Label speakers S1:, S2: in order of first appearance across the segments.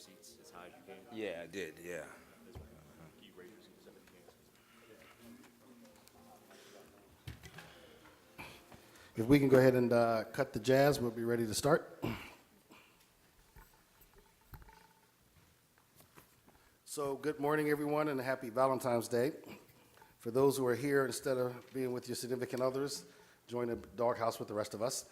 S1: seats as high as you can.
S2: Yeah, I did, yeah.
S1: Can you raise your seats up if you can?
S3: If we can go ahead and cut the jazz, we'll be ready to start. So good morning, everyone, and happy Valentine's Day. For those who are here, instead of being with your significant others, join the doghouse with the rest of us.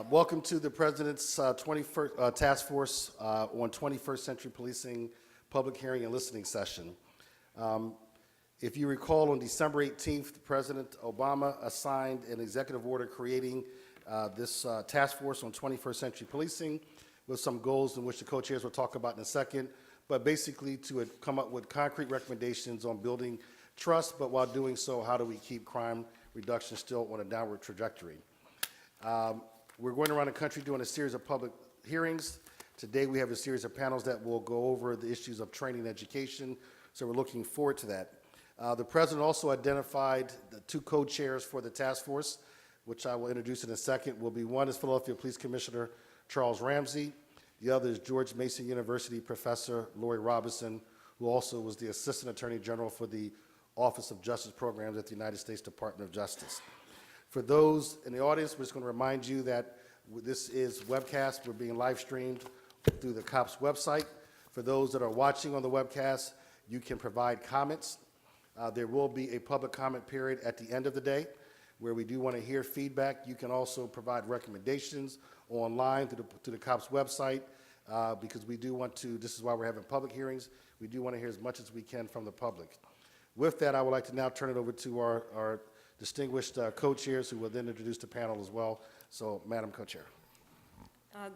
S3: Welcome to the President's 21st Task Force on 21st Century Policing public hearing and listening session. If you recall, on December 18th, President Obama assigned an executive order creating this task force on 21st century policing with some goals in which the co-chairs will talk about in a second, but basically to come up with concrete recommendations on building trust, but while doing so, how do we keep crime reduction still on a downward trajectory? We're going around the country doing a series of public hearings. Today we have a series of panels that will go over the issues of training and education, so we're looking forward to that. The President also identified the two co-chairs for the task force, which I will introduce in a second. One is Philadelphia Police Commissioner Charles Ramsey. The other is George Mason University Professor Laurie Robinson, who also was the Assistant Attorney General for the Office of Justice Programs at the United States Department of Justice. For those in the audience, we're just going to remind you that this is webcast. We're being live streamed through the COPS website. For those that are watching on the webcast, you can provide comments. There will be a public comment period at the end of the day where we do want to hear feedback. You can also provide recommendations online through the COPS website because we do want to, this is why we're having public hearings, we do want to hear as much as we can from the public. With that, I would like to now turn it over to our distinguished co-chairs who will then introduce the panel as well. So, Madam Co-Chair.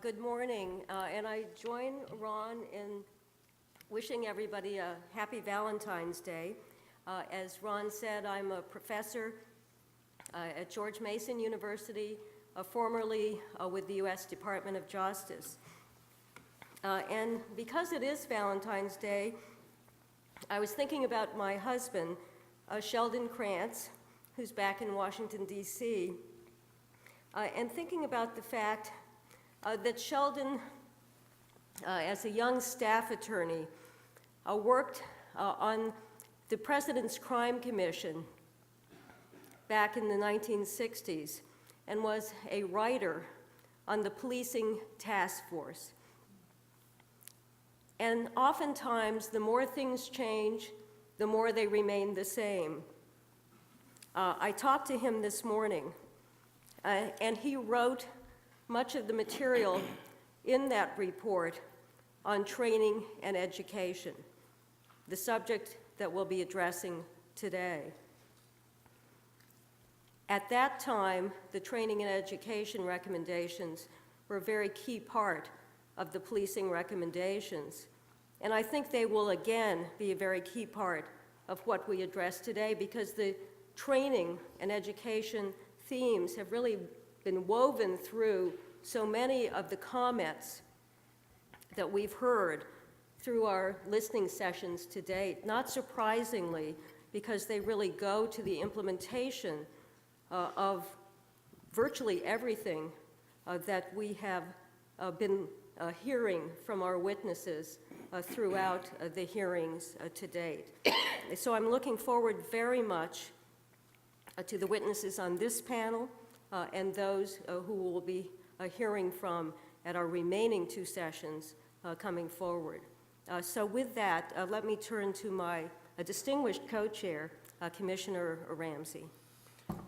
S4: Good morning, and I join Ron in wishing everybody a happy Valentine's Day. As Ron said, I'm a professor at George Mason University, formerly with the U.S. Department of Justice. And because it is Valentine's Day, I was thinking about my husband, Sheldon Krantz, who's back in Washington, D.C., and thinking about the fact that Sheldon, as a young staff attorney, worked on the President's Crime Commission back in the 1960s and was a writer on the Policing Task Force. And oftentimes, the more things change, the more they remain the same. I talked to him this morning, and he wrote much of the material in that report on training and education, the subject that we'll be addressing today. At that time, the training and education recommendations were a very key part of the policing recommendations, and I think they will again be a very key part of what we address today because the training and education themes have really been woven through so many of the comments that we've heard through our listening sessions to date, not surprisingly, because they really go to the implementation of virtually everything that we have been hearing from our witnesses throughout the hearings to date. So I'm looking forward very much to the witnesses on this panel and those who will be hearing from at our remaining two sessions coming forward. So with that, let me turn to my distinguished co-chair, Commissioner Ramsey.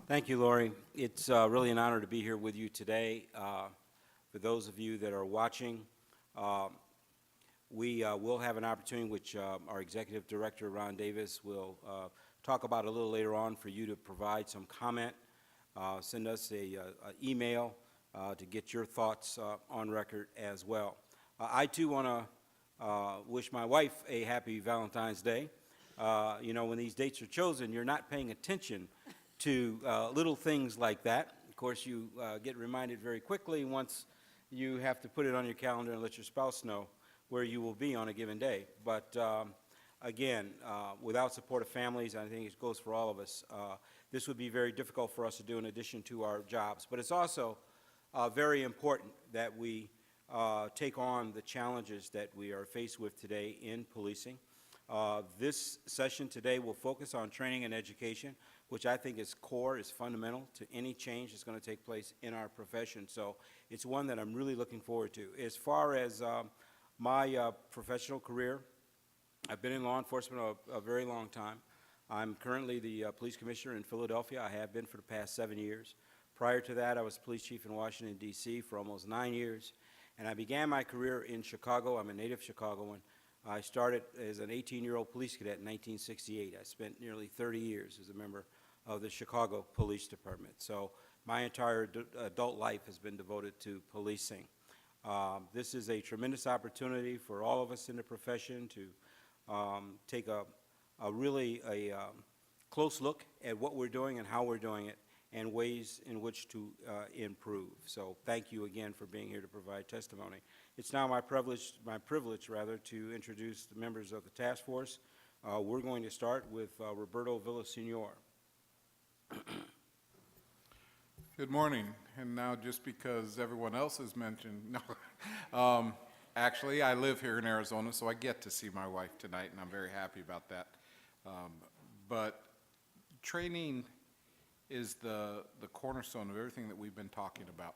S2: Thank you, Laurie. It's really an honor to be here with you today. For those of you that are watching, we will have an opportunity, which our Executive Director, Ronald Davis, will talk about a little later on for you to provide some comment. Send us an email to get your thoughts on record as well. I, too, want to wish my wife a happy Valentine's Day. You know, when these dates are chosen, you're not paying attention to little things like that. Of course, you get reminded very quickly once you have to put it on your calendar and let your spouse know where you will be on a given day. But again, without support of families, I think it goes for all of us, this would be very difficult for us to do in addition to our jobs. But it's also very important that we take on the challenges that we are faced with today in policing. This session today will focus on training and education, which I think is core, is fundamental to any change that's going to take place in our profession. So it's one that I'm really looking forward to. As far as my professional career, I've been in law enforcement a very long time. I'm currently the police commissioner in Philadelphia. I have been for the past 7 years. Prior to that, I was police chief in Washington, D.C. for almost 9 years. And I began my career in Chicago. I'm a native Chicagoan. I started as an 18-year-old police cadet in 1968. I spent nearly 30 years as a member of the Chicago Police Department. So my entire adult life has been devoted to policing. This is a tremendous opportunity for all of us in the profession to take a really close look at what we're doing and how we're doing it and ways in which to improve. So thank you again for being here to provide testimony. It's now my privilege to introduce the members of the task force. We're going to start with Roberto Villaseñor.
S5: Good morning. And now, just because everyone else has mentioned, no, actually, I live here in Arizona, so I get to see my wife tonight, and I'm very happy about that. But training is the cornerstone of everything that we've been talking about.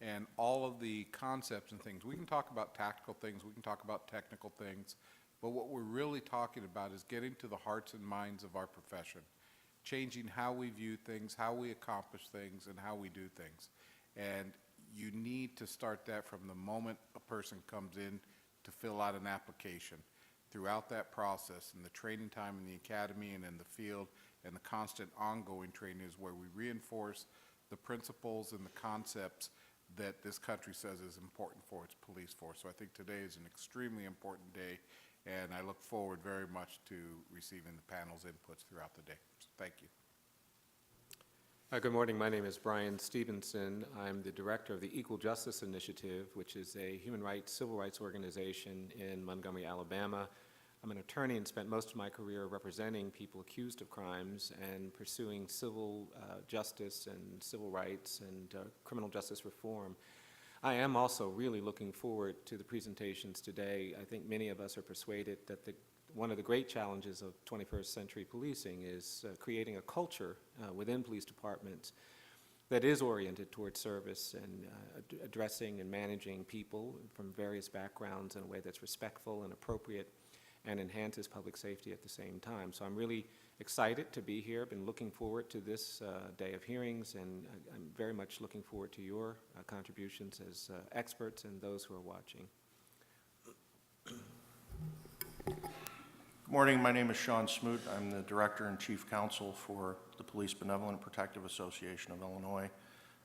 S5: And all of the concepts and things, we can talk about tactical things, we can talk about technical things, but what we're really talking about is getting to the hearts and minds of our profession, changing how we view things, how we accomplish things, and how we do things. And you need to start that from the moment a person comes in to fill out an application. Throughout that process, and the training time in the academy and in the field, and the constant ongoing training is where we reinforce the principles and the concepts that this country says is important for its police force. So I think today is an extremely important day, and I look forward very much to receiving the panel's inputs throughout the day. So thank you.
S6: Good morning. My name is Bryan Stevenson. I'm the director of the Equal Justice Initiative, which is a human rights, civil rights organization in Montgomery, Alabama. I'm an attorney and spent most of my career representing people accused of crimes and pursuing civil justice and civil rights and criminal justice reform. I am also really looking forward to the presentations today. I think many of us are persuaded that one of the great challenges of 21st century policing is creating a culture within police departments that is oriented towards service and addressing and managing people from various backgrounds in a way that's respectful and appropriate and enhances public safety at the same time. So I'm really excited to be here. I've been looking forward to this day of hearings, and I'm very much looking forward to your contributions as experts and those who are watching.
S7: Good morning. My name is Sean Smoot. I'm the Director and Chief Counsel for the Police Benevolent Protective Association of Illinois.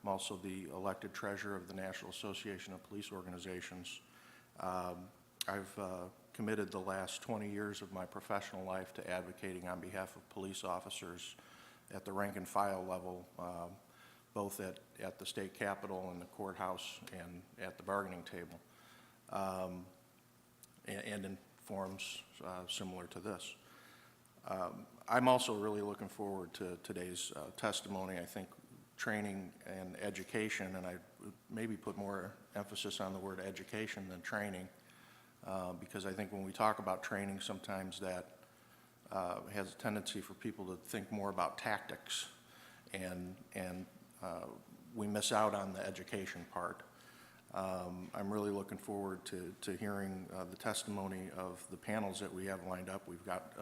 S7: I'm also the elected treasurer of the National Association of Police Organizations. I've committed the last 20 years of my professional life to advocating on behalf of police officers at the rank and file level, both at the state capitol and the courthouse and at the bargaining table, and in forums similar to this. I'm also really looking forward to today's testimony. I think training and education, and I would maybe put more emphasis on the word education than training, because I think when we talk about training, sometimes that has a tendency for people to think more about tactics, and we miss out on the education part. I'm really looking forward to hearing the testimony of the panels that we have lined up. We've got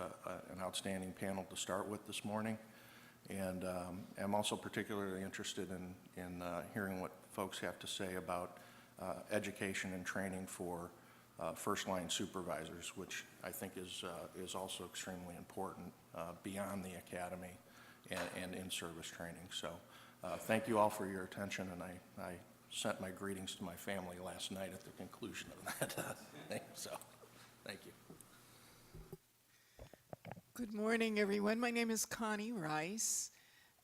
S7: an outstanding panel to start with this morning, and I'm also particularly interested in hearing what folks have to say about education and training for first-line supervisors, which I think is also extremely important beyond the academy and in-service training. So thank you all for your attention, and I sent my greetings to my family last night at the conclusion of that thing. So thank you.
S8: Good morning, everyone. My name is Connie Rice,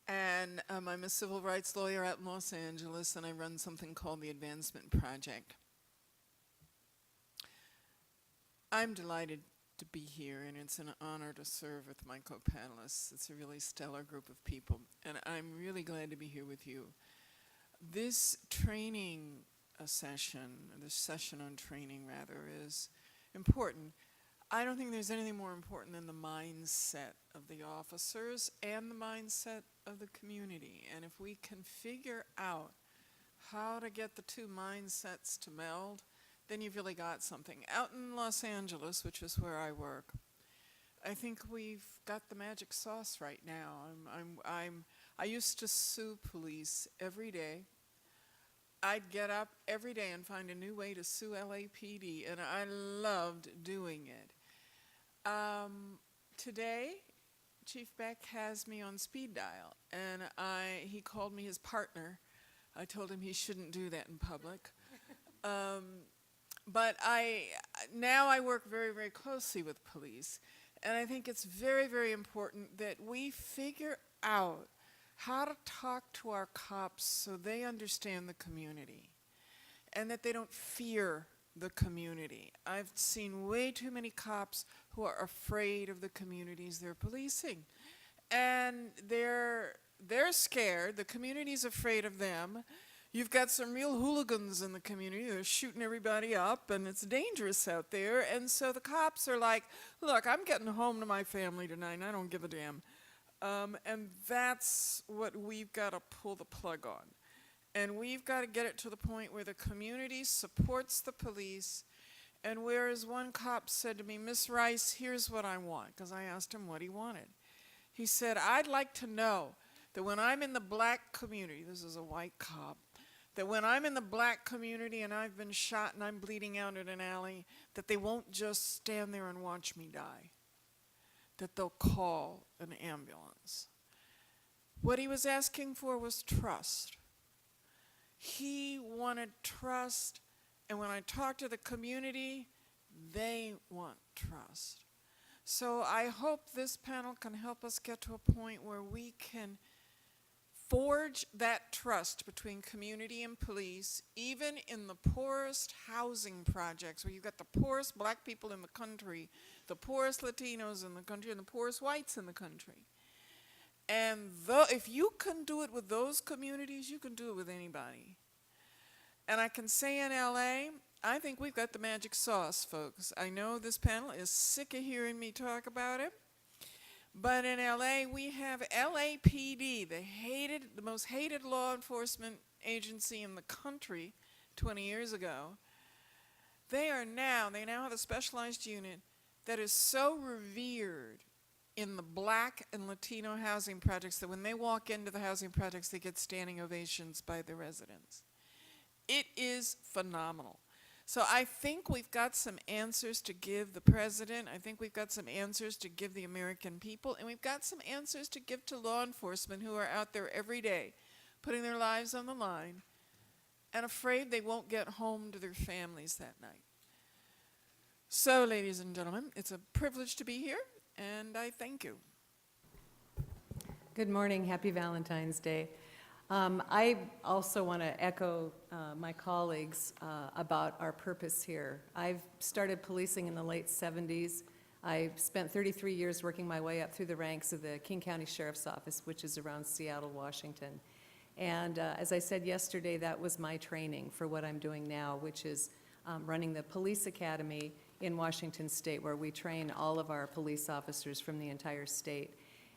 S8: and I'm a civil rights lawyer out in Los Angeles, and I run something called the Advancement Project. I'm delighted to be here, and it's an honor to serve with my co-panelists. It's a really stellar group of people, and I'm really glad to be here with you. This training session, this session on training rather, is important. I don't think there's anything more important than the mindset of the officers and the mindset of the community. And if we can figure out how to get the two mindsets to meld, then you've really got something. Out in Los Angeles, which is where I work, I think we've got the magic sauce right now. I used to sue police every day. I'd get up every day and find a new way to sue LAPD, and I loved doing it. Today, Chief Beck has me on speed dial, and he called me his partner. I told him he shouldn't do that in public. But now I work very, very closely with police, and I think it's very, very important that we figure out how to talk to our cops so they understand the community and that they don't fear the community. I've seen way too many cops who are afraid of the communities they're policing, and they're scared. The community's afraid of them. You've got some real hooligans in the community. They're shooting everybody up, and it's dangerous out there. And so the cops are like, look, I'm getting home to my family tonight, and I don't give a damn. And that's what we've got to pull the plug on. And we've got to get it to the point where the community supports the police. And whereas one cop said to me, Miss Rice, here's what I want, because I asked him what he wanted. He said, I'd like to know that when I'm in the black community, this is a white cop, that when I'm in the black community and I've been shot and I'm bleeding out in an alley, that they won't just stand there and watch me die, that they'll call an ambulance. What he was asking for was trust. He wanted trust, and when I talk to the community, they want trust. So I hope this panel can help us get to a point where we can forge that trust between community and police, even in the poorest housing projects, where you've got the poorest black people in the country, the poorest Latinos in the country, and the poorest whites in the country. And if you can do it with those communities, you can do it with anybody. And I can say in LA, I think we've got the magic sauce, folks. I know this panel is sick of hearing me talk about it. But in LA, we have LAPD, the most hated law enforcement agency in the country 20 years ago. They now have a specialized unit that is so revered in the black and Latino housing projects that when they walk into the housing projects, they get standing ovations by the residents. It is phenomenal. So I think we've got some answers to give the president. I think we've got some answers to give the American people. And we've got some answers to give to law enforcement who are out there every day, putting their lives on the line and afraid they won't get home to their families that night. So, ladies and gentlemen, it's a privilege to be here, and I thank you.
S9: Good morning. Happy Valentine's Day. I also want to echo my colleagues about our purpose here. I've started policing in the late 70s. I spent 33 years working my way up through the ranks of the King County Sheriff's Office, which is around Seattle, Washington. And as I said yesterday, that was my training for what I'm doing now, which is running the police academy in Washington State, where we train all of our police officers from the entire state.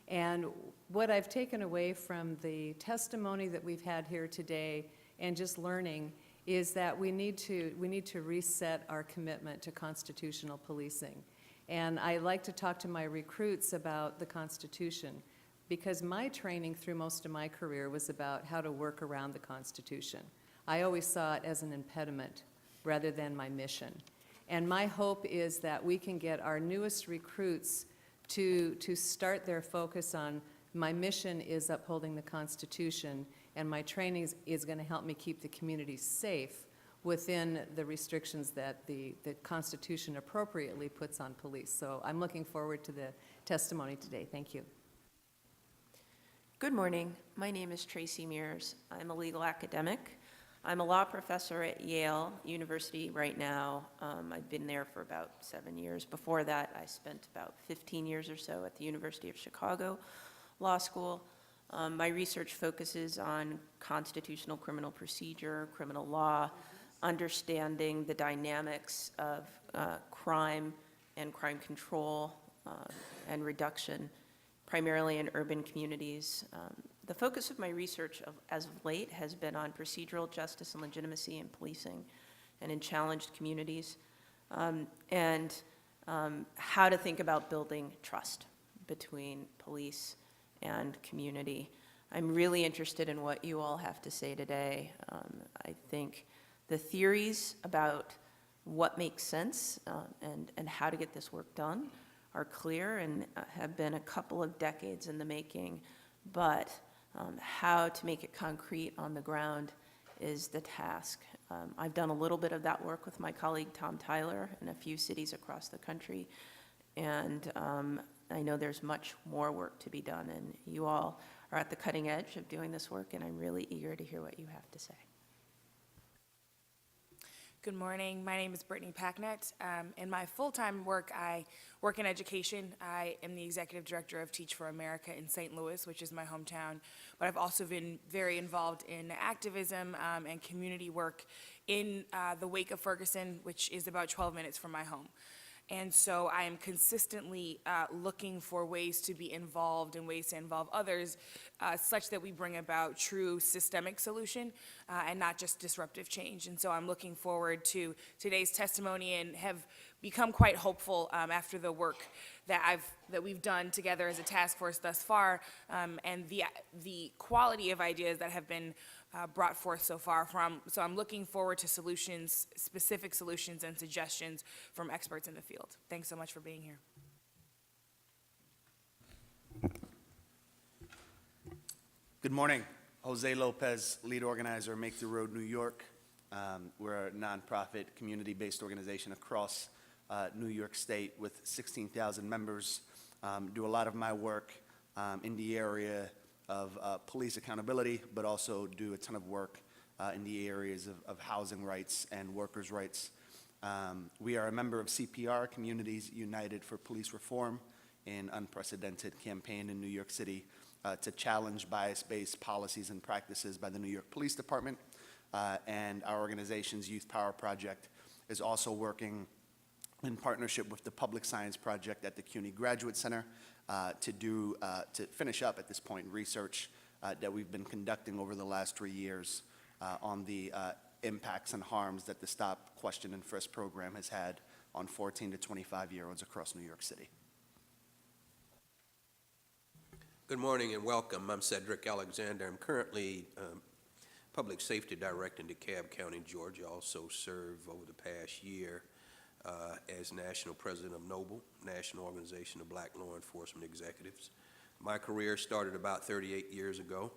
S9: And what I've taken away from the testimony that we've had here today and just learning is that we need to reset our commitment to constitutional policing. And I like to talk to my recruits about the Constitution, because my training through most of my career was about how to work around the Constitution. I always saw it as an impediment rather than my mission. And my hope is that we can get our newest recruits to start their focus on, my mission is upholding the Constitution, and my training is going to help me keep the community safe within the restrictions that the Constitution appropriately puts on police. So I'm looking forward to the testimony today. Thank you.
S10: Good morning. My name is Tracey Meares. I'm a legal academic. I'm a law professor at Yale University right now. I've been there for about 7 years. Before that, I spent about 15 years or so at the University of Chicago Law School. My research focuses on constitutional criminal procedure, criminal law, understanding the dynamics of crime and crime control and reduction, primarily in urban communities. The focus of my research as of late has been on procedural justice and legitimacy in policing and in challenged communities, and how to think about building trust between police and community. I'm really interested in what you all have to say today. I think the theories about what makes sense and how to get this work done are clear and have been a couple of decades in the making, but how to make it concrete on the ground is the task. I've done a little bit of that work with my colleague Tom Tyler in a few cities across the country, and I know there's much more work to be done, and you all are at the cutting edge of doing this work, and I'm really eager to hear what you have to say.
S11: Good morning. My name is Brittany Packnett. In my full-time work, I work in education. I am the executive director of Teach for America in St. Louis, which is my hometown. But I've also been very involved in activism and community work in the wake of Ferguson, which is about 12 minutes from my home. And so I am consistently looking for ways to be involved and ways to involve others such that we bring about true systemic solution and not just disruptive change. And so I'm looking forward to today's testimony and have become quite hopeful after the work that we've done together as a task force thus far, and the quality of ideas that have been brought forth so far. So I'm looking forward to solutions, specific solutions and suggestions from experts in the field. Thanks so much for being here.
S12: Good morning. Jose Lopez, lead organizer, Make the Road New York. We're a nonprofit, community-based organization across New York State with 16,000 members. Do a lot of my work in the area of police accountability, but also do a ton of work in the areas of housing rights and workers' rights. We are a member of CPR, Communities United for Police Reform, an unprecedented campaign in New York City to challenge bias-based policies and practices by the New York Police Department. And our organization's Youth Power Project is also working in partnership with the Public Science Project at the CUNY Graduate Center to finish up at this point research that we've been conducting over the last 3 years on the impacts and harms that the Stop, Question, and Frisk program has had on 14 to 25-year-olds across New York City.
S13: Good morning and welcome. I'm Cedric Alexander. I'm currently Public Safety Director in DeKalb County, Georgia. Also serve over the past year as National President of NOBLE, National Organization of Black Law Enforcement Executives. My career started about 38 years ago.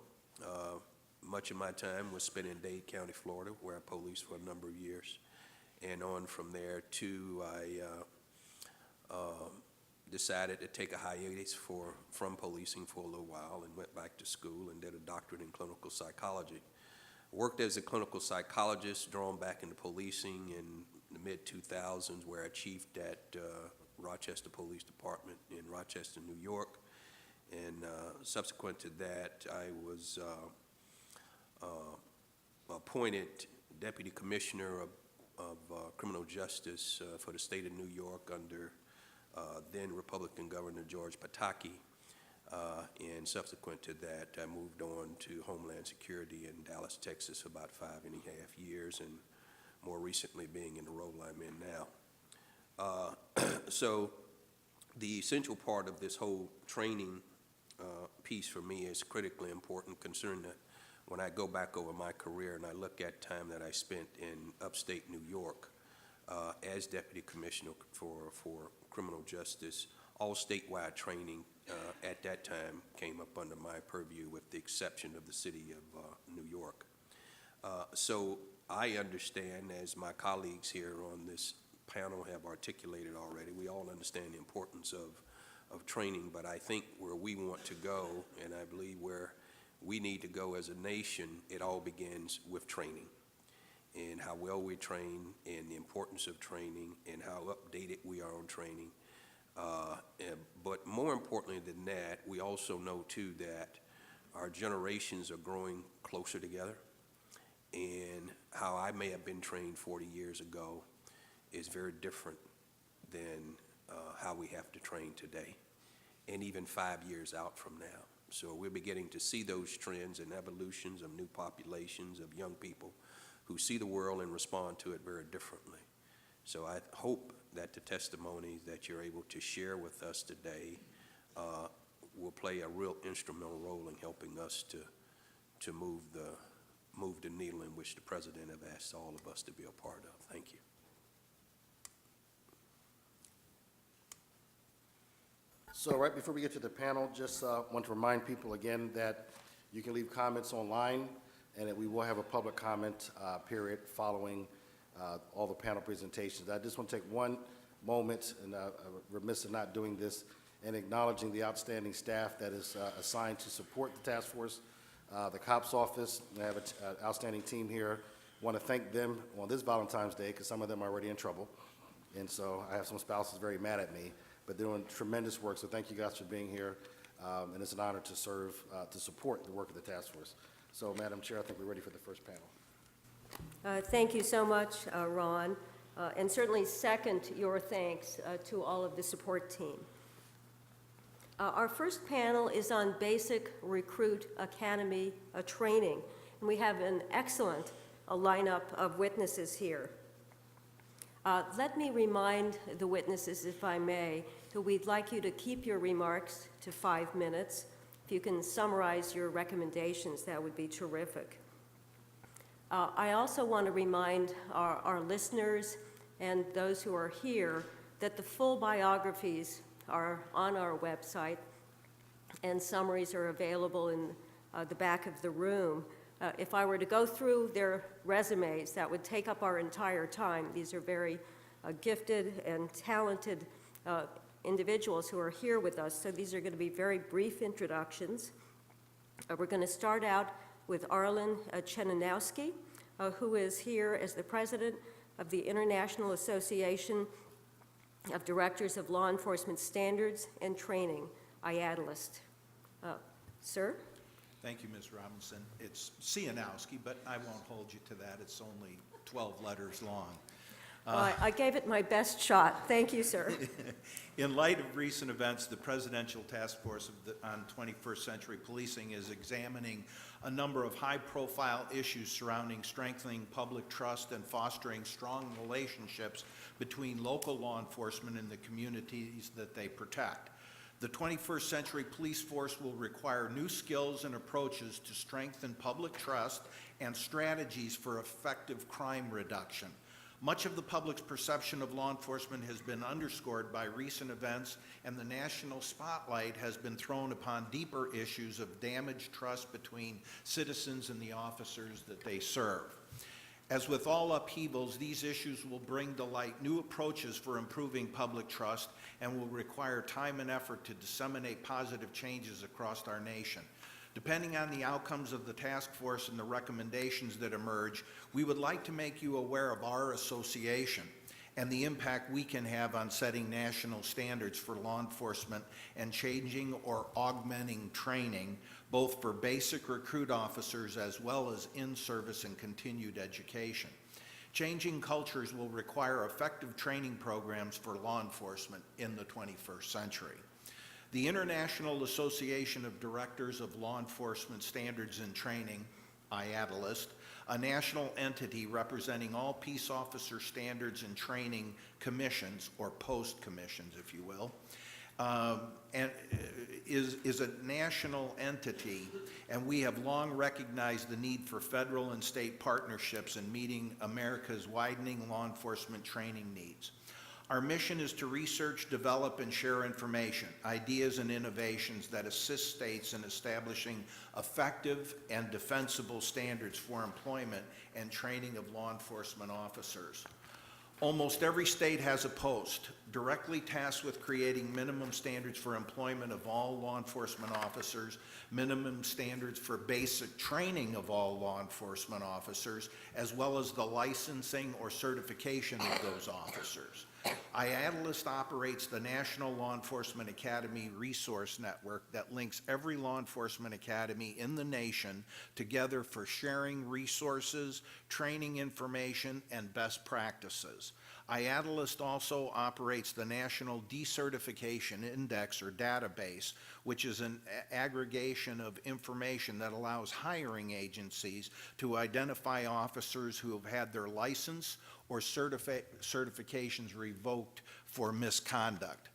S13: Much of my time was spent in Dade County, Florida, where I policed for a number of years. And on from there, too, I decided to take a hiatus from policing for a little while and went back to school and did a doctorate in clinical psychology. Worked as a clinical psychologist, drawn back into policing in the mid-2000s, where I chiefed at Rochester Police Department in Rochester, New York. And subsequent to that, I was appointed Deputy Commissioner of Criminal Justice for the state of New York under then Republican Governor George Pataki. And subsequent to that, I moved on to Homeland Security in Dallas, Texas for about 5.5 years, and more recently being in the role I'm in now. So the essential part of this whole training piece for me is critically important, considering that when I go back over my career and I look at time that I spent in upstate New York as Deputy Commissioner for Criminal Justice, all statewide training at that time came up under my purview, with the exception of the city of New York. So I understand, as my colleagues here on this panel have articulated already, we all understand the importance of training, but I think where we want to go, and I believe where we need to go as a nation, it all begins with training, and how well we train, and the importance of training, and how updated we are on training. But more importantly than that, we also know too that our generations are growing closer together, and how I may have been trained 40 years ago is very different than how we have to train today, and even 5 years out from now. So we're beginning to see those trends and evolutions of new populations of young people who see the world and respond to it very differently. So I hope that the testimonies that you're able to share with us today will play a real instrumental role in helping us to move the needle in which the President has asked all of us to be a part of. Thank you.
S3: So right before we get to the panel, just want to remind people again that you can leave comments online, and that we will have a public comment period following all the panel presentations. I just want to take one moment, and I'm remiss in not doing this, and acknowledging the outstanding staff that is assigned to support the task force. The COPS office, we have an outstanding team here. Want to thank them on this Valentine's Day, because some of them are already in trouble. And so I have some spouses very mad at me, but they're doing tremendous work. So thank you guys for being here. And it's an honor to serve, to support the work of the task force. So Madam Chair, I think we're ready for the first panel.
S4: Thank you so much, Ron, and certainly second your thanks to all of the support team. Our first panel is on basic recruit academy training, and we have an excellent lineup of witnesses here. Let me remind the witnesses, if I may, that we'd like you to keep your remarks to 5 minutes. If you can summarize your recommendations, that would be terrific. I also want to remind our listeners and those who are here that the full biographies are on our website, and summaries are available in the back of the room. If I were to go through their resumes, that would take up our entire time. These are very gifted and talented individuals who are here with us, so these are going to be very brief introductions. We're going to start out with Arlen Ciechanowski, who is here as the president of the International Association of Directors of Law Enforcement Standards and Training, IADLEST. Sir?
S14: Thank you, Ms. Robinson. It's Ciechanowski, but I won't hold you to that. It's only 12 letters long.
S4: I gave it my best shot. Thank you, sir.
S14: In light of recent events, the Presidential Task Force on 21st Century Policing is examining a number of high-profile issues surrounding strengthening public trust and fostering strong relationships between local law enforcement and the communities that they protect. The 21st Century Police Force will require new skills and approaches to strengthen public trust and strategies for effective crime reduction. Much of the public's perception of law enforcement has been underscored by recent events, and the national spotlight has been thrown upon deeper issues of damaged trust between citizens and the officers that they serve. As with all upheavals, these issues will bring to light new approaches for improving public trust and will require time and effort to disseminate positive changes across our nation. Depending on the outcomes of the task force and the recommendations that emerge, we would like to make you aware of our association and the impact we can have on setting national standards for law enforcement and changing or augmenting training, both for basic recruit officers as well as in-service and continued education. Changing cultures will require effective training programs for law enforcement in the 21st century. The International Association of Directors of Law Enforcement Standards and Training, IADLEST, a national entity representing all peace officer standards and training commissions, or post commissions, if you will, and is a national entity, and we have long recognized the need for federal and state partnerships in meeting America's widening law enforcement training needs. Our mission is to research, develop, and share information, ideas, and innovations that assist states in establishing effective and defensible standards for employment and training of law enforcement officers. Almost every state has a post directly tasked with creating minimum standards for employment of all law enforcement officers, minimum standards for basic training of all law enforcement officers, as well as the licensing or certification of those officers. IADLEST operates the National Law Enforcement Academy Resource Network that links every law enforcement academy in the nation together for sharing resources, training information, and best practices. IADLEST also operates the National Decertification Index or database, which is an aggregation of information that allows hiring agencies to identify officers who have had their license or certifications revoked for misconduct.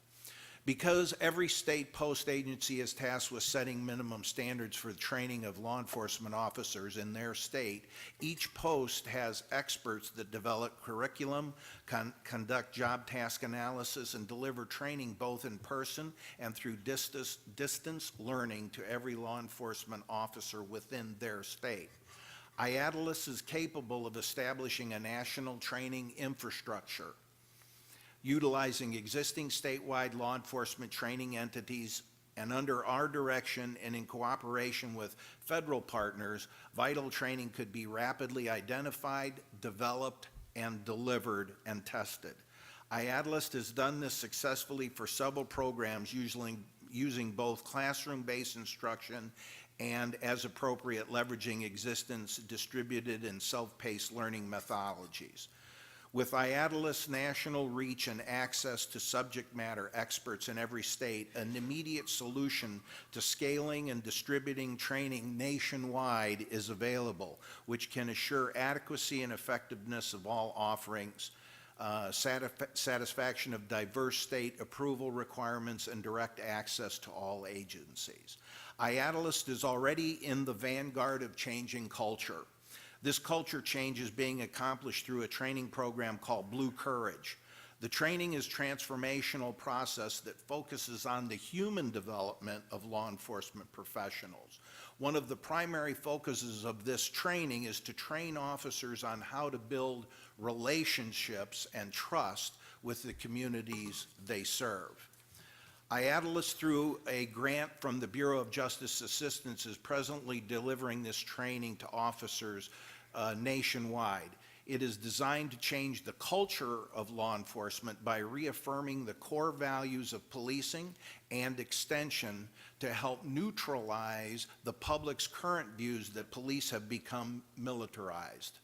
S14: Because every state post agency is tasked with setting minimum standards for the training of law enforcement officers in their state, each post has experts that develop curriculum, conduct job task analysis, and deliver training both in person and through distance learning to every law enforcement officer within their state. IADLEST is capable of establishing a national training infrastructure, utilizing existing statewide law enforcement training entities, and under our direction and in cooperation with federal partners, vital training could be rapidly identified, developed, and delivered and tested. IADLEST has done this successfully for several programs using both classroom-based instruction and, as appropriate, leveraging existing distributed and self-paced learning methodologies. With IADLEST's national reach and access to subject matter experts in every state, an immediate solution to scaling and distributing training nationwide is available, which can assure adequacy and effectiveness of all offerings, satisfaction of diverse state approval requirements, and direct access to all agencies. IADLEST is already in the vanguard of changing culture. This culture change is being accomplished through a training program called Blue Courage. The training is a transformational process that focuses on the human development of law enforcement professionals. One of the primary focuses of this training is to train officers on how to build relationships and trust with the communities they serve. IADLEST, through a grant from the Bureau of Justice Assistance, is presently delivering this training to officers nationwide. It is designed to change the culture of law enforcement by reaffirming the core values of policing and extension to help neutralize the public's current views that police have become militarized.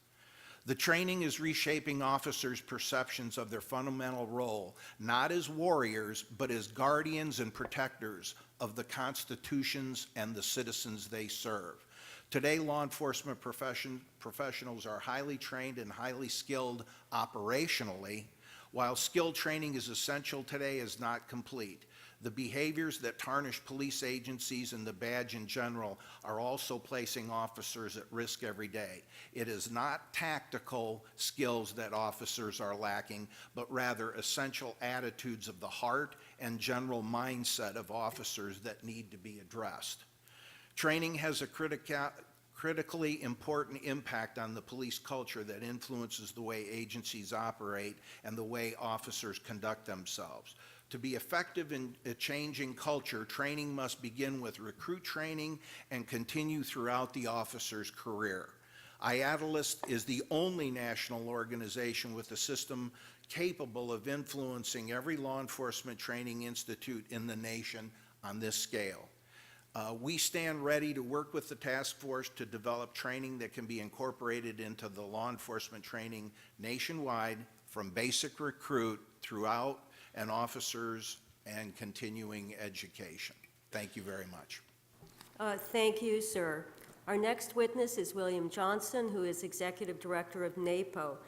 S14: The training is reshaping officers' perceptions of their fundamental role, not as warriors, but as guardians and protectors of the constitutions and the citizens they serve. Today, law enforcement professionals are highly trained and highly skilled operationally. While skill training is essential, today is not complete. The behaviors that tarnish police agencies and the badge in general are also placing officers at risk every day. It is not tactical skills that officers are lacking, but rather essential attitudes of the heart and general mindset of officers that need to be addressed. Training has a critically important impact on the police culture that influences the way agencies operate and the way officers conduct themselves. To be effective in a changing culture, training must begin with recruit training and continue throughout the officer's career. IADLEST is the only national organization with a system capable of influencing every law enforcement training institute in the nation on this scale. We stand ready to work with the task force to develop training that can be incorporated into the law enforcement training nationwide, from basic recruit throughout, and officers and continuing education. Thank you very much.
S4: Thank you, sir. Our next witness is William Johnson, who is Executive Director of NAPO,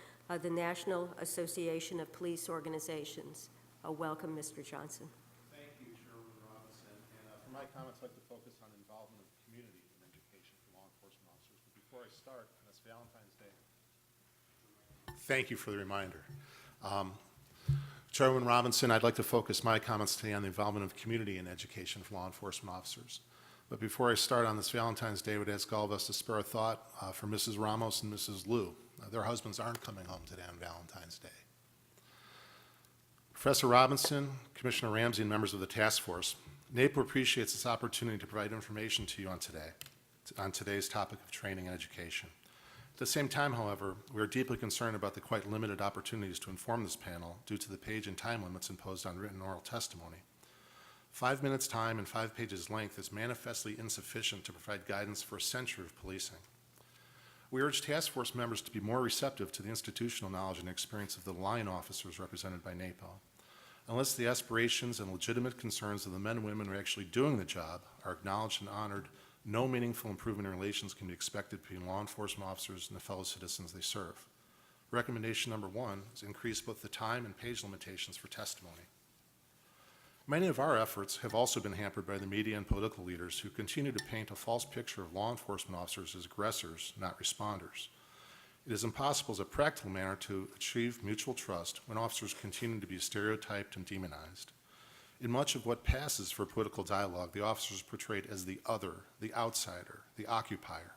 S4: the National Association of Police Organizations. Welcome, Mr. Johnson.
S15: Thank you, Chairwoman Robinson. And for my comments, I'd like to focus on the involvement of the community in education for law enforcement officers. But before I start, on this Valentine's Day, thank you for the reminder. Chairwoman Robinson, I'd like to focus my comments today on the involvement of community in education for law enforcement officers. But before I start on this Valentine's Day, I would ask all of us to spare a thought for Mrs. Ramos and Mrs. Liu. Their husbands aren't coming home today on Valentine's Day. Professor Robinson, Commissioner Ramsey, and members of the task force, NAPO appreciates this opportunity to provide information to you on today's topic of training and education. At the same time, however, we are deeply concerned about the quite limited opportunities to inform this panel due to the page and time limits imposed on written oral testimony. 5 minutes time and 5 pages length is manifestly insufficient to provide guidance for a century of policing. We urge task force members to be more receptive to the institutional knowledge and experience of the line officers represented by NAPO. Unless the aspirations and legitimate concerns of the men and women who are actually doing the job are acknowledged and honored, no meaningful improvement in relations can be expected between law enforcement officers and the fellow citizens they serve. Recommendation number 1 is increase both the time and page limitations for testimony. Many of our efforts have also been hampered by the media and political leaders who continue to paint a false picture of law enforcement officers as aggressors, not responders. It is impossible as a practical matter to achieve mutual trust when officers continue to be stereotyped and demonized. In much of what passes for political dialogue, the officers are portrayed as the other, the outsider, the occupier.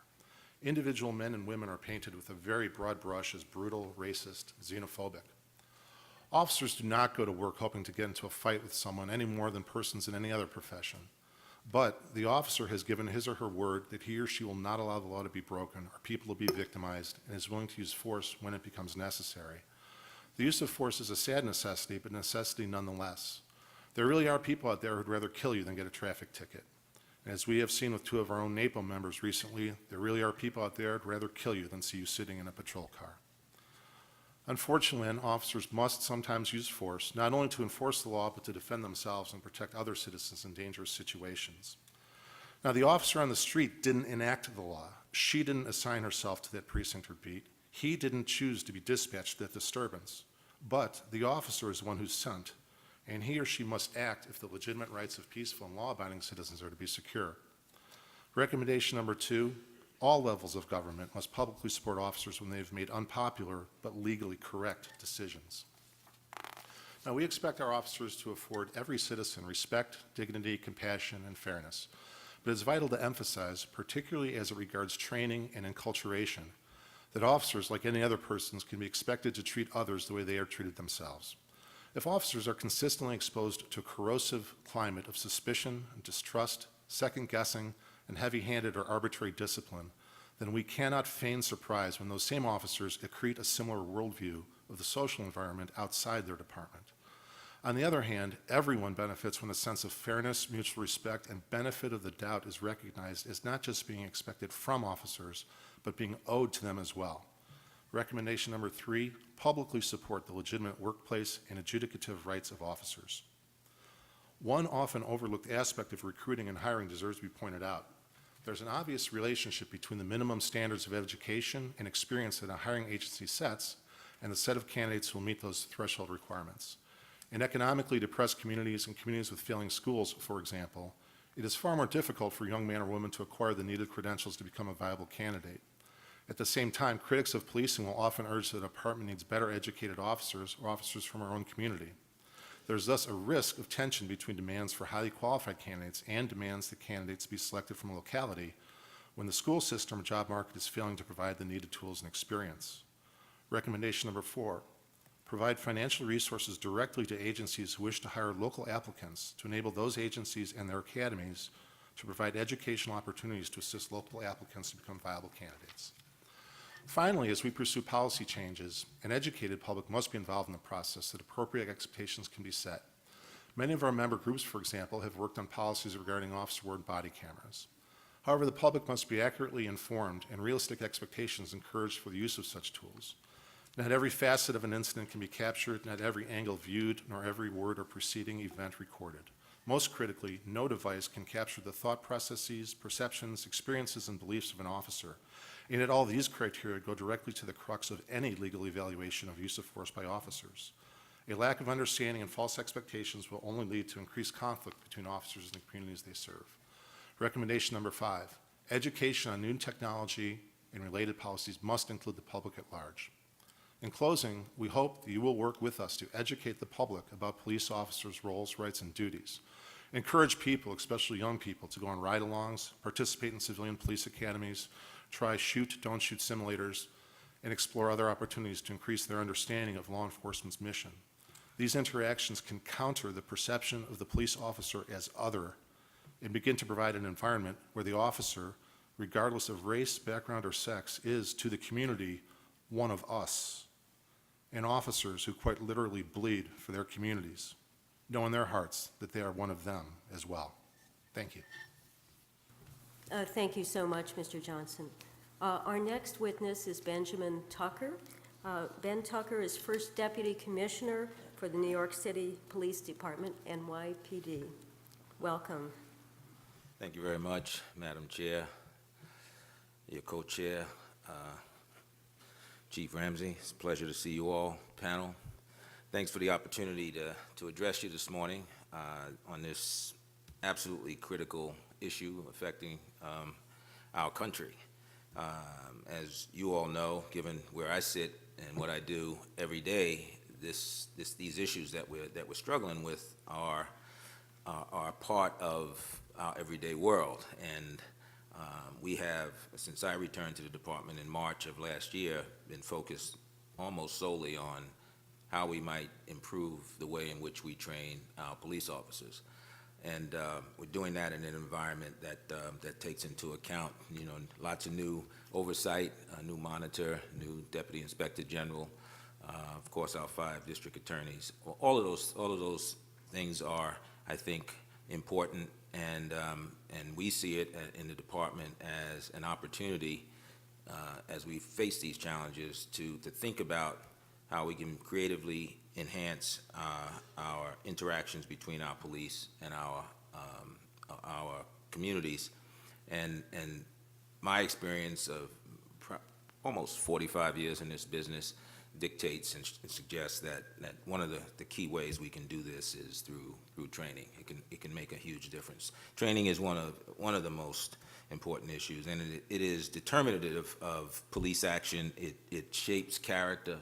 S15: Individual men and women are painted with a very broad brush as brutal, racist, xenophobic. Officers do not go to work hoping to get into a fight with someone any more than persons in any other profession. But the officer has given his or her word that he or she will not allow the law to be broken or people to be victimized and is willing to use force when it becomes necessary. The use of force is a sad necessity, but necessity nonetheless. There really are people out there who'd rather kill you than get a traffic ticket. And as we have seen with 2 of our own NAPO members recently, there really are people out there who'd rather kill you than see you sitting in a patrol car. Unfortunately, officers must sometimes use force, not only to enforce the law, but to defend themselves and protect other citizens in dangerous situations. Now, the officer on the street didn't enact the law. She didn't assign herself to that precinct or beat. He didn't choose to be dispatched to that disturbance. But the officer is the one who's sent, and he or she must act if the legitimate rights of peaceful and law-abiding citizens are to be secure. Recommendation number 2, all levels of government must publicly support officers when they have made unpopular but legally correct decisions. Now, we expect our officers to afford every citizen respect, dignity, compassion, and fairness. But it's vital to emphasize, particularly as it regards training and enculturation, that officers, like any other persons, can be expected to treat others the way they are treated themselves. If officers are consistently exposed to a corrosive climate of suspicion, distrust, second-guessing, and heavy-handed or arbitrary discipline, then we cannot feign surprise when those same officers accrete a similar worldview of the social environment outside their department. On the other hand, everyone benefits when a sense of fairness, mutual respect, and benefit of the doubt is recognized as not just being expected from officers, but being owed to them as well. Recommendation number 3, publicly support the legitimate workplace and adjudicative rights of officers. One often overlooked aspect of recruiting and hiring deserves to be pointed out. There's an obvious relationship between the minimum standards of education and experience that a hiring agency sets and the set of candidates who will meet those threshold requirements. In economically depressed communities and communities with failing schools, for example, it is far more difficult for a young man or woman to acquire the needed credentials to become a viable candidate. At the same time, critics of policing will often urge that the department needs better educated officers or officers from our own community. There's thus a risk of tension between demands for highly qualified candidates and demands that candidates be selected from a locality when the school system or job market is failing to provide the needed tools and experience. Recommendation number 4, provide financial resources directly to agencies who wish to hire local applicants to enable those agencies and their academies to provide educational opportunities to assist local applicants to become viable candidates. Finally, as we pursue policy changes, an educated public must be involved in the process so that appropriate expectations can be set. Many of our member groups, for example, have worked on policies regarding officer-worn body cameras. However, the public must be accurately informed and realistic expectations encouraged for the use of such tools. Not every facet of an incident can be captured, not every angle viewed, nor every word or preceding event recorded. Most critically, no device can capture the thought processes, perceptions, experiences, and beliefs of an officer. And yet all these criteria go directly to the crux of any legal evaluation of use of force by officers. A lack of understanding and false expectations will only lead to increased conflict between officers and the communities they serve. Recommendation number 5, education on new technology and related policies must include the public at large. In closing, we hope that you will work with us to educate the public about police officers' roles, rights, and duties. Encourage people, especially young people, to go on ride-alongs, participate in civilian police academies, try shoot, don't shoot simulators, and explore other opportunities to increase their understanding of law enforcement's mission. These interactions can counter the perception of the police officer as other and begin to provide an environment where the officer regardless of race, background, or sex, is to the community one of us, and officers who quite literally bleed for their communities know in their hearts that they are one of them as well. Thank you.
S4: Thank you so much, Mr. Johnson. Our next witness is Benjamin Tucker. Ben Tucker is First Deputy Commissioner for the New York City Police Department, NYPD. Welcome.
S16: Thank you very much, Madam Chair, your co-chair, Chief Ramsey. It's a pleasure to see you all, panel. Thanks for the opportunity to address you this morning on this absolutely critical issue affecting our country. As you all know, given where I sit and what I do every day, these issues that we're struggling with are part of our everyday world. And we have, since I returned to the department in March of last year, been focused almost solely on how we might improve the way in which we train our police officers. And we're doing that in an environment that takes into account, lots of new oversight, a new monitor, new deputy inspector general, of course, our 5 district attorneys. All of those things are, I think, important, and we see it in the department as an opportunity as we face these challenges to think about how we can creatively enhance our interactions between our police and our communities. And my experience of almost 45 years in this business dictates and suggests that one of the key ways we can do this is through training. It can make a huge difference. Training is one of the most important issues, and it is determinative of police action. It shapes character,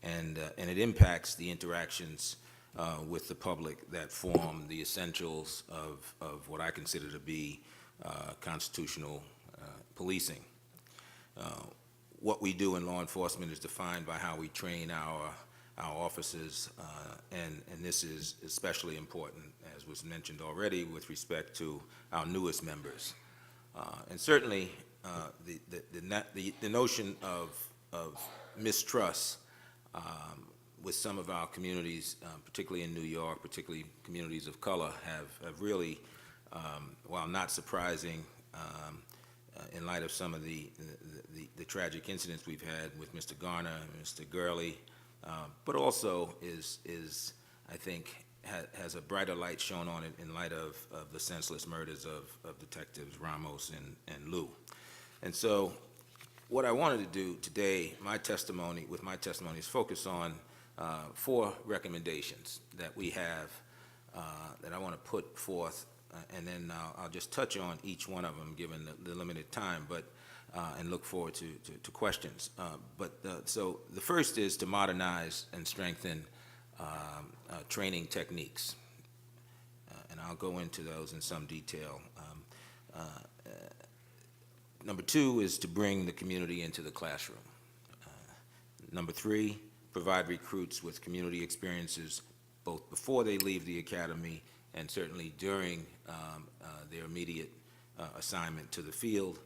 S16: and it impacts the interactions with the public that form the essentials of what I consider to be constitutional policing. What we do in law enforcement is defined by how we train our officers, and this is especially important, as was mentioned already, with respect to our newest members. And certainly, the notion of mistrust with some of our communities, particularly in New York, particularly communities of color, have really, while not surprising, in light of some of the tragic incidents we've had with Mr. Garner and Mr. Gurley, but also is I think, has a brighter light shown on it in light of the senseless murders of Detectives Ramos and Liu. And so what I wanted to do today, my testimony is focus on 4 recommendations that we have that I want to put forth, and then I'll just touch on each one of them given the limited time, but and look forward to questions. So the first is to modernize and strengthen training techniques, and I'll go into those in some detail. Number 2 is to bring the community into the classroom. Number 3, provide recruits with community experiences both before they leave the academy and certainly during their immediate assignment to the field.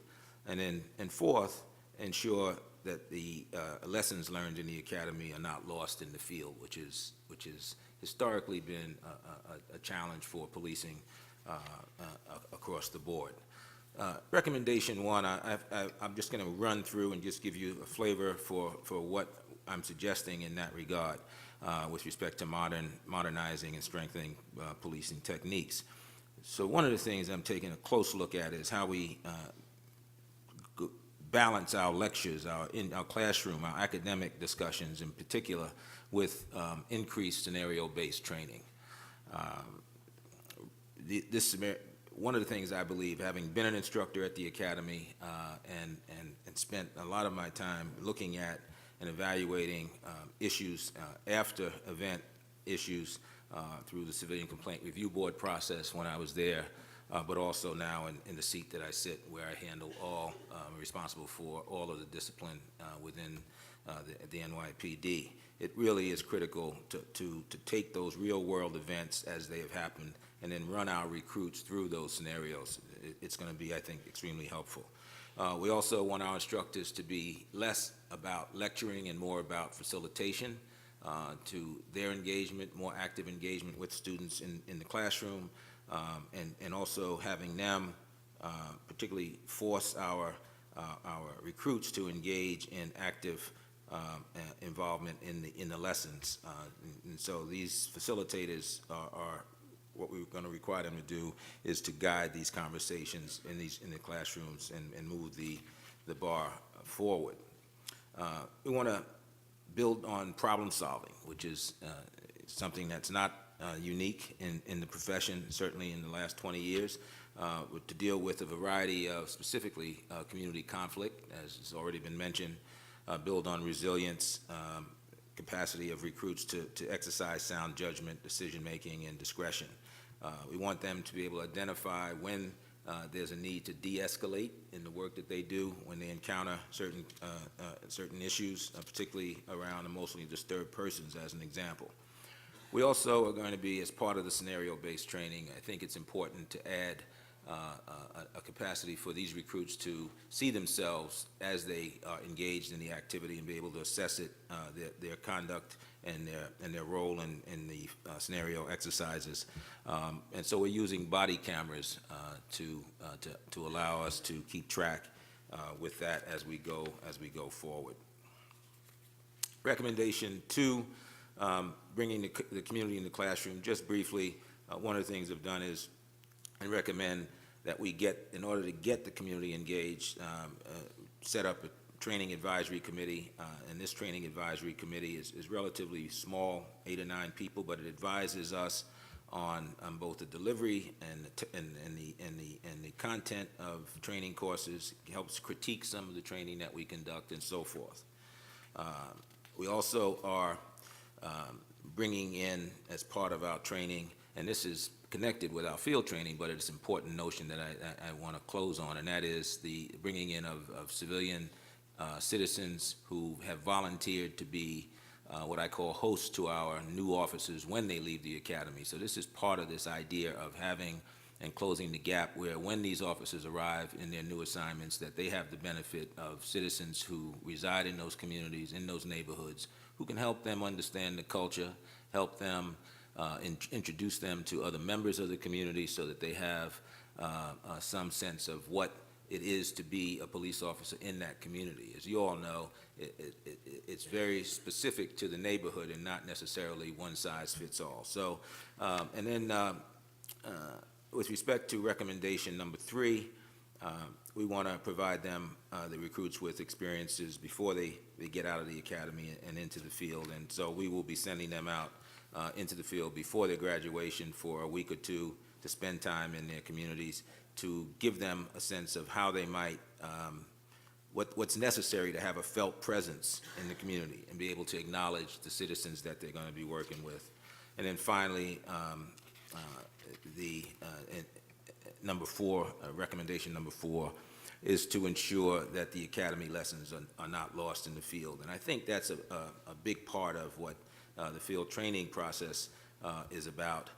S16: And then, and 4th, ensure that the lessons learned in the academy are not lost in the field, which is historically been a challenge for policing across the board. Recommendation 1, I'm just going to run through and just give you a flavor for what I'm suggesting in that regard with respect to modernizing and strengthening policing techniques. So one of the things I'm taking a close look at is how we balance our lectures, in our classroom, our academic discussions in particular, with increased scenario-based training. One of the things I believe, having been an instructor at the academy and spent a lot of my time looking at and evaluating issues, after event issues through the Civilian Complaint Review Board process when I was there, but also now in the seat that I sit where I handle responsible for all of the discipline within the NYPD. It really is critical to take those real world events as they have happened and then run our recruits through those scenarios. It's going to be, I think, extremely helpful. We also want our instructors to be less about lecturing and more about facilitation to their engagement, more active engagement with students in the classroom, and also having them particularly force our recruits to engage in active involvement in the lessons. And so these facilitators are what we're going to require them to do is to guide these conversations in the classrooms and move the bar forward. We want to build on problem solving, which is something that's not unique in the profession, certainly in the last 20 years, to deal with a variety of specifically community conflict, as has already been mentioned, build on resilience, capacity of recruits to exercise sound judgment, decision-making, and discretion. We want them to be able to identify when there's a need to de-escalate in the work that they do when they encounter certain issues, particularly around emotionally disturbed persons, as an example. We also are going to be, as part of the scenario-based training, I think it's important to add a capacity for these recruits to see themselves as they are engaged in the activity and be able to assess it, their conduct and their role in the scenario exercises. And so we're using body cameras to allow us to keep track with that as we go forward. Recommendation 2, bringing the community in the classroom. Just briefly, one of the things I've done is I recommend that we get, in order to get the community engaged, set up a training advisory committee, and this training advisory committee is relatively small, 8 or 9 people, but it advises us on both the delivery and the content of training courses, helps critique some of the training that we conduct, and so forth. We also are bringing in, as part of our training, and this is connected with our field training, but it's an important notion that I want to close on, and that is the bringing in of civilian citizens who have volunteered to be what I call hosts to our new officers when they leave the academy. So this is part of this idea of having and closing the gap where when these officers arrive in their new assignments, that they have the benefit of citizens who reside in those communities, in those neighborhoods, who can help them understand the culture, help them introduce them to other members of the community so that they have some sense of what it is to be a police officer in that community. As you all know, it's very specific to the neighborhood and not necessarily one size fits all. So, and then with respect to recommendation number 3, we want to provide them, the recruits, with experiences before they get out of the academy and into the field. And so we will be sending them out into the field before their graduation for a week or 2 to spend time in their communities, to give them a sense of how they might, what's necessary to have a felt presence in the community and be able to acknowledge the citizens that they're going to be working with. And then finally, number 4, recommendation number 4, is to ensure that the academy lessons are not lost in the field. And I think that's a big part of what the field training process is about,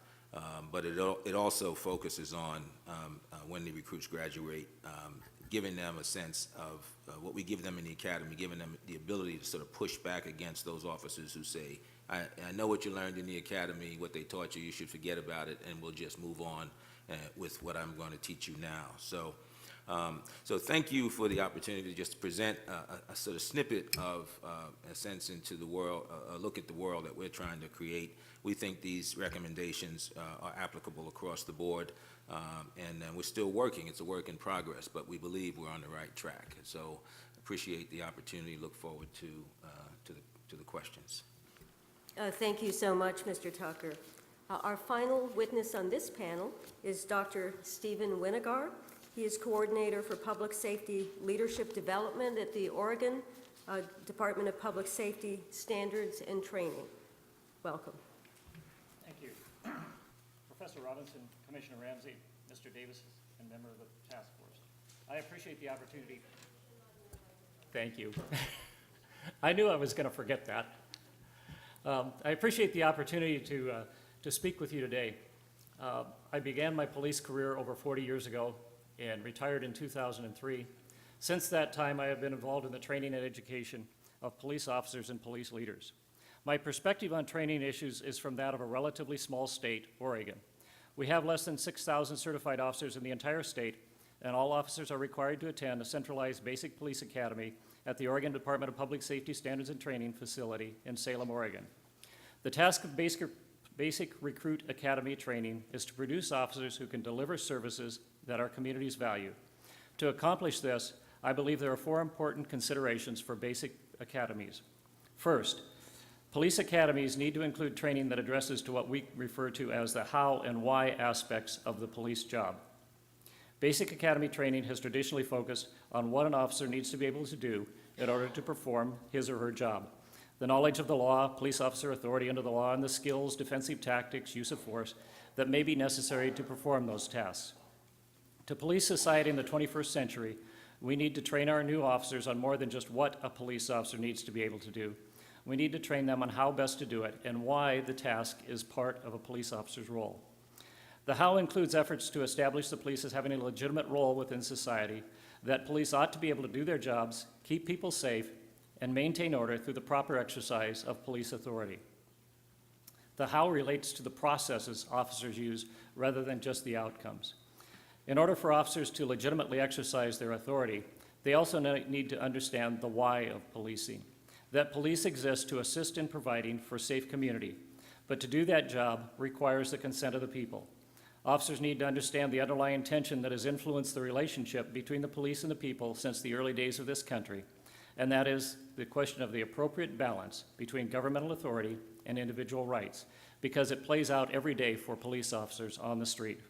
S16: but it also focuses on when the recruits graduate, giving them a sense of what we give them in the academy, giving them the ability to sort of push back against those officers who say, I know what you learned in the academy, what they taught you, you should forget about it, and we'll just move on with what I'm going to teach you now. So, so thank you for the opportunity just to present a sort of snippet of a sense into the world, a look at the world that we're trying to create. We think these recommendations are applicable across the board, and we're still working. It's a work in progress, but we believe we're on the right track. So appreciate the opportunity, look forward to the questions.
S4: Thank you so much, Mr. Tucker. Our final witness on this panel is Dr. Stephen Winegar. He is Coordinator for Public Safety Leadership Development at the Oregon Department of Public Safety Standards and Training. Welcome.
S17: Thank you. Professor Robinson, Commissioner Ramsey, Mr. Davis, and member of the task force. I appreciate the opportunity. Thank you. I knew I was going to forget that. I appreciate the opportunity to speak with you today. I began my police career over 40 years ago and retired in 2003. Since that time, I have been involved in the training and education of police officers and police leaders. My perspective on training issues is from that of a relatively small state, Oregon. We have less than 6,000 certified officers in the entire state, and all officers are required to attend a centralized basic police academy at the Oregon Department of Public Safety Standards and Training facility in Salem, Oregon. The task of basic recruit academy training is to produce officers who can deliver services that our communities value. To accomplish this, I believe there are 4 important considerations for basic academies. First, police academies need to include training that addresses to what we refer to as the how and why aspects of the police job. Basic academy training has traditionally focused on what an officer needs to be able to do in order to perform his or her job. The knowledge of the law, police officer authority under the law, and the skills, defensive tactics, use of force that may be necessary to perform those tasks. To police society in the 21st century, we need to train our new officers on more than just what a police officer needs to be able to do. We need to train them on how best to do it and why the task is part of a police officer's role. The how includes efforts to establish the police as having a legitimate role within society, that police ought to be able to do their jobs, keep people safe, and maintain order through the proper exercise of police authority. The how relates to the processes officers use rather than just the outcomes. In order for officers to legitimately exercise their authority, they also need to understand the why of policing, that police exist to assist in providing for safe community, but to do that job requires the consent of the people. Officers need to understand the underlying tension that has influenced the relationship between the police and the people since the early days of this country, and that is the question of the appropriate balance between governmental authority and individual rights, because it plays out every day for police officers on the street.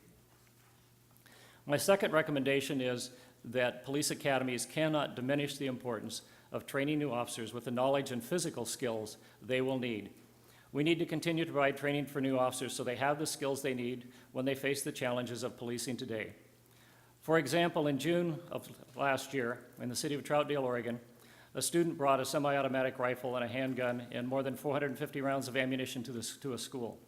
S17: My second recommendation is that police academies cannot diminish the importance of training new officers with the knowledge and physical skills they will need. We need to continue to provide training for new officers so they have the skills they need when they face the challenges of policing today. For example, in June of last year, in the city of Troutdale, Oregon, a student brought a semi-automatic rifle and a handgun and more than 450 rounds of ammunition to a school.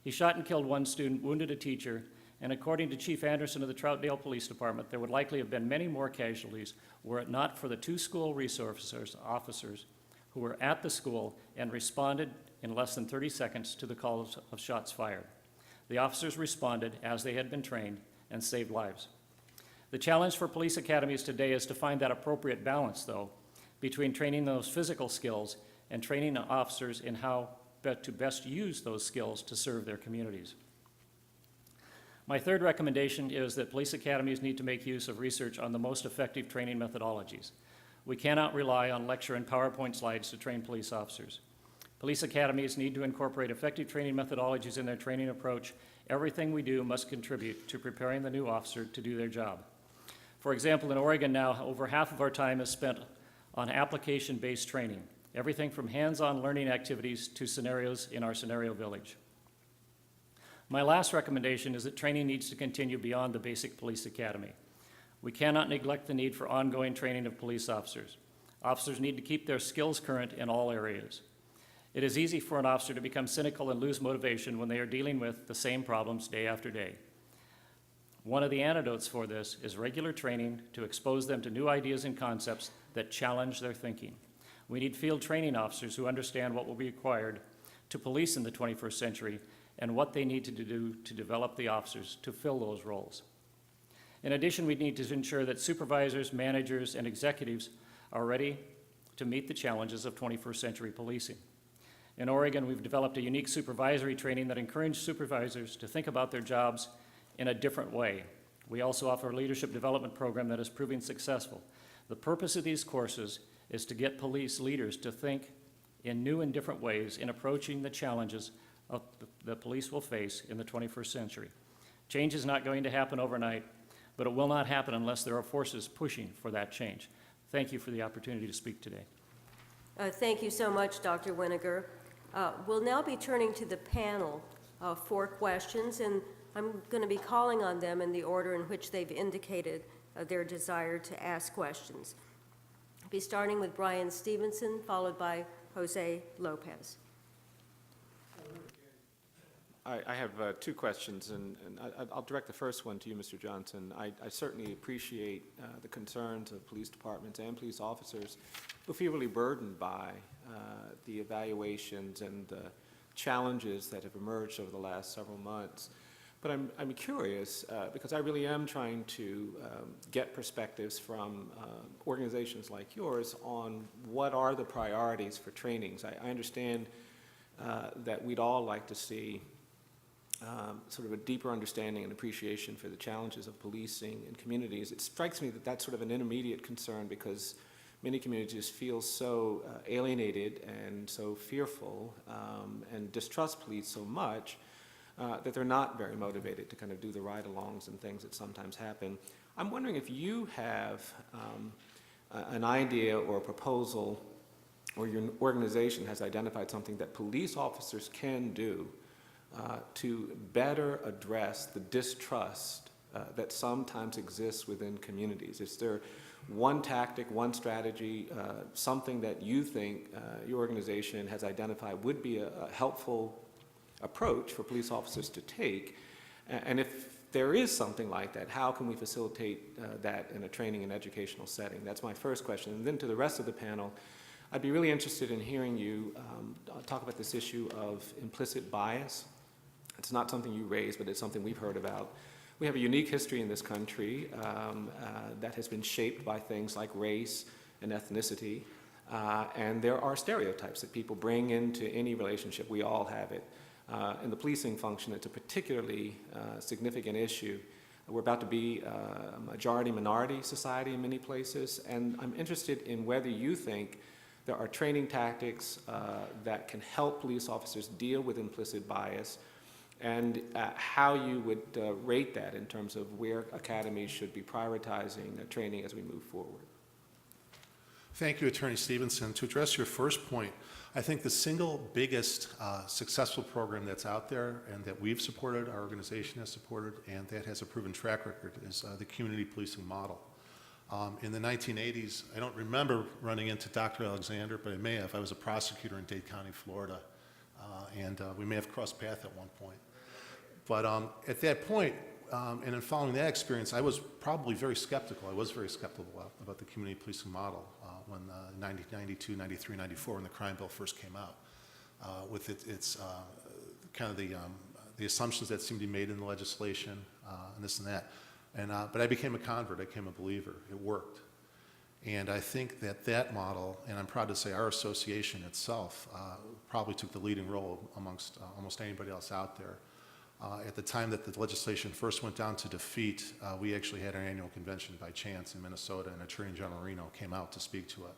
S17: He shot and killed 1 student, wounded a teacher, and according to Chief Anderson of the Troutdale Police Department, there would likely have been many more casualties were it not for the 2 school resource officers who were at the school and responded in less than 30 seconds to the calls of shots fired. The officers responded as they had been trained and saved lives. The challenge for police academies today is to find that appropriate balance, though, between training those physical skills and training officers in how to best use those skills to serve their communities. My third recommendation is that police academies need to make use of research on the most effective training methodologies. We cannot rely on lecture and PowerPoint slides to train police officers. Police academies need to incorporate effective training methodologies in their training approach. Everything we do must contribute to preparing the new officer to do their job. For example, in Oregon now, over half of our time is spent on application-based training, everything from hands-on learning activities to scenarios in our scenario village. My last recommendation is that training needs to continue beyond the basic police academy. We cannot neglect the need for ongoing training of police officers. Officers need to keep their skills current in all areas. It is easy for an officer to become cynical and lose motivation when they are dealing with the same problems day after day. One of the antidotes for this is regular training to expose them to new ideas and concepts that challenge their thinking. We need field training officers who understand what will be required to police in the 21st century and what they need to do to develop the officers to fill those roles. In addition, we need to ensure that supervisors, managers, and executives are ready to meet the challenges of 21st century policing. In Oregon, we've developed a unique supervisory training that encourages supervisors to think about their jobs in a different way. We also offer a leadership development program that is proving successful. The purpose of these courses is to get police leaders to think in new and different ways in approaching the challenges the police will face in the 21st century. Change is not going to happen overnight, but it will not happen unless there are forces pushing for that change. Thank you for the opportunity to speak today.
S4: Thank you so much, Dr. Winegar. We'll now be turning to the panel for questions, and I'm going to be calling on them in the order in which they've indicated their desire to ask questions. I'll be starting with Bryan Stevenson, followed by Jose Lopez.
S6: I have two questions, and I'll direct the first one to you, Mr. Johnson. I certainly appreciate the concerns of police departments and police officers who feel really burdened by the evaluations and the challenges that have emerged over the last several months. But I'm curious, because I really am trying to get perspectives from organizations like yours on what are the priorities for trainings. I understand that we'd all like to see sort of a deeper understanding and appreciation for the challenges of policing in communities. It strikes me that that's sort of an intermediate concern because many communities feel so alienated and so fearful and distrust police so much that they're not very motivated to kind of do the ride-alongs and things that sometimes happen. I'm wondering if you have an idea or a proposal, or your organization has identified something that police officers can do to better address the distrust that sometimes exists within communities. Is there one tactic, one strategy, something that you think your organization has identified would be a helpful approach for police officers to take? And if there is something like that, how can we facilitate that in a training and educational setting? That's my first question. And then to the rest of the panel, I'd be really interested in hearing you talk about this issue of implicit bias. It's not something you raised, but it's something we've heard about. We have a unique history in this country that has been shaped by things like race and ethnicity, and there are stereotypes that people bring into any relationship. We all have it. In the policing function, it's a particularly significant issue. We're about to be a majority-minority society in many places, and I'm interested in whether you think there are training tactics that can help police officers deal with implicit bias, and how you would rate that in terms of where academies should be prioritizing training as we move forward.
S15: Thank you, Attorney Stevenson. To address your first point, I think the single biggest successful program that's out there and that we've supported, our organization has supported, and that has a proven track record is the community policing model. In the 1980s, I don't remember running into Dr. Alexander, but I may have. I was a prosecutor in Dade County, Florida, and we may have crossed paths at one point. But at that point, and in following that experience, I was probably very skeptical. I was very skeptical about the community policing model when 1992, 93, 94, when the crime bill first came out, with its kind of the assumptions that seemed to be made in the legislation and this and that. But I became a convert. I became a believer. It worked. And I think that model, and I'm proud to say our association itself, probably took the leading role amongst almost anybody else out there. At the time that the legislation first went down to defeat, we actually had our annual convention by chance in Minnesota, and Attorney General Reno came out to speak to it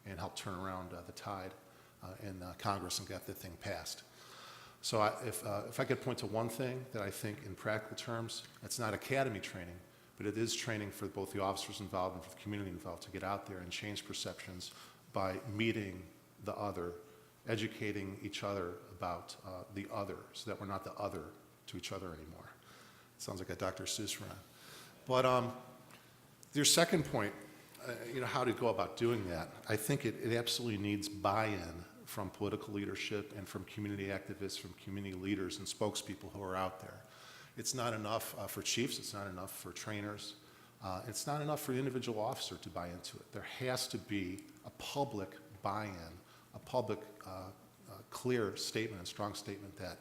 S15: and help turn around the tide in Congress and get the thing passed. So if I could point to one thing that I think in practical terms, it's not academy training, but it is training for both the officers involved and for the community involved to get out there and change perceptions by meeting the other, educating each other about the other, so that we're not the other to each other anymore. Sounds like a Dr. Seuss rhyme. But your second point, how to go about doing that, I think it absolutely needs buy-in from political leadership and from community activists, from community leaders and spokespeople who are out there. It's not enough for chiefs, it's not enough for trainers, it's not enough for the individual officer to buy into it. There has to be a public buy-in, a public clear statement and strong statement that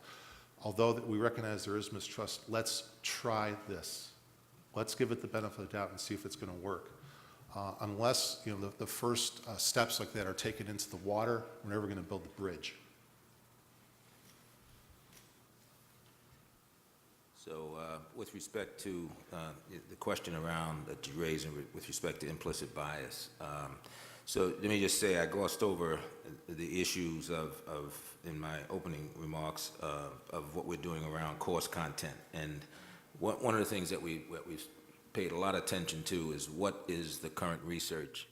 S15: although that we recognize there is mistrust, let's try this. Let's give it the benefit of the doubt and see if it's going to work. Unless the first steps like that are taken into the water, we're never going to build the bridge.
S16: So with respect to the question around that you raised with respect to implicit bias, so let me just say I glossed over the issues of in my opening remarks of what we're doing around course content. And one of the things that we've paid a lot of attention to is what is the current research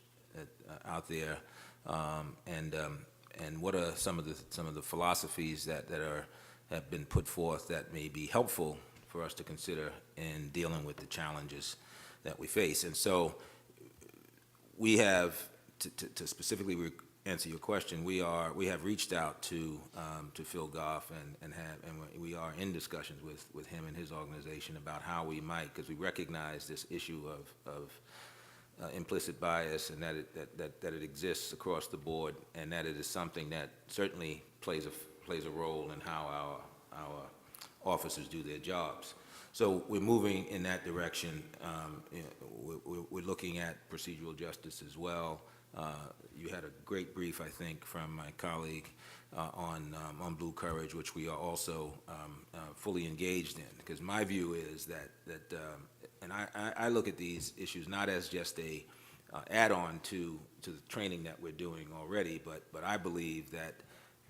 S16: out there, and what are some of the philosophies that have been put forth that may be helpful for us to consider in dealing with the challenges that we face. And so we have, to specifically answer your question, we have reached out to Phil Goff and we are in discussions with him and his organization about how we might, because we recognize this issue of implicit bias and that it exists across the board, and that it is something that certainly plays a role in how our officers do their jobs. So we're moving in that direction. We're looking at procedural justice as well. You had a great brief, I think, from my colleague on Blue Courage, which we are also fully engaged in. Because my view is that and I look at these issues not as just a add-on to the training that we're doing already, but I believe that,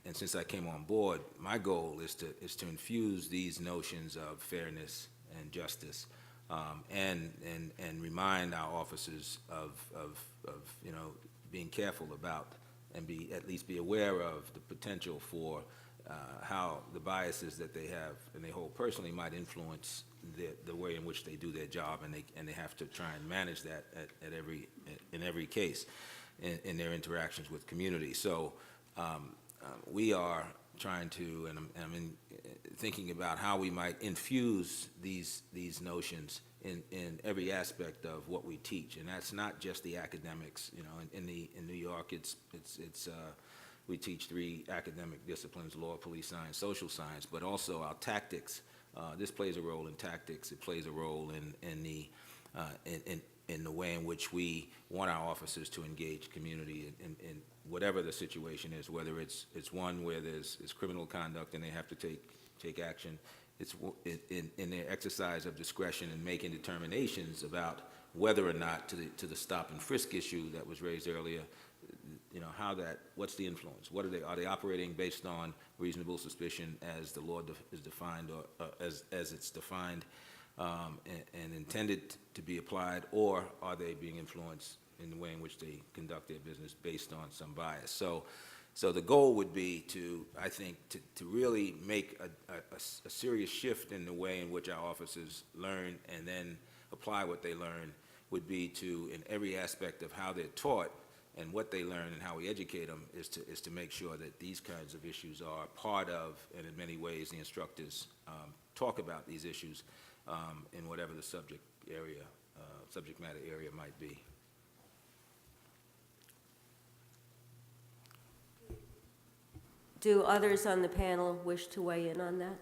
S16: and since I came on board, my goal is to infuse these notions of fairness and justice, and remind our officers of being careful about and at least be aware of the potential for how the biases that they have and they hold personally might influence the way in which they do their job, and they have to try and manage that in every case in their interactions with community. So we are trying to, and I'm thinking about how we might infuse these notions in every aspect of what we teach, and that's not just the academics. In New York, it's we teach 3 academic disciplines: law, police science, social science, but also our tactics. This plays a role in tactics. It plays a role in the way in which we want our officers to engage community in whatever the situation is, whether it's one where there's criminal conduct and they have to take action. It's in their exercise of discretion and making determinations about whether or not to the stop and frisk issue that was raised earlier. What's the influence? Are they operating based on reasonable suspicion as the law is defined, or as it's defined and intended to be applied, or are they being influenced in the way in which they conduct their business based on some bias? So the goal would be I think, to really make a serious shift in the way in which our officers learn and then apply what they learn, would be to, in every aspect of how they're taught and what they learn and how we educate them, is to make sure that these kinds of issues are part of, and in many ways the instructors talk about these issues in whatever the subject matter area might be.
S4: Do others on the panel wish to weigh in on that?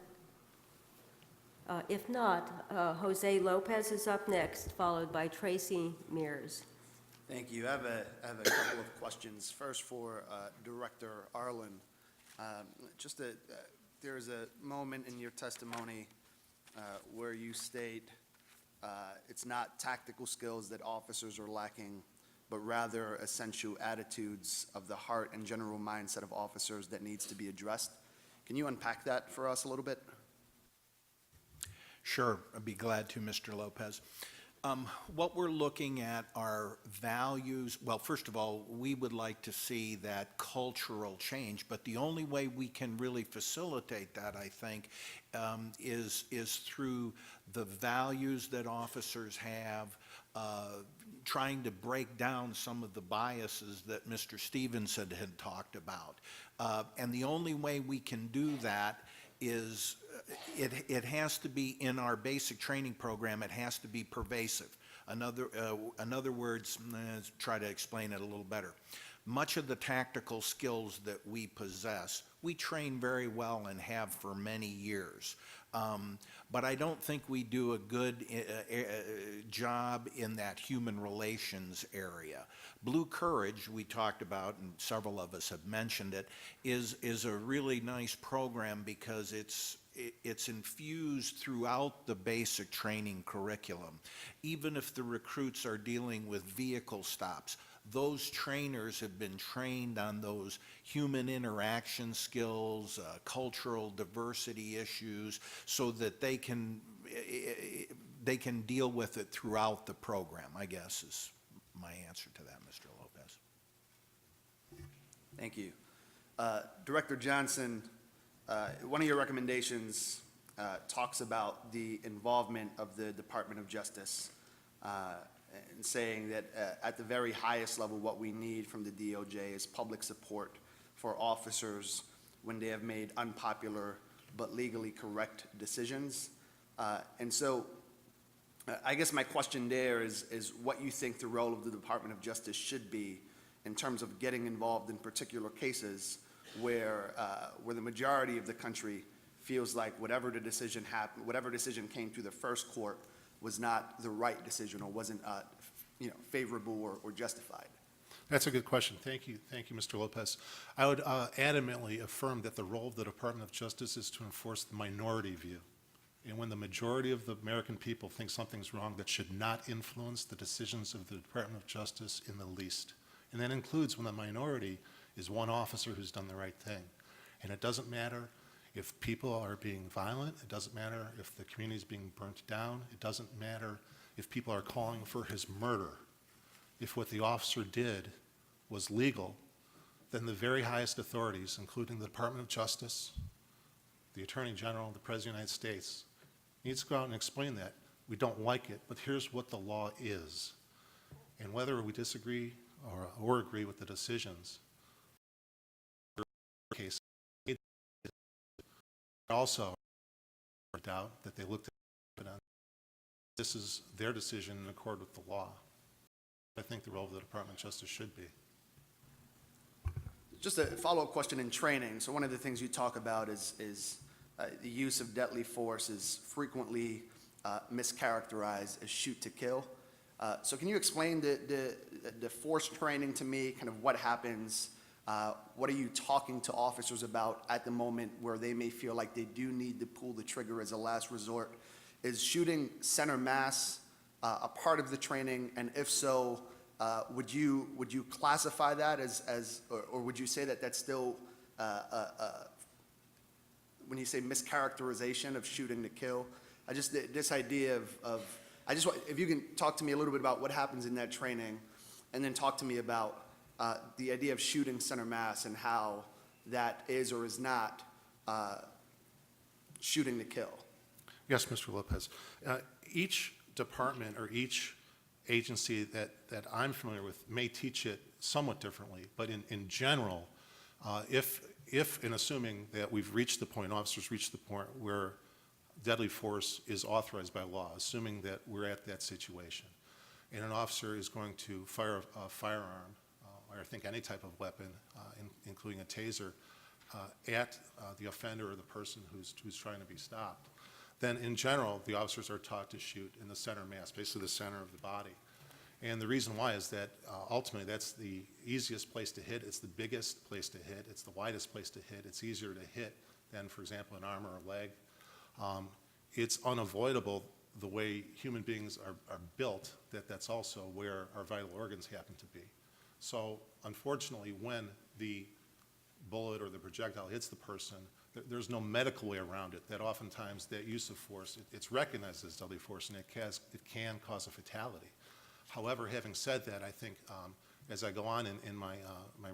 S4: If not, Jose Lopez is up next, followed by Tracey Meares.
S12: Thank you. I have a couple of questions. First for Director Arlen. There's a moment in your testimony where you state it's not tactical skills that officers are lacking, but rather essential attitudes of the heart and general mindset of officers that needs to be addressed. Can you unpack that for us a little bit?
S14: Sure, I'd be glad to, Mr. Lopez. What we're looking at are values. Well, first of all, we would like to see that cultural change, but the only way we can really facilitate that, I think, is through the values that officers have, trying to break down some of the biases that Mr. Stevenson had talked about. And the only way we can do that is it has to be in our basic training program. It has to be pervasive. In other words, let's try to explain it a little better. Much of the tactical skills that we possess, we train very well and have for many years. But I don't think we do a good job in that human relations area. Blue Courage, we talked about, and several of us have mentioned it, is a really nice program because it's infused throughout the basic training curriculum. Even if the recruits are dealing with vehicle stops, those trainers have been trained on those human interaction skills, cultural diversity issues, so that they can deal with it throughout the program, I guess is my answer to that, Mr. Lopez.
S12: Thank you. Director Johnson, one of your recommendations talks about the involvement of the Department of Justice and saying that at the very highest level, what we need from the DOJ is public support for officers when they have made unpopular but legally correct decisions. And so I guess my question there is what you think the role of the Department of Justice should be in terms of getting involved in particular cases where the majority of the country feels like whatever decision came through the first court was not the right decision or wasn't favorable or justified.
S15: That's a good question. Thank you, Mr. Lopez. I would adamantly affirm that the role of the Department of Justice is to enforce the minority view. And when the majority of the American people think something's wrong, that should not influence the decisions of the Department of Justice in the least. And that includes when the minority is one officer who's done the right thing. And it doesn't matter if people are being violent, it doesn't matter if the community is being burnt down, it doesn't matter if people are calling for his murder. If what the officer did was legal, then the very highest authorities, including the Department of Justice, the Attorney General, the President of the United States, needs to go out and explain that. We don't like it, but here's what the law is. And whether we disagree or agree with the decisions, case also doubt that they looked at it. This is their decision in accord with the law. I think the role of the Department of Justice should be.
S12: Just a follow-up question in training. So one of the things you talk about is the use of deadly force is frequently mischaracterized as shoot to kill. So can you explain the force training to me, kind of what happens? What are you talking to officers about at the moment where they may feel like they do need to pull the trigger as a last resort? Is shooting center mass a part of the training? And if so, would you classify that as or would you say that that's still, when you say mischaracterization of shooting to kill, this idea of if you can talk to me a little bit about what happens in that training, and then talk to me about the idea of shooting center mass and how that is or is not shooting to kill.
S15: Yes, Mr. Lopez. Each department or each agency that I'm familiar with may teach it somewhat differently, but in general, if in assuming that we've reached the point, officers reached the point where deadly force is authorized by law, assuming that we're at that situation, and an officer is going to fire a firearm, or I think any type of weapon, including a taser, at the offender or the person who's trying to be stopped, then in general, the officers are taught to shoot in the center mass, basically the center of the body. And the reason why is that ultimately that's the easiest place to hit, it's the biggest place to hit, it's the widest place to hit, it's easier to hit than, for example, an arm or a leg. It's unavoidable the way human beings are built that's also where our vital organs happen to be. So unfortunately, when the bullet or the projectile hits the person, there's no medical way around it, that oftentimes that use of force, it's recognized as deadly force, and it can cause a fatality. However, having said that, I think as I go on in my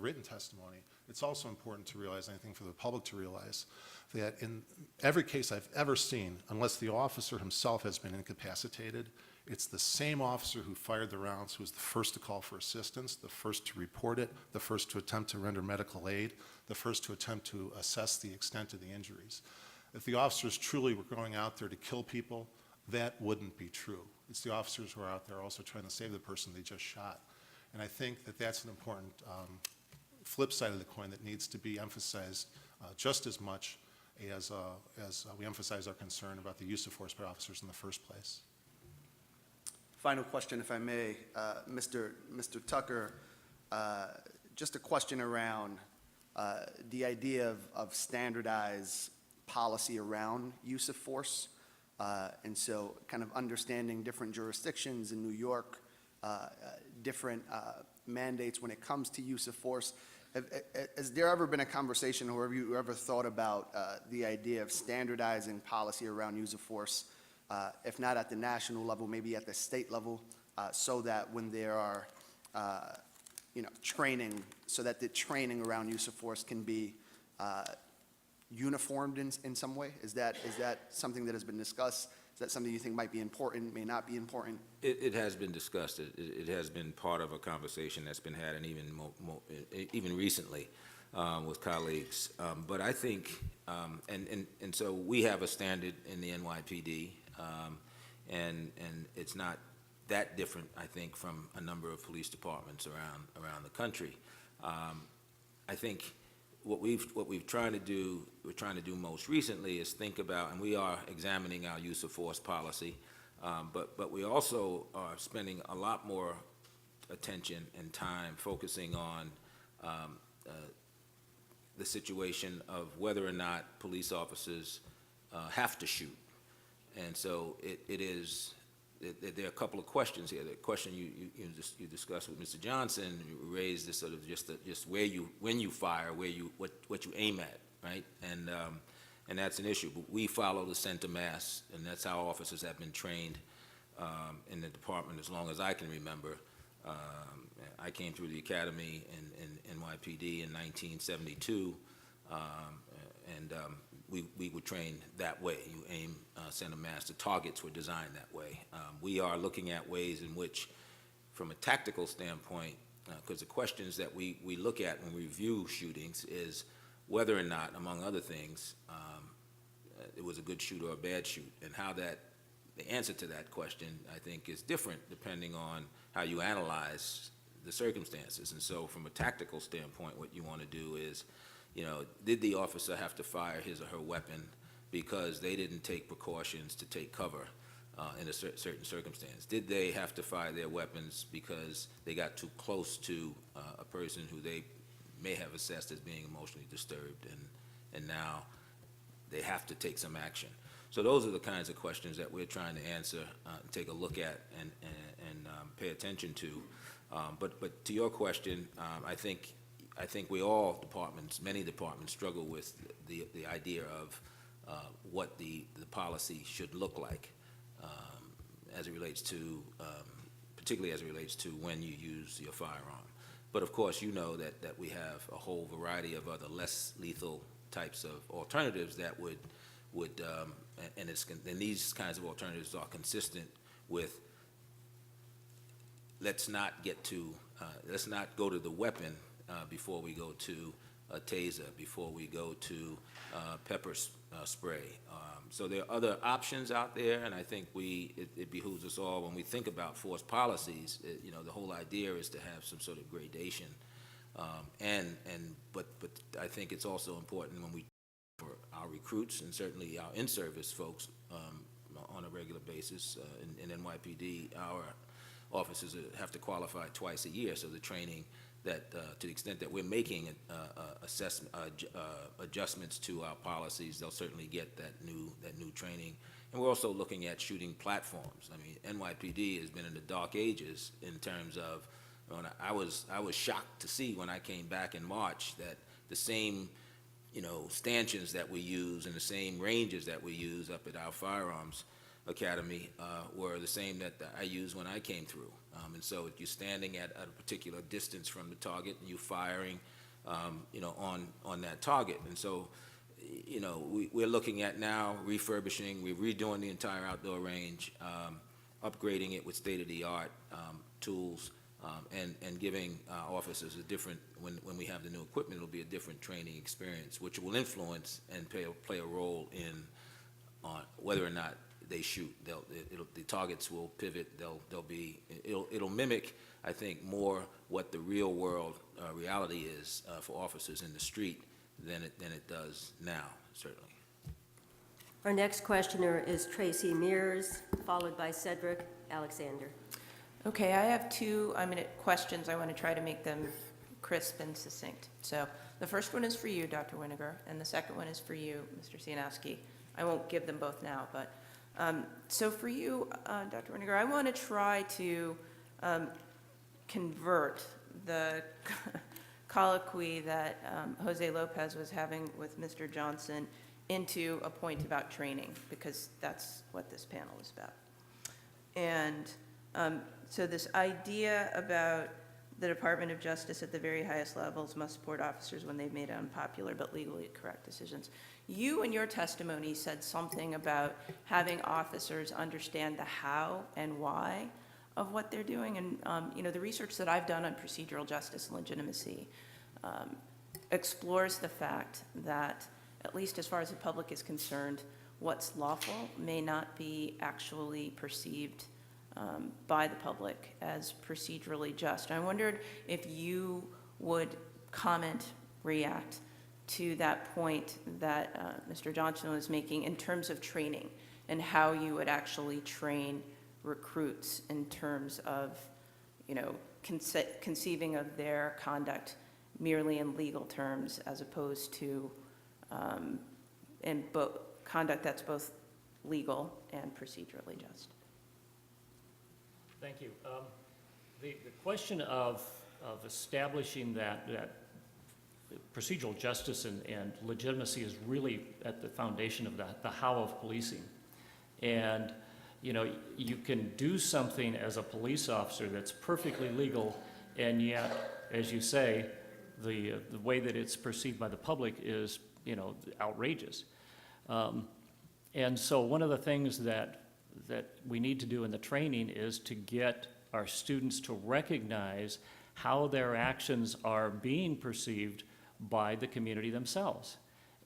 S15: written testimony, it's also important to realize, and I think for the public to realize, that in every case I've ever seen, unless the officer himself has been incapacitated, it's the same officer who fired the rounds who was the first to call for assistance, the first to report it, the first to attempt to render medical aid, the first to attempt to assess the extent of the injuries. If the officers truly were going out there to kill people, that wouldn't be true. It's the officers who are out there also trying to save the person they just shot. And I think that that's an important flip side of the coin that needs to be emphasized just as much as we emphasize our concern about the use of force by officers in the first place.
S12: Final question, if I may. Mr. Tucker, just a question around the idea of standardized policy around use of force. And so kind of understanding different jurisdictions in New York, different mandates when it comes to use of force. Has there ever been a conversation, or have you ever thought about the idea of standardizing policy around use of force, if not at the national level, maybe at the state level, so that when there are, training, so that the training around use of force can be uniformed in some way? Is that something that has been discussed? Is that something you think might be important, may not be important?
S16: It has been discussed. It has been part of a conversation that's been had, and even recently with colleagues. But I think, and so we have a standard in the NYPD, and it's not that different, I think, from a number of police departments around the country. I think what we're trying to do most recently is think about, and we are examining our use of force policy, but we also are spending a lot more attention and time focusing on the situation of whether or not police officers have to shoot. And so there are a couple of questions here. The question you discussed with Mr. Johnson, you raised this sort of just when you fire, what you aim at, right? And that's an issue. But we follow the center mass, and that's how officers have been trained in the department as long as I can remember. I came through the academy in NYPD in 1972, and we were trained that way. You aim center mass. The targets were designed that way. We are looking at ways in which, from a tactical standpoint, because the questions that we look at when we review shootings is whether or not, among other things, it was a good shoot or a bad shoot, and how the answer to that question, I think, is different depending on how you analyze the circumstances. And so from a tactical standpoint, what you want to do is, did the officer have to fire his or her weapon because they didn't take precautions to take cover in a certain circumstance? Did they have to fire their weapons because they got too close to a person who they may have assessed as being emotionally disturbed, and now they have to take some action? So those are the kinds of questions that we're trying to answer, take a look at, and pay attention to. But to your question, I think we all many departments struggle with the idea of what the policy should look like as it relates to, particularly as it relates to when you use your firearm. But of course, you know that we have a whole variety of other less lethal types of alternatives that would and these kinds of alternatives are consistent with let's not go to the weapon before we go to a taser, before we go to pepper spray. So there are other options out there, and I think it behooves us all when we think about force policies. The whole idea is to have some sort of gradation, but I think it's also important when we for our recruits and certainly our in-service folks on a regular basis. In NYPD, our officers have to qualify twice a year, so the training that, to the extent that we're making adjustments to our policies, they'll certainly get that new training. And we're also looking at shooting platforms. I mean, NYPD has been in the dark ages in terms of, I was shocked to see when I came back in March that the same stanchions that we use and the same ranges that we use up at our firearms academy were the same that I used when I came through. And so you're standing at a particular distance from the target and you're firing, on that target. And so, we're looking at now refurbishing, we're redoing the entire outdoor range, upgrading it with state-of-the-art tools, and giving officers a different, when we have the new equipment, it'll be a different training experience, which will influence and play a role in whether or not they shoot. The targets will pivot. It'll mimic, I think, more what the real world reality is for officers in the street than it does now, certainly.
S4: Our next questioner is Tracey Meares, followed by Cedric Alexander.
S10: Okay, I have 2 questions. I want to try to make them crisp and succinct. So the first one is for you, Dr. Winegar, and the second one is for you, Mr. Ciechanowski. I won't give them both now, but so for you, Dr. Winegar, I want to try to convert the colloquy that Jose Lopez was having with Mr. Johnson into a point about training, because that's what this panel is about. And so this idea about The Department of Justice at the very highest levels must support officers when they've made unpopular but legally correct decisions. You, in your testimony, said something about having officers understand the how and why of what they're doing. And, the research that I've done on procedural justice and legitimacy explores the fact that, at least as far as the public is concerned, what's lawful may not be actually perceived by the public as procedurally just. I wondered if you would comment, react to that point that Mr. Johnson was making in terms of training and how you would actually train recruits in terms of, conceiving of their conduct merely in legal terms as opposed to conduct that's both legal and procedurally just.
S17: Thank you. The question of establishing that procedural justice and legitimacy is really at the foundation of the how of policing. And, you can do something as a police officer that's perfectly legal, and yet, as you say, the way that it's perceived by the public is, outrageous. And so one of the things that we need to do in the training is to get our students to recognize how their actions are being perceived by the community themselves.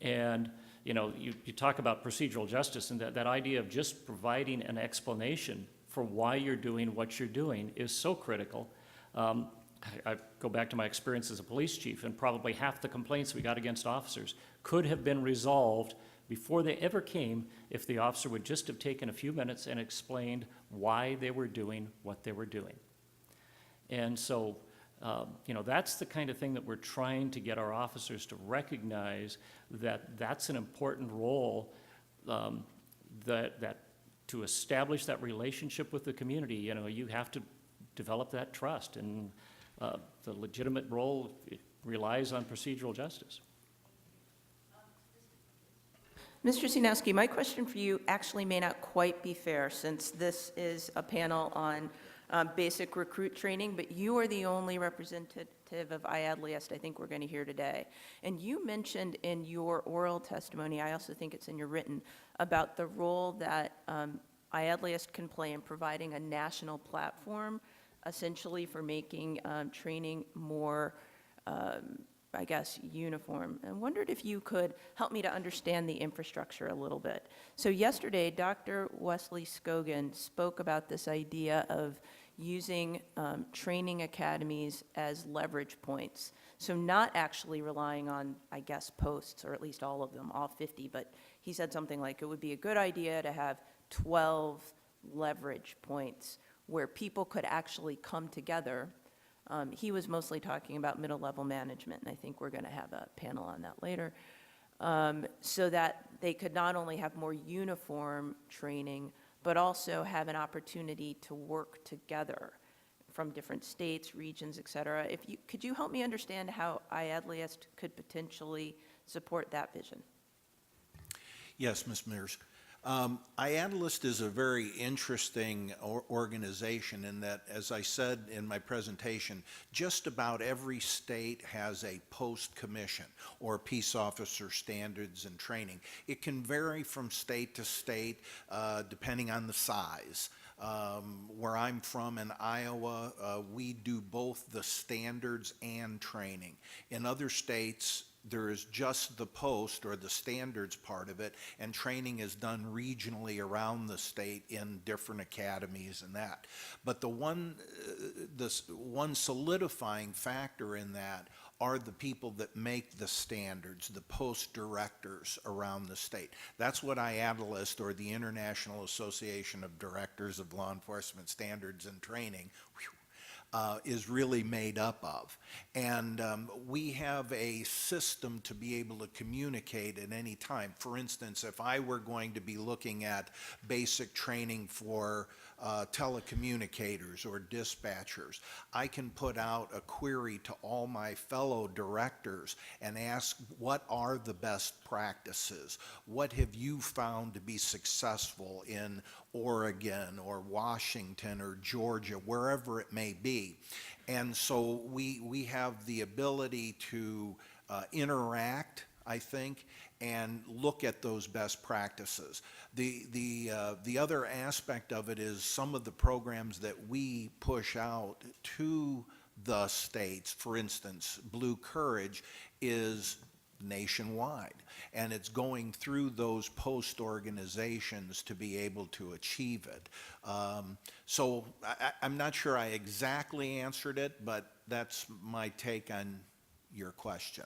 S17: And, you talk about procedural justice, and that idea of just providing an explanation for why you're doing what you're doing is so critical. I go back to my experience as a police chief, and probably half the complaints we got against officers could have been resolved before they ever came if the officer would just have taken a few minutes and explained why they were doing what they were doing. And so, that's the kind of thing that we're trying to get our officers to recognize, that that's an important role, that to establish that relationship with the community, you have to develop that trust, and the legitimate role relies on procedural justice.
S10: Mr. Ciechanowski, my question for you actually may not quite be fair, since this is a panel on basic recruit training, but you are the only representative of IADLEST I think we're going to hear today. And you mentioned in your oral testimony, I also think it's in your written, about the role that IADLEST can play in providing a national platform, essentially for making training more uniform. I wondered if you could help me to understand the infrastructure a little bit. So yesterday, Dr. Wesley Scogan spoke about this idea of using training academies as leverage points. So not actually relying on, posts, or at least all of them, all 50, but he said something like it would be a good idea to have 12 leverage points where people could actually come together. He was mostly talking about middle-level management, and I think we're going to have a panel on that later, so that they could not only have more uniform training, but also have an opportunity to work together from different states, regions, et cetera. Could you help me understand how IADLEST could potentially support that vision?
S14: Yes, Ms. Meares. IADLEST is a very interesting organization in that, as I said in my presentation, just about every state has a post commission or peace officer standards and training. It can vary from state to state depending on the size. Where I'm from in Iowa, we do both the standards and training. In other states, there is just the post or the standards part of it, and training is done regionally around the state in different academies and that. But the one solidifying factor in that are the people that make the standards, the post directors around the state. That's what IADLEST, or the International Association of Directors of Law Enforcement Standards and Training, is really made up of. And we have a system to be able to communicate at any time. For instance, if I were going to be looking at basic training for telecommunicators or dispatchers, I can put out a query to all my fellow directors and ask, what are the best practices? What have you found to be successful in Oregon or Washington or Georgia, wherever it may be? be. And so we have the ability to interact, I think, and look at those best practices. The other aspect of it is some of the programs that we push out to the states, for instance, Blue Courage is nationwide, and it's going through those post organizations to be able to achieve it. So I'm not sure I exactly answered it, but that's my take on your question.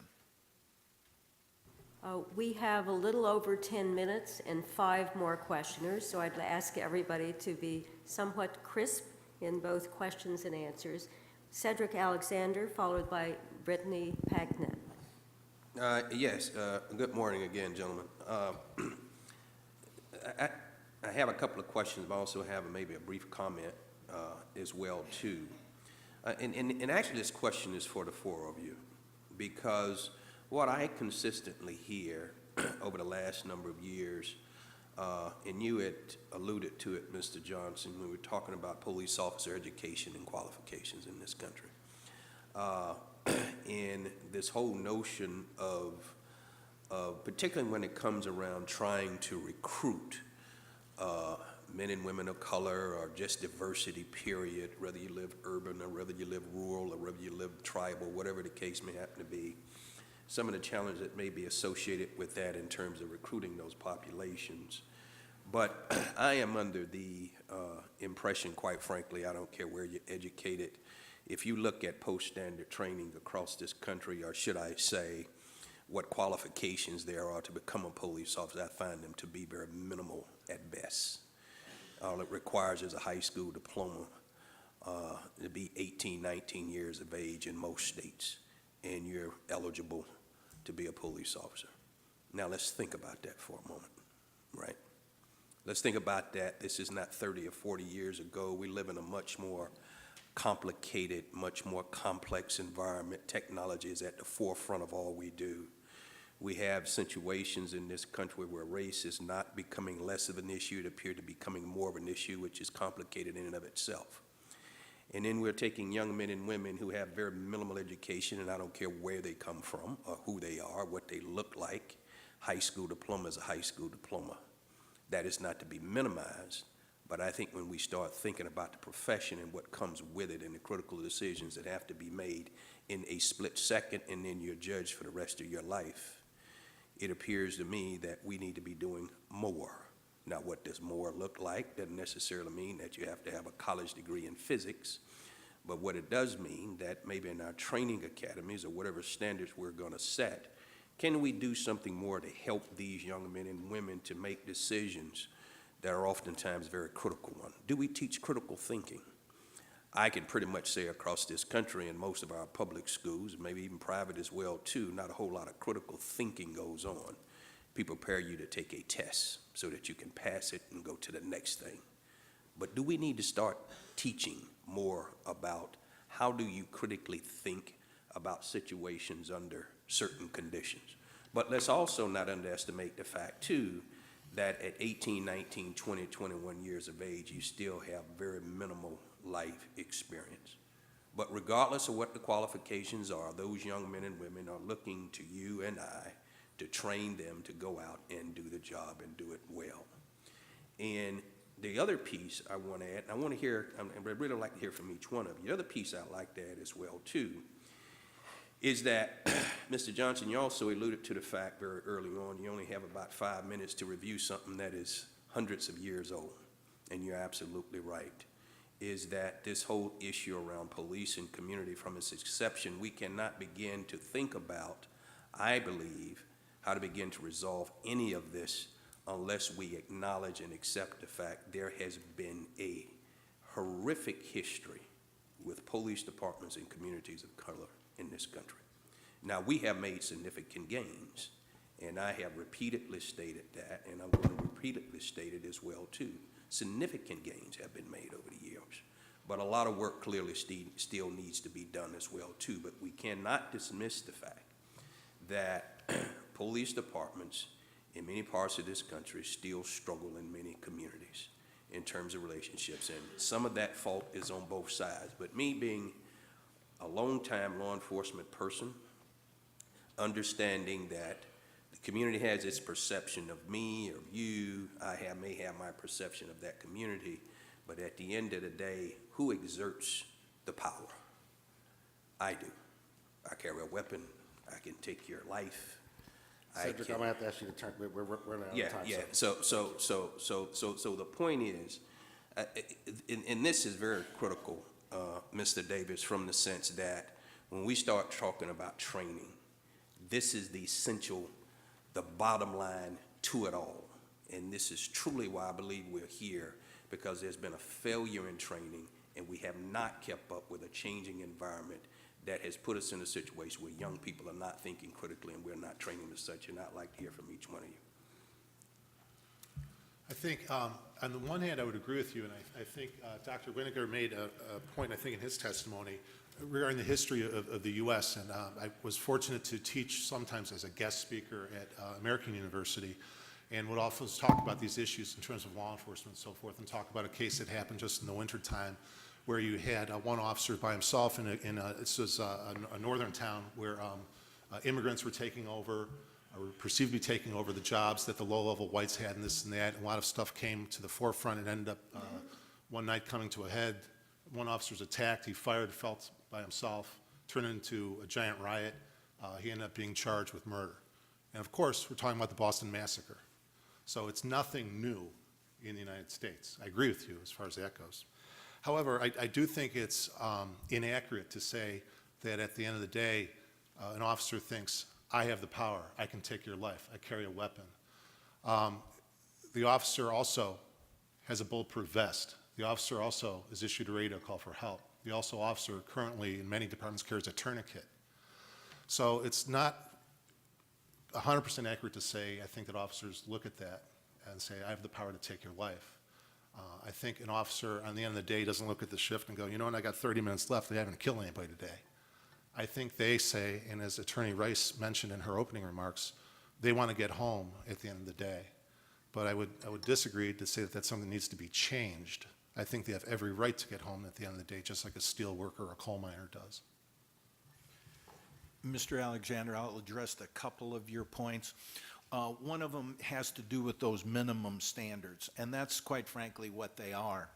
S4: We have a little over 10 minutes and 5 more questioners, so I'd ask everybody to be somewhat crisp in both questions and answers. Cedric Alexander, followed by Brittany Packnett.
S13: Yes, good morning again, gentlemen. I have a couple of questions, but I also have maybe a brief comment as well, too. And actually, this question is for the 4 of you, because what I consistently hear over the last number of years, and you had alluded to it, Mr. Johnson, when we were talking about police officer education and qualifications in this country. And this whole notion of particularly when it comes around trying to recruit men and women of color or just diversity, period, whether you live urban or whether you live rural or whether you live tribal, whatever the case may happen to be, some of the challenges that may be associated with that in terms of recruiting those populations. But I am under the impression, quite frankly, I don't care where you're educated, if you look at post-standard training across this country, or should I say, what qualifications there are to become a police officer, I find them to be very minimal at best. All it requires is a high school diploma to be 18, 19 years of age in most states, and you're eligible to be a police officer. Now let's think about that for a moment, right? Let's think about that. This is not 30 or 40 years ago. We live in a much more complicated, much more complex environment. Technology is at the forefront of all we do. We have situations in this country where race is not becoming less of an issue. It appears to be becoming more of an issue, which is complicated in and of itself. And then we're taking young men and women who have very minimal education, and I don't care where they come from or who they are, what they look like. High school diploma is a high school diploma. That is not to be minimized, but I think when we start thinking about the profession and what comes with it and the critical decisions that have to be made in a split second and then you're judged for the rest of your life, it appears to me that we need to be doing more. Now, what does more look like doesn't necessarily mean that you have to have a college degree in physics, but what it does mean that maybe in our training academies or whatever standards we're going to set, can we do something more to help these young men and women to make decisions that are oftentimes very critical ones? Do we teach critical thinking? I can pretty much say across this country in most of our public schools, maybe even private as well too, not a whole lot of critical thinking goes on. People prepare you to take a test so that you can pass it and go to the next thing. But do we need to start teaching more about how do you critically think about situations under certain conditions? But let's also not underestimate the fact too that at 18, 19, 20, 21 years of age, you still have very minimal life experience. But regardless of what the qualifications are, those young men and women are looking to you and I to train them to go out and do the job and do it well. And the other piece I want to add, and I want to hear, I'd really like to hear from each one of you. The other piece I'd like to add as well too is that, Mr. Johnson, you also alluded to the fact very early on, you only have about 5 minutes to review something that is hundreds of years old, and you're absolutely right, is that this whole issue around police and community from its inception, we cannot begin to think about, I believe, how to begin to resolve any of this unless we acknowledge and accept the fact there has been a horrific history with police departments and communities of color in this country. Now, we have made significant gains, and I have repeatedly stated that, and I'm going to repeatedly state it as well too. Significant gains have been made over the years, but a lot of work clearly still needs to be done as well too. But we cannot dismiss the fact that police departments in many parts of this country still struggle in many communities. in terms of relationships, and some of that fault is on both sides. But me being a longtime law enforcement person, understanding that the community has its perception of me or you, may have my perception of that community, but at the end of the day, who exerts the power? I do. I carry a weapon. I can take your life.
S3: Cedric, I'm gonna have to ask you to turn, we're running out of time.
S13: Yeah.
S3: sir.
S13: So the point is, and this is very critical, Mr. Davis, from the sense that when we start talking about training, this is the essential, the bottom line to it all. And this is truly why I believe we're here, because there's been a failure in training, and we have not kept up with a changing environment that has put us in a situation where young people are not thinking critically and we're not training as such. And I'd like to hear from each one of you.
S15: I think, on the one hand, I would agree with you, and I think Dr. Winegar made a point, I think, in his testimony regarding the history of the U.S., and I was fortunate to teach sometimes as a guest speaker at American University, and would often talk about these issues in terms of law enforcement and so forth, and talk about a case that happened just in the wintertime where you had one officer by himself this was a northern town where immigrants were taking over, or perceived to be taking over the jobs that the low-level whites had and this and that, and a lot of stuff came to the forefront and ended up one night coming to a head. One officer was attacked, he fired, felt by himself, turned into a giant riot. He ended up being charged with murder. And of course, we're talking about the Boston Massacre. So it's nothing new in the United States. I agree with you as far as that goes. However, I do think it's inaccurate to say that at the end of the day, an officer thinks, I have the power, I can take your life, I carry a weapon. The officer also has a bulletproof vest. The officer also is issued a radio call for help. The officer currently in many departments carries a tourniquet. So it's not 100% accurate to say, I think that officers look at that and say, I have the power to take your life. I think an officer, on the end of the day, doesn't look at the shift and go, you know what, I got 30 minutes left, they haven't killed anybody today. I think they say, and as Attorney Rice mentioned in her opening remarks, they want to get home at the end of the day. But I would disagree to say that that's something that needs to be changed. I think they have every right to get home at the end of the day, just like a steel worker or a coal miner does.
S14: Mr. Alexander, I'll address a couple of your points. One of them has to do with those minimum standards, and that's quite frankly what they are.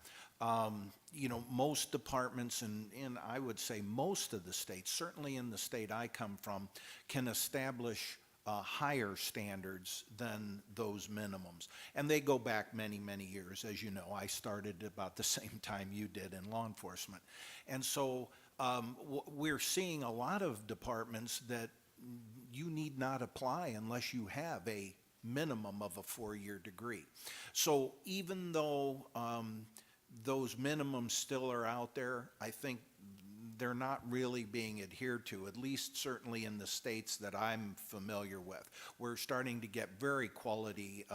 S14: You know, most departments, and I would say most of the states, certainly in the state I come from, can establish higher standards than those minimums. And they go back many, many years. As you know, I started about the same time you did in law enforcement. And so we're seeing a lot of departments that you need not apply unless you have a minimum of a 4-year degree. So even though those minimums still are out there, I think they're not really being adhered to, at least certainly in the states that I'm familiar with. We're starting to get very quality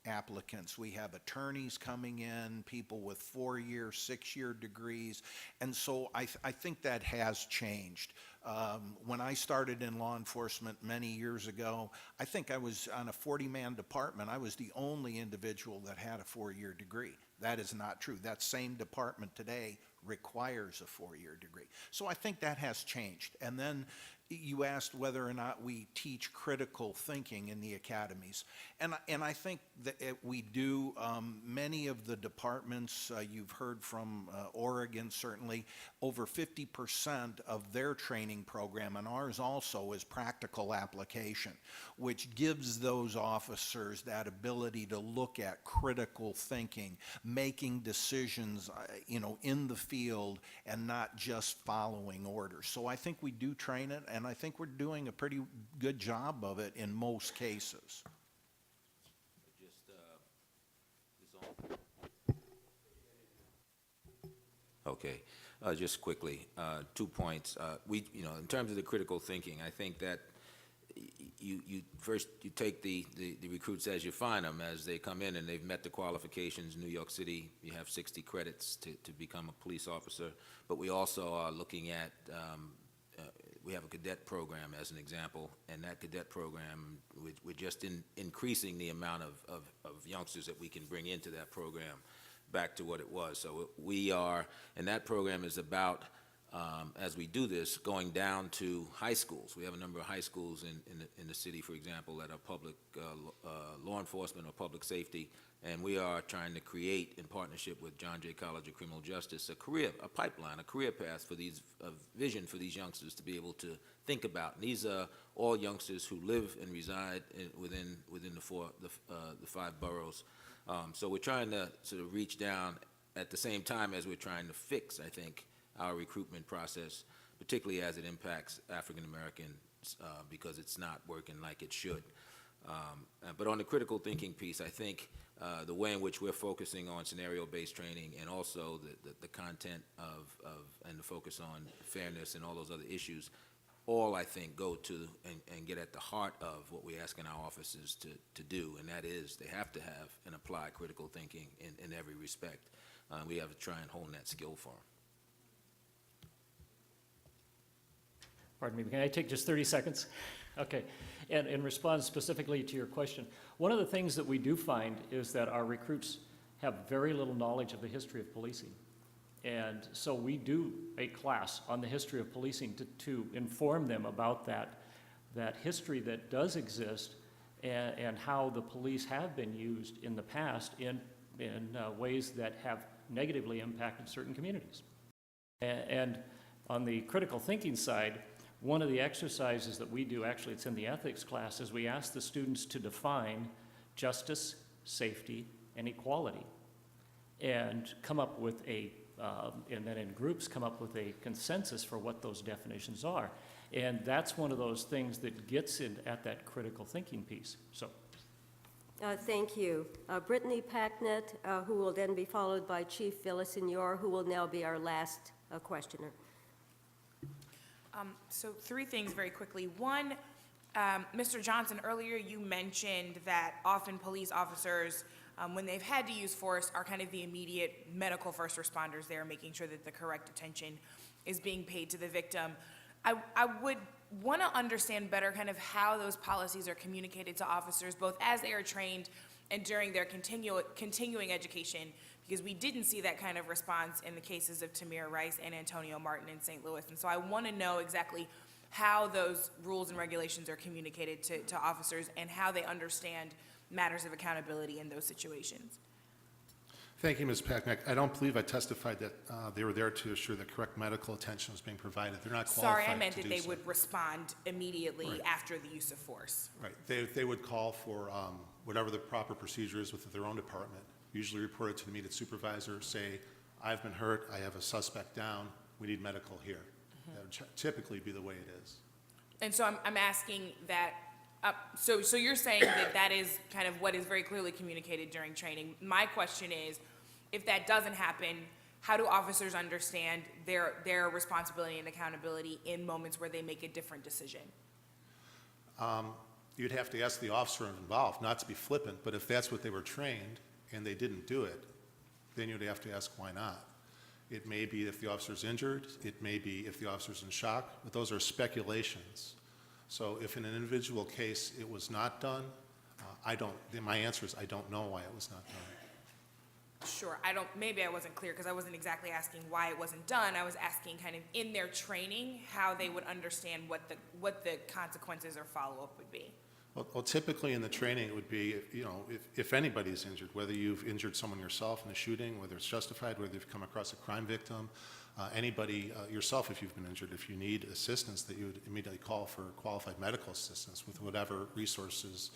S14: applicants. We have attorneys coming in, people with 4-year, 6-year degrees, and so I think that has changed. When I started in law enforcement many years ago, I think I was on a 40-man department. I was the only individual that had a 4-year degree. That is not true. That same department today requires a 4-year degree. So I think that has changed. And then you asked whether or not we teach critical thinking in the academies. And I think that we do. Many of the departments, you've heard from Oregon certainly, over 50% of their training program, and ours also, is practical application, which gives those officers that ability to look at critical thinking, making decisions, you know, in the field and not just following orders. So I think we do train it, and I think we're doing a pretty good job of it in most cases.
S16: Okay, just quickly, 2 points. You know, in terms of the critical thinking, I think that you first take the recruits as you find them, as they come in and they've met the qualifications. In New York City, you have 60 credits to become a police officer, but we also are looking at we have a cadet program as an example, and that cadet program, we're just increasing the amount of youngsters that we can bring into that program back to what it was. So we are, and that program is about, as we do this, going down to high schools. We have a number of high schools in the city, for example, that are public law enforcement or public safety, and we are trying to create, in partnership with John Jay College of Criminal Justice, a pipeline, a career path for these, a vision for these youngsters to be able to think about. And these are all youngsters who live and reside within the 5 boroughs. So we're trying to sort of reach down at the same time as we're trying to fix, I think, our recruitment process, particularly as it impacts African Americans, because it's not working like it should. But on the critical thinking piece, I think the way in which we're focusing on scenario-based training, and also the content and the focus on fairness and all those other issues, all, I think, go to and get at the heart of what we're asking our officers to do, and that is they have to have and apply critical thinking in every respect. We have to try and hone that skill for them.
S17: Pardon me, can I take just 30 seconds? Okay, and in response specifically to your question, one of the things that we do find is that our recruits have very little knowledge of the history of policing. And so we do a class on the history of policing to inform them about that history that does exist, and how the police have been used in the past in ways that have negatively impacted certain communities. And on the critical thinking side, one of the exercises that we do, actually it's in the ethics class, is we ask the students to define justice, safety, and equality, and come up with and then in groups come up with a consensus for what those definitions are. And that's one of those things that gets in at that critical thinking piece. So.
S4: Thank you. Brittany Packnett, who will then be followed by Chief Villaseñor, who will now be our last questioner.
S11: So 3 things very quickly. One, Mr. Johnson, earlier you mentioned that often police officers, when they've had to use force, are kind of the immediate medical first responders there, making sure that the correct attention is being paid to the victim. I would want to understand better kind of how those policies are communicated to officers, both as they are trained and during their continuing education, because we didn't see that kind of response in the cases of Tamir Rice and Antonio Martin in St. Louis. And so I want to know exactly how those rules and regulations are communicated to officers, and how they understand matters of accountability in those situations.
S15: Thank you, Ms. Packnett. I don't believe I testified that they were there to assure that correct medical attention was being provided. They're not qualified.
S11: Sorry, I meant
S15: to
S11: that
S15: do
S11: they
S15: so.
S11: would respond immediately
S15: Right.
S11: after the use of force.
S15: Right. They would call for whatever the proper procedure is with their own department, usually report it to the immediate supervisor, say, I've been hurt, I have a suspect down, we need medical here. That would typically be the way it is.
S11: And so I'm asking that, so you're saying that is kind of what is very clearly communicated during training. My question is, if that doesn't happen, how do officers understand their responsibility and accountability in moments where they make a different decision?
S15: You'd have to ask the officer involved, not to be flippant, but if that's what they were trained and they didn't do it, then you'd have to ask why not. It may be if the officer's injured, it may be if the officer's in shock, but those are speculations. So if in an individual case it was not done, my answer is I don't know why it was not done.
S11: Sure, maybe I wasn't clear, because I wasn't exactly asking why it wasn't done. I was asking kind of in their training how they would understand what the consequences or follow-up would be.
S15: Well, typically in the training it would be, if anybody's injured, whether you've injured someone yourself in a shooting, whether it's justified, whether you've come across a crime victim, anybody yourself, if you've been injured, if you need assistance, that you would immediately call for qualified medical assistance with whatever resources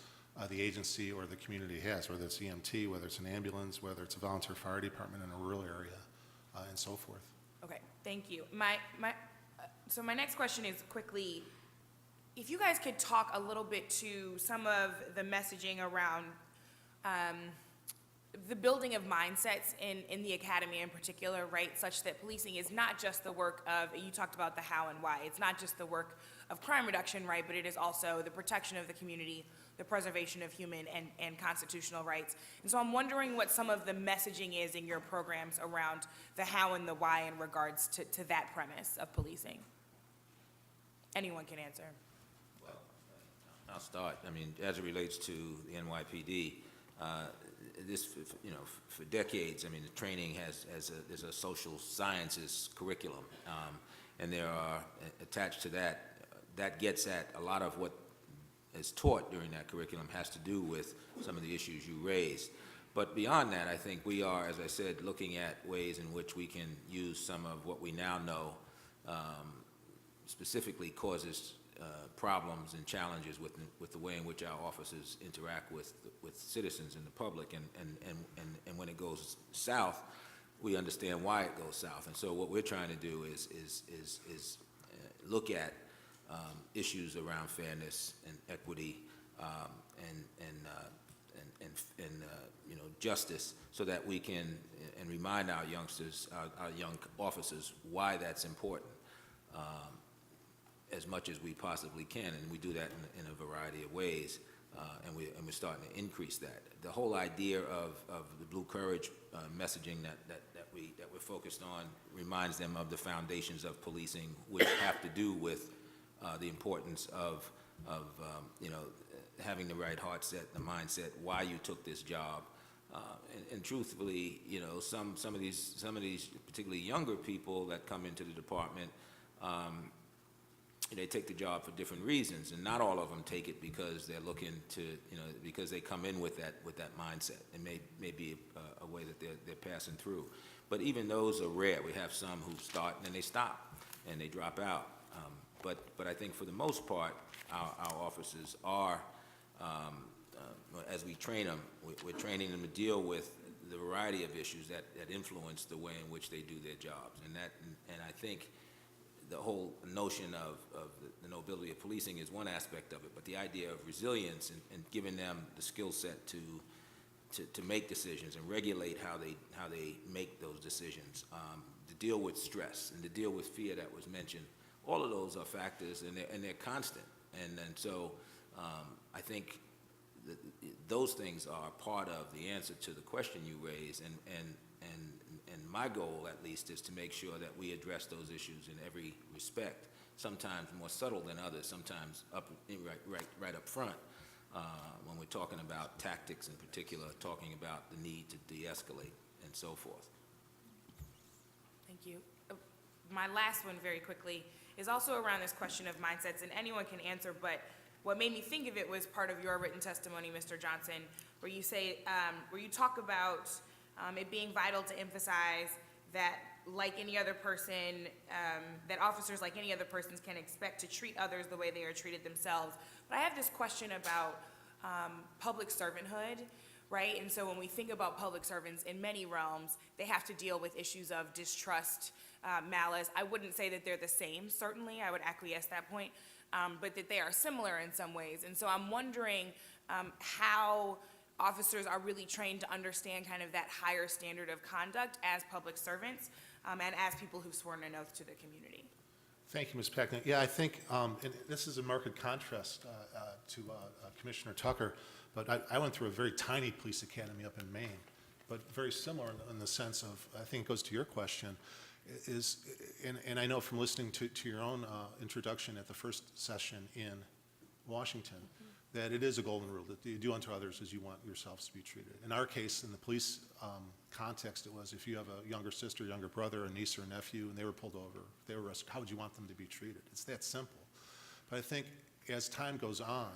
S15: the agency or the community has, whether it's EMT, whether it's an ambulance, whether it's a volunteer fire department in a rural area, and so forth.
S11: Okay, thank you. So my next question is quickly, if you guys could talk a little bit to some of the messaging around the building of mindsets in the academy in particular, right, such that policing is not just the work of, you talked about the how and why, it's not just the work of crime reduction, right, but it is also the protection of the community, the preservation of human and constitutional rights. And so I'm wondering what some of the messaging is in your programs around the how and the why in regards to that premise of policing. anyone can answer.
S16: I'll start. I mean, as it relates to the NYPD, this, you know, for decades, I mean, the training there's a social sciences curriculum, and there are, attached to that gets at a lot of what is taught during that curriculum has to do with some of the issues you raised. But beyond that, I think we are, as I said, looking at ways in which we can use some of what we now know specifically causes problems and challenges with the way in which our officers interact with citizens and the public, and when it goes south, we understand why it goes south. And so what we're trying to do is look at issues around fairness and equity and you know, justice, so that we can and remind our youngsters, our young officers, why that's important. As much as we possibly can, and we do that in a variety of ways, and we're starting to increase that. The whole idea of the Blue Courage messaging that we're focused on reminds them of the foundations of policing, which have to do with the importance of you know, having the right heart set, the mindset, why you took this job, and truthfully, you know, some of these particularly younger people that come into the department. They take the job for different reasons, and not all of them take it because they're looking to, you know, because they come in with that mindset. It may be a way that they're passing through. But even those are rare. We have some who start and then they stop and they drop out. But I think for the most part, our officers are, as we train them, we're training them to deal with the variety of issues that influence the way in which they do their jobs, and I think the whole notion of the nobility of policing is one aspect of it, but the idea of resilience and giving them the skill set to make decisions and regulate how they make those decisions, to deal with stress and to deal with fear that was mentioned. All of those are factors, and they're constant. And so I think those things are part of the answer to the question you raised, and my goal, at least, is to make sure that we address those issues in every respect, sometimes more subtle than others, sometimes right up front, when we're talking about tactics in particular, talking about the need to de-escalate and so forth.
S11: Thank you. My last one, very quickly, is also around this question of mindsets, and anyone can answer, but what made me think of it was part of your written testimony, Mr. Johnson, where you say, where you talk about it being vital to emphasize that, like any other person, that officers, like any other persons, can expect to treat others the way they are treated themselves. But I have this question about public servanthood, right? And so when we think about public servants in many realms, they have to deal with issues of distrust, malice. I wouldn't say that they're the same, certainly. I would acquiesce that point, but that they are similar in some ways. And so I'm wondering how officers are really trained to understand kind of that higher standard of conduct as public servants and as people who've sworn an oath to the community.
S15: Thank you, Ms. Packnett. Yeah, I think, and this is a marked contrast to Commissioner Tucker, but I went through a very tiny police academy up in Maine, but very similar in the sense of, I think it goes to your question, and I know from listening to your own introduction at the first session in Washington, that it is a golden rule, that you do unto others as you want yourselves to be treated. In our case, in the police context, it was if you have a younger sister, younger brother, a niece or a nephew, and they were pulled over, they were arrested, how would you want them to be treated? It's that simple. But I think as time goes on,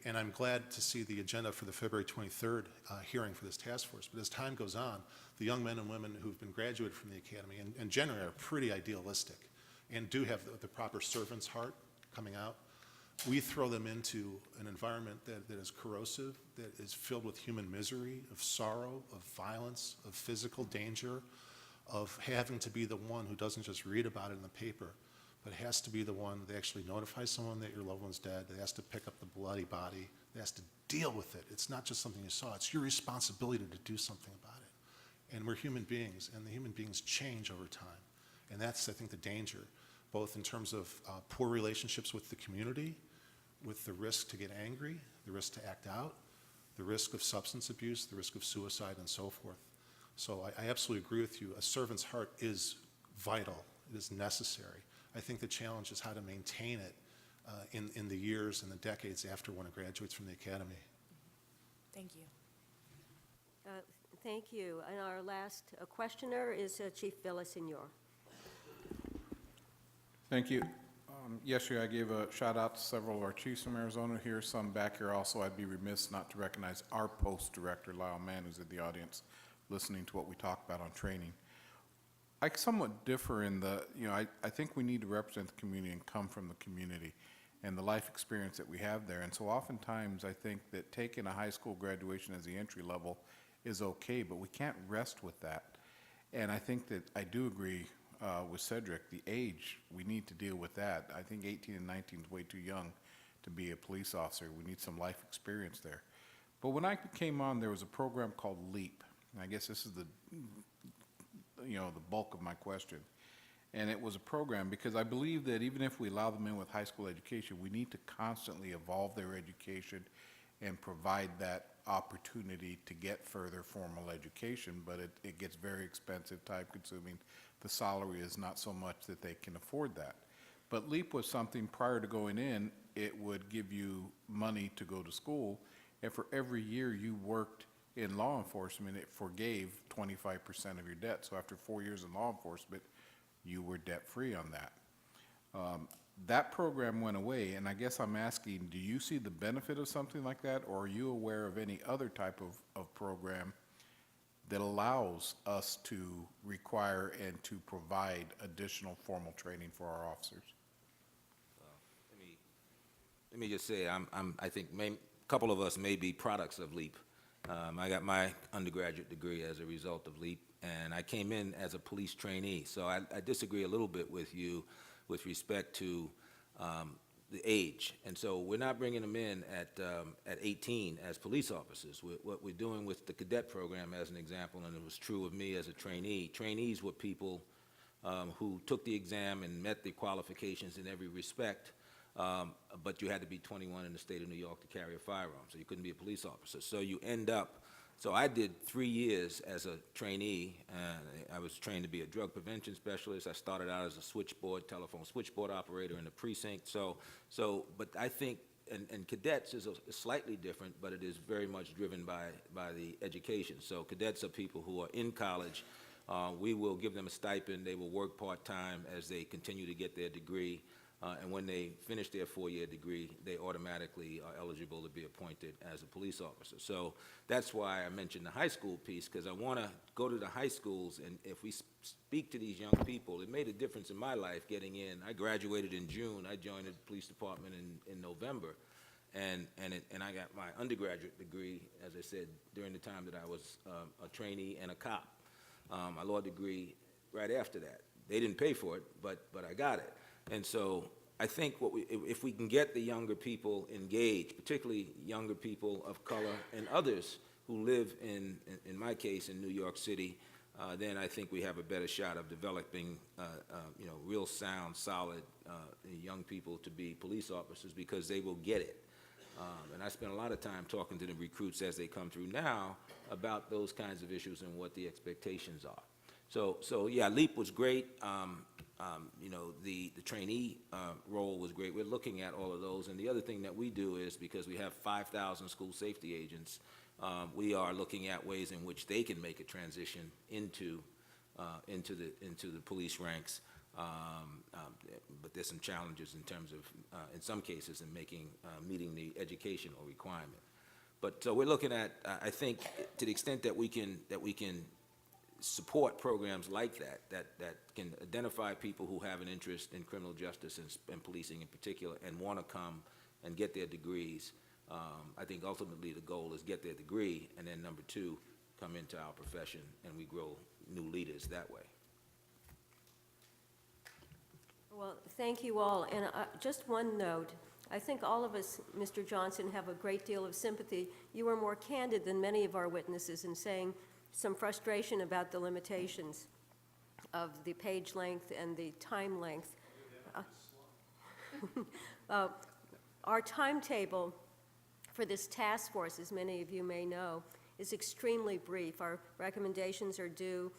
S15: and I'm glad to see the agenda for the February 23rd hearing for this task force, but as time goes on, the young men and women who've been graduated from the academy, and generally are pretty idealistic, and do have the proper servant's heart coming out, we throw them into an environment that is corrosive, that is filled with human misery, of sorrow, of violence, of physical danger, of having to be the one who doesn't just read about it in the paper, but has to be the one that actually notifies someone that your loved one's dead, that has to pick up the bloody body, that has to deal with it. It's not just something you saw, it's your responsibility to do something about it. And we're human beings, and the human beings change over time. And that's, I think, the danger, both in terms of poor relationships with the community, with the risk to get angry, the risk to act out, the risk of substance abuse, the risk of suicide, and so forth. So I absolutely agree with you. A servant's heart is vital. It is necessary. I think the challenge is how to maintain it in the years and the decades after one graduates from the academy.
S11: Thank you.
S4: Thank you. And our last questioner is Chief Villaseñor.
S5: Thank you. Yesterday, I gave a shout out to several of our chiefs from Arizona here, some back here also. I'd be remiss not to recognize our post director, Lyle Mann, who's in the audience, listening to what we talk about on training. I somewhat differ in I think we need to represent the community and come from the community and the life experience that we have there. And so oftentimes, I think that taking a high school graduation as the entry level is okay, but we can't rest with that. And I think that I do agree with Cedric, the age, we need to deal with that. I think 18 and 19 is way too young to be a police officer. We need some life experience there. But when I came on, there was a program called LEAP. And I guess this is the bulk of my question. And it was a program because I believe that even if we allow them in with high school education, we need to constantly evolve their education and provide that opportunity to get further formal education, but it gets very expensive, time consuming. The salary is not so much that they can afford that. But LEAP was something prior to going in, it would give you money to go to school, and for every year you worked in law enforcement, it forgave 25% of your debt. So after 4 years in law enforcement, you were debt-free on that. That program went away, and I guess I'm asking, do you see the benefit of something like that, or are you aware of any other type of program that allows us to require and to provide additional formal training for our officers?
S16: Let me just say, I think a couple of us may be products of LEAP. I got my undergraduate degree as a result of LEAP, and I came in as a police trainee. So I disagree a little bit with you with respect to the age. And so we're not bringing them in at 18 as police officers. What we're doing with the cadet program, as an example, and it was true of me as a trainee, trainees were people who took the exam and met the qualifications in every respect, but you had to be 21 in the state of New York to carry a firearm, so you couldn't be a police officer. So you end up, so I did 3 years as a trainee. I was trained to be a drug prevention specialist. I started out as a telephone switchboard operator in the precinct. But I think, and cadets is slightly different, but it is very much driven by the education. So cadets are people who are in college. We will give them a stipend. They will work part-time as they continue to get their degree. And when they finish their 4-year degree, they automatically are eligible to be appointed as a police officer. So that's why I mentioned the high school piece, because I want to go to the high schools, and if we speak to these young people, it made a difference in my life getting in. I graduated in June. I joined the police department in November, and I got my undergraduate degree, as I said, during the time that I was a trainee and a cop. My law degree right after that. They didn't pay for it, but I got it. And so I think if we can get the younger people engaged, particularly younger people of color and others who live in my case, in New York City, then I think we have a better shot of developing, real sound, solid young people to be police officers, because they will get it. And I spend a lot of time talking to the recruits as they come through now about those kinds of issues and what the expectations are. So yeah, LEAP was great. The trainee role was great. We're looking at all of those. And the other thing that we do is, because we have 5,000 school safety agents, we are looking at ways in which they can make a transition into the police ranks. But there's some challenges in terms of, in some cases, in meeting the educational requirement. But so we're looking at, I think, to the extent that we can support programs like that can identify people who have an interest in criminal justice and policing in particular, and want to come and get their degrees. I think ultimately the goal is get their degree, and then number two, come into our profession, and we grow new leaders that way.
S4: Well, thank you all. And just one note. I think all of us, Mr. Johnson, have a great deal of sympathy. You were more candid than many of our witnesses in saying some frustration about the limitations of the page length and the time length. Our timetable for this task force, as many of you may know, is extremely brief. Our recommendations are due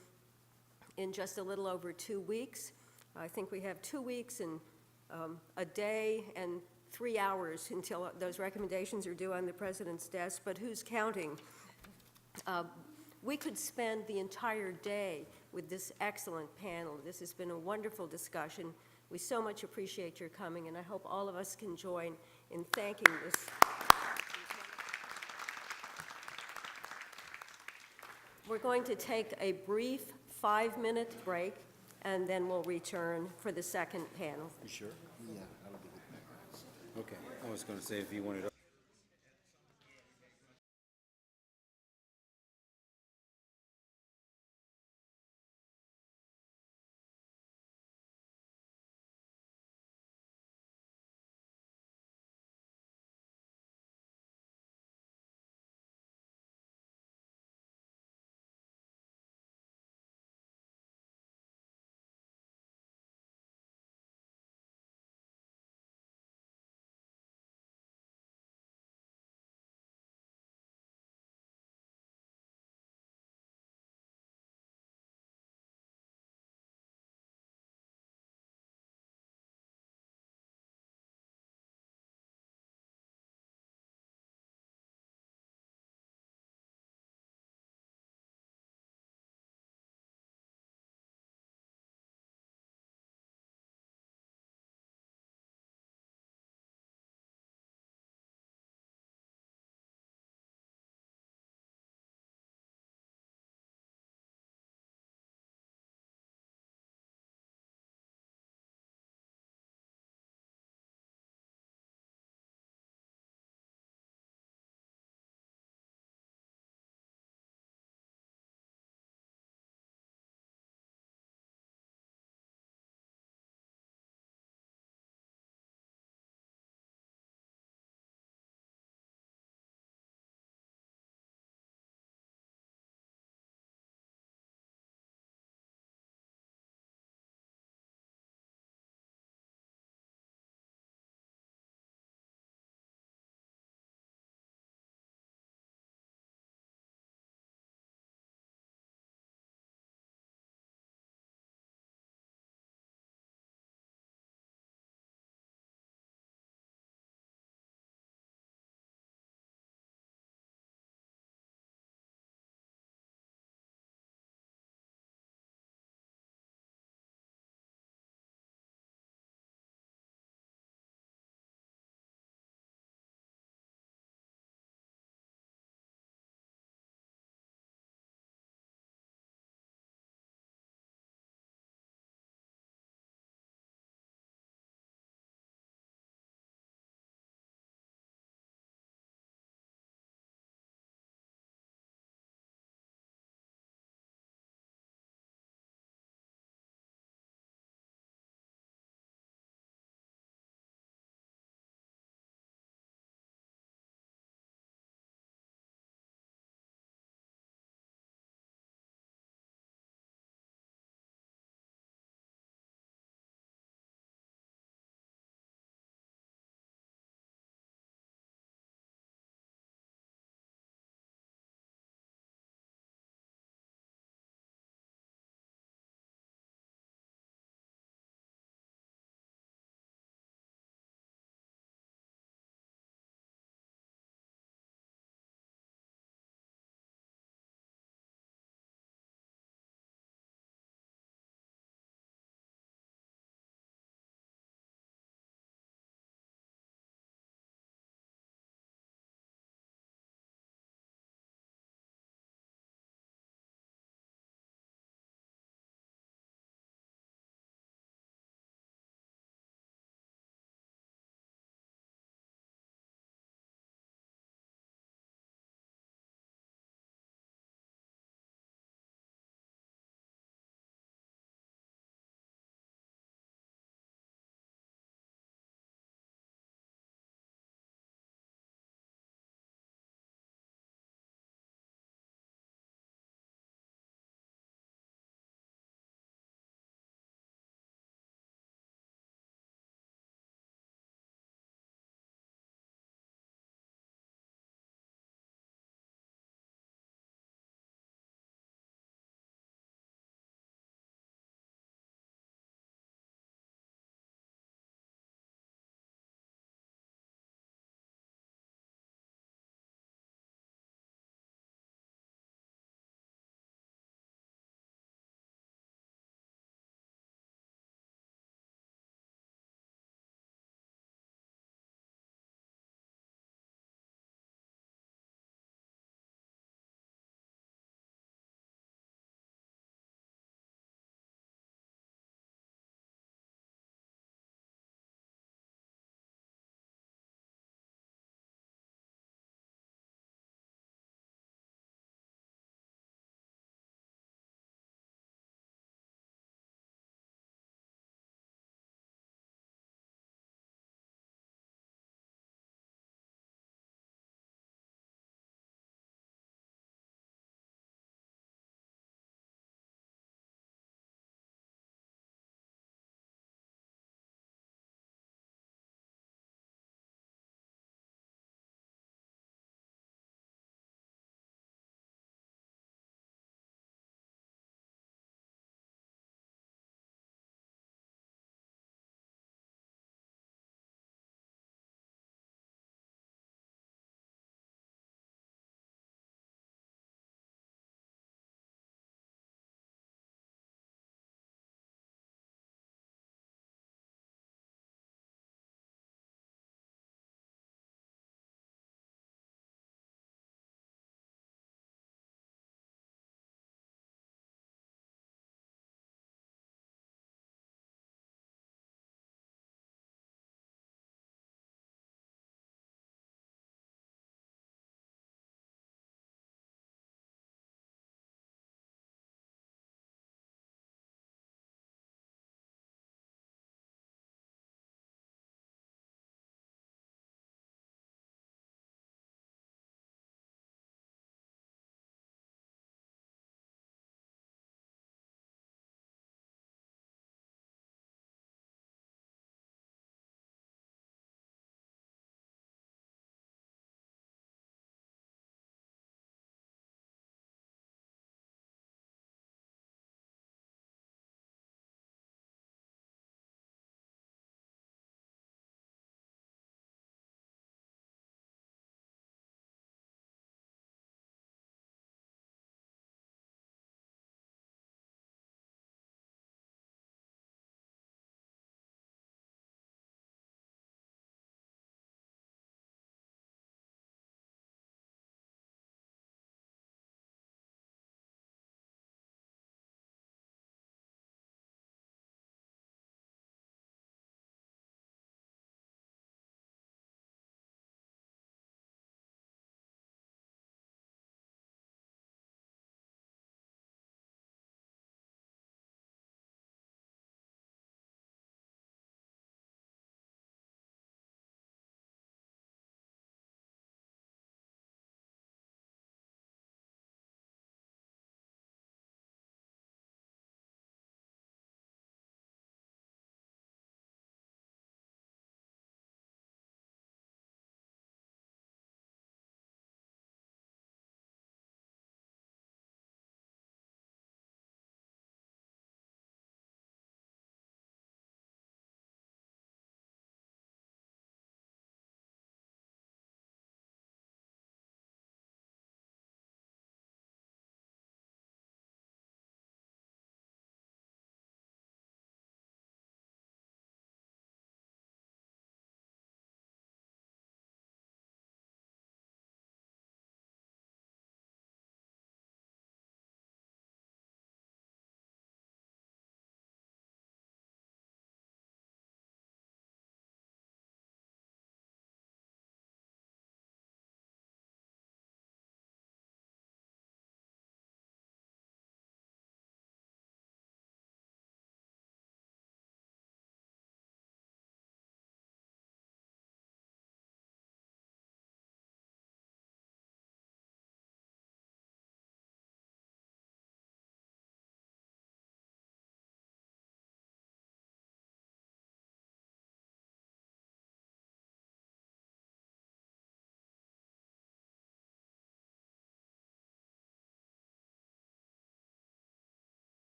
S4: in just a little over 2 weeks. I think we have 2 weeks and a day and 3 hours until those recommendations are due on the president's desk, but who's counting? We could spend the entire day with this excellent panel. This has been a wonderful discussion. We so much appreciate your coming, and I hope all of us can join in thanking this. We're going to take a brief 5-minute break, and then we'll return for the second panel.
S2: You sure? Yeah. Okay, I was going to say if you wanted to.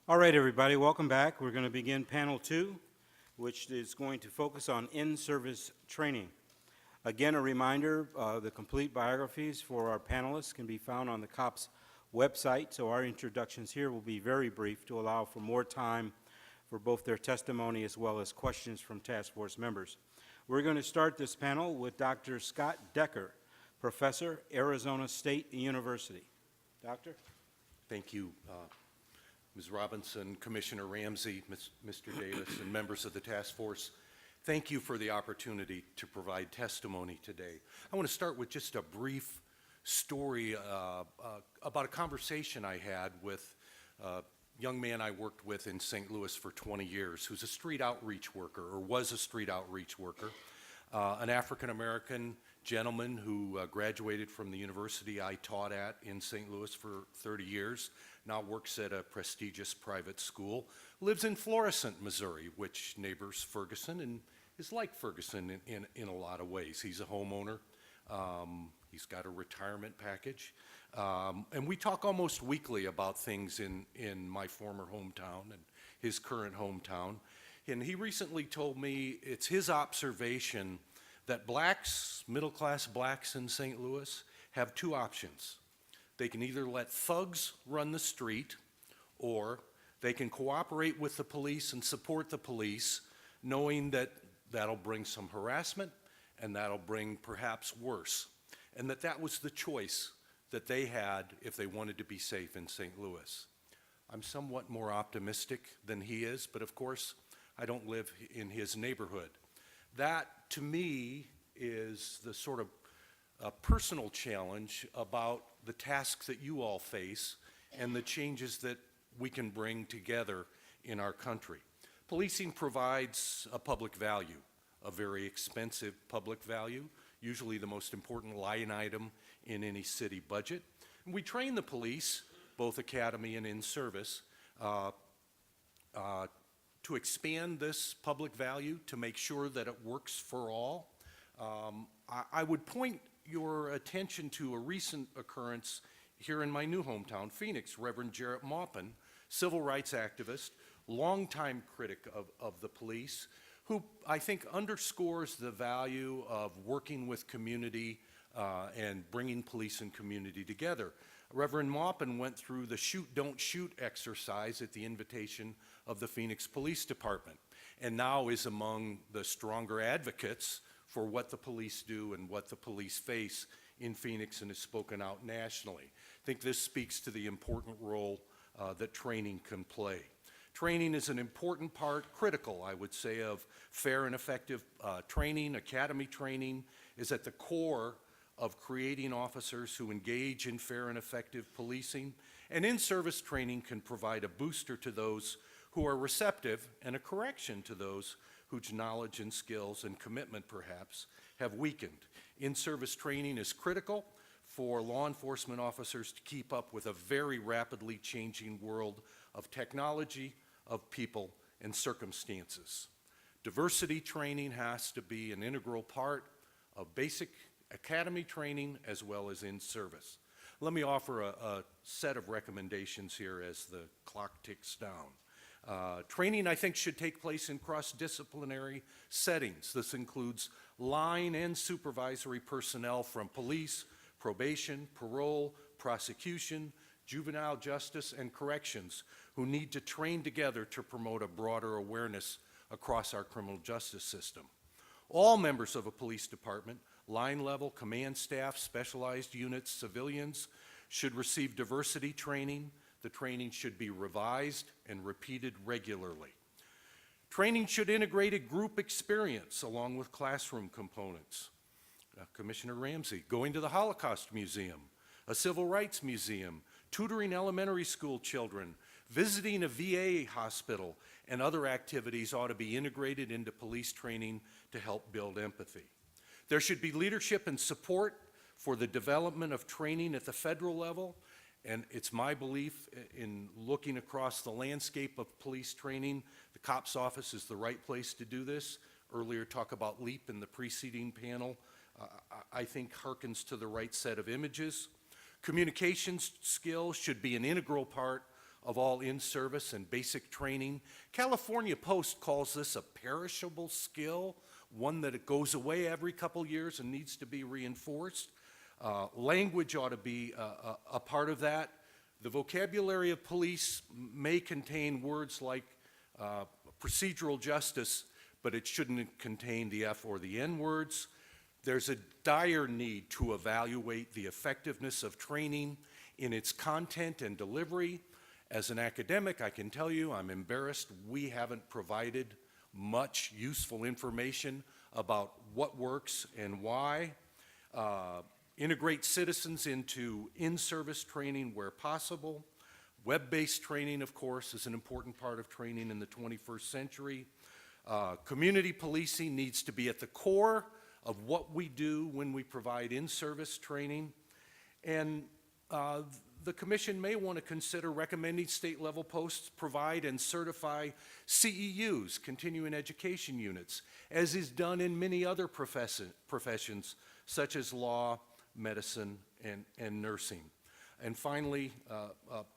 S2: All right, everybody, welcome back. We're going to begin panel 2, which is going to focus on in-service training. Again, a reminder, the complete biographies for our panelists can be found on the COPS website, so our introductions here will be very brief to allow for more time for both their testimony as well as questions from task force members. We're going to start this panel with Dr. Scott Decker, Professor, Arizona State University. Doctor?
S18: Thank you, Ms. Robinson, Commissioner Ramsey, Mr. Davis, and members of the task force. Thank you for the opportunity to provide testimony today. I want to start with just a brief story about a conversation I had with a young man I worked with in St. Louis for 20 years, who's a street outreach worker, or was a street outreach worker, an African-American gentleman who graduated from the university I taught at in St. Louis for 30 years, now works at a prestigious private school, lives in Florissant, Missouri, which neighbors Ferguson and is like Ferguson in a lot of ways. He's a homeowner. He's got a retirement package. And we talk almost weekly about things in my former hometown and his current hometown. And he recently told me it's his observation that blacks, middle-class blacks in St. Louis, have two options. They can either let thugs run the street, or they can cooperate with the police and support the police, knowing that that'll bring some harassment and that'll bring perhaps worse. And that was the choice that they had if they wanted to be safe in St. Louis. I'm somewhat more optimistic than he is, but of course, I don't live in his neighborhood. That, to me, is the sort of personal challenge about the tasks that you all face and the changes that we can bring together in our country. Policing provides a public value, a very expensive public value, usually the most important line item in any city budget. And we train the police, both academy and in service, to expand this public value, to make sure that it works for all. I would point your attention to a recent occurrence here in my new hometown, Phoenix. Reverend Jarrett Maupin, civil rights activist, longtime critic of the police, who I think underscores the value of working with community and bringing police and community together. Reverend Maupin went through the shoot, don't shoot exercise at the invitation of the Phoenix Police Department, and now is among the stronger advocates for what the police do and what the police face in Phoenix, and has spoken out nationally. I think this speaks to the important role that training can play. Training is an important part, critical, I would say, of fair and effective training. Academy training is at the core of creating officers who engage in fair and effective policing. And in-service training can provide a booster to those who are receptive and a correction to those whose knowledge and skills and commitment, perhaps, have weakened. In-service training is critical for law enforcement officers to keep up with a very rapidly changing world of technology, of people, and circumstances. Diversity training has to be an integral part of basic academy training as well as in service. Let me offer a set of recommendations here as the clock ticks down. Training, I think, should take place in cross-disciplinary settings. This includes line and supervisory personnel from police, probation, parole, prosecution, juvenile justice, and corrections who need to train together to promote a broader awareness across our criminal justice system. All members of a police department, line level, command staff, specialized units, civilians, should receive diversity training. The training should be revised and repeated regularly. Training should integrate a group experience along with classroom components. Commissioner Ramsey, going to the Holocaust Museum, a civil rights museum, tutoring elementary school children, visiting a VA hospital, and other activities ought to be integrated into police training to help build empathy. There should be leadership and support for the development of training at the federal level, and it's my belief in looking across the landscape of police training, the COPS office is the right place to do this. Earlier talk about LEAP in the preceding panel, I think harkens to the right set of images. Communications skills should be an integral part of all in-service and basic training. California Post calls this a perishable skill, one that it goes away every couple years and needs to be reinforced. Language ought to be a part of that. The vocabulary of police may contain words like procedural justice, but it shouldn't contain the F or the N words. There's a dire need to evaluate the effectiveness of training in its content and delivery. As an academic, I can tell you I'm embarrassed we haven't provided much useful information about what works and why. Integrate citizens into in-service training where possible. Web-based training, of course, is an important part of training in the 21st century. Community policing needs to be at the core of what we do when we provide in-service training. And the Commission may want to consider recommending state-level posts provide and certify CEUs, continuing education units, as is done in many other professions, such as law, medicine, and nursing. And finally,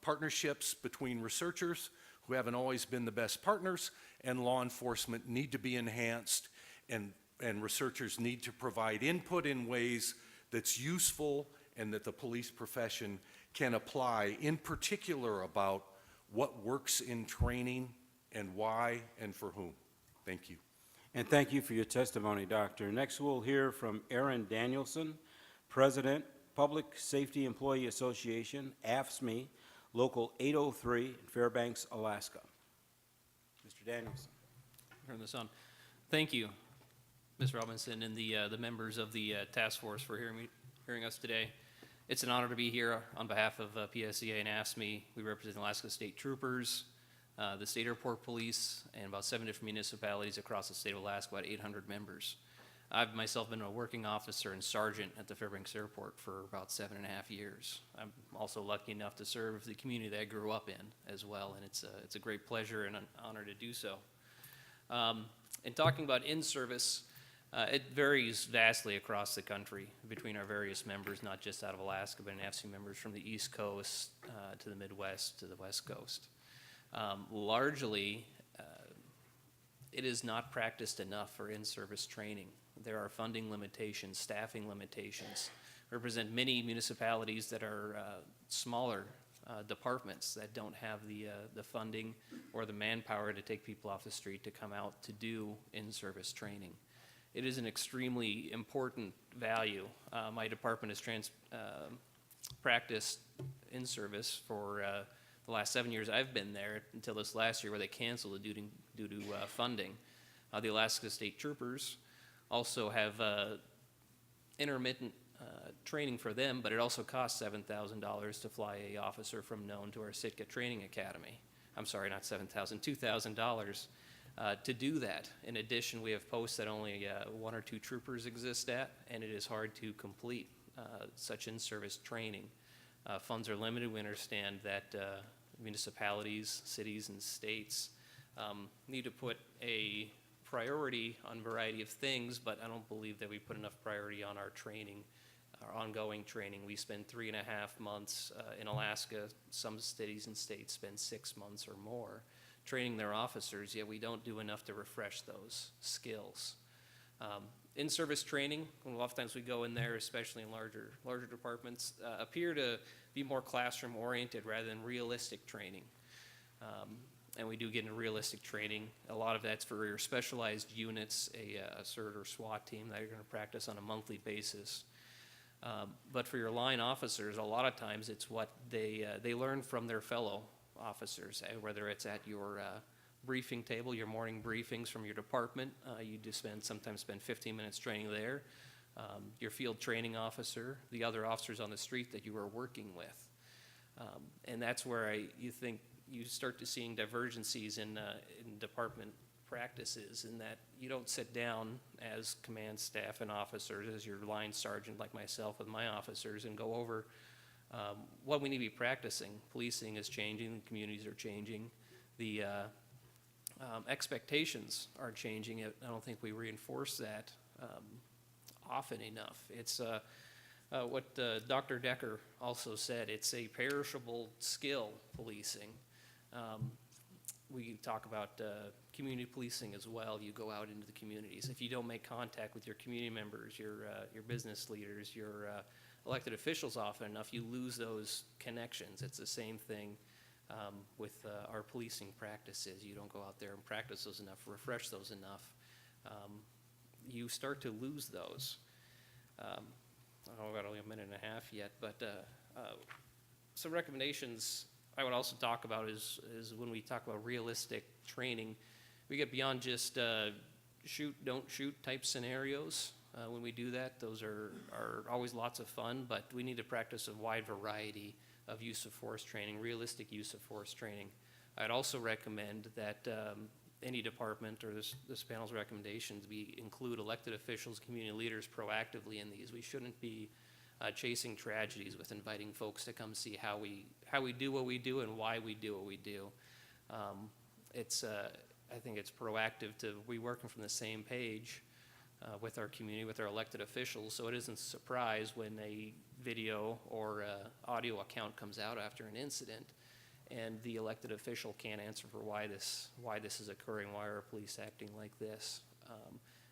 S18: partnerships between researchers, who haven't always been the best partners, and law enforcement need to be enhanced, and researchers need to provide input in ways that's useful and that the police profession can apply, in particular about what works in training and why and for whom. Thank you.
S2: And thank you for your testimony, Doctor. Next, we'll hear from Aaron Danielson, President, Public Safety Employee Association, AFSCME, Local 803 in Fairbanks, Alaska. Mr. Danielson.
S19: Turn this on. Thank you, Ms. Robinson, and the members of the task force for hearing us today. It's an honor to be here on behalf of PSEA and AFSCME. We represent Alaska State Troopers, the State Airport Police, and about 7 different municipalities across the state of Alaska, about 800 members. I've myself been a working officer and sergeant at the Fairbanks Airport for about 7.5 years. I'm also lucky enough to serve the community that I grew up in as well, and it's a great pleasure and an honor to do so. In talking about in-service, it varies vastly across the country between our various members, not just out of Alaska, but in AFSCME members from the East Coast to the Midwest to the West Coast. Largely, it is not practiced enough for in-service training. There are funding limitations, staffing limitations. Represent many municipalities that are smaller departments that don't have the funding or the manpower to take people off the street to come out to do in-service training. It is an extremely important value. My department has practiced in-service for the last 7 years I've been there, until this last year where they canceled it due to funding. The Alaska State Troopers also have intermittent training for them, but it also costs $7,000 to fly a officer from Nome to our Sitka Training Academy. I'm sorry, not $7,000, $2,000 to do that. In addition, we have posts that only 1 or 2 troopers exist at, and it is hard to complete such in-service training. Funds are limited. We understand that municipalities, cities, and states need to put a priority on a variety of things, but I don't believe that we put enough priority on our training, our ongoing training. We spend 3.5 months in Alaska. Some cities and states spend 6 months or more training their officers, yet we don't do enough to refresh those skills. In-service training, oftentimes we go in there, especially in larger departments, appear to be more classroom-oriented rather than realistic training. And we do get into realistic training. A lot of that's for your specialized units, a CERT or SWAT team that you're going to practice on a monthly basis. But for your line officers, a lot of times it's what they learn from their fellow officers, whether it's at your briefing table, your morning briefings from your department. You just sometimes spend 15 minutes training there. Your field training officer, the other officers on the street that you are working with. And that's where you think you start to seeing divergencies in department practices, in that you don't sit down as command staff and officers, as your line sergeant like myself with my officers, and go over what we need to be practicing. Policing is changing, the communities are changing, the expectations are changing. I don't think we reinforce that often enough. It's what Dr. Decker also said, it's a perishable skill, policing. We talk about community policing as well. You go out into the communities. If you don't make contact with your community members, your business leaders, your elected officials often enough, you lose those connections. It's the same thing with our policing practices. You don't go out there and practice those enough, refresh those enough. You start to lose those. I've got only a minute and a half yet, but some recommendations I would also talk about is when we talk about realistic training, we get beyond just shoot, don't shoot type scenarios. When we do that, those are always lots of fun, but we need to practice a wide variety of use of force training, realistic use of force training. I'd also recommend that any department or this panel's recommendations include elected officials, community leaders proactively in these. We shouldn't be chasing tragedies with inviting folks to come see how we do what we do and why we do what we do. I think it's proactive to be working from the same page with our community, with our elected officials, so it isn't a surprise when a video or audio account comes out after an incident and the elected official can't answer for why this is occurring, why are police acting like this.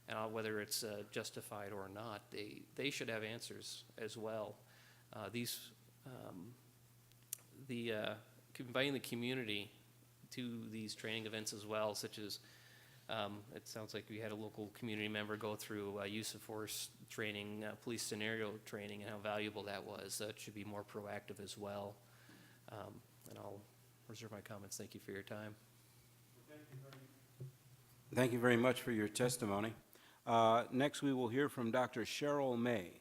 S19: And whether it's justified or not, they should have answers as well. Inviting the community to these training events as well, such as it sounds like we had a local community member go through use of force training, police scenario training, and how valuable that was. That should be more proactive as well. And I'll reserve my comments. Thank you for your time.
S2: Thank you very much for your testimony. Next, we will hear from Dr. Cheryl May,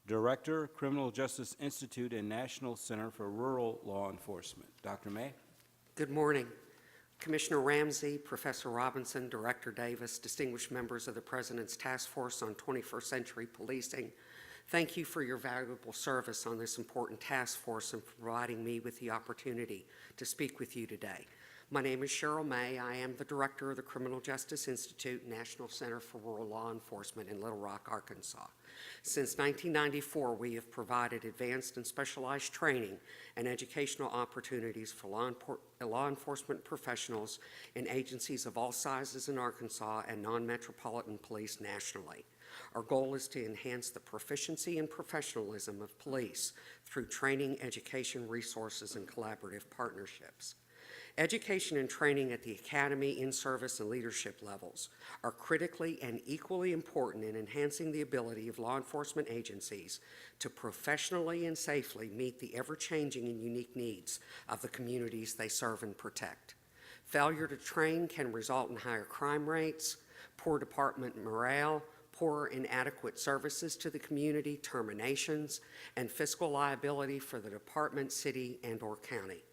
S2: Director, Criminal Justice Institute and National Center for Rural Law Enforcement. Dr. May.
S20: Good morning. Commissioner Ramsey, Professor Robinson, Director Davis, distinguished members of the President's Task Force on 21st Century Policing, thank you for your valuable service on this important task force and for providing me with the opportunity to speak with you today. My name is Cheryl May. I am the Director of the Criminal Justice Institute National Center for Rural Law Enforcement in Little Rock, Arkansas. Since 1994, we have provided advanced and specialized training and educational opportunities for law enforcement professionals in agencies of all sizes in Arkansas and non-metropolitan police nationally. Our goal is to enhance the proficiency and professionalism of police through training, education, resources, and collaborative partnerships. Education and training at the academy, in-service, and leadership levels are critically and equally important in enhancing the ability of law enforcement agencies to professionally and safely meet the ever-changing and unique needs of the communities they serve and protect. Failure to train can result in higher crime rates, poor department morale, poor and inadequate services to the community, terminations, and fiscal liability for the department, city, and/or county.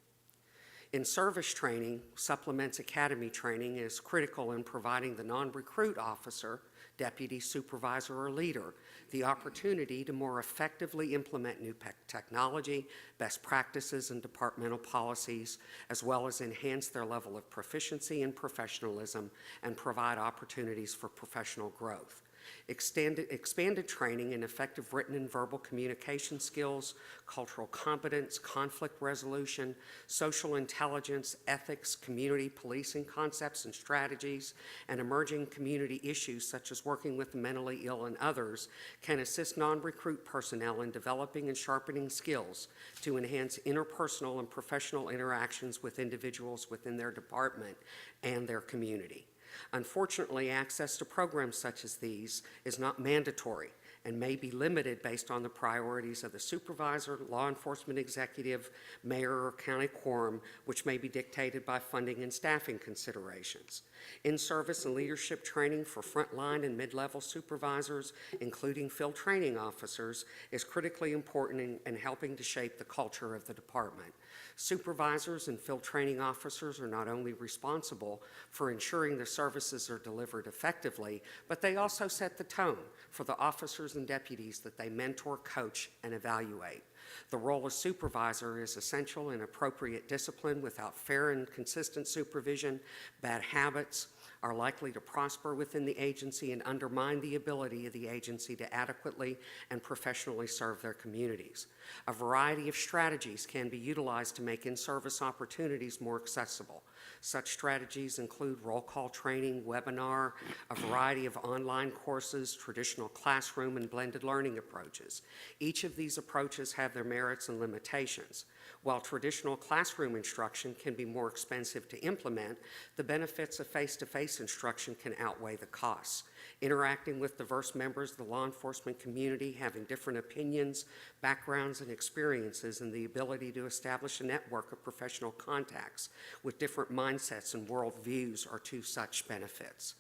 S20: In-service training supplements academy training is critical in providing the non-recruit officer, deputy, supervisor, or leader the opportunity to more effectively implement new technology, best practices, and departmental policies, as well as enhance their level of proficiency and professionalism and provide opportunities for professional growth. Expanded training in effective written and verbal communication skills, cultural competence, conflict resolution, social intelligence, ethics, community policing concepts and strategies, and emerging community issues such as working with the mentally ill and others can assist non-recruit personnel in developing and sharpening skills to enhance interpersonal and professional interactions with individuals within their department and their community. Unfortunately, access to programs such as these is not mandatory and may be limited based on the priorities of the supervisor, law enforcement executive, mayor, or county quorum, which may be dictated by funding and staffing considerations. In-service and leadership training for frontline and mid-level supervisors, including field training officers, is critically important in helping to shape the culture of the department. Supervisors and field training officers are not only responsible for ensuring the services are delivered effectively, but they also set the tone for the officers and deputies that they mentor, coach, and evaluate. The role of supervisor is essential in appropriate discipline. Without fair and consistent supervision, bad habits are likely to prosper within the agency and undermine the ability of the agency to adequately and professionally serve their communities. A variety of strategies can be utilized to make in-service opportunities more accessible. Such strategies include roll call training, webinar, a variety of online courses, traditional classroom, and blended learning approaches. Each of these approaches have their merits and limitations. While traditional classroom instruction can be more expensive to implement, the benefits of face-to-face instruction can outweigh the costs. Interacting with diverse members of the law enforcement community, having different opinions, backgrounds, and experiences, and the ability to establish a network of professional contacts with different mindsets and worldviews are two such benefits.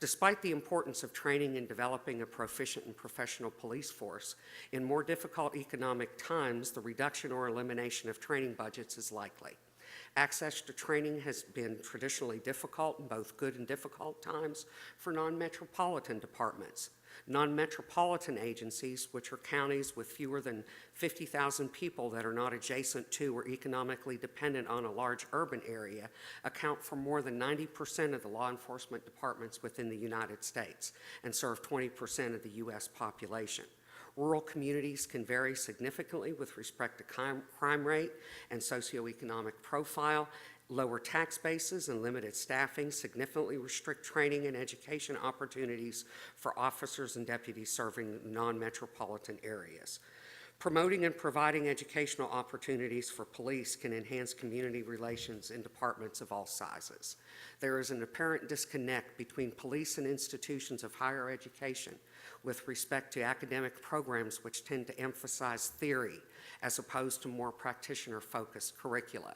S20: Despite the importance of training and developing a proficient and professional police force, in more difficult economic times, the reduction or elimination of training budgets is likely. Access to training has been traditionally difficult in both good and difficult times for non-metropolitan departments. Non-metropolitan agencies, which are counties with fewer than 50,000 people that are not adjacent to or economically dependent on a large urban area, account for more than 90% of the law enforcement departments within the United States and serve 20% of the U.S. population. Rural communities can vary significantly with respect to crime rate and socioeconomic profile. Lower tax bases and limited staffing significantly restrict training and education opportunities for officers and deputies serving non-metropolitan areas. Promoting and providing educational opportunities for police can enhance community relations in departments of all sizes. There is an apparent disconnect between police and institutions of higher education with respect to academic programs which tend to emphasize theory as opposed to more practitioner-focused curricula.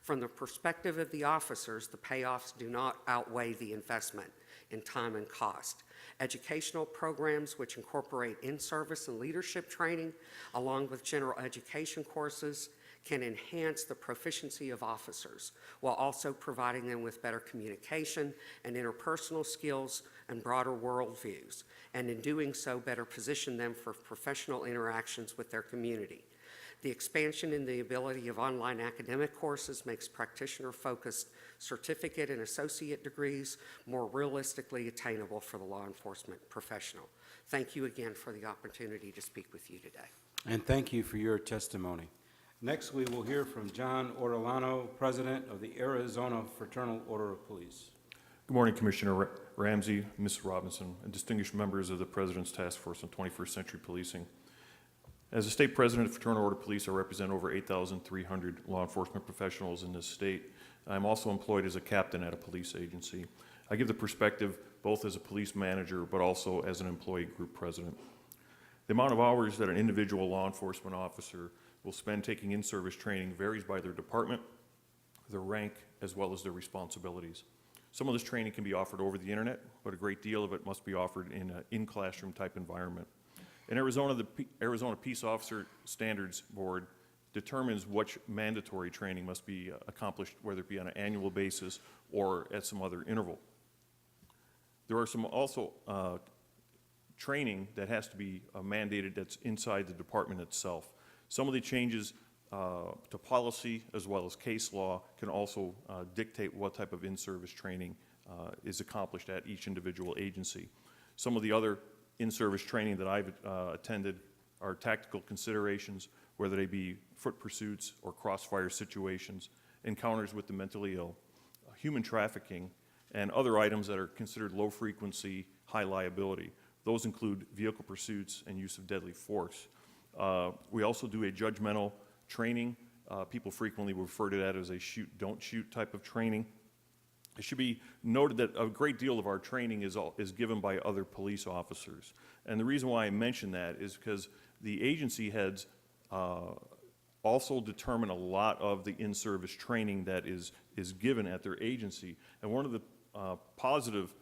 S20: From the perspective of the officers, the payoffs do not outweigh the investment in time and cost. Educational programs which incorporate in-service and leadership training, along with general education courses, can enhance the proficiency of officers while also providing them with better communication and interpersonal skills and broader worldviews, and in doing so, better position them for professional interactions with their community. The expansion in the ability of online academic courses makes practitioner-focused certificate and associate degrees more realistically attainable for the law enforcement professional. Thank you again for the opportunity to speak with you today.
S2: And thank you for your testimony. Next, we will hear from John Ortolano, President of the Arizona Fraternal Order of Police.
S21: Good morning, Commissioner Ramsey, Ms. Robinson, and distinguished members of the President's Task Force on 21st Century Policing. As the state president of Fraternal Order of Police, I represent over 8,300 law enforcement professionals in this state. I'm also employed as a captain at a police agency. I give the perspective both as a police manager, but also as an employee group president. The amount of hours that an individual law enforcement officer will spend taking in-service training varies by their department, their rank, as well as their responsibilities. Some of this training can be offered over the internet, but a great deal of it must be offered in an in-classroom type environment. In Arizona, the Arizona Peace Officer Standards Board determines which mandatory training must be accomplished, whether it be on an annual basis or at some other interval. There are some also training that has to be mandated that's inside the department itself. Some of the changes to policy as well as case law can also dictate what type of in-service training is accomplished at each individual agency. Some of the other in-service training that I've attended are tactical considerations, whether they be foot pursuits or crossfire situations, encounters with the mentally ill, human trafficking, and other items that are considered low frequency, high liability. Those include vehicle pursuits and use of deadly force. We also do a judgmental training. People frequently refer to that as a shoot, don't shoot type of training. It should be noted that a great deal of our training is given by other police officers. And the reason why I mention that is because the agency heads also determine a lot of the in-service training that is given at their agency. And one of the positive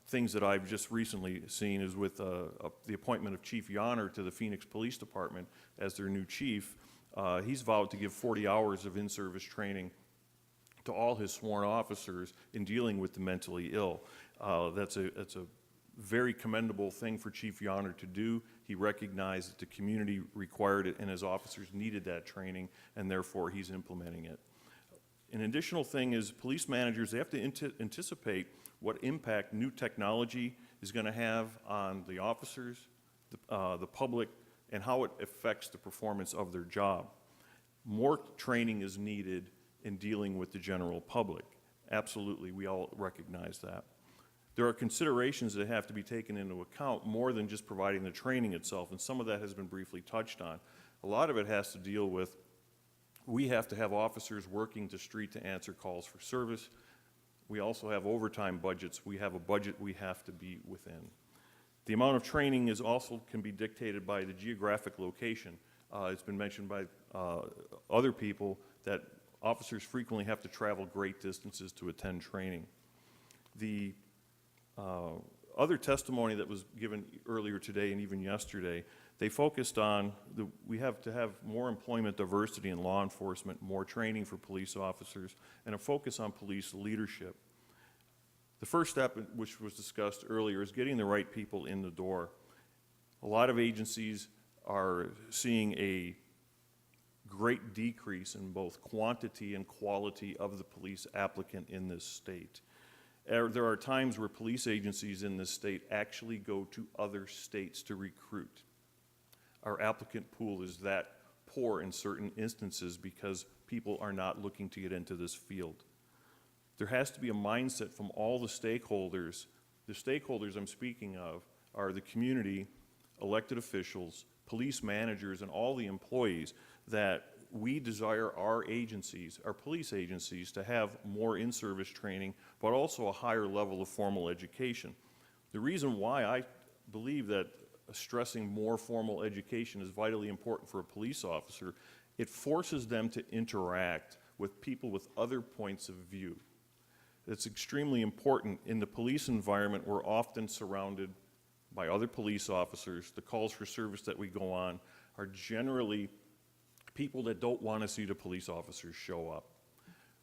S21: things that I've just recently seen is with the appointment of Chief Yonner to the Phoenix Police Department as their new chief. He's vowed to give 40 hours of in-service training to all his sworn officers in dealing with the mentally ill. That's a very commendable thing for Chief Yonner to do. He recognized that the community required it and his officers needed that training, and therefore he's implementing it. An additional thing is police managers, they have to anticipate what impact new technology is going to have on the officers, the public, and how it affects the performance of their job. More training is needed in dealing with the general public. Absolutely, we all recognize that. There are considerations that have to be taken into account more than just providing the training itself, and some of that has been briefly touched on. A lot of it has to deal with, we have to have officers working the street to answer calls for service. We also have overtime budgets. We have a budget we have to be within. The amount of training is also can be dictated by the geographic location. It's been mentioned by other people that officers frequently have to travel great distances to attend training. The other testimony that was given earlier today and even yesterday, they focused on we have to have more employment diversity in law enforcement, more training for police officers, and a focus on police leadership. The first step, which was discussed earlier, is getting the right people in the door. A lot of agencies are seeing a great decrease in both quantity and quality of the police applicant in this state. There are times where police agencies in this state actually go to other states to recruit. Our applicant pool is that poor in certain instances because people are not looking to get into this field. There has to be a mindset from all the stakeholders. The stakeholders I'm speaking of are the community, elected officials, police managers, and all the employees that we desire our agencies, our police agencies, to have more in-service training, but also a higher level of formal education. The reason why I believe that stressing more formal education is vitally important for a police officer, it forces them to interact with people with other points of view. It's extremely important. In the police environment, we're often surrounded by other police officers. The calls for service that we go on are generally people that don't want to see the police officers show up.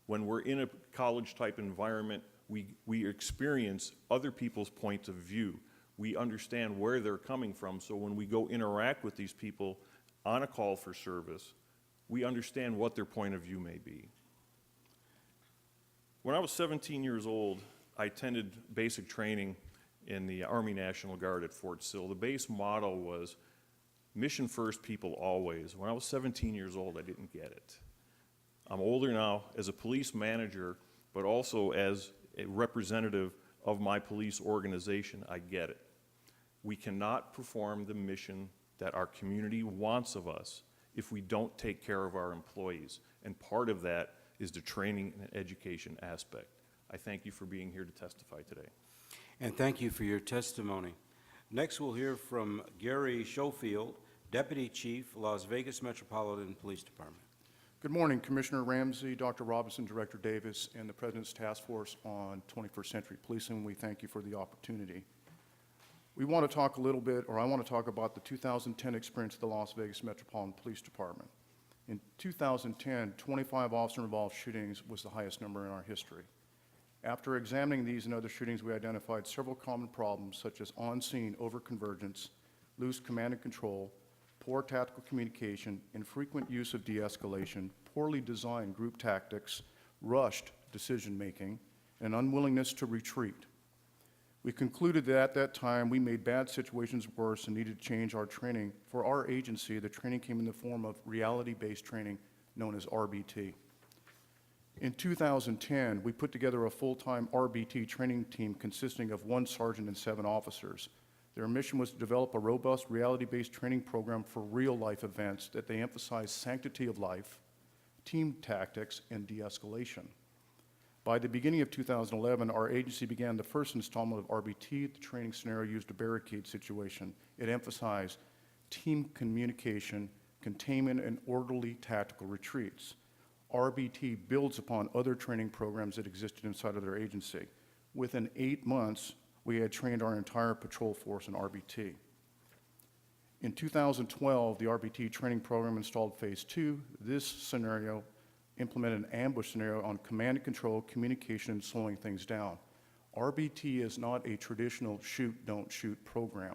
S21: When we're in a college-type environment, we experience other people's points of view. We understand where they're coming from, so when we go interact with these people on a call for service, we understand what their point of view may be. When I was 17 years old, I attended basic training in the Army National Guard at Fort Sill. The base motto was, mission first, people always. When I was 17 years old, I didn't get it. I'm older now as a police manager, but also as a representative of my police organization, I get it. We cannot perform the mission that our community wants of us if we don't take care of our employees. And part of that is the training and education aspect. I thank you for being here to testify today.
S2: And thank you for your testimony. Next, we'll hear from Gary Schofield, Deputy Chief, Las Vegas Metropolitan Police Department.
S1: Good morning, Commissioner Ramsey, Dr. Robinson, Director Davis, and the President's Task Force on 21st Century Policing. We thank you for the opportunity. We want to talk a little bit, or I want to talk about the 2010 experience of the Las Vegas Metropolitan Police Department. In 2010, 25 officer-involved shootings was the highest number in our history. After examining these and other shootings, we identified several common problems, such as on-scene overconvergence, loose command and control, poor tactical communication, infrequent use of de-escalation, poorly designed group tactics, rushed decision-making, and unwillingness to retreat. We concluded that at that time we made bad situations worse and needed to change our training. For our agency, the training came in the form of reality-based training known as RBT. In 2010, we put together a full-time RBT training team consisting of 1 sergeant and 7 officers. Their mission was to develop a robust reality-based training program for real-life events that they emphasize sanctity of life, team tactics, and de-escalation. By the beginning of 2011, our agency began the first installment of RBT. The training scenario used a barricade situation. It emphasized team communication, containment, and orderly tactical retreats. RBT builds upon other training programs that existed inside of their agency. Within 8 months, we had trained our entire patrol force in RBT. In 2012, the RBT training program installed phase 2. This scenario implemented an ambush scenario on command and control, communication, and slowing things down. RBT is not a traditional shoot, don't shoot program.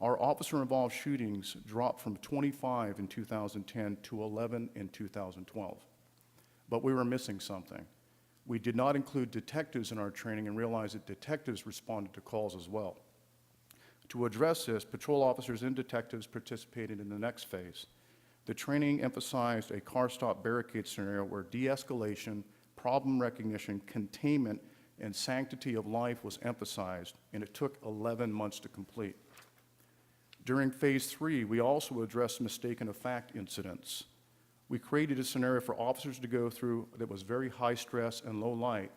S1: Our officer-involved shootings dropped from 25 in 2010 to 11 in 2012. But we were missing something. We did not include detectives in our training and realized that detectives responded to calls as well. To address this, patrol officers and detectives participated in the next phase. The training emphasized a car stop barricade scenario where de-escalation, problem recognition, containment, and sanctity of life was emphasized, and it took 11 months to complete. During phase 3, we also addressed mistaken of fact incidents. We created a scenario for officers to go through that was very high stress and low light,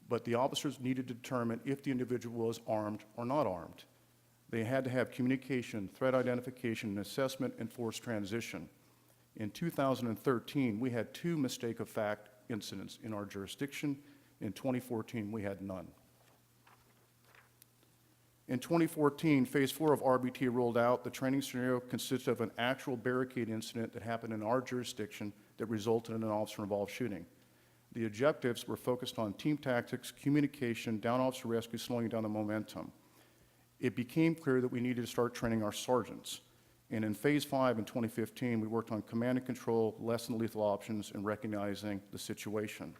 S1: but the officers needed to determine if the individual was armed or not armed. They had to have communication, threat identification, and assessment, and forced transition. In 2013, we had 2 mistake of fact incidents in our jurisdiction. In 2014, we had none. In 2014, phase 4 of RBT rolled out. The training scenario consisted of an actual barricade incident that happened in our jurisdiction that resulted in an officer-involved shooting. The objectives were focused on team tactics, communication, down officer rescue, slowing down the momentum. It became clear that we needed to start training our sergeants. And in phase 5 in 2015, we worked on command and control, less than lethal options, and recognizing the situation.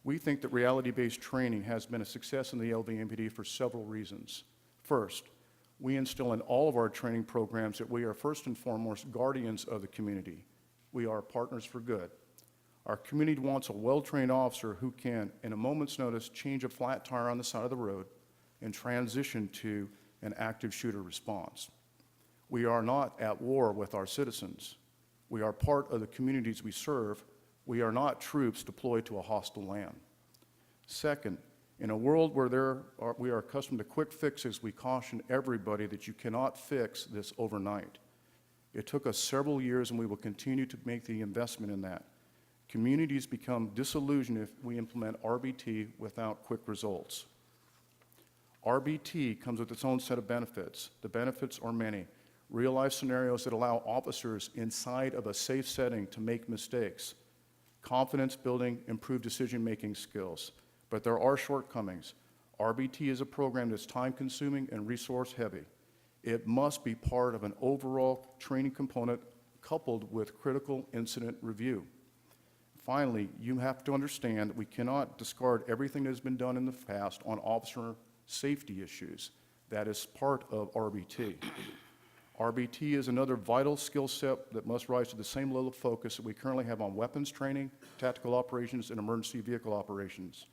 S1: We think that reality-based training has been a success in the LVMPD for several reasons. First, we instill in all of our training programs that we are first and foremost guardians of the community. We are partners for good. Our community wants a well-trained officer who can, in a moment's notice, change a flat tire on the side of the road and transition to an active shooter response. We are not at war with our citizens. We are part of the communities we serve. We are not troops deployed to a hostile land. Second, in a world where we are accustomed to quick fixes, we caution everybody that you cannot fix this overnight. It took us several years, and we will continue to make the investment in that. Communities become disillusioned if we implement RBT without quick results. RBT comes with its own set of benefits. The benefits are many. Real-life scenarios that allow officers inside of a safe setting to make mistakes. Confidence building, improved decision-making skills. But there are shortcomings. RBT is a program that's time-consuming and resource-heavy. It must be part of an overall training component coupled with critical incident review. Finally, you have to understand that we cannot discard everything that has been done in the past on officer safety issues. That is part of RBT. RBT is another vital skill set that must rise to the same level of focus that we currently have on weapons training, tactical operations, and emergency vehicle operations.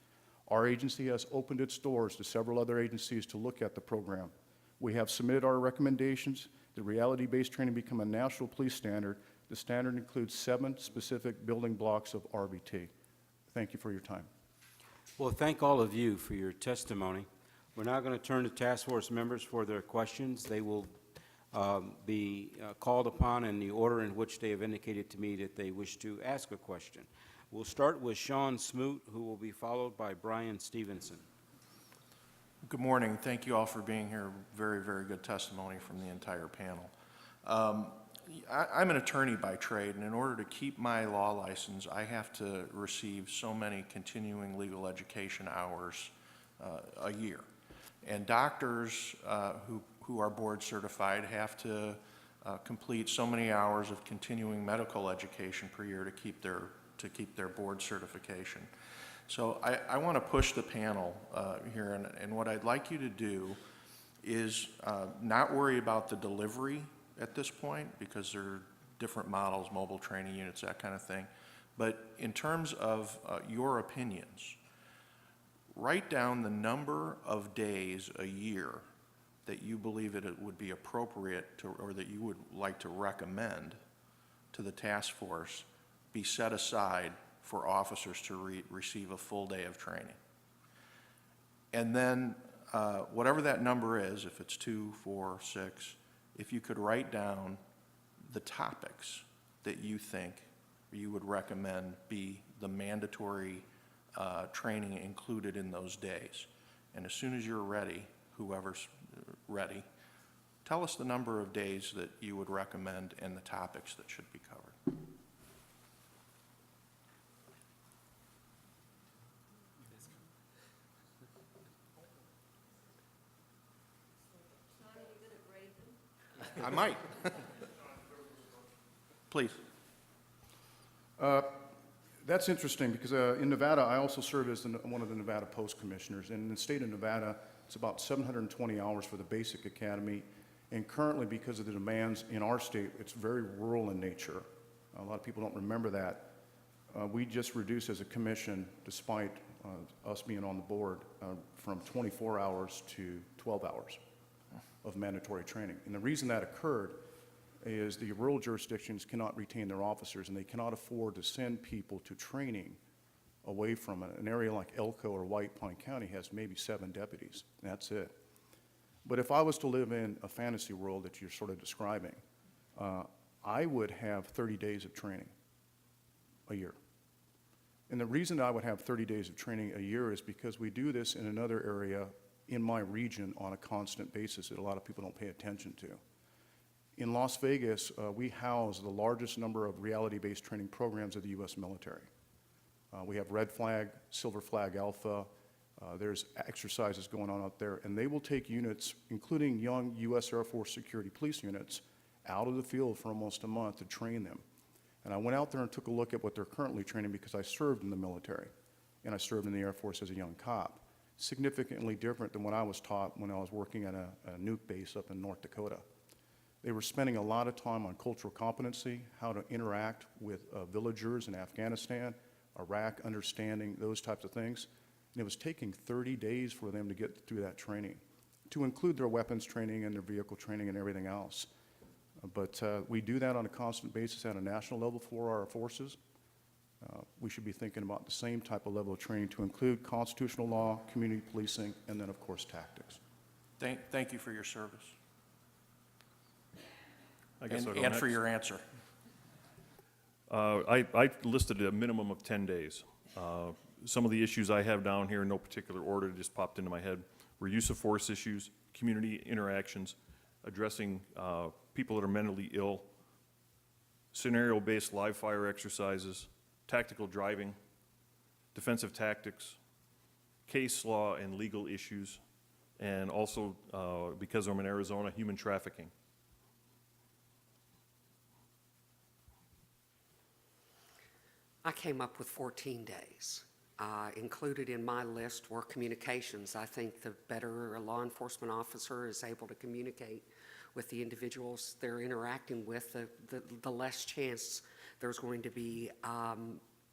S1: Our agency has opened its doors to several other agencies to look at the program. We have submitted our recommendations that reality-based training become a national police standard. The standard includes 7 specific building blocks of RBT. Thank you for your time.
S2: Well, thank all of you for your testimony. We're now going to turn to task force members for their questions. They will be called upon in the order in which they have indicated to me that they wish to ask a question. We'll start with Sean Smoot, who will be followed by Bryan Stevenson.
S7: Good morning. Thank you all for being here. Very, very good testimony from the entire panel. I'm an attorney by trade, and in order to keep my law license, I have to receive so many continuing legal education hours a year. And doctors who are board certified have to complete so many hours of continuing medical education per year to keep their board certification. So I want to push the panel here, and what I'd like you to do is not worry about the delivery at this point, because there are different models, mobile training units, that kind of thing. But in terms of your opinions, write down the number of days a year that you believe that it would be appropriate to, or that you would like to recommend to the task force be set aside for officers to receive a full day of training. And then whatever that number is, if it's 2, 4, 6, if you could write down the topics that you think you would recommend be the mandatory training included in those days. And as soon as you're ready, whoever's ready, tell us the number of days that you would recommend and the topics that should be covered. I might. Please.
S1: That's interesting because in Nevada, I also serve as one of the Nevada Post Commissioners. And in the state of Nevada, it's about 720 hours for the basic academy. And currently, because of the demands in our state, it's very rural in nature. A lot of people don't remember that. We just reduced as a commission, despite us being on the board, from 24 hours to 12 hours of mandatory training. And the reason that occurred is the rural jurisdictions cannot retain their officers, and they cannot afford to send people to training away from it. An area like Elko or White Pine County has maybe 7 deputies, and that's it. But if I was to live in a fantasy world that you're sort of describing, I would have 30 days of training a year. And the reason I would have 30 days of training a year is because we do this in another area in my region on a constant basis that a lot of people don't pay attention to. In Las Vegas, we house the largest number of reality-based training programs of the U.S. military. We have Red Flag, Silver Flag Alpha. There's exercises going on out there, and they will take units, including young U.S. Air Force security police units, out of the field for almost a month to train them. And I went out there and took a look at what they're currently training because I served in the military, and I served in the Air Force as a young cop. Significantly different than what I was taught when I was working at a nuke base up in North Dakota. They were spending a lot of time on cultural competency, how to interact with villagers in Afghanistan, Iraq, understanding those types of things. And it was taking 30 days for them to get through that training, to include their weapons training and their vehicle training and everything else. But we do that on a constant basis at a national level for our forces. We should be thinking about the same type of level of training to include constitutional law, community policing, and then, of course, tactics.
S7: Thank you for your service.
S21: I guess I'll go
S7: And for
S21: next.
S7: your answer.
S21: I listed a minimum of 10 days. Some of the issues I have down here in no particular order just popped into my head were use of force issues, community interactions, addressing people that are mentally ill, scenario-based live fire exercises, tactical driving, defensive tactics, case law and legal issues, and also, because I'm in Arizona, human trafficking.
S20: I came up with 14 days. Included in my list were communications. I think the better a law enforcement officer is able to communicate with the individuals they're interacting with, the less chance there's going to be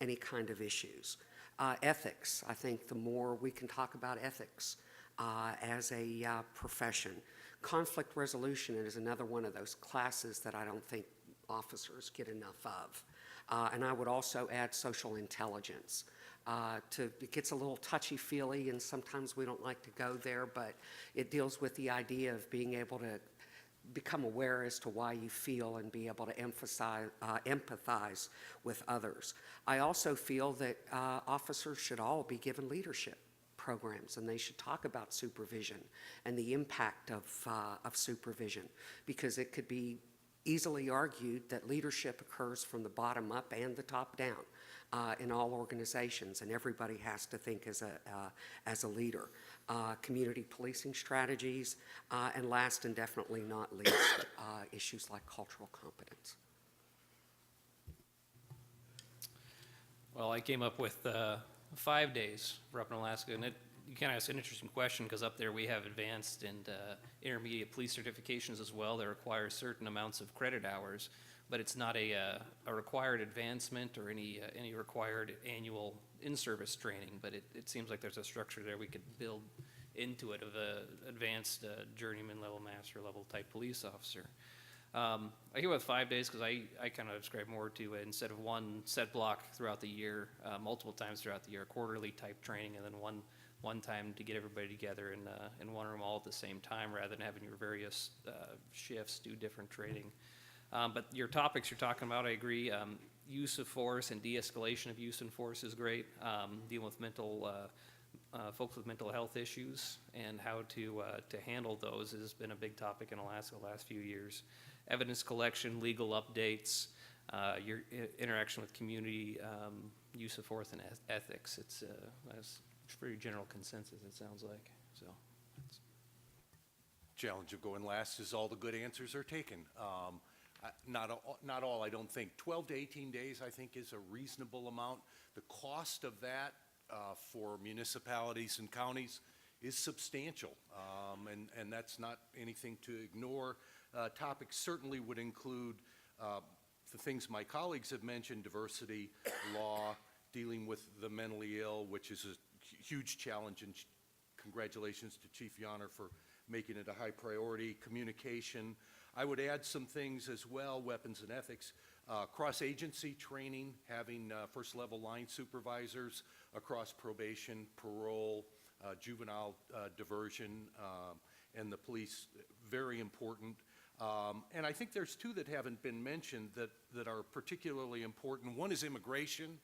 S20: any kind of issues. Ethics, I think the more we can talk about ethics as a profession. Conflict resolution is another one of those classes that I don't think officers get enough of. And I would also add social intelligence. It gets a little touchy-feely, and sometimes we don't like to go there, but it deals with the idea of being able to become aware as to why you feel and be able to empathize with others. I also feel that officers should all be given leadership programs, and they should talk about supervision and the impact of supervision, because it could be easily argued that leadership occurs from the bottom up and the top down in all organizations, and everybody has to think as a leader. Community policing strategies, and last and definitely not least, issues like cultural competence.
S19: Well, I came up with 5 days for up in Alaska, and you kind of asked an interesting question because up there we have advanced and intermediate police certifications as well that require certain amounts of credit hours, but it's not a required advancement or any required annual in-service training, but it seems like there's a structure there we could build into it of a advanced journeyman level, master level type police officer. I hear with 5 days because I kind of describe more to instead of one set block throughout the year, multiple times throughout the year, quarterly type training, and then one time to get everybody together in one room all at the same time rather than having your various shifts do different training. But your topics you're talking about, I agree. Use of force and de-escalation of use of force is great. Dealing with folks with mental health issues and how to handle those has been a big topic in Alaska the last few years. Evidence collection, legal updates, your interaction with community, use of force and ethics. It's pretty general consensus, it sounds like. So,
S8: challenge of going last is all the good answers are taken.
S18: Not all, I don't think. 12 to 18 days, I think, is a reasonable amount. The cost of that for municipalities and counties is substantial, and that's not anything to ignore. Topics certainly would include the things my colleagues have mentioned: diversity, law, dealing with the mentally ill, which is a huge challenge, and congratulations to Chief Yonner for making it a high priority. Communication. I would add some things as well: weapons and ethics, cross-agency training, having first-level line supervisors across probation, parole, juvenile diversion, and the police, very important. And I think there's two that haven't been mentioned that are particularly important. One is immigration.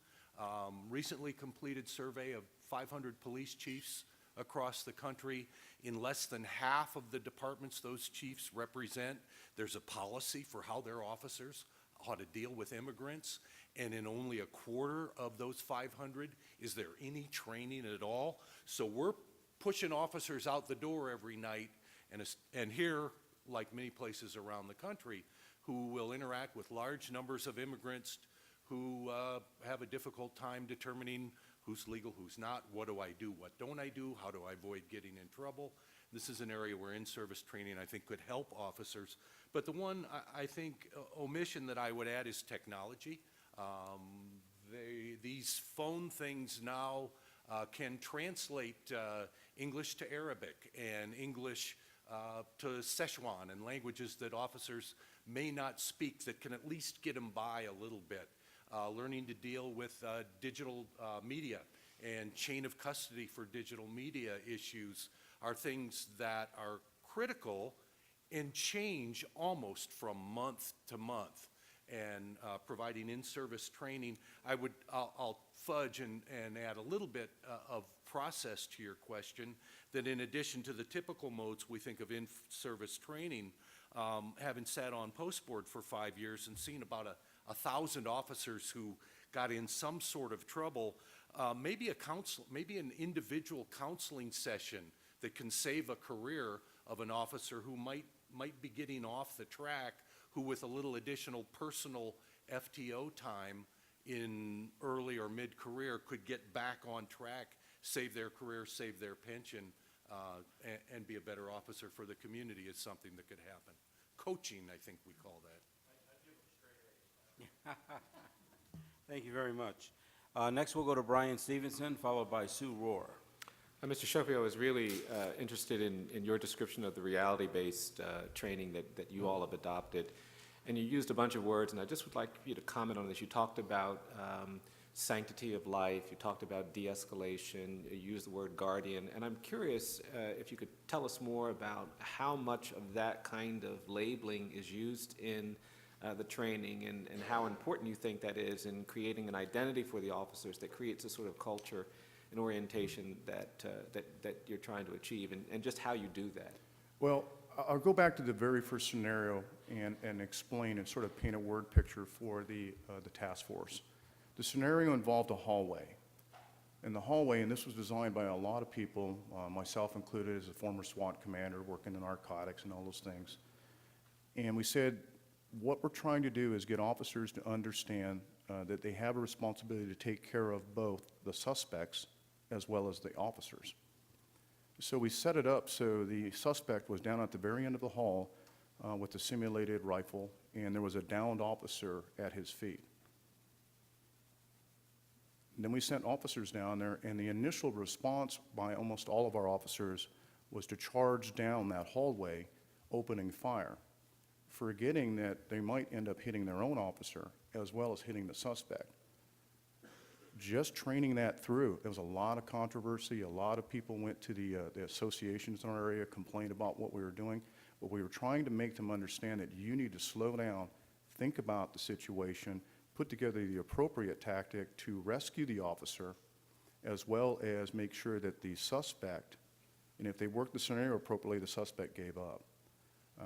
S18: Recently completed survey of 500 police chiefs across the country. In less than half of the departments those chiefs represent, there's a policy for how their officers ought to deal with immigrants. And in only a quarter of those 500, is there any training at all? So we're pushing officers out the door every night, and here, like many places around the country, who will interact with large numbers of immigrants who have a difficult time determining who's legal, who's not, what do I do, what don't I do, how do I avoid getting in trouble. This is an area where in-service training, I think, could help officers. But the one, I think, omission that I would add is technology. These phone things now can translate English to Arabic and English to Szechuan, and languages that officers may not speak that can at least get them by a little bit. Learning to deal with digital media and chain of custody for digital media issues are things that are critical and change almost from month to month. And providing in-service training, I'll fudge and add a little bit of process to your question, that in addition to the typical modes we think of in-service training, having sat on post board for 5 years and seen about 1,000 officers who got in some sort of trouble, maybe an individual counseling session that can save a career of an officer who might be getting off the track, who with a little additional personal FTO time in early or mid-career could get back on track, save their career, save their pension, and be a better officer for the community is something that could happen. Coaching, I think we call that.
S2: Thank you very much. Next, we'll go to Bryan Stevenson, followed by Sue Rahr.
S6: Mr. Shofie, I was really interested in your description of the reality-based training that you all have adopted. And you used a bunch of words, and I just would like you to comment on this. You talked about sanctity of life, you talked about de-escalation, you used the word guardian, and I'm curious if you could tell us more about how much of that kind of labeling is used in the training, and how important you think that is in creating an identity for the officers that creates a sort of culture and orientation that you're trying to achieve, and just how you do that.
S1: Well, I'll go back to the very first scenario and explain and sort of paint a word picture for the task force. The scenario involved a hallway. In the hallway, and this was designed by a lot of people, myself included as a former SWAT commander working in narcotics and all those things. And we said, what we're trying to do is get officers to understand that they have a responsibility to take care of both the suspects as well as the officers. So we set it up so the suspect was down at the very end of the hall with a simulated rifle, and there was a downed officer at his feet. And then we sent officers down there, and the initial response by almost all of our officers was to charge down that hallway, opening fire, forgetting that they might end up hitting their own officer as well as hitting the suspect. Just training that through, there was a lot of controversy. A lot of people went to the associations in our area, complained about what we were doing, but we were trying to make them understand that you need to slow down, think about the situation, put together the appropriate tactic to rescue the officer, as well as make sure that the suspect, and if they worked the scenario appropriately, the suspect gave up.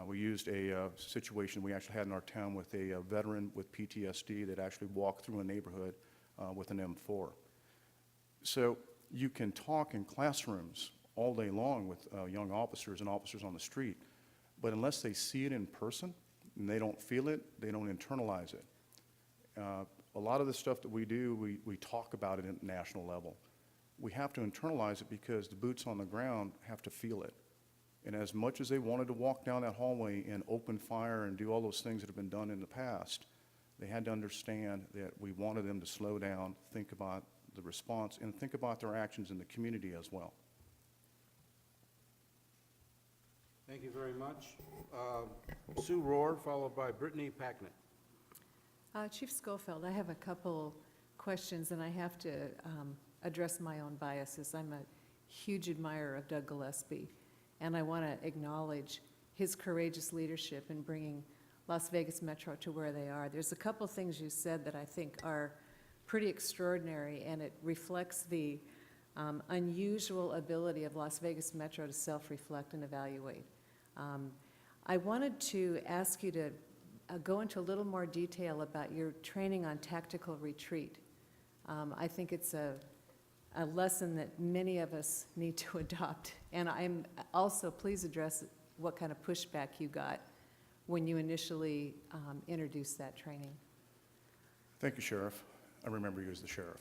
S1: We used a situation we actually had in our town with a veteran with PTSD that actually walked through a neighborhood with an M4. So you can talk in classrooms all day long with young officers and officers on the street, but unless they see it in person, and they don't feel it, they don't internalize it. A lot of the stuff that we do, we talk about it at the national level. We have to internalize it because the boots on the ground have to feel it. And as much as they wanted to walk down that hallway and open fire and do all those things that have been done in the past, they had to understand that we wanted them to slow down, think about the response, and think about their actions in the community as well.
S8: Thank you very much. Sue Rahr, followed by Brittany Packnett.
S9: Chief Schofield, I have a couple questions, and I have to address my own biases. I'm a huge admirer of Doug Gillespie, and I want to acknowledge his courageous leadership in bringing Las Vegas Metro to where they are. There's a couple things you said that I think are pretty extraordinary, and it reflects the unusual ability of Las Vegas Metro to self-reflect and evaluate. I wanted to ask you to go into a little more detail about your training on tactical retreat. I think it's a lesson that many of us need to adopt. And I'm also, please address what kind of pushback you got when you initially introduced that training.
S1: Thank you, Sheriff. I remember you as the sheriff.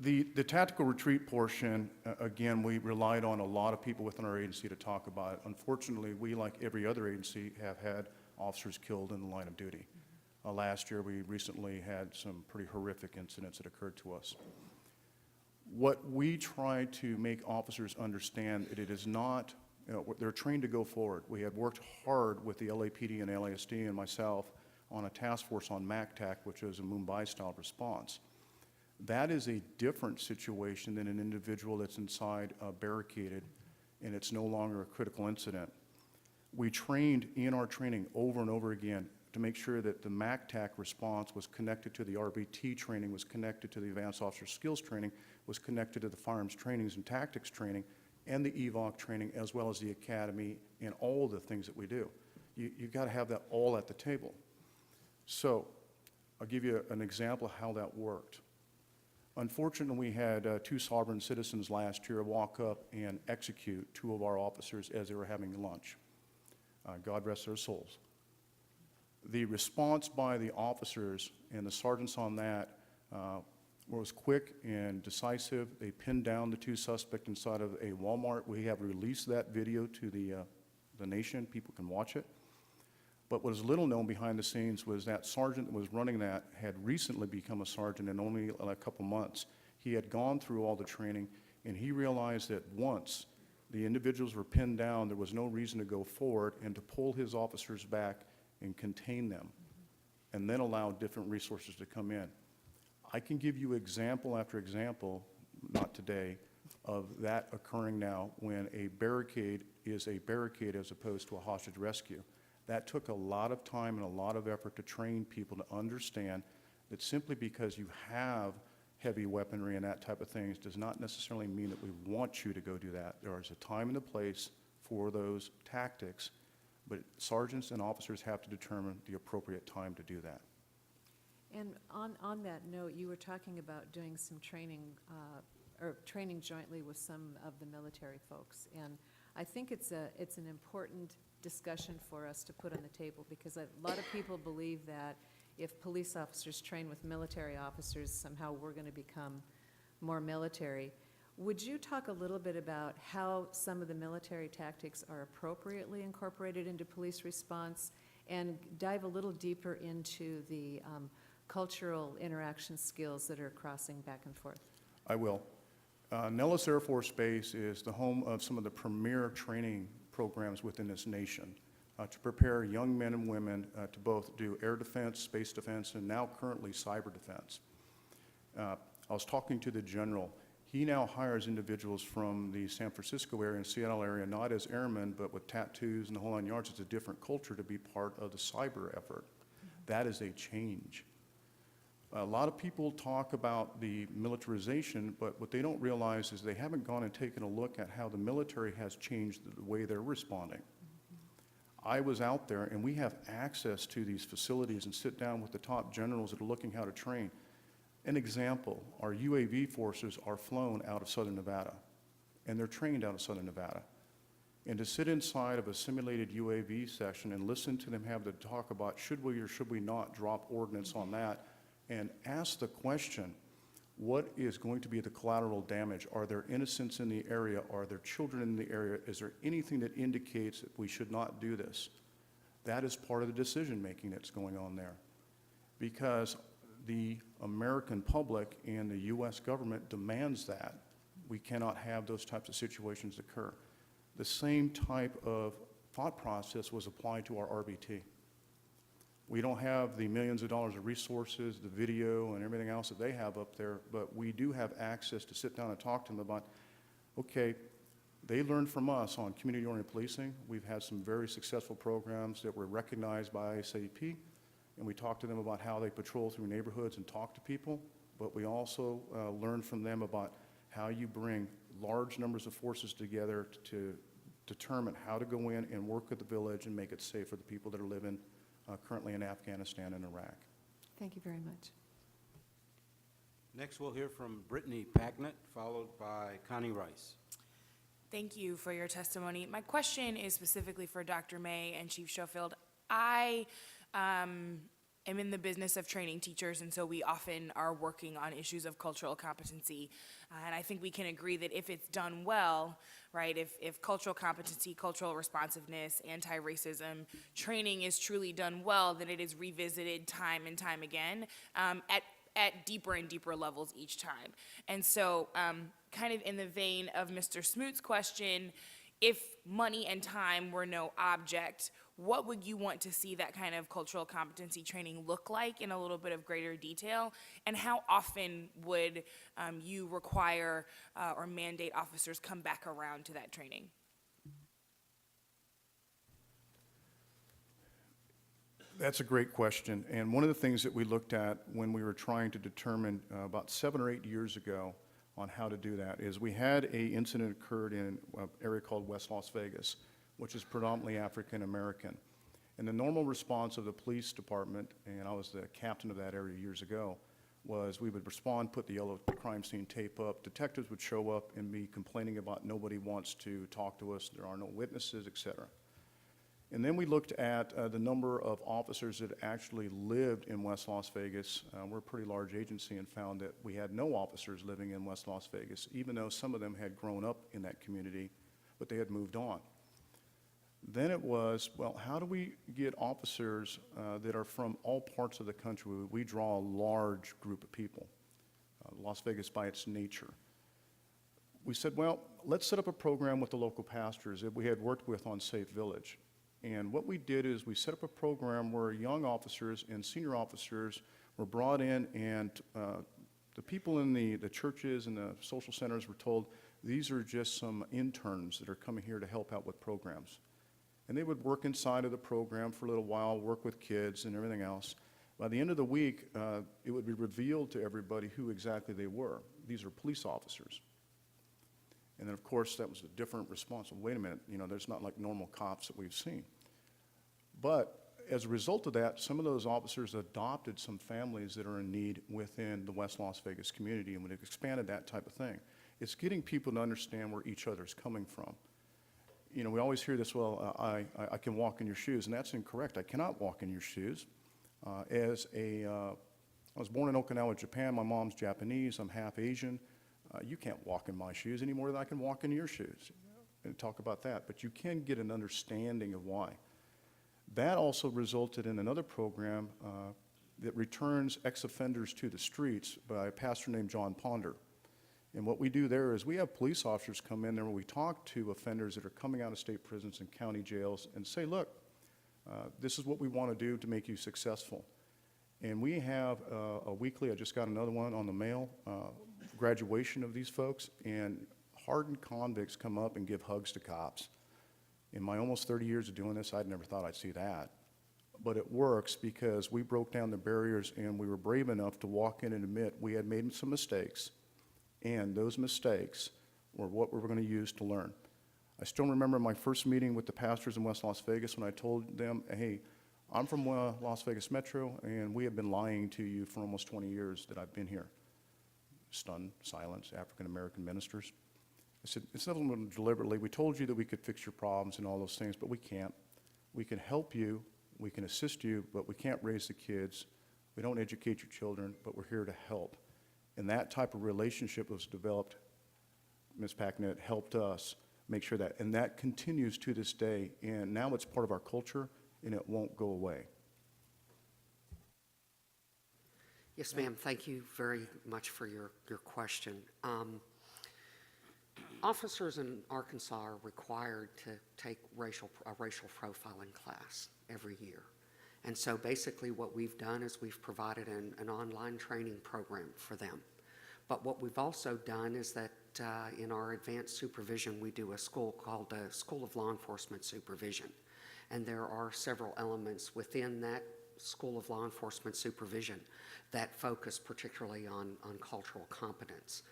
S1: The tactical retreat portion, again, we relied on a lot of people within our agency to talk about it. Unfortunately, we, like every other agency, have had officers killed in the line of duty. Last year, we recently had some pretty horrific incidents that occurred to us. What we try to make officers understand that it is not, they're trained to go forward. We had worked hard with the LAPD and LASD and myself on a task force on MACTAC, which is a Mumbai-style response. That is a different situation than an individual that's inside barricaded and it's no longer a critical incident. We trained in our training over and over again to make sure that the MACTAC response was connected to the RBT training, was connected to the Advanced Officer Skills training, was connected to the firearms trainings and tactics training, and the EVOC training, as well as the academy and all the things that we do. You've got to have that all at the table. So I'll give you an example of how that worked. Unfortunately, we had two sovereign citizens last year walk up and execute two of our officers as they were having lunch. God rest their souls. The response by the officers and the sergeants on that was quick and decisive. They pinned down the two suspects inside of a Walmart. We have released that video to the nation. People can watch it. But what is little known behind the scenes was that sergeant that was running that had recently become a sergeant in only a couple months. He had gone through all the training, and he realized that once the individuals were pinned down, there was no reason to go forward and to pull his officers back and contain them, and then allow different resources to come in. I can give you example after example, not today, of that occurring now when a barricade is a barricade as opposed to a hostage rescue. That took a lot of time and a lot of effort to train people to understand that simply because you have heavy weaponry and that type of things does not necessarily mean that we want you to go do that. There is a time and a place for those tactics, but sergeants and officers have to determine the appropriate time to do that.
S9: And on that note, you were talking about doing some training, or training jointly with some of the military folks. And I think it's an important discussion for us to put on the table, because a lot of people believe that if police officers train with military officers, somehow we're going to become more military. Would you talk a little bit about how some of the military tactics are appropriately incorporated into police response, and dive a little deeper into the cultural interaction skills that are crossing back and forth?
S1: I will. Nellis Air Force Base is the home of some of the premier training programs within this nation to prepare young men and women to both do air defense, space defense, and now currently cyber defense. I was talking to the general. He now hires individuals from the San Francisco area and Seattle area, not as airmen, but with tattoos and the whole 9 yards. It's a different culture to be part of the cyber effort. That is a change. A lot of people talk about the militarization, but what they don't realize is they haven't gone and taken a look at how the military has changed the way they're responding. I was out there, and we have access to these facilities and sit down with the top generals that are looking how to train. An example, our UAV forces are flown out of Southern Nevada, and they're trained out of Southern Nevada. And to sit inside of a simulated UAV session and listen to them have the talk about should we or should we not drop ordnance on that, and ask the question, what is going to be the collateral damage? Are there innocents in the area? Are there children in the area? Is there anything that indicates that we should not do this? That is part of the decision-making that's going on there. Because the American public and the U.S. government demands that. We cannot have those types of situations occur. The same type of thought process was applied to our RBT. We don't have the millions of dollars of resources, the video, and everything else that they have up there, but we do have access to sit down and talk to them about, okay, they learned from us on community-oriented policing. We've had some very successful programs that were recognized by ISAP, and we talked to them about how they patrol through neighborhoods and talk to people, but we also learned from them about how you bring large numbers of forces together to determine how to go in and work with the village and make it safe for the people that are living currently in Afghanistan and Iraq.
S9: Thank you very much.
S2: Next, we'll hear from Brittany Packnett, followed by Connie Rice.
S11: Thank you for your testimony. My question is specifically for Dr. May and Chief Schofield. I am in the business of training teachers, and so we often are working on issues of cultural competency. And I think we can agree that if it's done well, right, if cultural competency, cultural responsiveness, anti-racism training is truly done well, then it is revisited time and time again at deeper and deeper levels each time. And so kind of in the vein of Mr. Smoot's question, if money and time were no object, what would you want to see that kind of cultural competency training look like in a little bit of greater detail? And how often would you require or mandate officers come back around to that training?
S1: That's a great question. And one of the things that we looked at when we were trying to determine about 7 or 8 years ago on how to do that is we had an incident occurred in an area called West Las Vegas, which is predominantly African American. And the normal response of the police department, and I was the captain of that area years ago, was we would respond, put the yellow crime scene tape up, detectives would show up and be complaining about nobody wants to talk to us, there are no witnesses, et cetera. And then we looked at the number of officers that actually lived in West Las Vegas. We're a pretty large agency and found that we had no officers living in West Las Vegas, even though some of them had grown up in that community, but they had moved on. Then it was, well, how do we get officers that are from all parts of the country? We draw a large group of people, Las Vegas by its nature. We said, well, let's set up a program with the local pastors that we had worked with on Safe Village. And what we did is we set up a program where young officers and senior officers were brought in, and the people in the churches and the social centers were told, these are just some interns that are coming here to help out with programs. And they would work inside of the program for a little while, work with kids and everything else. By the end of the week, it would be revealed to everybody who exactly they were. These are police officers. And then, of course, that was a different response. Well, wait a minute, there's not like normal cops that we've seen. But as a result of that, some of those officers adopted some families that are in need within the West Las Vegas community, and we've expanded that type of thing. It's getting people to understand where each other's coming from. We always hear this, well, I can walk in your shoes, and that's incorrect. I cannot walk in your shoes. I was born in Okinawa, Japan. My mom's Japanese. I'm half Asian. You can't walk in my shoes any more than I can walk in your shoes, and talk about that. But you can get an understanding of why. That also resulted in another program that returns ex-offenders to the streets by a pastor named John Ponder. And what we do there is we have police officers come in there where we talk to offenders that are coming out of state prisons and county jails and say, look, this is what we want to do to make you successful. And we have a weekly, I just got another one on the mail, graduation of these folks, and hardened convicts come up and give hugs to cops. In my almost 30 years of doing this, I'd never thought I'd see that. But it works because we broke down the barriers and we were brave enough to walk in and admit we had made some mistakes, and those mistakes were what we were going to use to learn. I still remember my first meeting with the pastors in West Las Vegas when I told them, hey, I'm from Las Vegas Metro, and we have been lying to you for almost 20 years that I've been here. Stunned silence, African-American ministers. I said, it's not deliberately. We told you that we could fix your problems and all those things, but we can't. We can help you, we can assist you, but we can't raise the kids. We don't educate your children, but we're here to help. And that type of relationship was developed. Ms. Packnett helped us make sure that, and that continues to this day, and now it's part of our culture, and it won't go away.
S20: Yes, ma'am. Thank you very much for your question. Officers in Arkansas are required to take a racial profiling class every year. And so basically what we've done is we've provided an online training program for them. But what we've also done is that in our advanced supervision, we do a school called the School of Law Enforcement Supervision. And there are several elements within that School of Law Enforcement Supervision that focus particularly on cultural competence.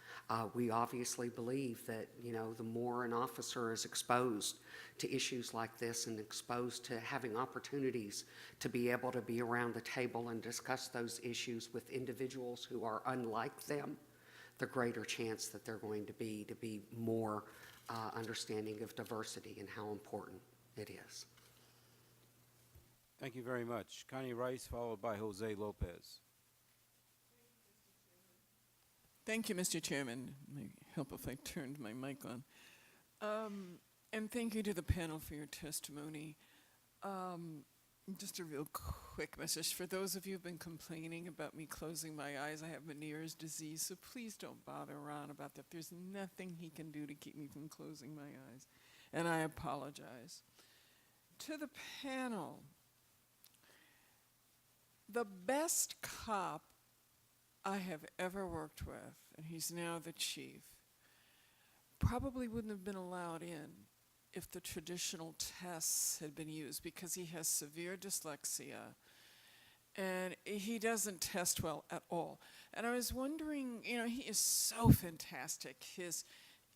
S20: We obviously believe that, you know, the more an officer is exposed to issues like this and exposed to having opportunities to be able to be around the table and discuss those issues with individuals who are unlike them, the greater chance that they're going to be more understanding of diversity and how important it is.
S2: Thank you very much. Connie Rice, followed by Jose Lopez.
S12: Thank you, Mr. Chairman. It may help if I turned my mic on. And thank you to the panel for your testimony. Just a real quick message. For those of you who've been complaining about me closing my eyes, I have Meares disease, so please don't bother Ron about that. There's nothing he can do to keep me from closing my eyes. And I apologize. To the panel, the best cop I have ever worked with, and he's now the chief, probably wouldn't have been allowed in if the traditional tests had been used, because he has severe dyslexia and he doesn't test well at all. And I was wondering, you know, he is so fantastic. His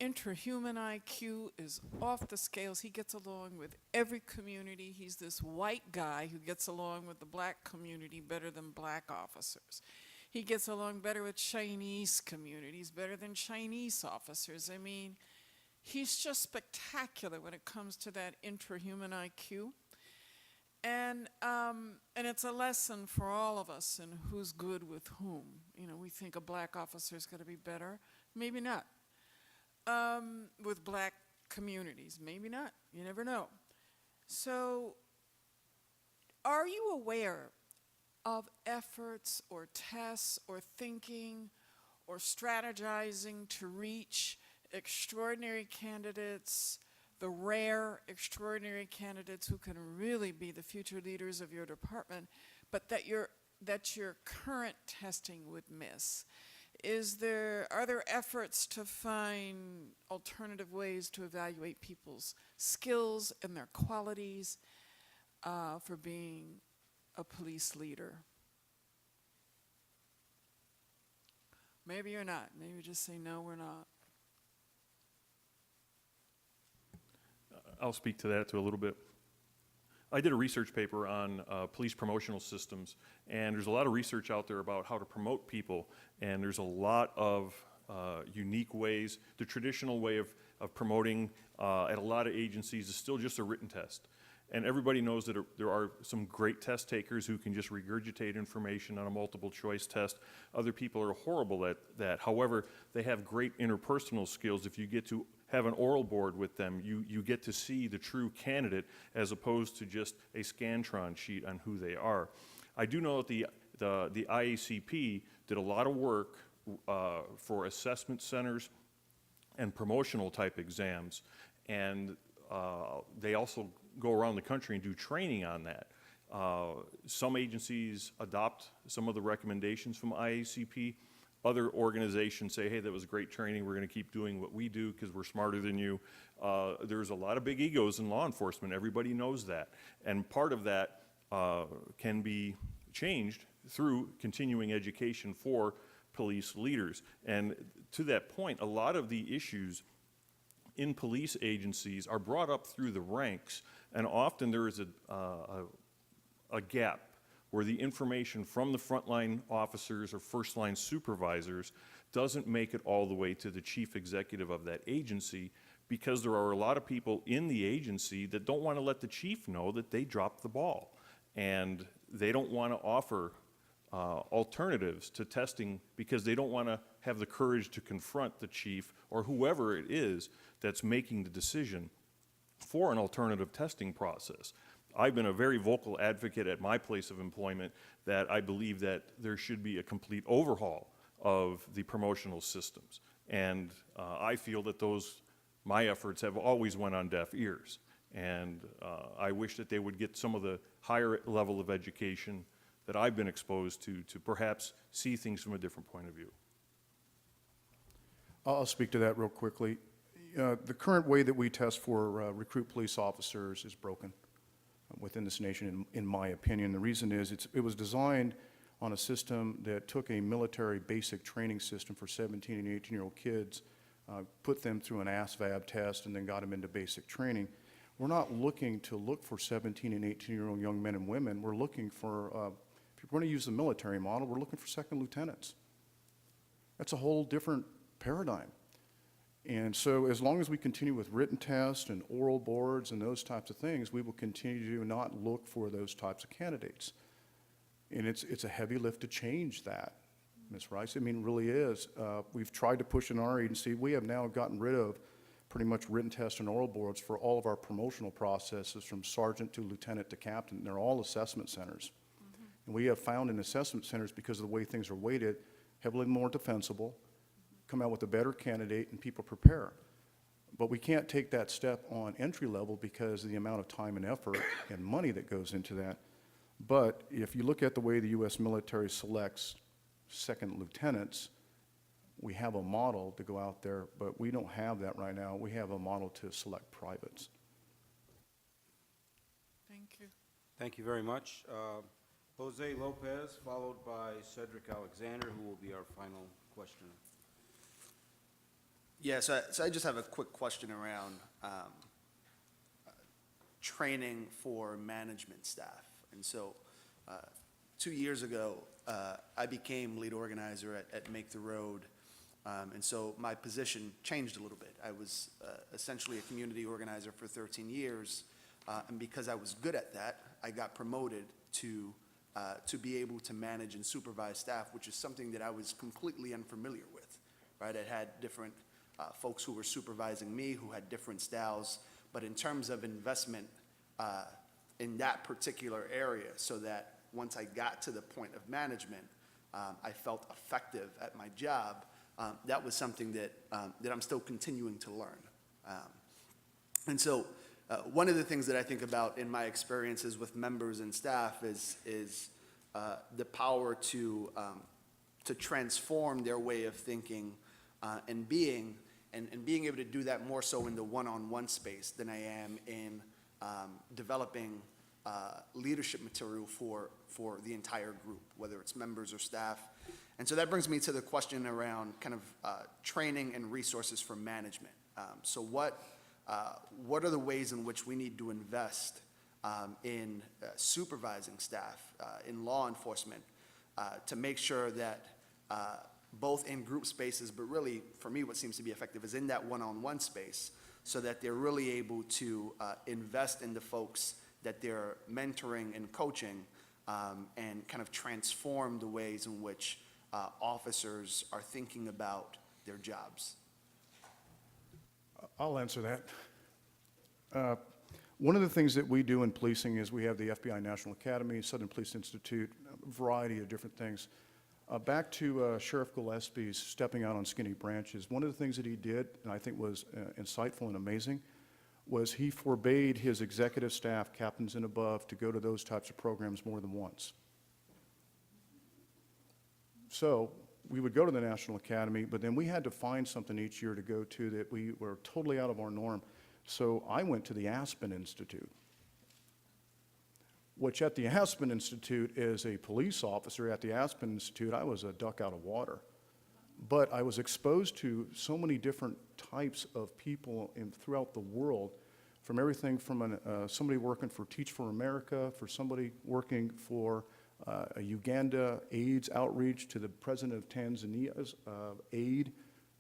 S12: interhuman IQ is off the scales. He gets along with every community. He's this white guy who gets along with the black community better than black officers. He gets along better with Chinese communities, better than Chinese officers. I mean, he's just spectacular when it comes to that intrahuman IQ. And it's a lesson for all of us in who's good with whom. You know, we think a black officer's got to be better. Maybe not. With black communities, maybe not. You never know. So, are you aware of efforts or tests or thinking or strategizing to reach extraordinary candidates, the rare extraordinary candidates who can really be the future leaders of your department, but that your current testing would miss? Are there efforts to find alternative ways to evaluate people's skills and their qualities for being a police leader? Maybe you're not. Maybe you just say, no, we're not.
S21: I'll speak to that too a little bit. I did a research paper on police promotional systems, and there's a lot of research out there about how to promote people, and there's a lot of unique ways. The traditional way of promoting at a lot of agencies is still just a written test. And everybody knows that there are some great test takers who can just regurgitate information on a multiple choice test. Other people are horrible at that. However, they have great interpersonal skills. If you get to have an oral board with them, you get to see the true candidate as opposed to just a Scantron sheet on who they are. I do know that the IACP did a lot of work for assessment centers and promotional type exams, and they also go around the country and do training on that. Some agencies adopt some of the recommendations from IACP. Other organizations say, hey, that was great training, we're going to keep doing what we do because we're smarter than you. There's a lot of big egos in law enforcement. Everybody knows that. And part of that can be changed through continuing education for police leaders. And to that point, a lot of the issues in police agencies are brought up through the ranks, and often there is a gap where the information from the frontline officers or first-line supervisors doesn't make it all the way to the chief executive of that agency, because there are a lot of people in the agency that don't want to let the chief know that they dropped the ball. And they don't want to offer alternatives to testing because they don't want to have the courage to confront the chief or whoever it is that's making the decision for an alternative testing process. I've been a very vocal advocate at my place of employment that I believe that there should be a complete overhaul of the promotional systems. And I feel that my efforts have always went on deaf ears. And I wish that they would get some of the higher level of education that I've been exposed to perhaps see things from a different point of view.
S1: I'll speak to that real quickly. The current way that we test for recruit police officers is broken within this nation, in my opinion. The reason is it was designed on a system that took a military basic training system for 17 and 18-year-old kids, put them through an ASVAB test, and then got them into basic training. We're not looking to look for 17 and 18-year-old young men and women. We're looking for, if you're going to use the military model, we're looking for second lieutenants. That's a whole different paradigm. And so as long as we continue with written tests and oral boards and those types of things, we will continue to not look for those types of candidates. And it's a heavy lift to change that, Ms. Rice. I mean, it really is. We've tried to push in our agency. We have now gotten rid of pretty much written tests and oral boards for all of our promotional processes, from sergeant to lieutenant to captain. They're all assessment centers. And we have found in assessment centers, because of the way things are weighted, heavily more defensible, come out with a better candidate, and people prepare. But we can't take that step on entry level because of the amount of time and effort and money that goes into that. But if you look at the way the U.S. military selects second lieutenants, we have a model to go out there, but we don't have that right now. We have a model to select privates.
S12: Thank you.
S2: Thank you very much. Jose Lopez, followed by Cedric Alexander, who will be our final questioner.
S10: Yeah, so I just have a quick question around training for management staff. And so 2 years ago, I became lead organizer at Make the Road. And so my position changed a little bit. I was essentially a community organizer for 13 years. And because I was good at that, I got promoted to be able to manage and supervise staff, which is something that I was completely unfamiliar with, right? I had different folks who were supervising me who had different styles, but in terms of investment in that particular area, so that once I got to the point of management, I felt effective at my job, that was something that I'm still continuing to learn. And so one of the things that I think about in my experiences with members and staff is the power to transform their way of thinking and being, and being able to do that more so in the one-on-one space than I am in developing leadership material for the entire group, whether it's members or staff. And so that brings me to the question around kind of training and resources for management. So what are the ways in which we need to invest in supervising staff in law enforcement to make sure that both in group spaces, but really for me what seems to be effective is in that one-on-one space, so that they're really able to invest in the folks that they're mentoring and coaching, and kind of transform the ways in which officers are thinking about their jobs.
S1: I'll answer that. One of the things that we do in policing is we have the FBI National Academy, Southern Police Institute, a variety of different things. Back to Sheriff Gillespie's stepping out on skinny branches, one of the things that he did, and I think was insightful and amazing, was he forbade his executive staff, captains and above, to go to those types of programs more than once. So we would go to the National Academy, but then we had to find something each year to go to that we were totally out of our norm. So I went to the Aspen Institute, which at the Aspen Institute, as a police officer at the Aspen Institute, I was a duck out of water. But I was exposed to so many different types of people throughout the world, from everything from somebody working for Teach for America, for somebody working for a Uganda AIDS outreach to the president of Tanzania's aid,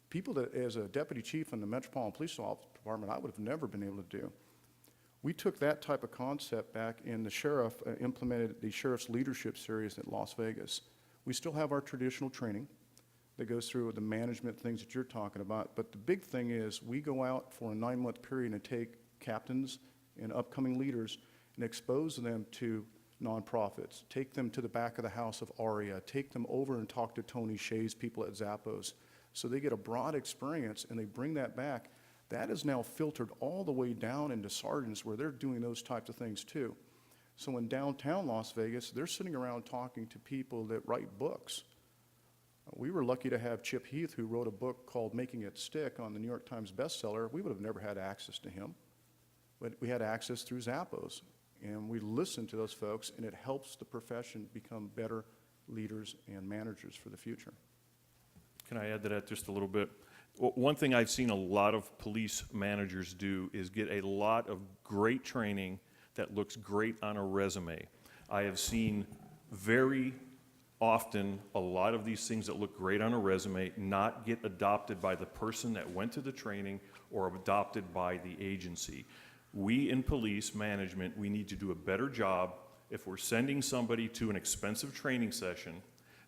S1: people that, as a deputy chief in the Metropolitan Police Department, I would have never been able to do. We took that type of concept back, and the sheriff implemented the Sheriff's Leadership Series at Las Vegas. We still have our traditional training that goes through the management things that you're talking about, but the big thing is we go out for a 9-month period and take captains and upcoming leaders and expose them to nonprofits, take them to the back of the house of ARIA, take them over and talk to Tony Shea's people at Zappos, so they get a broad experience and they bring that back. That is now filtered all the way down into sergeants where they're doing those types of things too. So in downtown Las Vegas, they're sitting around talking to people that write books. We were lucky to have Chip Heath, who wrote a book called Making It Stick on the New York Times bestseller. We would have never had access to him, but we had access through Zappos. And we listen to those folks, and it helps the profession become better leaders and managers for the future.
S21: Can I add to that just a little bit? One thing I've seen a lot of police managers do is get a lot of great training that looks great on a resume. I have seen very often a lot of these things that look great on a resume not get adopted by the person that went to the training or adopted by the agency. We in police management, we need to do a better job if we're sending somebody to an expensive training session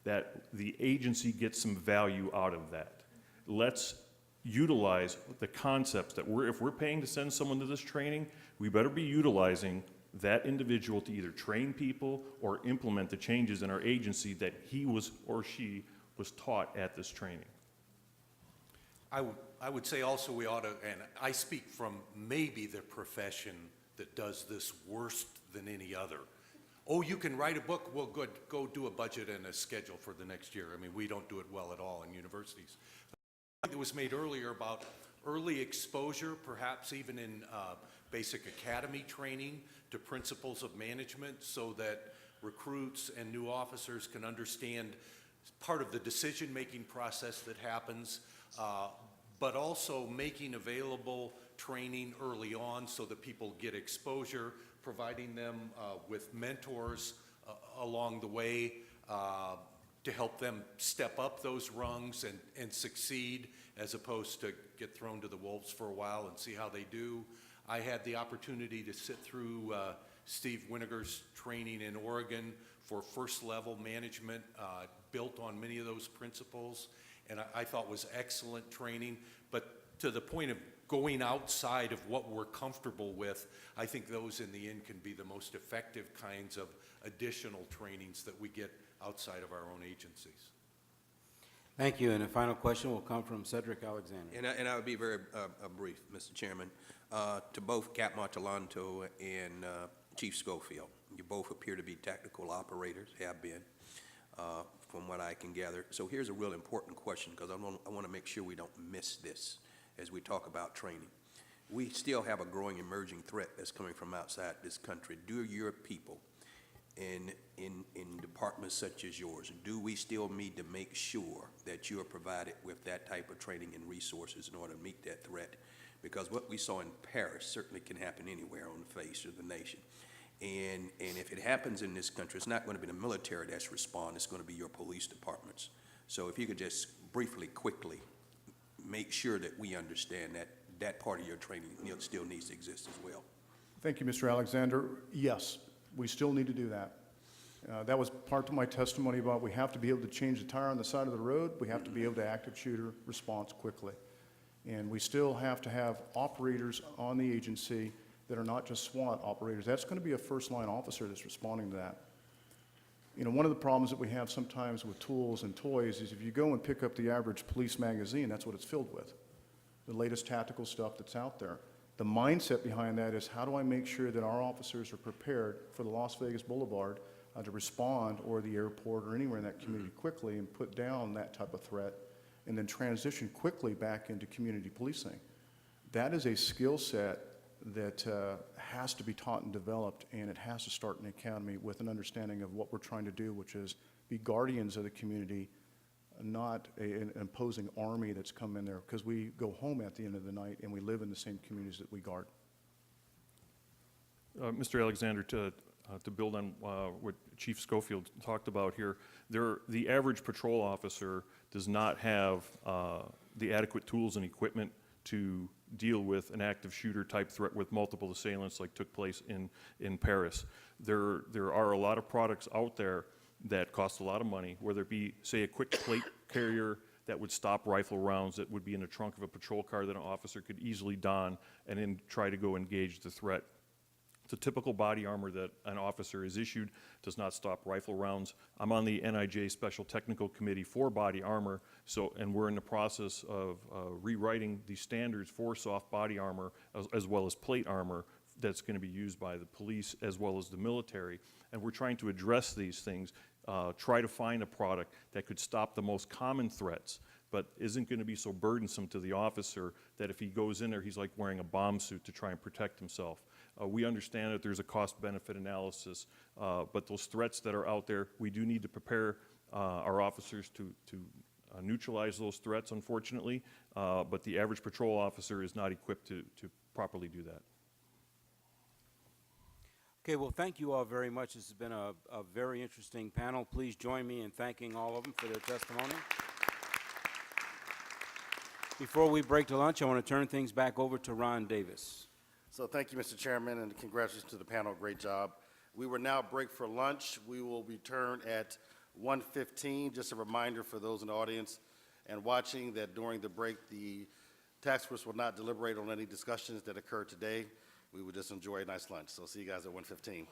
S21: that the agency gets some value out of that. Let's utilize the concepts that if we're paying to send someone to this training, we better be utilizing that individual to either train people or implement the changes in our agency that he was or she was taught at this training.
S18: I would say also we ought to, and I speak from maybe the profession that does this worse than any other. Oh, you can write a book? Well, good, go do a budget and a schedule for the next year. I mean, we don't do it well at all in universities. The point that was made earlier about early exposure, perhaps even in basic academy training to principles of management so that recruits and new officers can understand part of the decision-making process that happens, but also making available training early on so that people get exposure, providing them with mentors along the way to help them step up those rungs and succeed as opposed to get thrown to the wolves for a while and see how they do. I had the opportunity to sit through Steve Winegar's training in Oregon for first level management, built on many of those principles, and I thought was excellent training. But to the point of going outside of what we're comfortable with, I think those in the end can be the most effective kinds of additional trainings that we get outside of our own agencies.
S2: Thank you. And the final question will come from Cedric Alexander.
S13: And I would be very brief, Mr. Chairman. To both Cap Montalento and Chief Schofield, you both appear to be tactical operators, have been, from what I can gather. So here's a real important question, because I want to make sure we don't miss this as we talk about training. We still have a growing emerging threat that's coming from outside this country. Do your people in departments such as yours, do we still need to make sure that you are provided with that type of training and resources in order to meet that threat? Because what we saw in Paris certainly can happen anywhere on the face of the nation. And if it happens in this country, it's not going to be the military that's responding, it's going to be your police departments. So if you could just briefly, quickly, make sure that we understand that that part of your training still needs to exist as well.
S1: Thank you, Mr. Alexander. Yes, we still need to do that. That was part of my testimony about we have to be able to change the tire on the side of the road. We have to be able to active shooter response quickly. And we still have to have operators on the agency that are not just SWAT operators. That's going to be a first-line officer that's responding to that. You know, one of the problems that we have sometimes with tools and toys is if you go and pick up the average police magazine, that's what it's filled with, the latest tactical stuff that's out there. The mindset behind that is how do I make sure that our officers are prepared for the Las Vegas Boulevard to respond, or the airport or anywhere in that community quickly and put down that type of threat and then transition quickly back into community policing. That is a skill set that has to be taught and developed, and it has to start in the academy with an understanding of what we're trying to do, which is be guardians of the community, not an imposing army that's come in there, because we go home at the end of the night and we live in the same communities that we guard.
S21: Mr. Alexander, to build on what Chief Schofield talked about here, the average patrol officer does not have the adequate tools and equipment to deal with an active shooter type threat with multiple assailants like took place in Paris. There are a lot of products out there that cost a lot of money, whether it be, say, a quick plate carrier that would stop rifle rounds that would be in the trunk of a patrol car that an officer could easily don and then try to go engage the threat. The typical body armor that an officer is issued does not stop rifle rounds. I'm on the NIJ Special Technical Committee for body armor, and we're in the process of rewriting the standards for soft body armor as well as plate armor that's going to be used by the police as well as the military. And we're trying to address these things, try to find a product that could stop the most common threats, but isn't going to be so burdensome to the officer that if he goes in there, he's like wearing a bomb suit to try and protect himself. We understand that there's a cost-benefit analysis, but those threats that are out there, we do need to prepare our officers to neutralize those threats, unfortunately, but the average patrol officer is not equipped to properly do that.
S2: Okay, well, thank you all very much. This has been a very interesting panel. Please join me in thanking all of them for their testimony. Before we break to lunch, I want to turn things back over to Ron Davis.
S3: So thank you, Mr. Chairman, and congratulations to the panel. Great job. We will now break for lunch. We will return at 1:15. Just a reminder for those in the audience and watching that during the break, the task force will not deliberate on any discussions that occurred today. We will just enjoy a nice lunch. So see you guys at 1:15.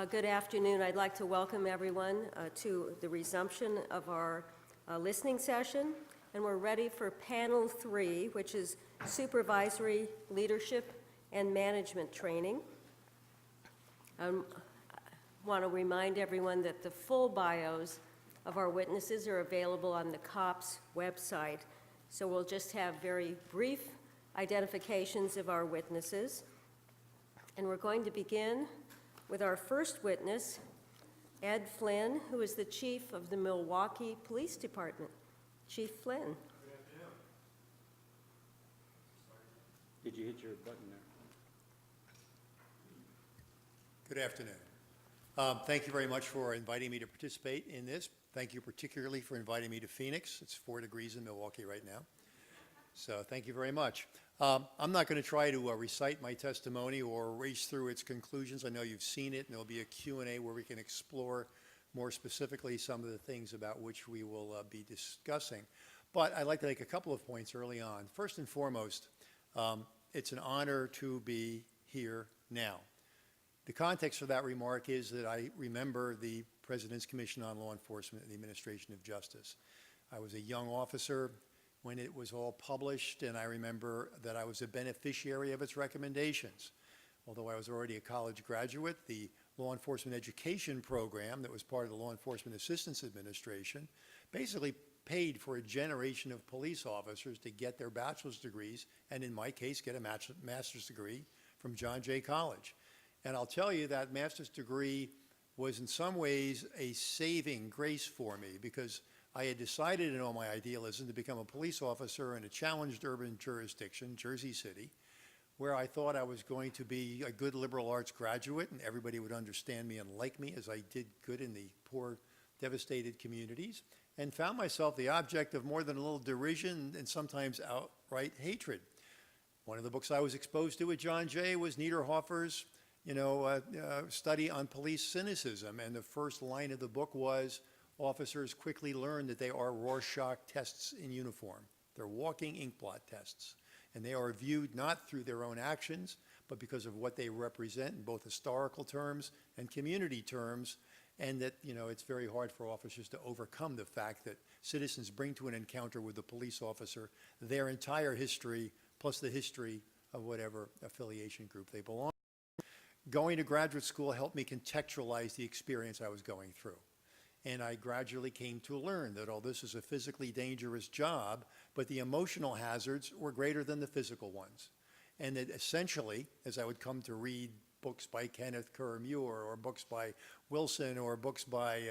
S4: Good afternoon. I'd like to welcome everyone to the resumption of our listening session. And we're ready for panel 3, which is supervisory leadership and management training. I want to remind everyone that the full bios of our witnesses are available on the COPS website. So we'll just have very brief identifications of our witnesses. And we're going to begin with our first witness, Ed Flynn, who is the chief of the Milwaukee Police Department. Chief Flynn.
S8: Good afternoon. Did you hit your button there?
S14: Good afternoon. Thank you very much for inviting me to participate in this. Thank you particularly for inviting me to Phoenix. It's 4 degrees in Milwaukee right now. So thank you very much. I'm not going to try to recite my testimony or race through its conclusions. I know you've seen it, and there'll be a Q&A where we can explore more specifically some of the things about which we will be discussing. But I'd like to make a couple of points early on. First and foremost, it's an honor to be here now. The context for that remark is that I remember the President's Commission on Law Enforcement and the Administration of Justice. I was a young officer when it was all published, and I remember that I was a beneficiary of its recommendations. Although I was already a college graduate, the law enforcement education program that was part of the Law Enforcement Assistance Administration basically paid for a generation of police officers to get their bachelor's degrees, and in my case, get a master's degree from John Jay College. And I'll tell you that master's degree was in some ways a saving grace for me, because I had decided in all my idealism to become a police officer in a challenged urban jurisdiction, Jersey City, where I thought I was going to be a good liberal arts graduate and everybody would understand me and like me as I did good in the poor, devastated communities, and found myself the object of more than a little derision and sometimes outright hatred. One of the books I was exposed to at John Jay was Niederhofer's study on police cynicism, and the first line of the book was, officers quickly learn that they are Rorschach tests in uniform. They're walking inkblot tests. And they are viewed not through their own actions, but because of what they represent in both historical terms and community terms, and that, it's very hard for officers to overcome the fact that citizens bring to an encounter with the police officer their entire history, plus the history of whatever affiliation group they belong to. Going to graduate school helped me contextualize the experience I was going through. And I gradually came to learn that although this is a physically dangerous job, but the emotional hazards were greater than the physical ones. And that essentially, as I would come to read books by Kenneth Kerr Muir, or books by Wilson, or books by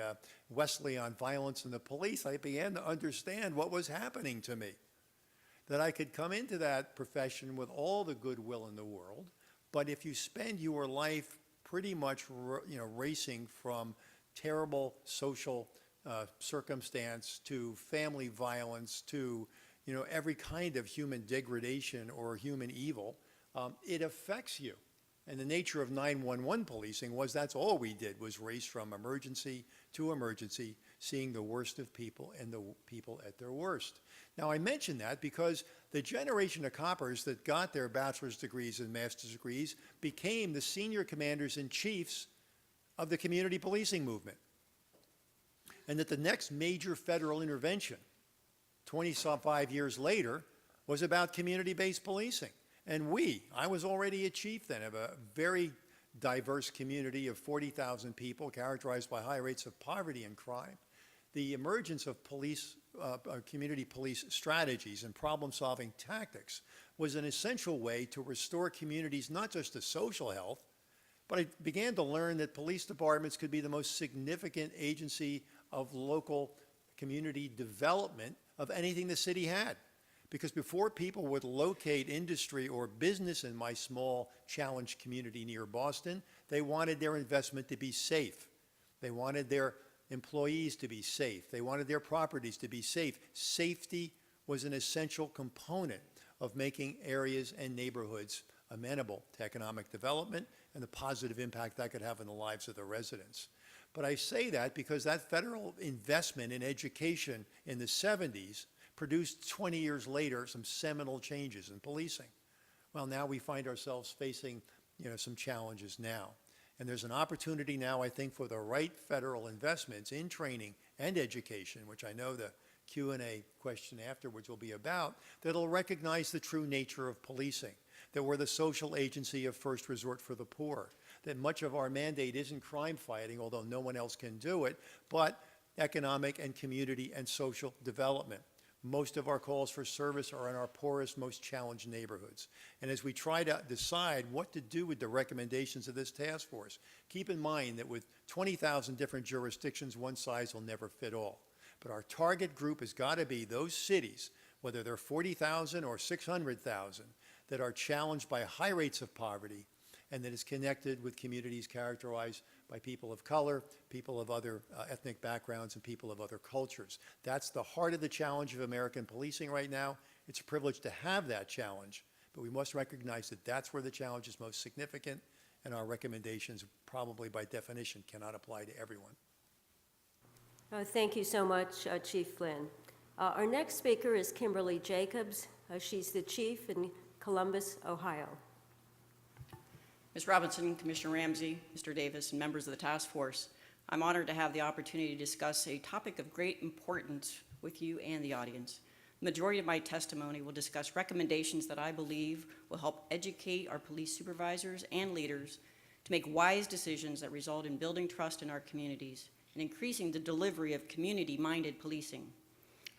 S14: Wesley on violence and the police, I began to understand what was happening to me. That I could come into that profession with all the goodwill in the world, but if you spend your life pretty much racing from terrible social circumstance to family violence to every kind of human degradation or human evil, it affects you. And the nature of 911 policing was that's all we did was race from emergency to emergency, seeing the worst of people and the people at their worst. Now I mention that because the generation of coppers that got their bachelor's degrees and master's degrees became the senior commanders and chiefs of the community policing movement. And that the next major federal intervention, 25 years later, was about community-based policing. And I was already a chief then of a very diverse community of 40,000 people characterized by high rates of poverty and crime. The emergence of community police strategies and problem-solving tactics was an essential way to restore communities not just to social health, but I began to learn that police departments could be the most significant agency of local community development of anything the city had. Because before people would locate industry or business in my small challenged community near Boston, they wanted their investment to be safe. They wanted their employees to be safe. They wanted their properties to be safe. Safety was an essential component of making areas and neighborhoods amenable to economic development and the positive impact that could have on the lives of the residents. But I say that because that federal investment in education in the 70s produced 20 years later some seminal changes in policing. Well, now we find ourselves facing some challenges now. And there's an opportunity now, I think, for the right federal investments in training and education, which I know the Q&A question afterwards will be about, that'll recognize the true nature of policing, that we're the social agency of first resort for the poor, that much of our mandate isn't crime fighting, although no one else can do it, but economic and community and social development. Most of our calls for service are in our poorest, most challenged neighborhoods. And as we try to decide what to do with the recommendations of this task force, keep in mind that with 20,000 different jurisdictions, one size will never fit all. But our target group has got to be those cities, whether they're 40,000 or 600,000, that are challenged by high rates of poverty and that is connected with communities characterized by people of color, people of other ethnic backgrounds, and people of other cultures. That's the heart of the challenge of American policing right now. It's a privilege to have that challenge, but we must recognize that that's where the challenge is most significant, and our recommendations probably by definition cannot apply to everyone.
S4: Thank you so much, Chief Flynn. Our next speaker is Kimberly Jacobs. She's the chief in Columbus, Ohio.
S17: Ms. Robinson, Commissioner Ramsey, Mr. Davis, and members of the task force, I'm honored to have the opportunity to discuss a topic of great importance with you and the audience. The majority of my testimony will discuss recommendations that I believe will help educate our police supervisors and leaders to make wise decisions that result in building trust in our communities and increasing the delivery of community-minded policing.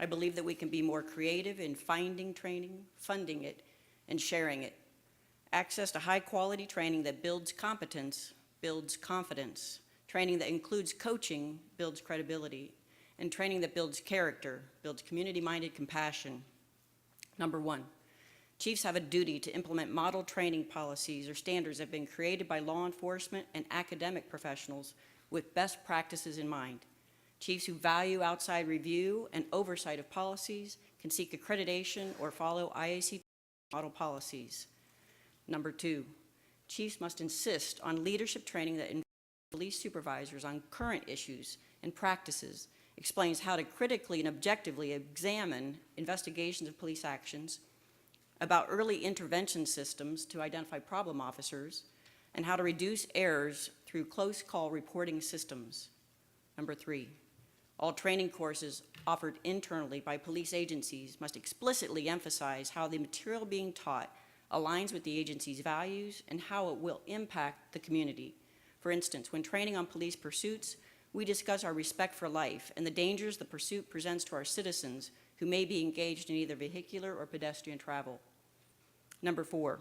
S17: I believe that we can be more creative in finding training, funding it, and sharing it. Access to high-quality training that builds competence, builds confidence. Training that includes coaching builds credibility. And training that builds character, builds community-minded compassion. Number one, chiefs have a duty to implement model training policies or standards that have been created by law enforcement and academic professionals with best practices in mind. Chiefs who value outside review and oversight of policies can seek accreditation or follow IACP model policies. Number two, chiefs must insist on leadership training that informs police supervisors on current issues and practices, explains how to critically and objectively examine investigations of police actions, about early intervention systems to identify problem officers, and how to reduce errors through close call reporting systems. Number three, all training courses offered internally by police agencies must explicitly emphasize how the material being taught aligns with the agency's values and how it will impact the community. For instance, when training on police pursuits, we discuss our respect for life and the dangers the pursuit presents to our citizens who may be engaged in either vehicular or pedestrian travel. Number four,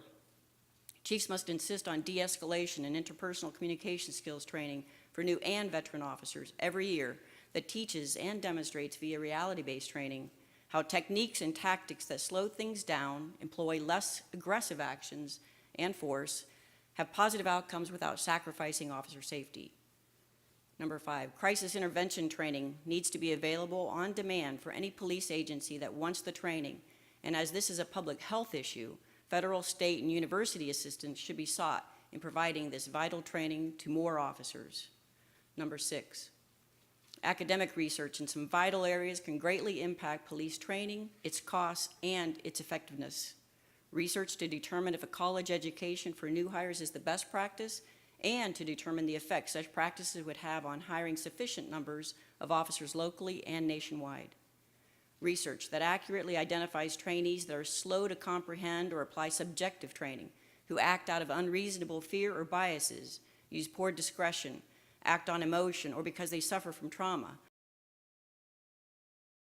S17: chiefs must insist on de-escalation and interpersonal communication skills training for new and veteran officers every year that teaches and demonstrates via reality-based training how techniques and tactics that slow things down, employ less aggressive actions and force, have positive outcomes without sacrificing officer safety. Number five, crisis intervention training needs to be available on demand for any police agency that wants the training, and as this is a public health issue, federal, state, and university assistance should be sought in providing this vital training to more officers. Number six, academic research in some vital areas can greatly impact police training, its costs, and its effectiveness. Research to determine if a college education for new hires is the best practice and to determine the effect such practices would have on hiring sufficient numbers of officers locally and nationwide. Research that accurately identifies trainees that are slow to comprehend or apply subjective training, who act out of unreasonable fear or biases, use poor discretion, act on emotion, or because they suffer from trauma.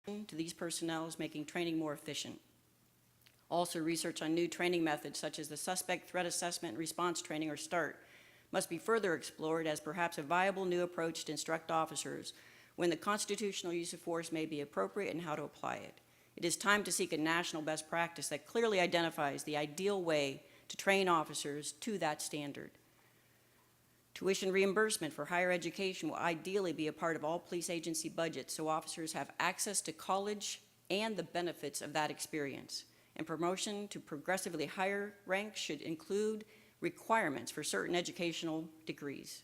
S17: To these personnel is making training more efficient. Also, research on new training methods such as the Suspect Threat Assessment and Response Training, or START, must be further explored as perhaps a viable new approach to instruct officers when the constitutional use of force may be appropriate and how to apply it. It is time to seek a national best practice that clearly identifies the ideal way to train officers to that standard. Tuition reimbursement for higher education will ideally be a part of all police agency budgets so officers have access to college and the benefits of that experience. And promotion to progressively higher ranks should include requirements for certain educational degrees.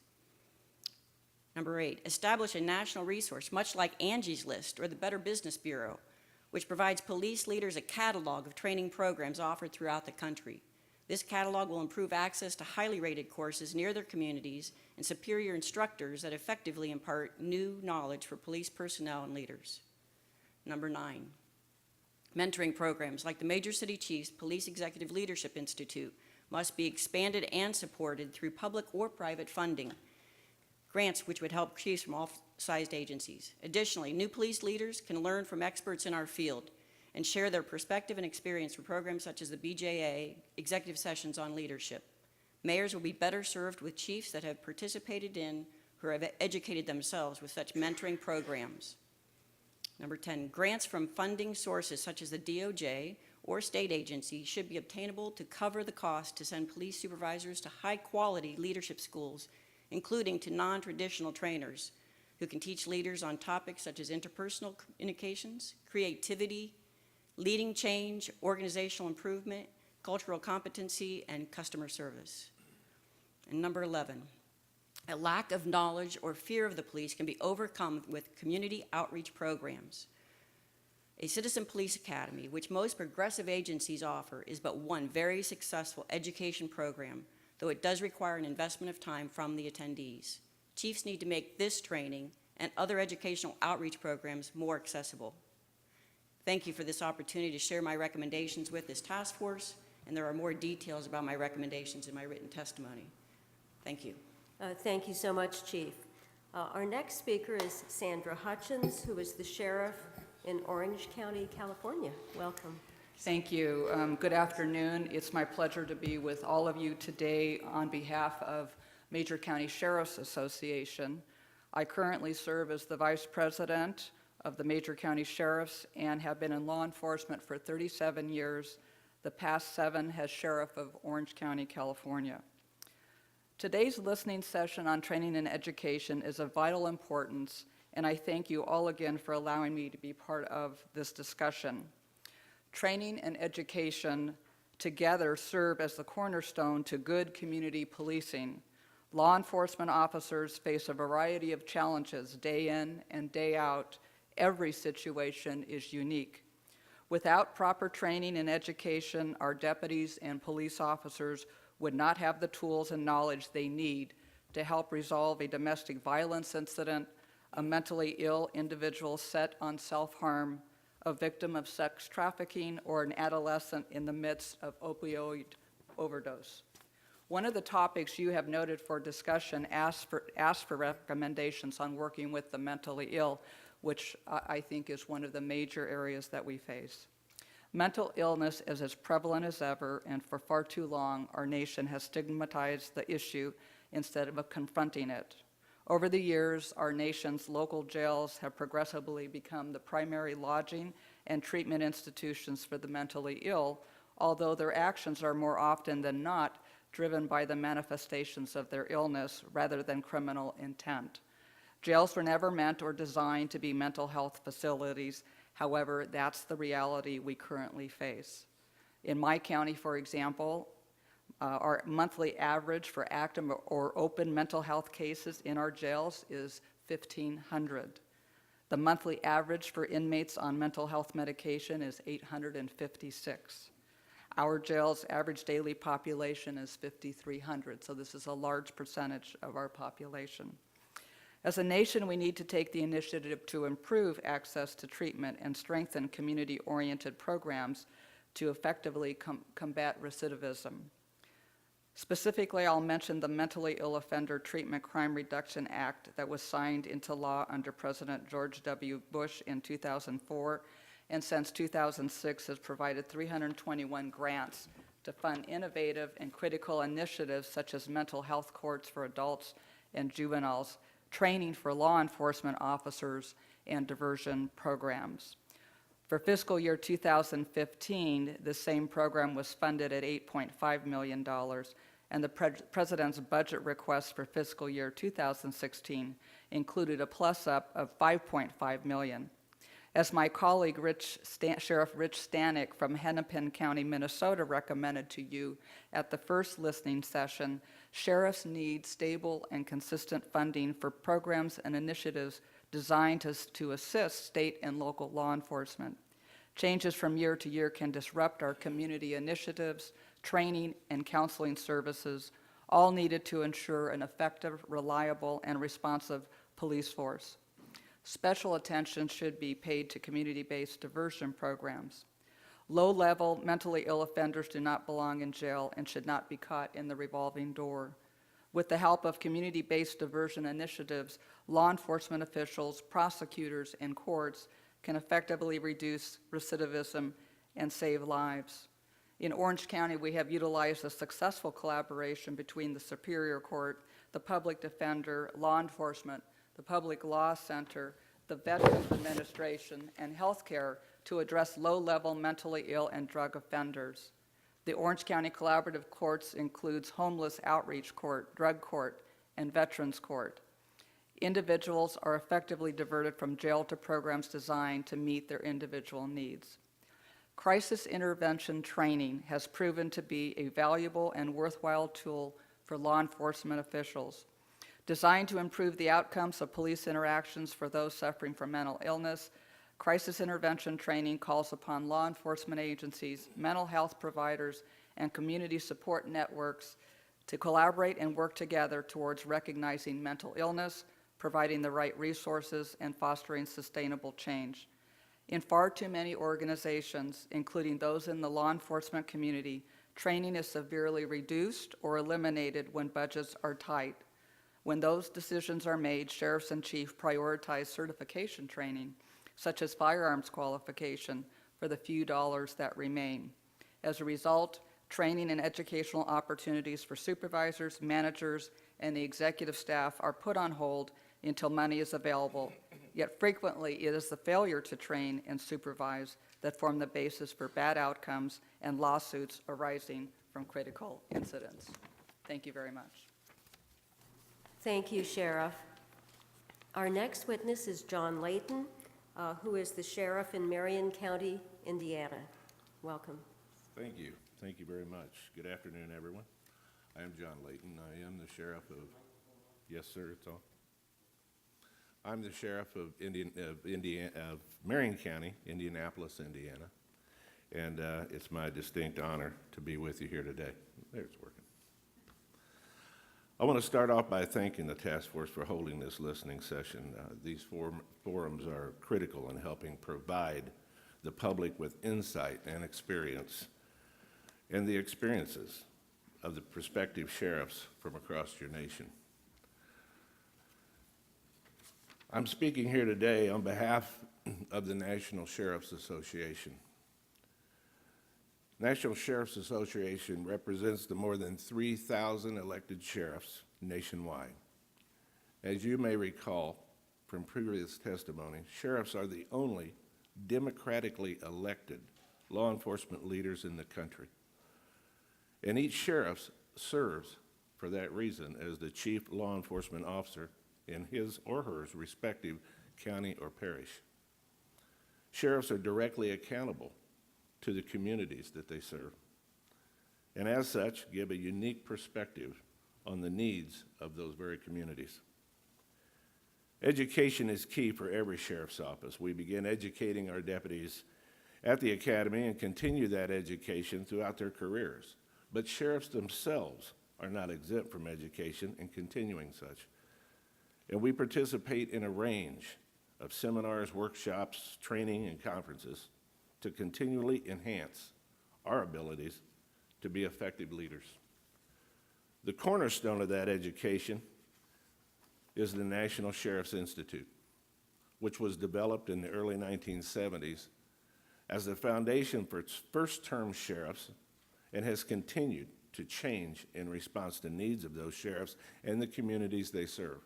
S17: Number eight, establish a national resource, much like Angie's List or the Better Business Bureau, which provides police leaders a catalog of training programs offered throughout the country. This catalog will improve access to highly rated courses near their communities and superior instructors that effectively impart new knowledge for police personnel and leaders. Number 9, mentoring programs like the Major City Chiefs Police Executive Leadership Institute must be expanded and supported through public or private funding, grants which would help chiefs from all sized agencies. Additionally, new police leaders can learn from experts in our field and share their perspective and experience through programs such as the BJA Executive Sessions on Leadership. Mayors will be better served with chiefs that have participated in or have educated themselves with such mentoring programs. Number 10, grants from funding sources such as the DOJ or state agencies should be obtainable to cover the cost to send police supervisors to high-quality leadership schools, including to non-traditional trainers who can teach leaders on topics such as interpersonal communications, creativity, leading change, organizational improvement, cultural competency, and customer service. And number 11, a lack of knowledge or fear of the police can be overcome with community outreach programs. A Citizen Police Academy, which most progressive agencies offer, is but one very successful education program, though it does require an investment of time from the attendees. Chiefs need to make this training and other educational outreach programs more accessible. Thank you for this opportunity to share my recommendations with this task force, and there are more details about my recommendations in my written testimony. Thank you.
S4: Thank you so much, Chief. Our next speaker is Sandra Hutchens, who is the sheriff in Orange County, California. Welcome.
S15: Thank you. Good afternoon. It's my pleasure to be with all of you today on behalf of Major County Sheriff's Association. I currently serve as the Vice President of the Major County Sheriffs and have been in law enforcement for 37 years. The past 7 as Sheriff of Orange County, California. Today's listening session on training and education is of vital importance, and I thank you all again for allowing me to be part of this discussion. Training and education together serve as the cornerstone to good community policing. Law enforcement officers face a variety of challenges day in and day out. Every situation is unique. Without proper training and education, our deputies and police officers would not have the tools and knowledge they need to help resolve a domestic violence incident, a mentally ill individual set on self-harm, a victim of sex trafficking, or an adolescent in the midst of opioid overdose. One of the topics you have noted for discussion asked for recommendations on working with the mentally ill, which I think is one of the major areas that we face. Mental illness is as prevalent as ever, and for far too long, our nation has stigmatized the issue instead of confronting it. Over the years, our nation's local jails have progressively become the primary lodging and treatment institutions for the mentally ill, although their actions are more often than not driven by the manifestations of their illness rather than criminal intent. Jails were never meant or designed to be mental health facilities. However, that's the reality we currently face. In my county, for example, our monthly average for active or open mental health cases in our jails is 1,500. The monthly average for inmates on mental health medication is 856. Our jail's average daily population is 5,300, so this is a large percentage of our population. As a nation, we need to take the initiative to improve access to treatment and strengthen community-oriented programs to effectively combat recidivism. Specifically, I'll mention the Mentally Ill Offender Treatment Crime Reduction Act that was signed into law under President George W. Bush in 2004, and since 2006 has provided 321 grants to fund innovative and critical initiatives such as mental health courts for adults and juveniles, training for law enforcement officers, and diversion programs. For fiscal year 2015, the same program was funded at $8.5 million, and the President's budget request for fiscal year 2016 included a plus-up of $5.5 million. As my colleague Sheriff Rich Stanek from Hennepin County, Minnesota recommended to you at the first listening session, sheriffs need stable and consistent funding for programs and initiatives designed to assist state and local law enforcement. Changes from year to year can disrupt our community initiatives, training, and counseling services, all needed to ensure an effective, reliable, and responsive police force. Special attention should be paid to community-based diversion programs. Low-level mentally ill offenders do not belong in jail and should not be caught in the revolving door. With the help of community-based diversion initiatives, law enforcement officials, prosecutors, and courts can effectively reduce recidivism and save lives. In Orange County, we have utilized a successful collaboration between the Superior Court, the Public Defender, law enforcement, the Public Law Center, the Veterans Administration, and healthcare to address low-level mentally ill and drug offenders. The Orange County Collaborative Courts includes Homeless Outreach Court, Drug Court, and Veterans Court. Individuals are effectively diverted from jail to programs designed to meet their individual needs. Crisis intervention training has proven to be a valuable and worthwhile tool for law enforcement officials. Designed to improve the outcomes of police interactions for those suffering from mental illness, crisis intervention training calls upon law enforcement agencies, mental health providers, and community support networks to collaborate and work together towards recognizing mental illness, providing the right resources, and fostering sustainable change. In far too many organizations, including those in the law enforcement community, training is severely reduced or eliminated when budgets are tight. When those decisions are made, sheriffs and chiefs prioritize certification training, such as firearms qualification, for the few dollars that remain. As a result, training and educational opportunities for supervisors, managers, and the executive staff are put on hold until money is available. Yet frequently, it is the failure to train and supervise that form the basis for bad outcomes and lawsuits arising from critical incidents. Thank you very much.
S4: Thank you, Sheriff. Our next witness is John Layton, who is the sheriff in Marion County, Indiana. Welcome.
S5: Thank you. Thank you very much. Good afternoon, everyone. I am John Layton. I am the sheriff of, yes, sir, it's on. I'm the sheriff of Marion County, Indianapolis, Indiana, and it's my distinct honor to be with you here today. There, it's working. I want to start off by thanking the task force for holding this listening session. These forums are critical in helping provide the public with insight and experience and the experiences of the prospective sheriffs from across your nation. I'm speaking here today on behalf of the National Sheriff's Association. National Sheriff's Association represents the more than 3,000 elected sheriffs nationwide. As you may recall from previous testimony, sheriffs are the only democratically elected law enforcement leaders in the country. And each sheriff serves for that reason as the chief law enforcement officer in his or her respective county or parish. Sheriffs are directly accountable to the communities that they serve, and as such, give a unique perspective on the needs of those very communities. Education is key for every sheriff's office. We begin educating our deputies at the academy and continue that education throughout their careers. But sheriffs themselves are not exempt from education and continuing such. And we participate in a range of seminars, workshops, training, and conferences to continually enhance our abilities to be effective leaders. The cornerstone of that education is the National Sheriff's Institute, which was developed in the early 1970s as the foundation for its first-term sheriffs and has continued to change in response to needs of those sheriffs and the communities they serve.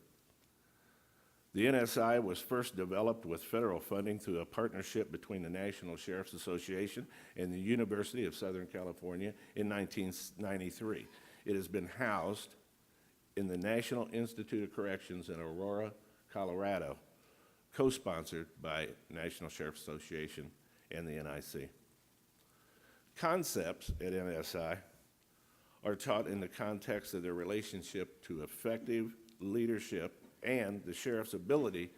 S5: The NSI was first developed with federal funding through a partnership between the National Sheriff's Association and the University of Southern California in 1993. It has been housed in the National Institute of Corrections in Aurora, Colorado, co-sponsored by National Sheriff's Association and the NIC. Concepts at NSI are taught in the context of their relationship to effective leadership and the sheriff's ability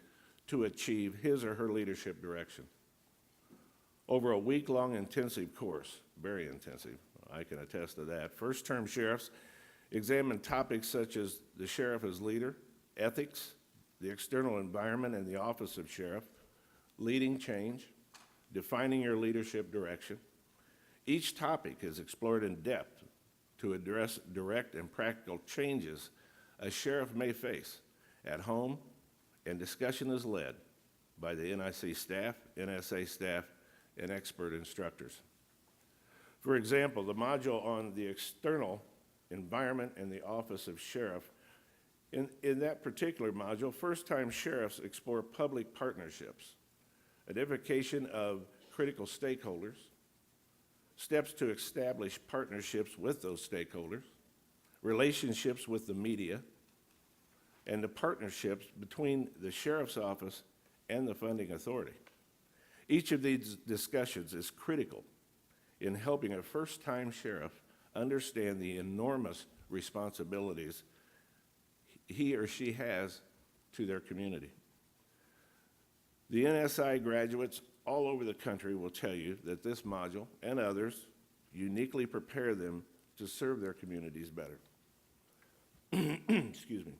S5: to achieve his or her leadership direction. Over a week-long intensive course, very intensive, I can attest to that. First-term sheriffs examine topics such as the sheriff as leader, ethics, the external environment and the office of sheriff, leading change, defining your leadership direction. Each topic is explored in depth to address direct and practical changes a sheriff may face at home, and discussion is led by the NIC staff, NSA staff, and expert instructors. For example, the module on the external environment and the office of sheriff, in that particular module, first-time sheriffs explore public partnerships, identification of critical stakeholders, steps to establish partnerships with those stakeholders, relationships with the media, and the partnerships between the sheriff's office and the funding authority. Each of these discussions is critical in helping a first-time sheriff understand the enormous responsibilities he or she has to their community. The NSI graduates all over the country will tell you that this module and others uniquely prepare them to serve their communities better. Excuse me.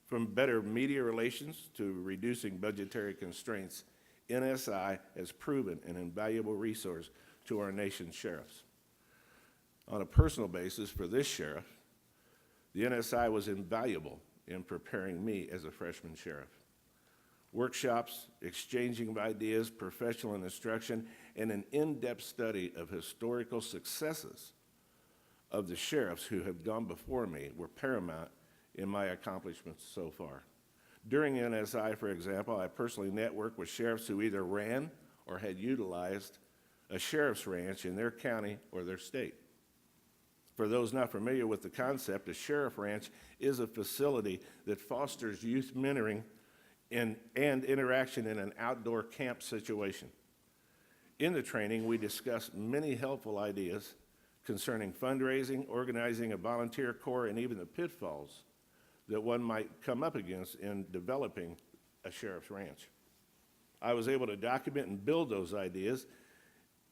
S5: From better media relations to reducing budgetary constraints, NSI has proven an invaluable resource to our nation's sheriffs. On a personal basis, for this sheriff, the NSI was invaluable in preparing me as a freshman sheriff. Workshops, exchanging of ideas, professional instruction, and an in-depth study of historical successes of the sheriffs who have gone before me were paramount in my accomplishments so far. During NSI, for example, I personally networked with sheriffs who either ran or had utilized a sheriff's ranch in their county or their state. For those not familiar with the concept, a sheriff ranch is a facility that fosters youth mentoring and interaction in an outdoor camp situation. In the training, we discussed many helpful ideas concerning fundraising, organizing a volunteer corps, and even the pitfalls that one might come up against in developing a sheriff's ranch. I was able to document and build those ideas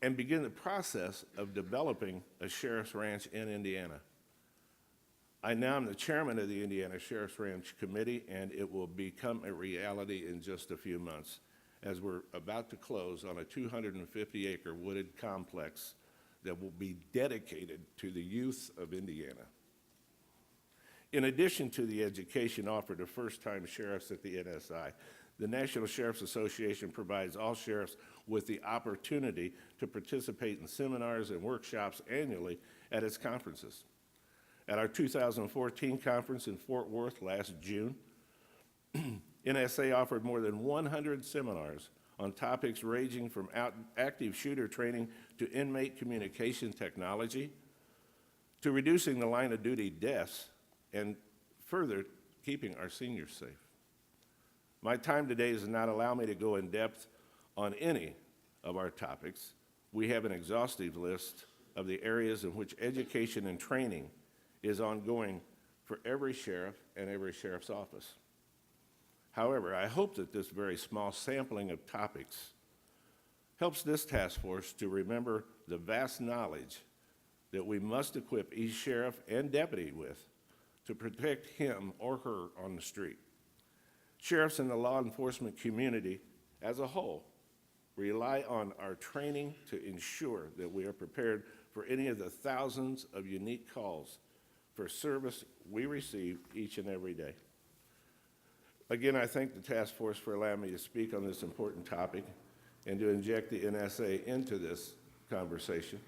S5: and begin the process of developing a sheriff's ranch in Indiana. I now am the chairman of the Indiana Sheriff's Ranch Committee, and it will become a reality in just a few months, as we're about to close on a 250-acre wooded complex that will be dedicated to the youth of Indiana. In addition to the education offered to first-time sheriffs at the NSI, the National Sheriff's Association provides all sheriffs with the opportunity to participate in seminars and workshops annually at its conferences. At our 2014 conference in Fort Worth last June, NSA offered more than 100 seminars on topics ranging from active shooter training to inmate communication technology, to reducing the line of duty deaths, and further keeping our seniors safe. My time today does not allow me to go in depth on any of our topics. We have an exhaustive list of the areas in which education and training is ongoing for every sheriff and every sheriff's office. However, I hope that this very small sampling of topics helps this task force to remember the vast knowledge that we must equip each sheriff and deputy with to protect him or her on the street. Sheriffs in the law enforcement community as a whole rely on our training to ensure that we are prepared for any of the thousands of unique calls for service we receive each and every day. Again, I thank the task force for allowing me to speak on this important topic and to inject the NSA into this conversation.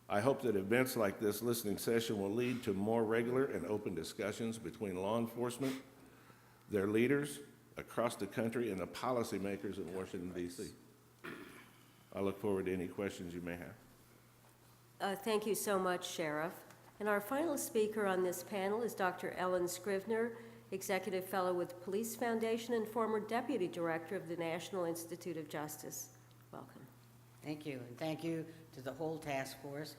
S5: I hope that events like this listening session will lead to more regular and open discussions between law enforcement, their leaders across the country, and the policymakers in Washington, D.C. I look forward to any questions you may have.
S4: Thank you so much, Sheriff. And our final speaker on this panel is Dr. Ellen Scrivener, Executive Fellow with the Police Foundation and former Deputy Director of the National Institute of Justice. Welcome.
S16: Thank you, and thank you to the whole task force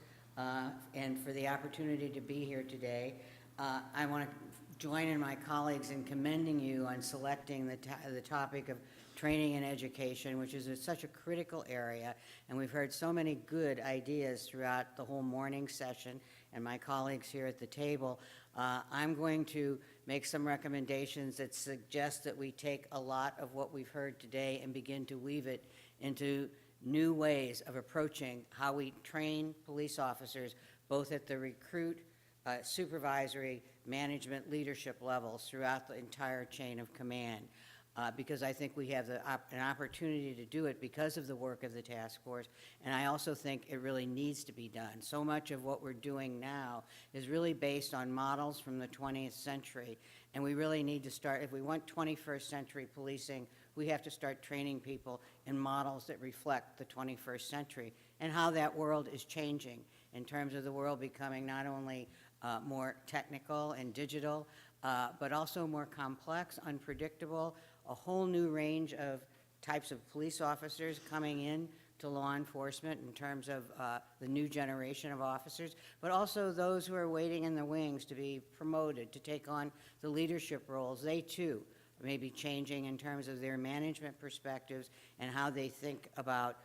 S16: and for the opportunity to be here today. I want to join in my colleagues in commending you on selecting the topic of training and education, which is such a critical area, and we've heard so many good ideas throughout the whole morning session, and my colleagues here at the table. I'm going to make some recommendations that suggest that we take a lot of what we've heard today and begin to weave it into new ways of approaching how we train police officers, both at the recruit, supervisory, management, leadership levels throughout the entire chain of command. Because I think we have an opportunity to do it because of the work of the task force, and I also think it really needs to be done. So much of what we're doing now is really based on models from the 20th century, and we really need to start, if we want 21st century policing, we have to start training people in models that reflect the 21st century and how that world is changing in terms of the world becoming not only more technical and digital, but also more complex, unpredictable, a whole new range of types of police officers coming in to law enforcement in terms of the new generation of officers, but also those who are waiting in the wings to be promoted, to take on the leadership roles. They too may be changing in terms of their management perspectives and how they think about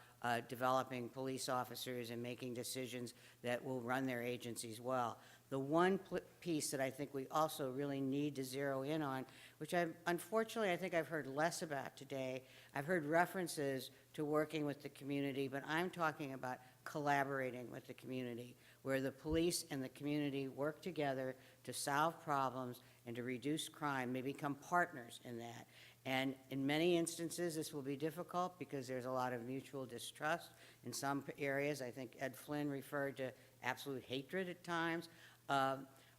S16: developing police officers and making decisions that will run their agencies well. The one piece that I think we also really need to zero in on, which unfortunately I think I've heard less about today, I've heard references to working with the community, but I'm talking about collaborating with the community, where the police and the community work together to solve problems and to reduce crime, may become partners in that. And in many instances, this will be difficult because there's a lot of mutual distrust. In some areas, I think Ed Flynn referred to absolute hatred at times.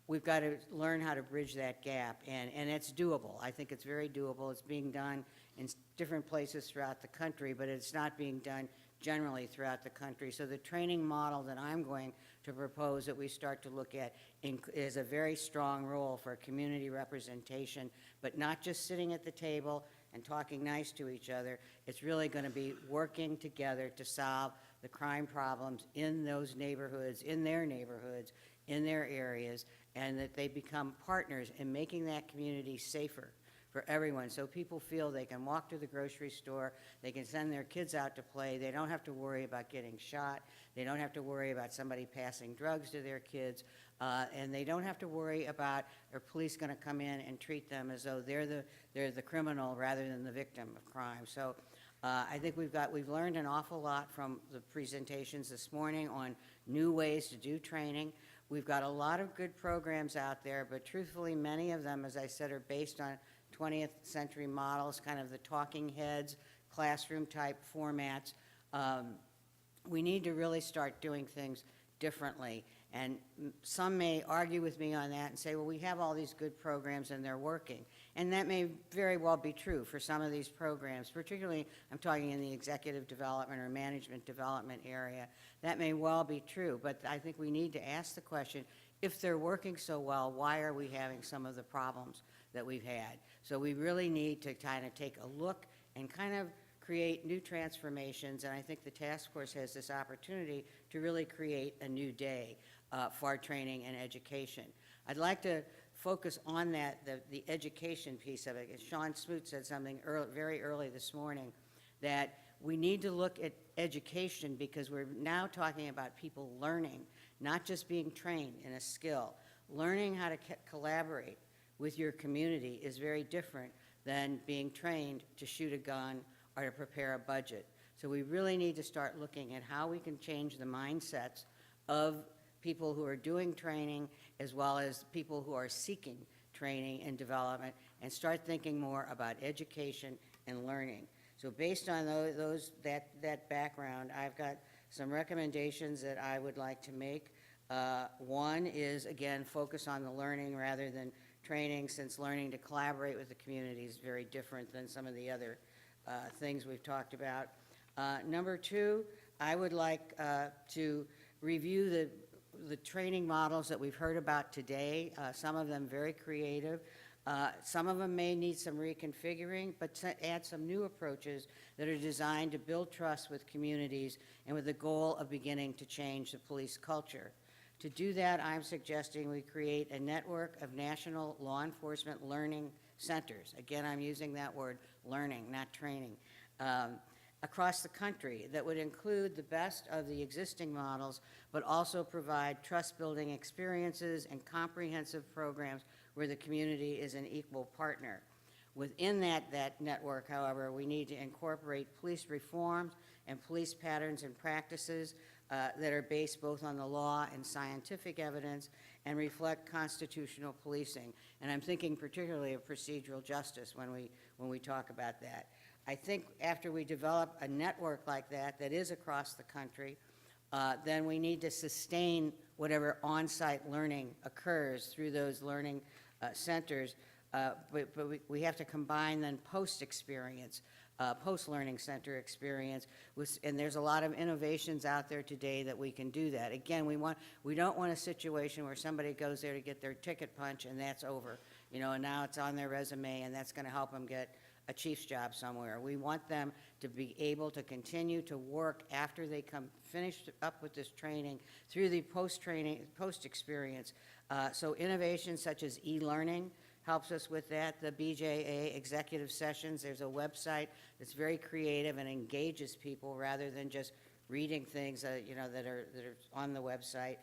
S16: We've got to learn how to bridge that gap, and it's doable. I think it's very doable. It's being done in different places throughout the country, but it's not being done generally throughout the country. So the training model that I'm going to propose that we start to look at is a very strong role for community representation, but not just sitting at the table and talking nice to each other. It's really going to be working together to solve the crime problems in those neighborhoods, in their areas, and that they become partners in making that community safer for everyone, so people feel they can walk to the grocery store, they can send their kids out to play, they don't have to worry about getting shot, they don't have to worry about somebody passing drugs to their kids, and they don't have to worry about are police going to come in and treat them as though they're the criminal rather than the victim of crime. So I think we've learned an awful lot from the presentations this morning on new ways to do training. We've got a lot of good programs out there, but truthfully, many of them, as I said, are based on 20th century models, kind of the talking heads, classroom type formats. We need to really start doing things differently. And some may argue with me on that and say, well, we have all these good programs and they're working. And that may very well be true for some of these programs, particularly I'm talking in the executive development or management development area. That may well be true, but I think we need to ask the question, if they're working so well, why are we having some of the problems that we've had? So we really need to kind of take a look and kind of create new transformations, and I think the task force has this opportunity to really create a new day for training and education. I'd like to focus on that, the education piece of it. Sean Smoot said something very early this morning, that we need to look at education because we're now talking about people learning, not just being trained in a skill. Learning how to collaborate with your community is very different than being trained to shoot a gun or to prepare a budget. So we really need to start looking at how we can change the mindsets of people who are doing training as well as people who are seeking training and development, and start thinking more about education and learning. So based on that background, I've got some recommendations that I would like to make. One is, again, focus on the learning rather than training, since learning to collaborate with the community is very different than some of the other things we've talked about. Number two, I would like to review the training models that we've heard about today, some of them very creative. Some of them may need some reconfiguring, but to add some new approaches that are designed to build trust with communities and with the goal of beginning to change the police culture. To do that, I'm suggesting we create a network of national law enforcement learning centers. Again, I'm using that word, learning, not training, across the country that would include the best of the existing models, but also provide trust-building experiences and comprehensive programs where the community is an equal partner. Within that network, however, we need to incorporate police reforms and police patterns and practices that are based both on the law and scientific evidence and reflect constitutional policing. And I'm thinking particularly of procedural justice when we talk about that. I think after we develop a network like that is across the country, then we need to sustain whatever on-site learning occurs through those learning centers, but we have to combine then post-experience, post-learning center experience, and there's a lot of innovations out there today that we can do that. Again, we don't want a situation where somebody goes there to get their ticket punch and that's over, and now it's on their resume and that's going to help them get a chief's job somewhere. We want them to be able to continue to work after they come finished up with this training through the post-experience. So innovations such as e-learning helps us with that. The BJA executive sessions, there's a website that's very creative and engages people rather than just reading things that are on the website.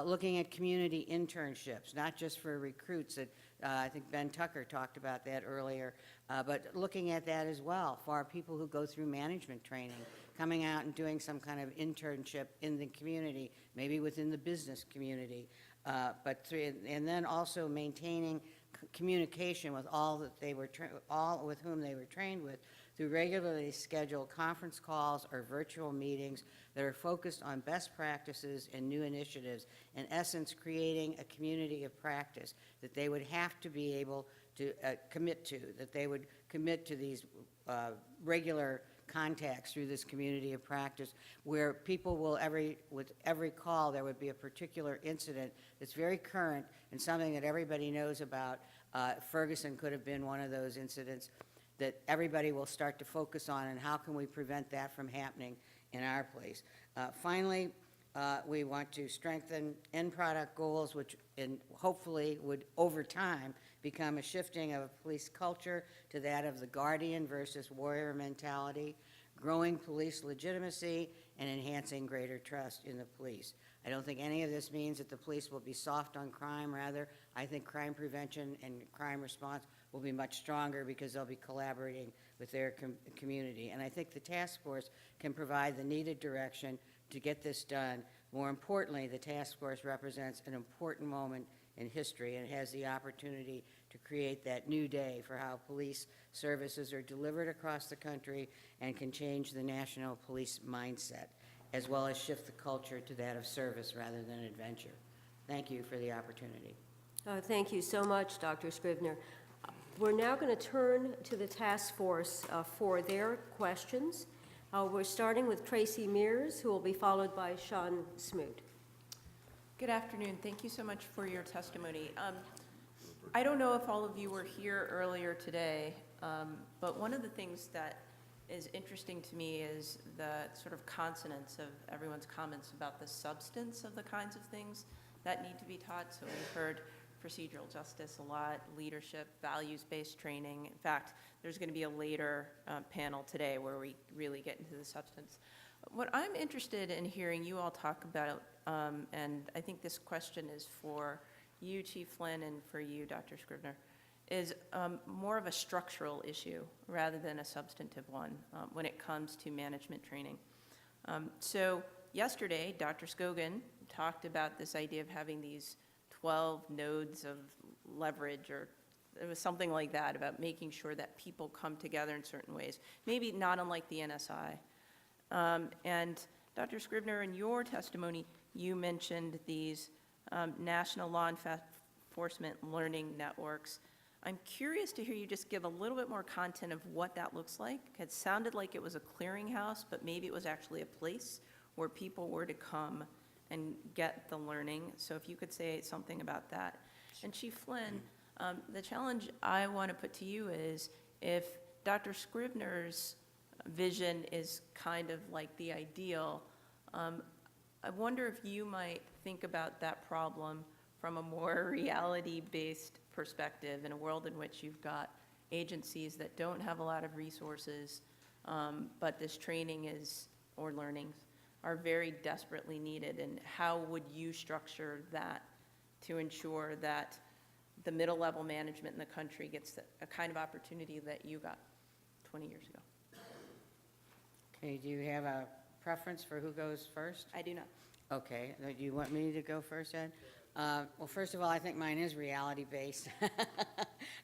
S16: Looking at community internships, not just for recruits that I think Ben Tucker talked about that earlier, but looking at that as well for our people who go through management training, coming out and doing some kind of internship in the community, maybe within the business community, and then also maintaining communication with all with whom they were trained with through regularly scheduled conference calls or virtual meetings that are focused on best practices and new initiatives, in essence creating a community of practice that they would have to be able to commit to, that they would commit to these regular contacts through this community of practice where people will with every call there would be a particular incident that's very current and something that everybody knows about. Ferguson could have been one of those incidents that everybody will start to focus on, and how can we prevent that from happening in our place. Finally, we want to strengthen end product goals, which hopefully would over time become a shifting of a police culture to that of the guardian versus warrior mentality, growing police legitimacy, and enhancing greater trust in the police. I don't think any of this means that the police will be soft on crime. Rather, I think crime prevention and crime response will be much stronger because they'll be collaborating with their community. And I think the task force can provide the needed direction to get this done. More importantly, the task force represents an important moment in history and has the opportunity to create that new day for how police services are delivered across the country and can change the national police mindset, as well as shift the culture to that of service rather than adventure. Thank you for the opportunity.
S4: Thank you so much, Dr. Scrivener. We're now going to turn to the task force for their questions. We're starting with Tracey Meares, who will be followed by Sean Smoot.
S7: Good afternoon. Thank you so much for your testimony. I don't know if all of you were here earlier today, but one of the things that is interesting to me is the sort of consonance of everyone's comments about the substance of the kinds of things that need to be taught. So we've heard procedural justice a lot, leadership, values-based training. In fact, there's going to be a later panel today where we really get into the substance. What I'm interested in hearing you all talk about, and I think this question is for you, Chief Flynn, and for you, Dr. Scrivener, is more of a structural issue rather than a substantive one when it comes to management training. So yesterday, Dr. Scogan talked about this idea of having these 12 nodes of leverage, or it was something like that, about making sure that people come together in certain ways, maybe not unlike the NSI. And Dr. Scrivener, in your testimony, you mentioned these national law enforcement learning networks. I'm curious to hear you just give a little bit more content of what that looks like. It sounded like it was a clearinghouse, but maybe it was actually a place where people were to come and get the learning. So if you could say something about that. And Chief Flynn, the challenge I want to put to you is, if Dr. Scrivener's vision is kind of like the ideal, I wonder if you might think about that problem from a more reality-based perspective in a world in which you've got agencies that don't have a lot of resources, but this training is, or learnings, are very desperately needed. And how would you structure that to ensure that the middle-level management in the country gets a kind of opportunity that you got 20 years ago?
S16: Okay, do you have a preference for who goes first?
S7: I do not.
S16: Okay, do you want me to go first, Ed? Well, first of all, I think mine is reality-based,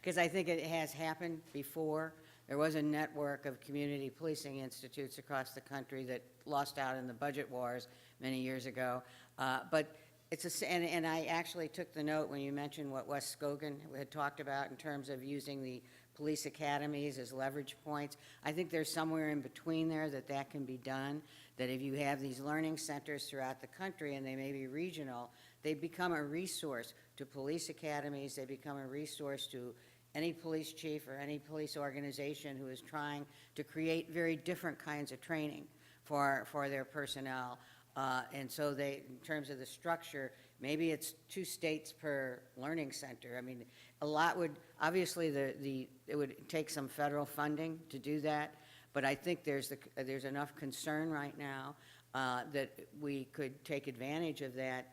S16: because I think it has happened before. There was a network of community policing institutes across the country that lost out in the budget wars many years ago. But it's and I actually took the note when you mentioned what Wes Scogan had talked about in terms of using the police academies as leverage points. I think there's somewhere in between there that can be done, that if you have these learning centers throughout the country and they may be regional, they become a resource to police academies, they become a resource to any police chief or any police organization who is trying to create very different kinds of training for their personnel. And so they, in terms of the structure, maybe it's 2 states per learning center. I mean, a lot would, obviously it would take some federal funding to do that, but I think there's enough concern right now that we could take advantage of that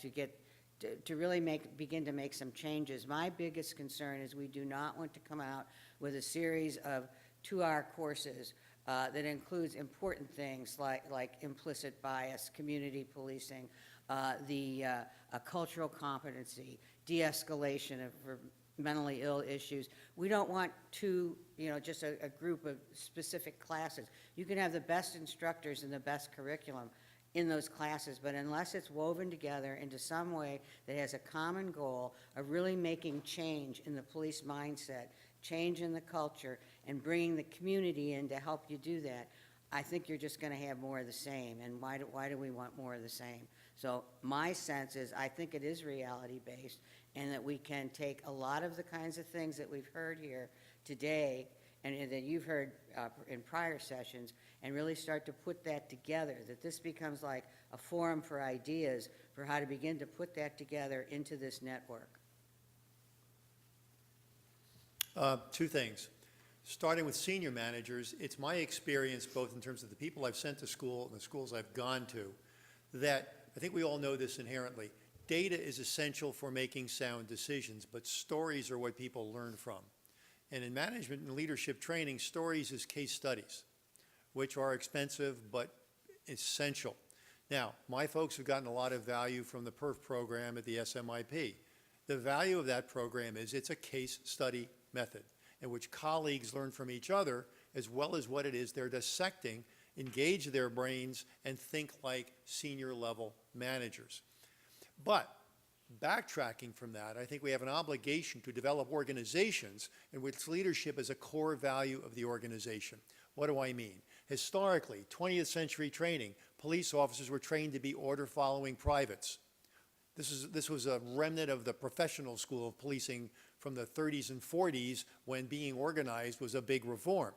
S16: to really begin to make some changes. My biggest concern is we do not want to come out with a series of 2-hour courses that includes important things like implicit bias, community policing, a cultural competency, de-escalation of mentally ill issues. We don't want just a group of specific classes. You can have the best instructors and the best curriculum in those classes, but unless it's woven together into some way that has a common goal of really making change in the police mindset, change in the culture, and bringing the community in to help you do that, I think you're just going to have more of the same. And why do we want more of the same? So my sense is I think it is reality-based, and that we can take a lot of the kinds of things that we've heard here today and that you've heard in prior sessions, and really start to put that together, that this becomes like a forum for ideas for how to begin to put that together into this network.
S14: 2 things. Starting with senior managers, it's my experience, both in terms of the people I've sent to school and the schools I've gone to, that I think we all know this inherently. Data is essential for making sound decisions, but stories are what people learn from. And in management and leadership training, stories is case studies, which are expensive but essential. Now, my folks have gotten a lot of value from the PERF program at the SMIP. The value of that program is it's a case study method in which colleagues learn from each other, as well as what it is they're dissecting, engage their brains, and think like senior level managers. But backtracking from that, I think we have an obligation to develop organizations in which leadership is a core value of the organization. What do I mean? Historically, 20th century training, police officers were trained to be order-following privates. This was a remnant of the professional school of policing from the 30s and 40s, when being organized was a big reform.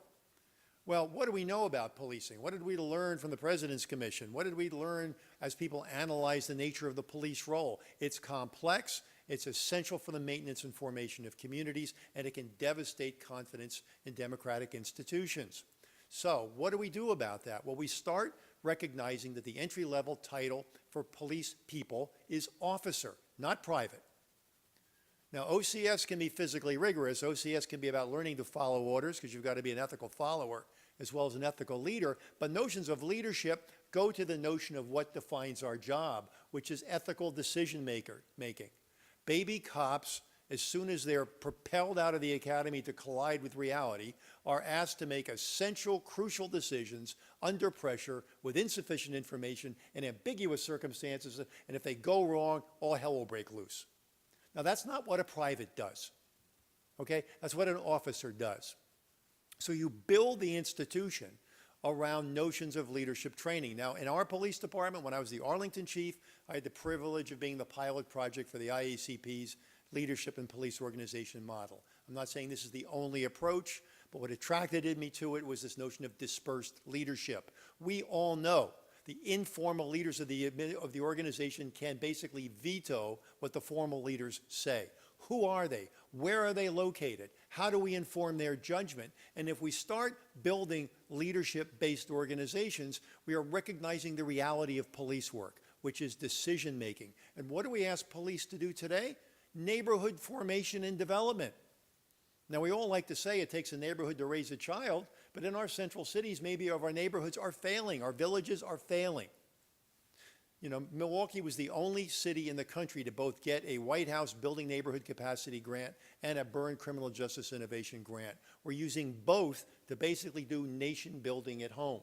S14: Well, what do we know about policing? What did we learn from the President's Commission? What did we learn as people analyzed the nature of the police role? It's complex, it's essential for the maintenance and formation of communities, and it can devastate confidence in democratic institutions. So what do we do about that? Well, we start recognizing that the entry-level title for police people is officer, not private. Now, OCS can be physically rigorous. OCS can be about learning to follow orders, because you've got to be an ethical follower as well as an ethical leader. But notions of leadership go to the notion of what defines our job, which is ethical decision making. Baby cops, as soon as they're propelled out of the academy to collide with reality, are asked to make essential, crucial decisions under pressure with insufficient information and ambiguous circumstances. And if they go wrong, all hell will break loose. Now, that's not what a private does, okay? That's what an officer does. So you build the institution around notions of leadership training. Now, in our police department, when I was the Arlington chief, I had the privilege of being the pilot project for the IACP's leadership and police organization model. I'm not saying this is the only approach, but what attracted me to it was this notion of dispersed leadership. We all know The informal leaders of the organization can basically veto what the formal leaders say. Who are they? Where are they located? How do we inform their judgment? And if we start building leadership-based organizations, we are recognizing the reality of police work, which is decision-making. And what do we ask police to do today? Neighborhood formation and development. Now, we all like to say it takes a neighborhood to raise a child, but in our central cities, maybe of our neighborhoods are failing, our villages are failing. You know, Milwaukee was the only city in the country to both get a White House Building Neighborhood Capacity Grant and a Byrne Criminal Justice Innovation Grant. We're using both to basically do nation building at home,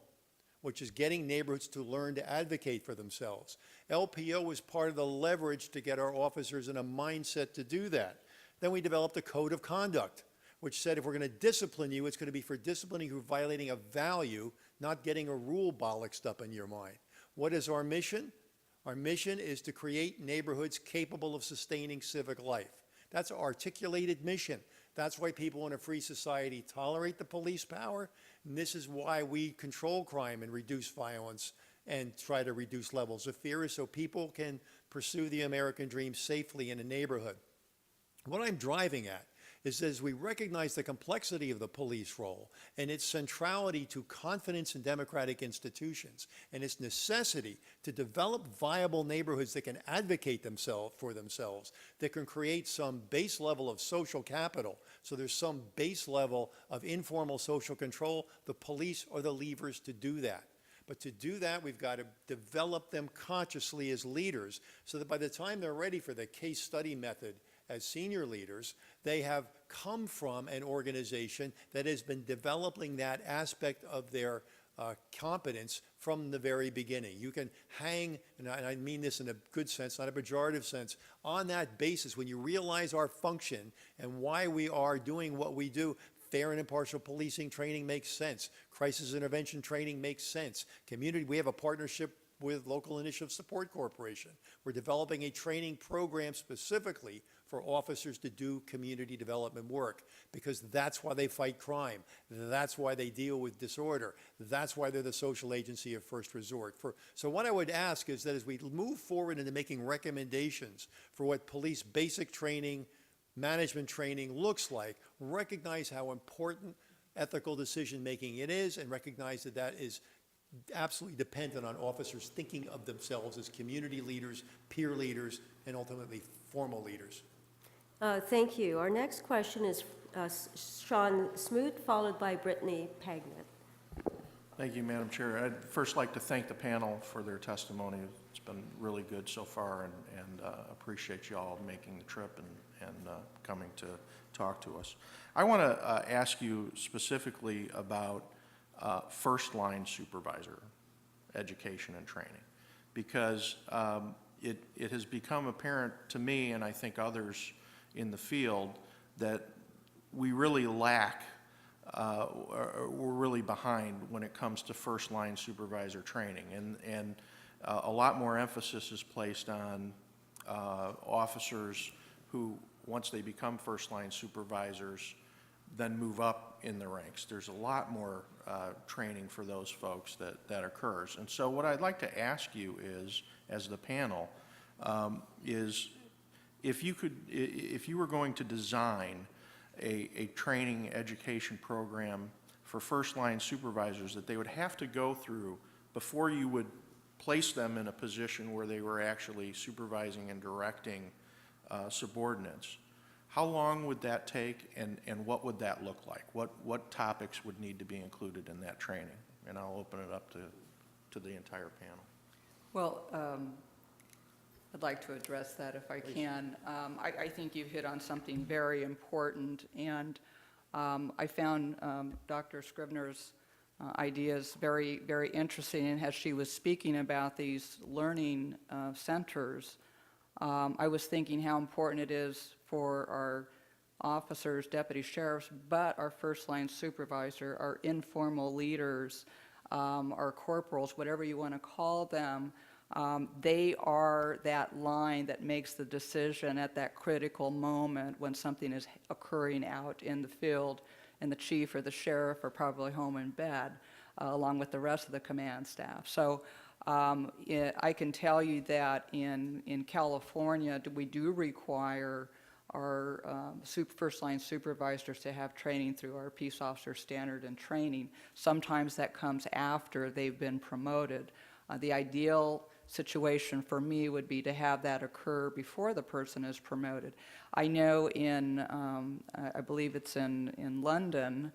S14: which is getting neighborhoods to learn to advocate for themselves. LPO was part of the leverage to get our officers in a mindset to do that. Then we developed a code of conduct, which said if we're going to discipline you, it's going to be for disciplining who are violating a value, not getting a rule bollocksed up in your mind. What is our mission? Our mission is to create neighborhoods capable of sustaining civic life. That's our articulated mission. That's why people in a free society tolerate the police power, and this is why we control crime and reduce violence and try to reduce levels of fear, is so people can pursue the American dream safely in a neighborhood. What I'm driving at is as we recognize the complexity of the police role and its centrality to confidence in democratic institutions and its necessity to develop viable neighborhoods that can advocate for themselves, that can create some base level of social capital, so there's some base level of informal social control, the police are the levers to do that. But to do that, we've got to develop them consciously as leaders so that by the time they're ready for the case study method as senior leaders, they have come from an organization that has been developing that aspect of their competence from the very beginning. You can hang, and I mean this in a good sense, not a pejorative sense, on that basis. When you realize our function and why we are doing what we do, fair and impartial policing training makes sense. Crisis intervention training makes sense. Community, we have a partnership with Local Initiative Support Corporation. We're developing a training program specifically for officers to do community development work, because that's why they fight crime. That's why they deal with disorder. That's why they're the social agency of first resort. So what I would ask is that as we move forward into making recommendations for what police basic training, management training looks like, recognize how important ethical decision-making it is, and recognize that that is absolutely dependent on officers thinking of themselves as community leaders, peer leaders, and ultimately formal leaders.
S4: Thank you. Our next question is Sean Smoot, followed by Brittany Packnett.
S1: Thank you, Madam Chair. I'd first like to thank the panel for their testimony. It's been really good so far, and appreciate you all making the trip and coming to talk to us. I want to ask you specifically about first-line supervisor education and training, because it has become apparent to me, and I think others in the field, that we really lack, we're really behind when it comes to first-line supervisor training, and a lot more emphasis is placed on officers who, once they become first-line supervisors, then move up in the ranks. There's a lot more training for those folks that occurs. And so what I'd like to ask you is, as the panel, is if you were going to design a training education program for first-line supervisors that they would have to go through before you would place them in a position where they were actually supervising and directing subordinates, how long would that take, and what would that look like? What topics would need to be included in that training? And I'll open it up to the entire panel.
S15: Well, I'd like to address that if I can. I think you've hit on something very important, and I found Dr. Scrivener's ideas very, very interesting, and as she was speaking about these learning centers, I was thinking how important it is for our officers, deputy sheriffs, but our first-line supervisor, our informal leaders, our corporals, whatever you want to call them, they are that line that makes the decision at that critical moment when something is occurring out in the field, and the chief or the sheriff are probably home in bed, along with the rest of the command staff. So I can tell you that in California, we do require our first-line supervisors to have training through our peace officer standard and training. Sometimes that comes after they've been promoted. The ideal situation for me would be to have that occur before the person is promoted. I know I believe it's in London,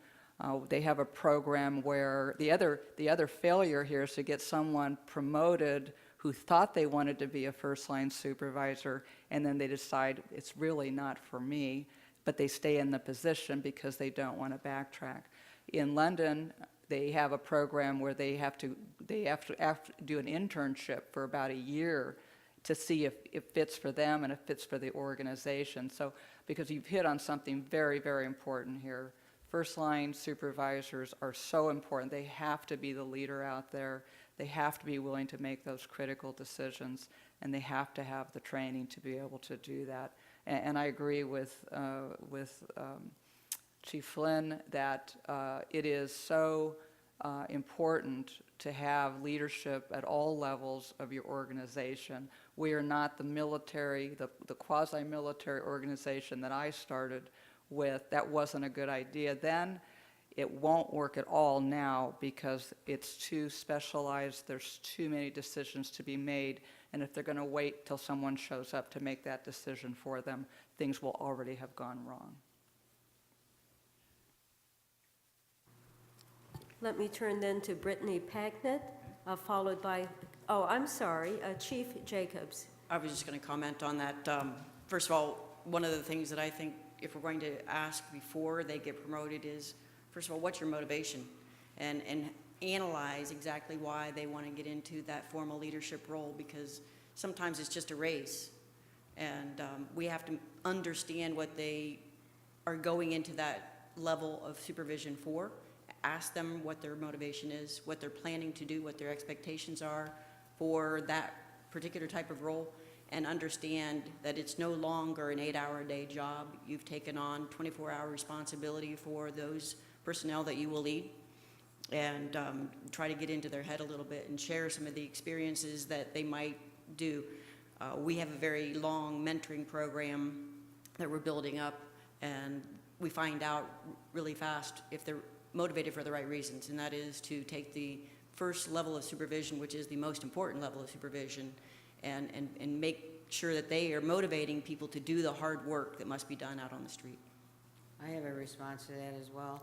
S15: they have a program where the other failure here is to get someone promoted who thought they wanted to be a first-line supervisor, and then they decide it's really not for me, but they stay in the position because they don't want to backtrack. In London, they have a program where they have to do an internship for about a year to see if it fits for them and if it fits for the organization. So, because you've hit on something very, very important here. First-line supervisors are so important. They have to be the leader out there. They have to be willing to make those critical decisions, and they have to have the training to be able to do that. And I agree with Chief Flynn that it is so important to have leadership at all levels of your organization. We are not the military, the quasi-military organization that I started with. That wasn't a good idea then. It won't work at all now because it's too specialized. There's too many decisions to be made. And if they're going to wait till someone shows up to make that decision for them, things will already have gone wrong.
S4: Let me turn then to Brittany Packnett, followed by, Chief Jacobs.
S17: I was just going to comment on that. First of all, one of the things that I think if we're going to ask before they get promoted is, first of all, what's your motivation? And analyze exactly why they want to get into that formal leadership role, because sometimes it's just a race. And we have to understand what they are going into that level of supervision for. Ask them what their motivation is, what they're planning to do, what their expectations are for that particular type of role, and understand that it's no longer an 8-hour-a-day job. You've taken on 24-hour responsibility for those personnel that you will lead, and try to get into their head a little bit and share some of the experiences that they might do. We have a very long mentoring program that we're building up, and we find out really fast if they're motivated for the right reasons, and that is to take the first level of supervision, which is the most important level of supervision, and make sure that they are motivating people to do the hard work that must be done out on the street.
S16: I have a response to that as well.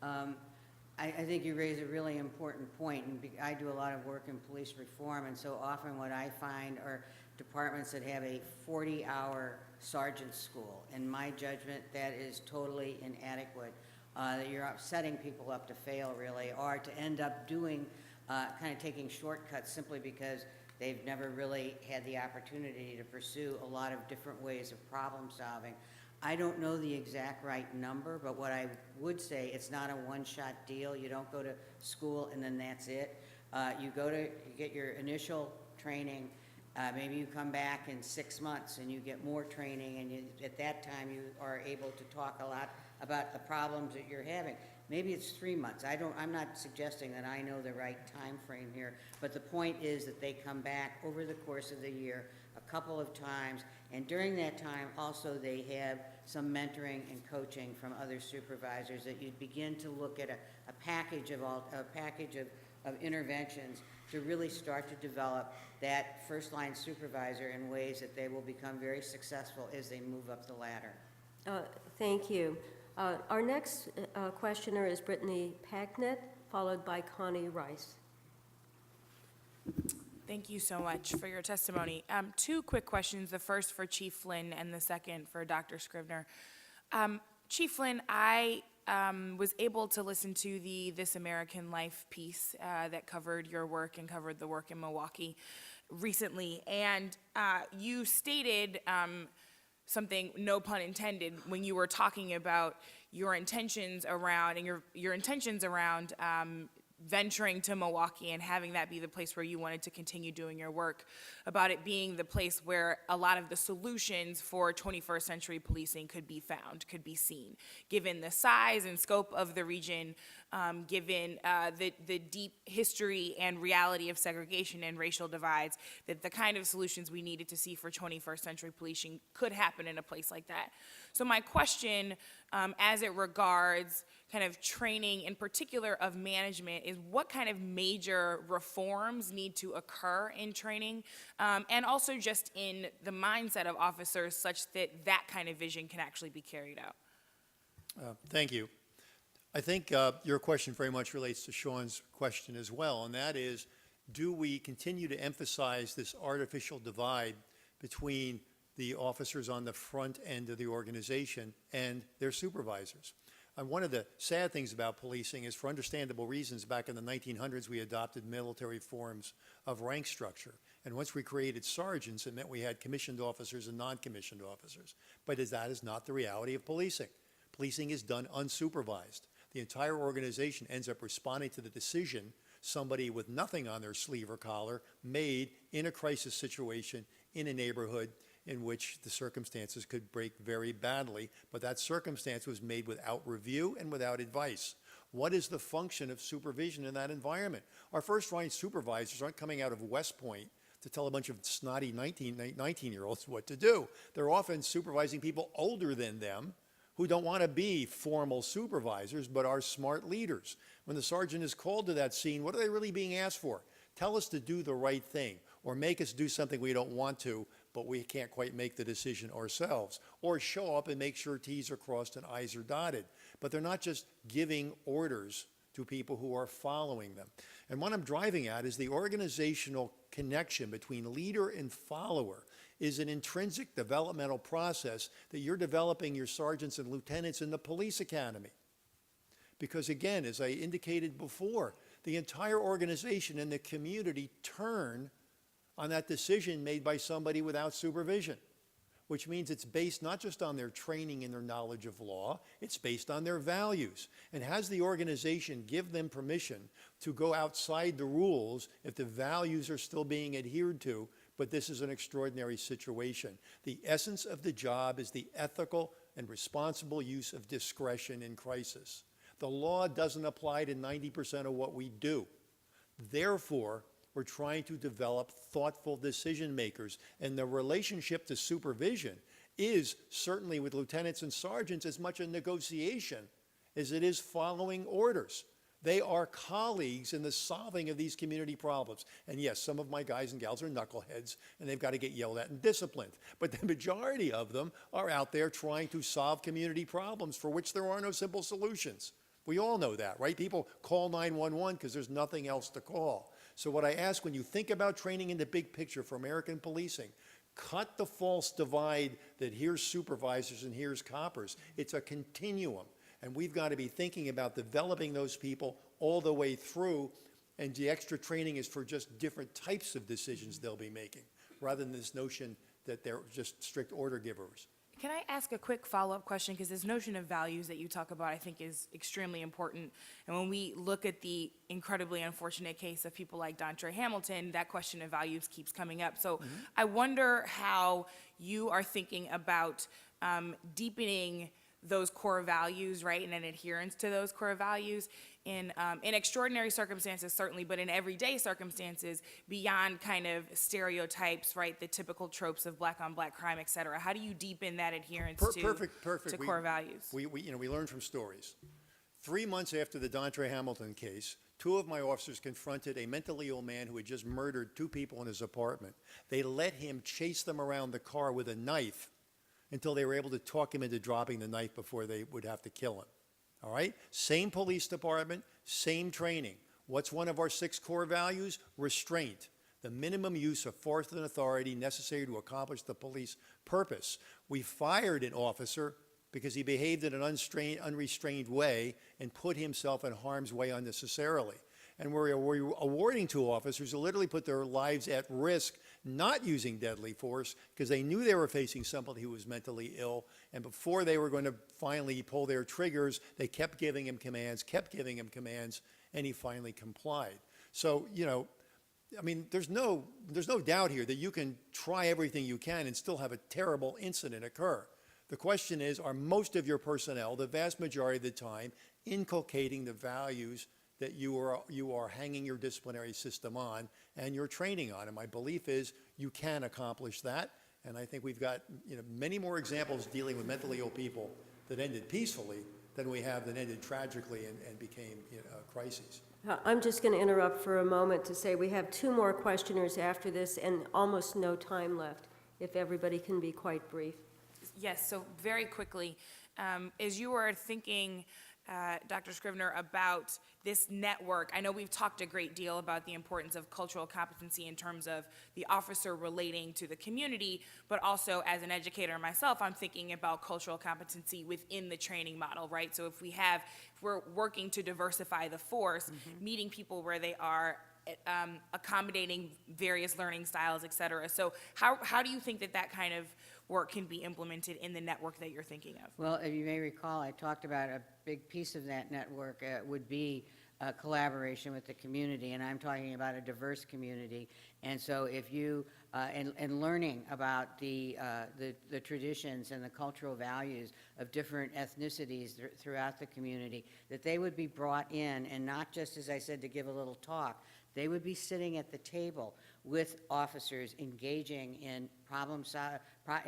S16: I think you raise a really important point, and I do a lot of work in police reform, and so often what I find are departments that have a 40-hour sergeant school. In my judgment, that is totally inadequate. That you're setting people up to fail, really, or to end up doing, kind of taking shortcuts simply because they've never really had the opportunity to pursue a lot of different ways of problem solving. I don't know the exact right number, but what I would say, it's not a one-shot deal. You don't go to school and then that's it. You get your initial training. Maybe you come back in 6 months and you get more training, and at that time you are able to talk a lot about the problems that you're having. Maybe it's 3 months. I'm not suggesting that I know the right time frame here, but the point is that they come back over the course of the year a couple of times, and during that time also they have some mentoring and coaching from other supervisors, that you begin to look at a package of interventions to really start to develop that first-line supervisor in ways that they will become very successful as they move up the ladder.
S4: Thank you. Our next questioner is Brittany Packnett, followed by Connie Rice.
S11: Thank you so much for your testimony. 2 quick questions, the first for Chief Flynn and the second for Dr. Scrivener. Chief Flynn, I was able to listen to the This American Life piece that covered your work and covered the work in Milwaukee recently, and you stated something, no pun intended, when you were talking about your intentions around venturing to Milwaukee and having that be the place where you wanted to continue doing your work, about it being the place where a lot of the solutions for 21st century policing could be found, could be seen, given the size and scope of the region, given the deep history and reality of segregation and racial divides, that the kind of solutions we needed to see for 21st century policing could happen in a place like that. So my question, as it regards kind of training in particular of management, is what kind of major reforms need to occur in training, and also just in the mindset of officers such that that kind of vision can actually be carried out?
S14: Thank you. I think your question very much relates to Sean's question as well, and that is, do we continue to emphasize this artificial divide between the officers on the front end of the organization and their supervisors? And one of the sad things about policing is, for understandable reasons, back in the 1900s, we adopted military forms of rank structure. And once we created sergeants, it meant we had commissioned officers and non-commissioned officers. But that is not the reality of policing. Policing is done unsupervised. The entire organization ends up responding to the decision somebody with nothing on their sleeve or collar made in a crisis situation in a neighborhood in which the circumstances could break very badly, but that circumstance was made without review and without advice. What is the function of supervision in that environment? Our first-line supervisors aren't coming out of West Point to tell a bunch of snotty 19-year-olds what to do. They're often supervising people older than them who don't want to be formal supervisors but are smart leaders. When the sergeant is called to that scene, what are they really being asked for? Tell us to do the right thing, or make us do something we don't want to, but we can't quite make the decision ourselves, or show up and make sure T's are crossed and I's are dotted. But they're not just giving orders to people who are following them. And what I'm driving at is the organizational connection between leader and follower is an intrinsic developmental process that you're developing your sergeants and lieutenants in the police academy. Because again, as I indicated before, the entire organization and the community turn on that decision made by somebody without supervision, which means it's based not just on their training and their knowledge of law, it's based on their values. And has the organization give them permission to go outside the rules if the values are still being adhered to? But this is an extraordinary situation. The essence of the job is the ethical and responsible use of discretion in crisis. The law doesn't apply to 90% of what we do. Therefore, we're trying to develop thoughtful decision makers, and the relationship to supervision is certainly with lieutenants and sergeants as much a negotiation as it is following orders. They are colleagues in the solving of these community problems. And yes, some of my guys and gals are knuckleheads, and they've got to get yelled at and disciplined. But the majority of them are out there trying to solve community problems for which there are no simple solutions. We all know that, right? People call 911 because there's nothing else to call. So what I ask, when you think about training in the big picture for American policing, cut the false divide that here's supervisors and here's coppers. It's a continuum. And we've got to be thinking about developing those people all the way through, and the extra training is for just different types of decisions they'll be making, rather than this notion that they're just strict order givers.
S11: Can I ask a quick follow-up question? Because this notion of values that you talk about, I think, is extremely important. And when we look at the incredibly unfortunate case of people like Dontre Hamilton, that question of values keeps coming up. So I wonder how you are thinking about deepening those core values, right, and an adherence to those core values in extraordinary circumstances, certainly, but in everyday circumstances, beyond kind of stereotypes, right, the typical tropes of black-on-black crime, et cetera. How do you deepen that adherence to core values?
S14: We learn from stories. 3 months after the Dontre Hamilton case, 2 of my officers confronted a mentally ill man who had just murdered 2 people in his apartment. They let him chase them around the car with a knife until they were able to talk him into dropping the knife before they would have to kill him. All right? Same police department, same training. What's one of our 6 core values? Restraint. The minimum use of force and authority necessary to accomplish the police purpose. We fired an officer because he behaved in an unrestrained way and put himself in harm's way unnecessarily. And we're awarding 2 officers who literally put their lives at risk not using deadly force because they knew they were facing somebody who was mentally ill, and before they were going to finally pull their triggers, they kept giving him commands, and he finally complied. So, you know, I mean, there's no doubt here that you can try everything you can and still have a terrible incident occur. The question is, are most of your personnel, the vast majority of the time, inculcating the values that you are hanging your disciplinary system on and your training on? And my belief is you can accomplish that. And I think we've got, you know, many more examples dealing with mentally ill people that ended peacefully than we have that ended tragically and became, you know, crises.
S4: I'm just going to interrupt for a moment to say we have 2 more questioners after this and almost no time left, if everybody can be quite brief.
S11: Yes, so very quickly, as you were thinking, Dr. Scrivener, about this network, I know we've talked a great deal about the importance of cultural competency in terms of the officer relating to the community, but also as an educator myself, I'm thinking about cultural competency within the training model, right? So if we're working to diversify the force, meeting people where they are, accommodating various learning styles, et cetera. So how do you think that kind of work can be implemented in the network that you're thinking of?
S16: Well, if you may recall, I talked about a big piece of that network would be collaboration with the community, and I'm talking about a diverse community. And so if you, and learning about the traditions and the cultural values of different ethnicities throughout the community, that they would be brought in, and not just, as I said, to give a little talk, they would be sitting at the table with officers engaging in problem solving.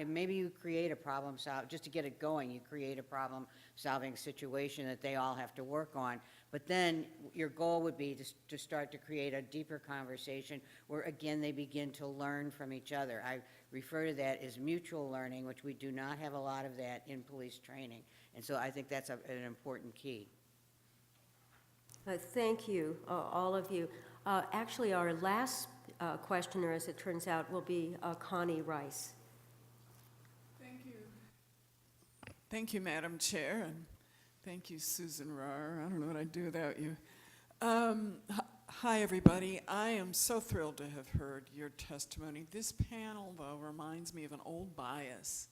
S16: Maybe you create a problem solve, just to get it going, you create a problem solving situation that they all have to work on. But then your goal would be to start to create a deeper conversation where, again, they begin to learn from each other. I refer to that as mutual learning, which we do not have a lot of that in police training. And so I think that's an important key.
S4: Thank you, all of you. Actually, our last questioner, as it turns out, will be Connie Rice.
S12: Thank you. Thank you, Madam Chair, and thank you, Susan Rahr. I don't know what I'd do without you. Hi, everybody. I am so thrilled to have heard your testimony. This panel, though, reminds me of an old bias,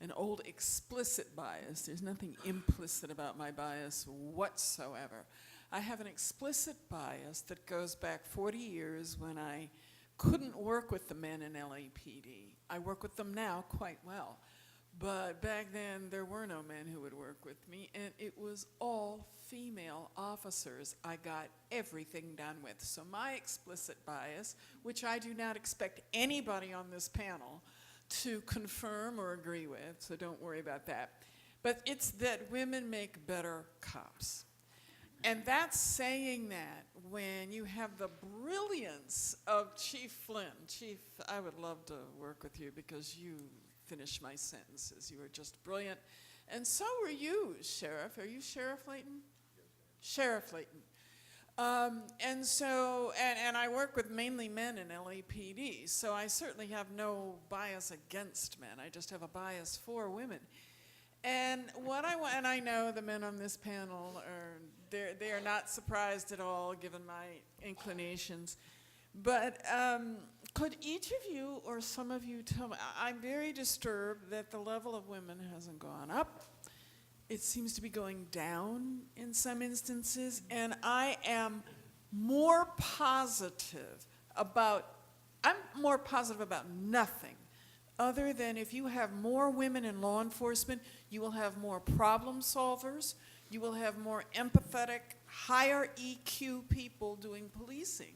S12: an old explicit bias. There's nothing implicit about my bias whatsoever. I have an explicit bias that goes back 40 years when I couldn't work with the men in LAPD. I work with them now quite well. But back then, there were no men who would work with me, and it was all female officers I got everything done with. So my explicit bias, which I do not expect anybody on this panel to confirm or agree with, so don't worry about that, but it's that women make better cops. And that's saying that when you have the brilliance of Chief Flynn. Chief, I would love to work with you because you finished my sentences. You were just brilliant. And so were you, Sheriff. Are you Sheriff Layton? Yes, Sheriff Layton. And I work with mainly men in LAPD, so I certainly have no bias against men. I just have a bias for women. And what I want, and I know the men on this panel they are not surprised at all given my inclinations, but could each of you or some of you tell me, I'm very disturbed that the level of women hasn't gone up. It seems to be going down in some instances, and I am more positive about nothing other than if you have more women in law enforcement, you will have more problem solvers, you will have more empathetic, higher EQ people doing policing.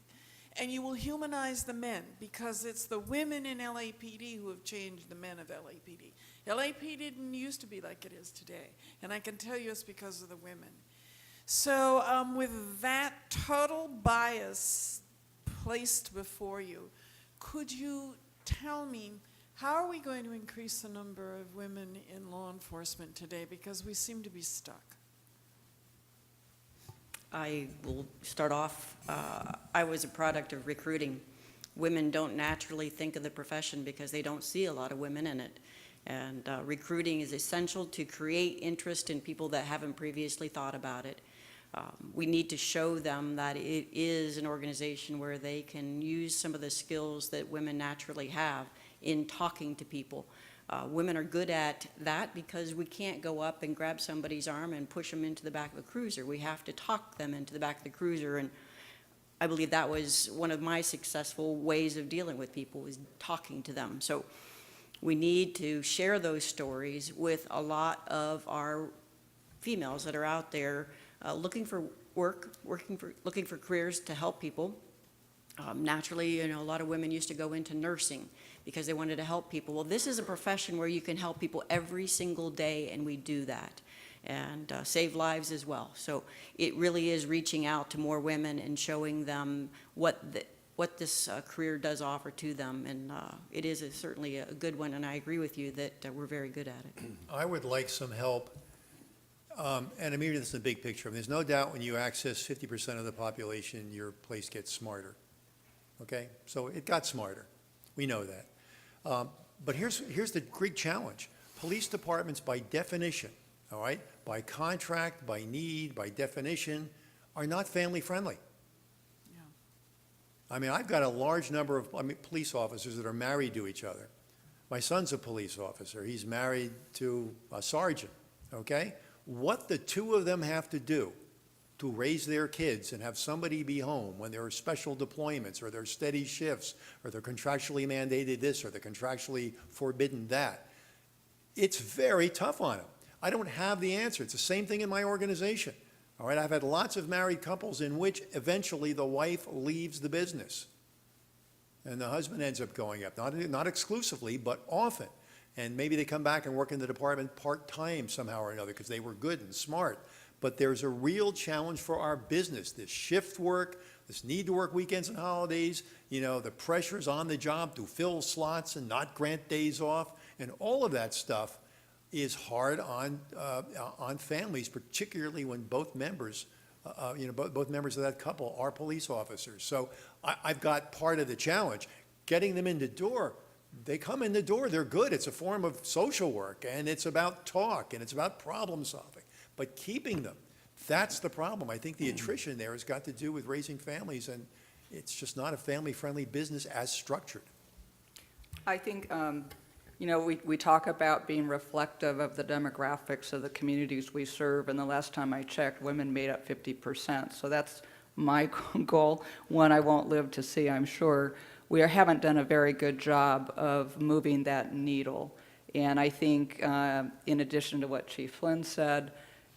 S12: And you will humanize the men, because it's the women in LAPD who have changed the men of LAPD. LAPD didn't used to be like it is today, and I can tell you it's because of the women. So with that total bias placed before you, could you tell me, how are we going to increase the number of women in law enforcement today? Because we seem to be stuck.
S17: I will start off. I was a product of recruiting. Women don't naturally think of the profession because they don't see a lot of women in it. And recruiting is essential to create interest in people that haven't previously thought about it. We need to show them that it is an organization where they can use some of the skills that women naturally have in talking to people. Women are good at that because we can't go up and grab somebody's arm and push them into the back of a cruiser. We have to talk them into the back of the cruiser, and I believe that was one of my successful ways of dealing with people, was talking to them. So we need to share those stories with a lot of our females that are out there looking for work, looking for careers to help people. Naturally, a lot of women used to go into nursing because they wanted to help people. Well, this is a profession where you can help people every single day, and we do that, and save lives as well. So it really is reaching out to more women and showing them what this career does offer to them, and it is certainly a good one, and I agree with you that we're very good at it.
S14: I would like some help, and I mean this in the big picture. There's no doubt when you access 50% of the population, your place gets smarter. Okay? So it got smarter. We know that. But here's the great challenge. Police departments, by definition, all right, by contract, by need, by definition, are not family-friendly. I mean, I've got a large number of police officers that are married to each other. My son's a police officer. He's married to a sergeant, okay? What the two of them have to do to raise their kids and have somebody be home when there are special deployments or there are steady shifts or they're contractually mandated this or they're contractually forbidden that, it's very tough on them. I don't have the answer. It's the same thing in my organization. All right, I've had lots of married couples in which eventually the wife leaves the business and the husband ends up going up, not exclusively, but often. And maybe they come back and work in the department part-time somehow or another because they were good and smart. But there's a real challenge for our business, this shift work, this need to work weekends and holidays, the pressures on the job to fill slots and not grant days off, and all of that stuff is hard on families, particularly when both members, both members of that couple are police officers. So I've got part of the challenge, getting them in the door. They come in the door, they're good. It's a form of social work, and it's about talk, and it's about problem solving. But keeping them, that's the problem. I think the attrition there has got to do with raising families, and it's just not a family-friendly business as structured.
S15: I think, we talk about being reflective of the demographics of the communities we serve, and the last time I checked, women made up 50%. So that's my goal, one I won't live to see, I'm sure. We haven't done a very good job of moving that needle. And I think, in addition to what Chief Flynn said,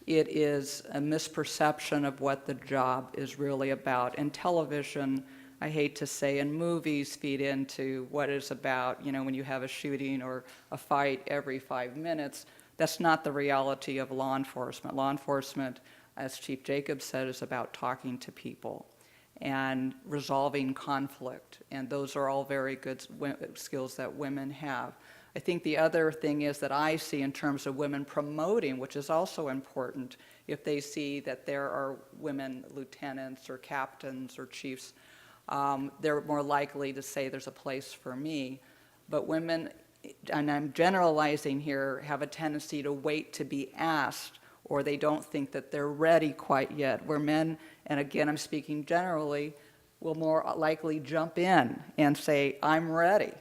S15: it is a misperception of what the job is really about. And television, I hate to say, and movies feed into what it's about. When you have a shooting or a fight every 5 minutes, that's not the reality of law enforcement. Law enforcement, as Chief Jacobs said, is about talking to people and resolving conflict. And those are all very good skills that women have. I think the other thing is that I see in terms of women promoting, which is also important, if they see that there are women lieutenants or captains or chiefs, they're more likely to say there's a place for me. But women, and I'm generalizing here, have a tendency to wait to be asked, or they don't think that they're ready quite yet, where men, and again I'm speaking generally, will more likely jump in and say, I'm ready.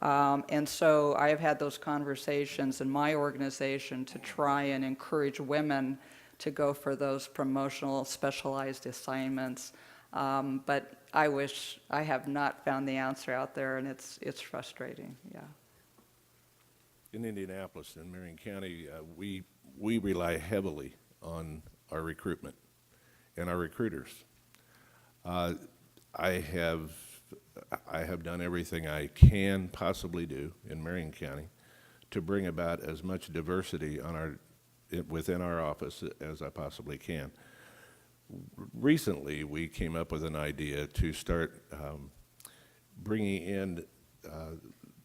S15: And so I have had those conversations in my organization to try and encourage women to go for those promotional specialized assignments. But I wish I have not found the answer out there, and it's frustrating, yeah.
S5: In Indianapolis and Marion County, we rely heavily on our recruitment and our recruiters. I have done everything I can possibly do in Marion County to bring about as much diversity within our office as I possibly can. Recently, we came up with an idea to start bringing in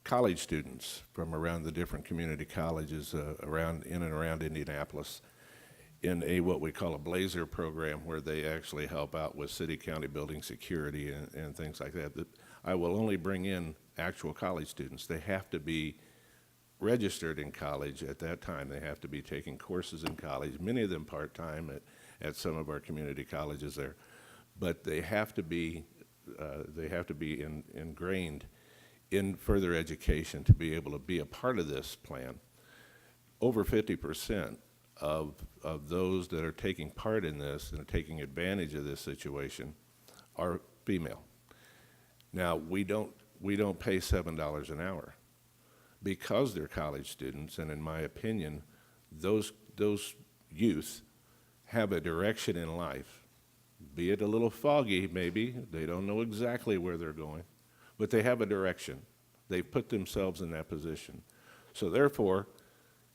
S5: college students from around the different community colleges in and around Indianapolis in what we call a Blazer program, where they actually help out with city-county building security and things like that. I will only bring in actual college students. They have to be registered in college at that time. They have to be taking courses in college, many of them part-time at some of our community colleges there. But they have to be ingrained in further education to be able to be a part of this plan. Over 50% of those that are taking part in this and are taking advantage of this situation are female. Now, we don't pay $7 an hour because they're college students, and in my opinion, those youth have a direction in life, be it a little foggy maybe, they don't know exactly where they're going, but they have a direction. They've put themselves in that position. So therefore,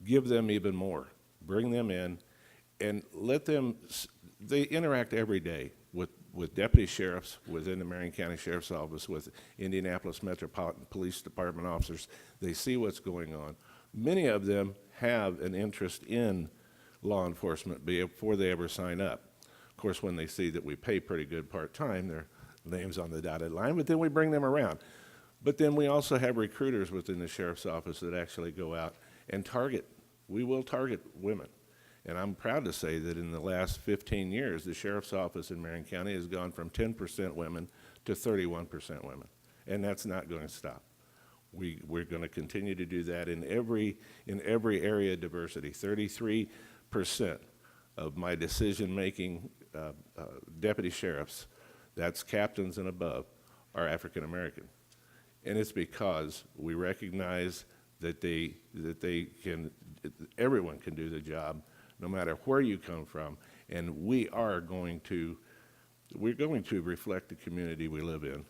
S5: give them even more. Bring them in and let them, they interact every day with deputy sheriffs within the Marion County Sheriff's Office, with Indianapolis Metropolitan Police Department officers. They see what's going on. Many of them have an interest in law enforcement before they ever sign up. Of course, when they see that we pay pretty good part-time, their name's on the dotted line, but then we bring them around. But then we also have recruiters within the Sheriff's Office that actually go out and target. We will target women. And I'm proud to say that in the last 15 years, the Sheriff's Office in Marion County has gone from 10% women to 31% women. And that's not going to stop. We're going to continue to do that in every area of diversity. 33% of my decision-making deputy sheriffs, that's captains and above, are African American. And it's because we recognize that everyone can do the job, no matter where you come from, and we're going to reflect the community we live in,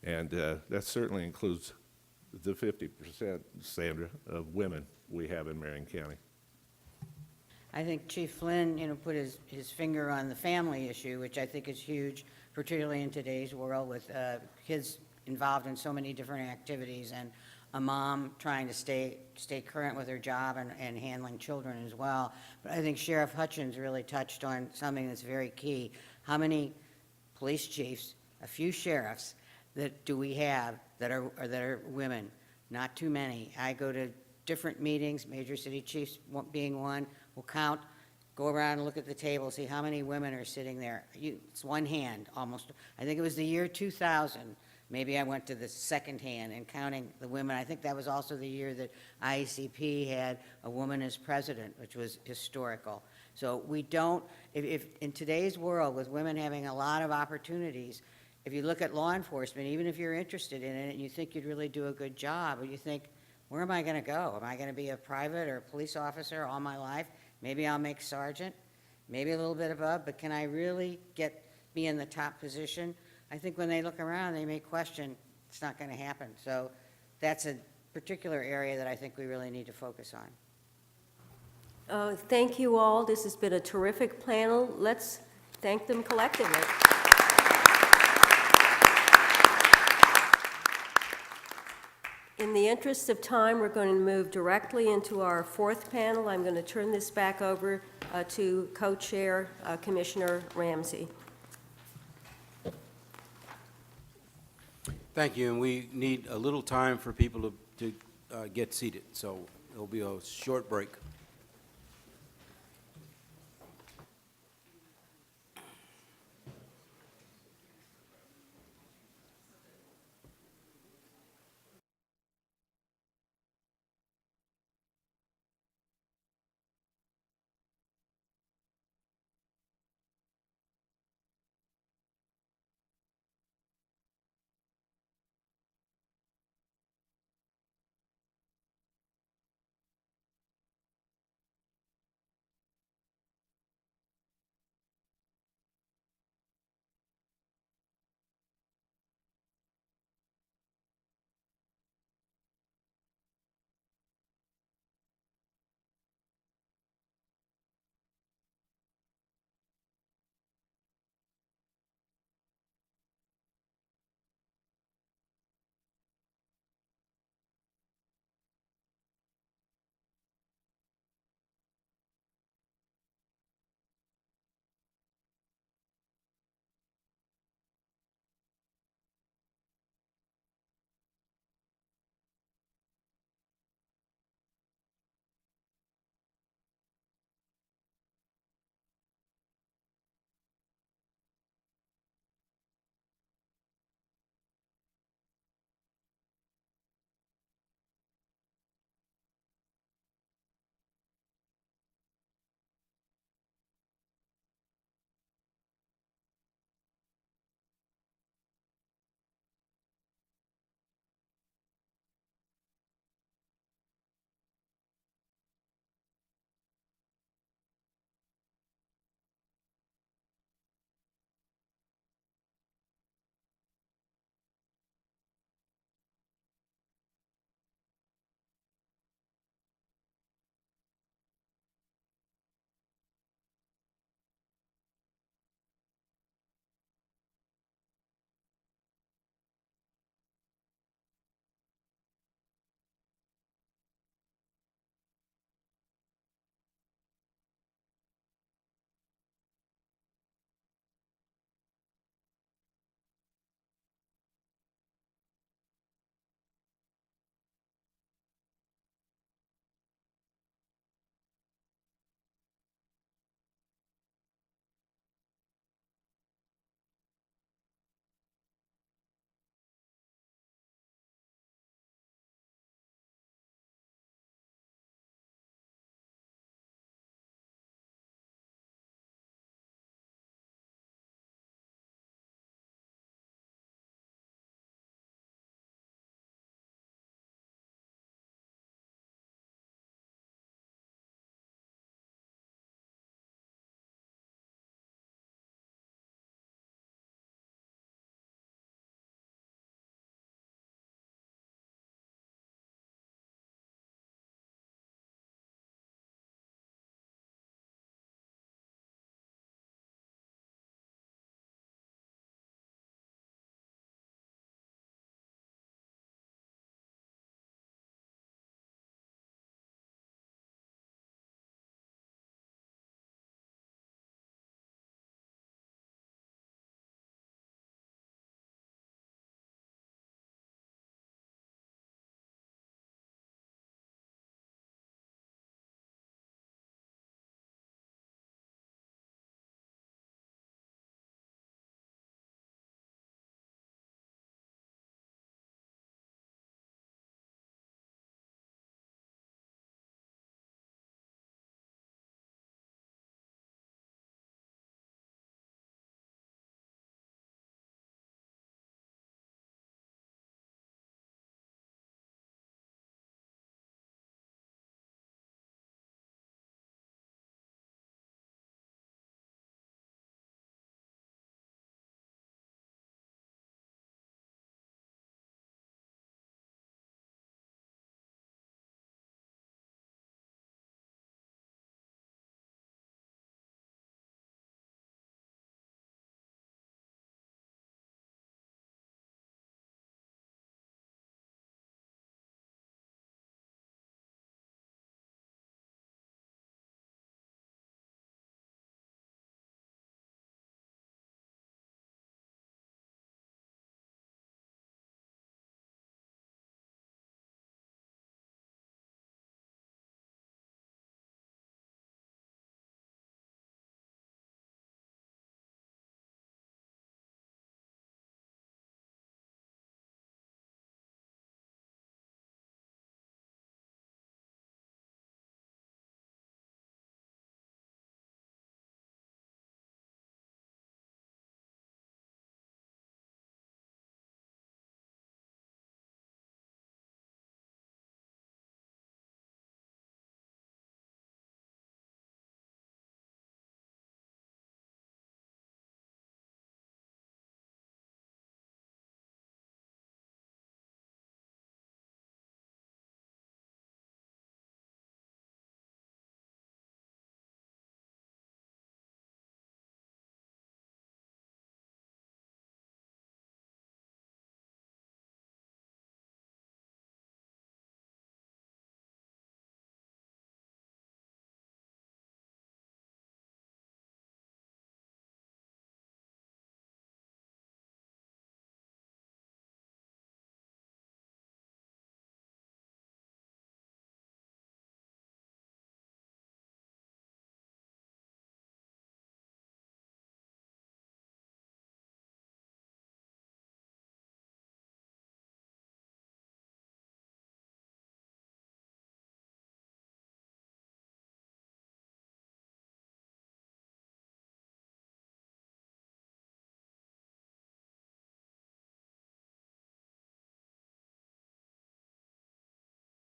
S5: and that certainly includes the 50%, Sandra, of women we have in Marion County.
S16: I think Chief Flynn, put his finger on the family issue, which I think is huge, particularly in today's world with kids involved in so many different activities, and a mom trying to stay current with her job and handling children as well. But I think Sheriff Hutchens really touched on something that's very key. How many police chiefs, a few sheriffs, that do we have that are women? Not too many. I go to different meetings, major city chiefs being one. We'll count, go around and look at the table, see how many women are sitting there. It's one hand almost. I think it was the year 2000. Maybe I went to the second hand and counting the women. I think that was also the year that IACP had a woman as president, which was historical. So we don't, if in today's world with women having a lot of opportunities, if you look at law enforcement, even if you're interested in it and you think you'd really do a good job, or you think, where am I going to go? Am I going to be a private or a police officer all my life? Maybe I'll make sergeant, maybe a little bit above, but can I really be in the top position? I think when they look around, they may question, it's not going to happen. So that's a particular area that I think we really need to focus on.
S4: Thank you all. This has been a terrific panel. Let's thank them collectively. In the interest of time, we're going to move directly into our fourth panel. I'm going to turn this back over to co-chair Commissioner Ramsey.
S2: Thank you, and we need a little time for people to get seated, so there'll be a short break.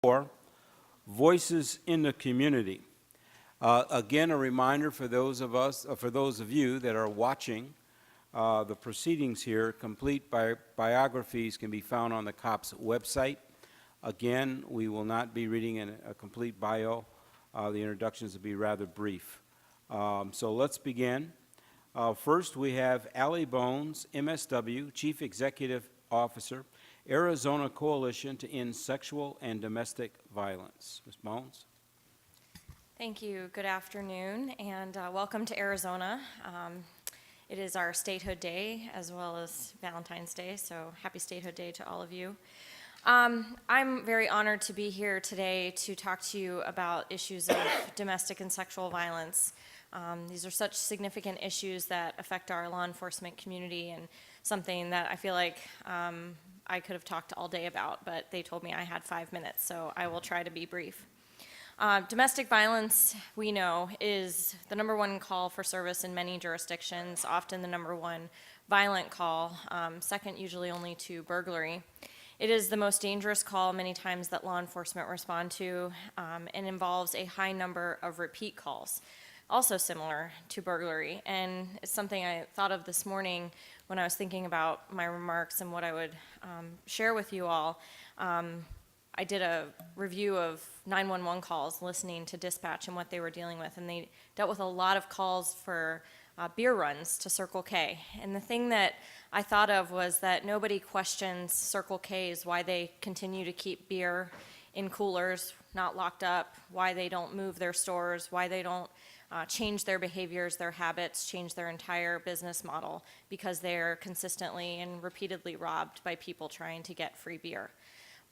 S2: 4, Voices in the Community. Again, a reminder for those of you that are watching the proceedings here, complete biographies can be found on the COPS website. Again, we will not be reading a complete bio. The introductions will be rather brief. So let's begin. First, we have Allie Bones, MSW, Chief Executive Officer, Arizona Coalition to End Sexual and Domestic Violence. Ms. Bones.
S19: Thank you. Good afternoon, and welcome to Arizona. It is our Statehood Day as well as Valentine's Day, so happy Statehood Day to all of you. I'm very honored to be here today to talk to you about issues of domestic and sexual violence. These are such significant issues that affect our law enforcement community, and something that I feel like I could have talked all day about, but they told me I had 5 minutes, so I will try to be brief. Domestic violence, we know, is the #1 call for service in many jurisdictions, often the #1 violent call, second usually only to burglary. It is the most dangerous call many times that law enforcement respond to, and involves a high number of repeat calls, also similar to burglary. And it's something I thought of this morning when I was thinking about my remarks and what I would share with you all. I did a review of 911 calls, listening to dispatch and what they were dealing with, and they dealt with a lot of calls for beer runs to Circle K. And the thing that I thought of was that nobody questions Circle K's why they continue to keep beer in coolers, not locked up, why they don't move their stores, why they don't change their behaviors, their habits, change their entire business model, because they're consistently and repeatedly robbed by people trying to get free beer.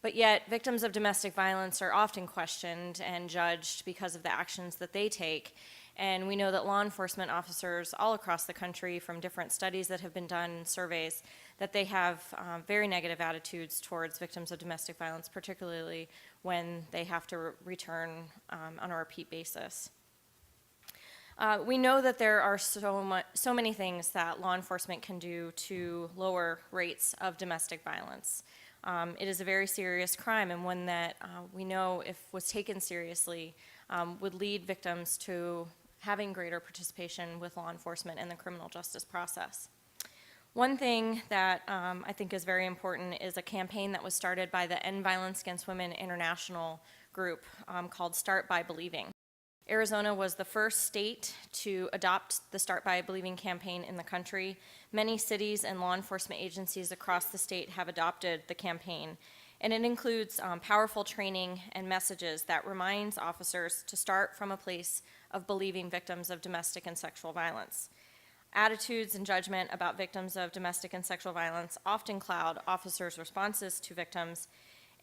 S19: But yet, victims of domestic violence are often questioned and judged because of the actions that they take. And we know that law enforcement officers all across the country, from different studies that have been done and surveys, that they have very negative attitudes towards victims of domestic violence, particularly when they have to return on a repeat basis. We know that there are so many things that law enforcement can do to lower rates of domestic violence. It is a very serious crime, and one that we know, if was taken seriously, would lead victims to having greater participation with law enforcement in the criminal justice process. One thing that I think is very important is a campaign that was started by the End Violence Against Women International group called Start by Believing. Arizona was the first state to adopt the Start by Believing campaign in the country. Many cities and law enforcement agencies across the state have adopted the campaign, and it includes powerful training and messages that reminds officers to start from a place of believing victims of domestic and sexual violence. Attitudes and judgment about victims of domestic and sexual violence often cloud officers' responses to victims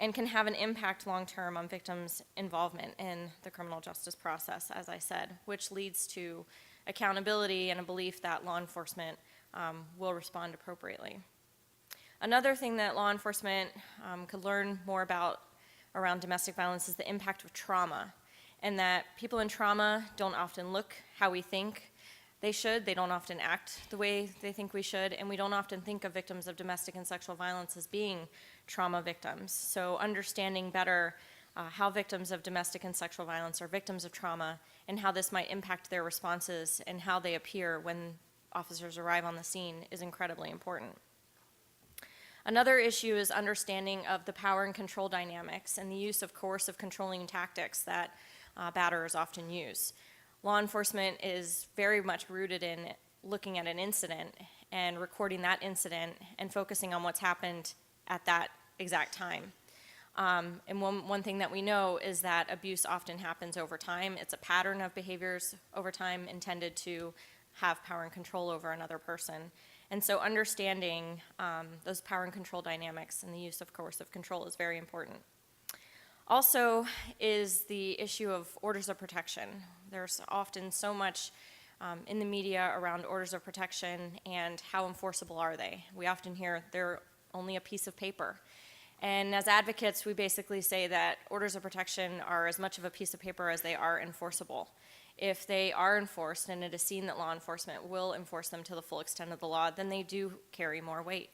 S19: and can have an impact long-term on victims' involvement in the criminal justice process, as I said, which leads to accountability and a belief that law enforcement will respond appropriately. Another thing that law enforcement could learn more about around domestic violence is the impact of trauma, and that people in trauma don't often look how we think they should. They don't often act the way they think we should, and we don't often think of victims of domestic and sexual violence as being trauma victims. So understanding better how victims of domestic and sexual violence are victims of trauma, and how this might impact their responses and how they appear when officers arrive on the scene, is incredibly important. Another issue is understanding of the power and control dynamics and the use of coercive controlling tactics that batterers often use. Law enforcement is very much rooted in looking at an incident and recording that incident and focusing on what's happened at that exact time. And one thing that we know is that abuse often happens over time. It's a pattern of behaviors over time intended to have power and control over another person. And so understanding those power and control dynamics and the use of coercive control is very important. Also is the issue of orders of protection. There's often so much in the media around orders of protection and how enforceable are they. We often hear they're only a piece of paper. And as advocates, we basically say that orders of protection are as much of a piece of paper as they are enforceable. If they are enforced and it is seen that law enforcement will enforce them to the full extent of the law, then they do carry more weight.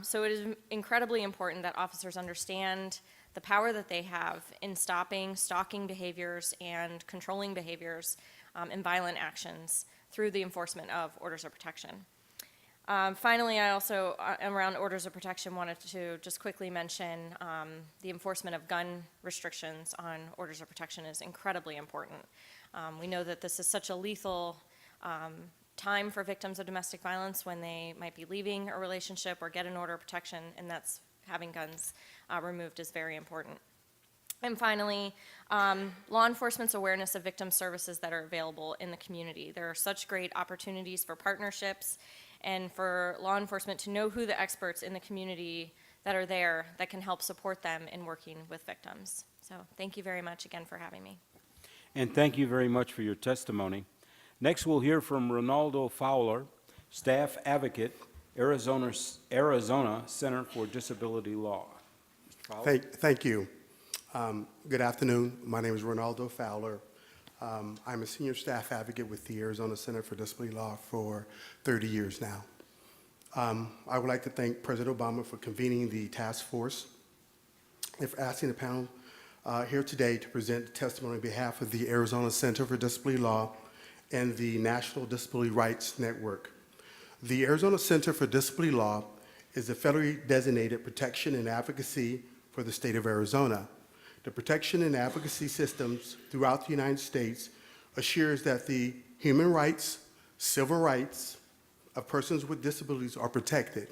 S19: So it is incredibly important that officers understand the power that they have in stopping stalking behaviors and controlling behaviors and violent actions through the enforcement of orders of protection. Finally, I also, around orders of protection, wanted to just quickly mention the enforcement of gun restrictions on orders of protection is incredibly important. We know that this is such a lethal time for victims of domestic violence when they might be leaving a relationship or get an order of protection, and that's having guns removed is very important. And finally, law enforcement's awareness of victim services that are available in the community. There are such great opportunities for partnerships and for law enforcement to know who the experts in the community that are there that can help support them in working with victims. So thank you very much again for having me.
S2: And thank you very much for your testimony. Next, we'll hear from Ronaldo Fowler, Staff Advocate, Arizona Center for Disability Law. Mr. Fowler?
S6: Thank you. Good afternoon. My name is Ronaldo Fowler. I'm a senior staff advocate with the Arizona Center for Disability Law for 30 years now. I would like to thank President Obama for convening the task force and for asking the panel here today to present testimony on behalf of the Arizona Center for Disability Law and the National Disability Rights Network. The Arizona Center for Disability Law is a federally designated protection and advocacy for the state of Arizona. The protection and advocacy systems throughout the United States assures that the human rights, civil rights of persons with disabilities are protected.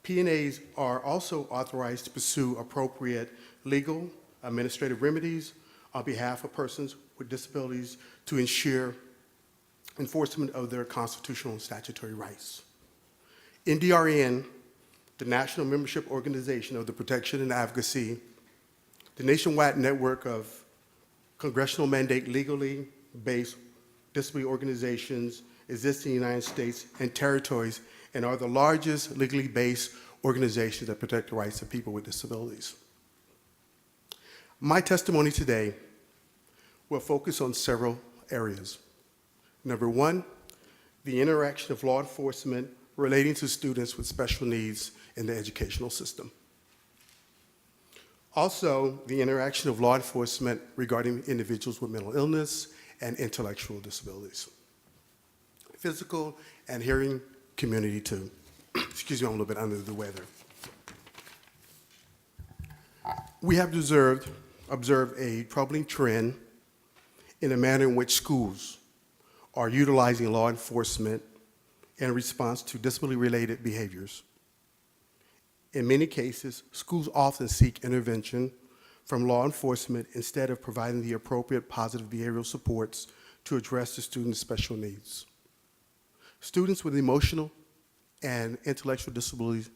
S6: P&As are also authorized to pursue appropriate legal, administrative remedies on behalf of persons with disabilities to ensure enforcement of their constitutional and statutory rights. NDRN, the National Membership Organization of the Protection and Advocacy, the nationwide network of congressional mandate legally based disability organizations exist in the United States and territories and are the largest legally based organizations that protect the rights of people with disabilities. My testimony today will focus on several areas. Number one, the interaction of law enforcement relating to students with special needs in the educational system. Also, the interaction of law enforcement regarding individuals with mental illness and intellectual disabilities. Physical and hearing community too. Excuse me, I'm a little bit under the weather. We have observed a troubling trend in the manner in which schools are utilizing law enforcement in response to disability-related behaviors. In many cases, schools often seek intervention from law enforcement instead of providing the appropriate positive behavioral supports to address the student's special needs. Students with emotional and intellectual disabilities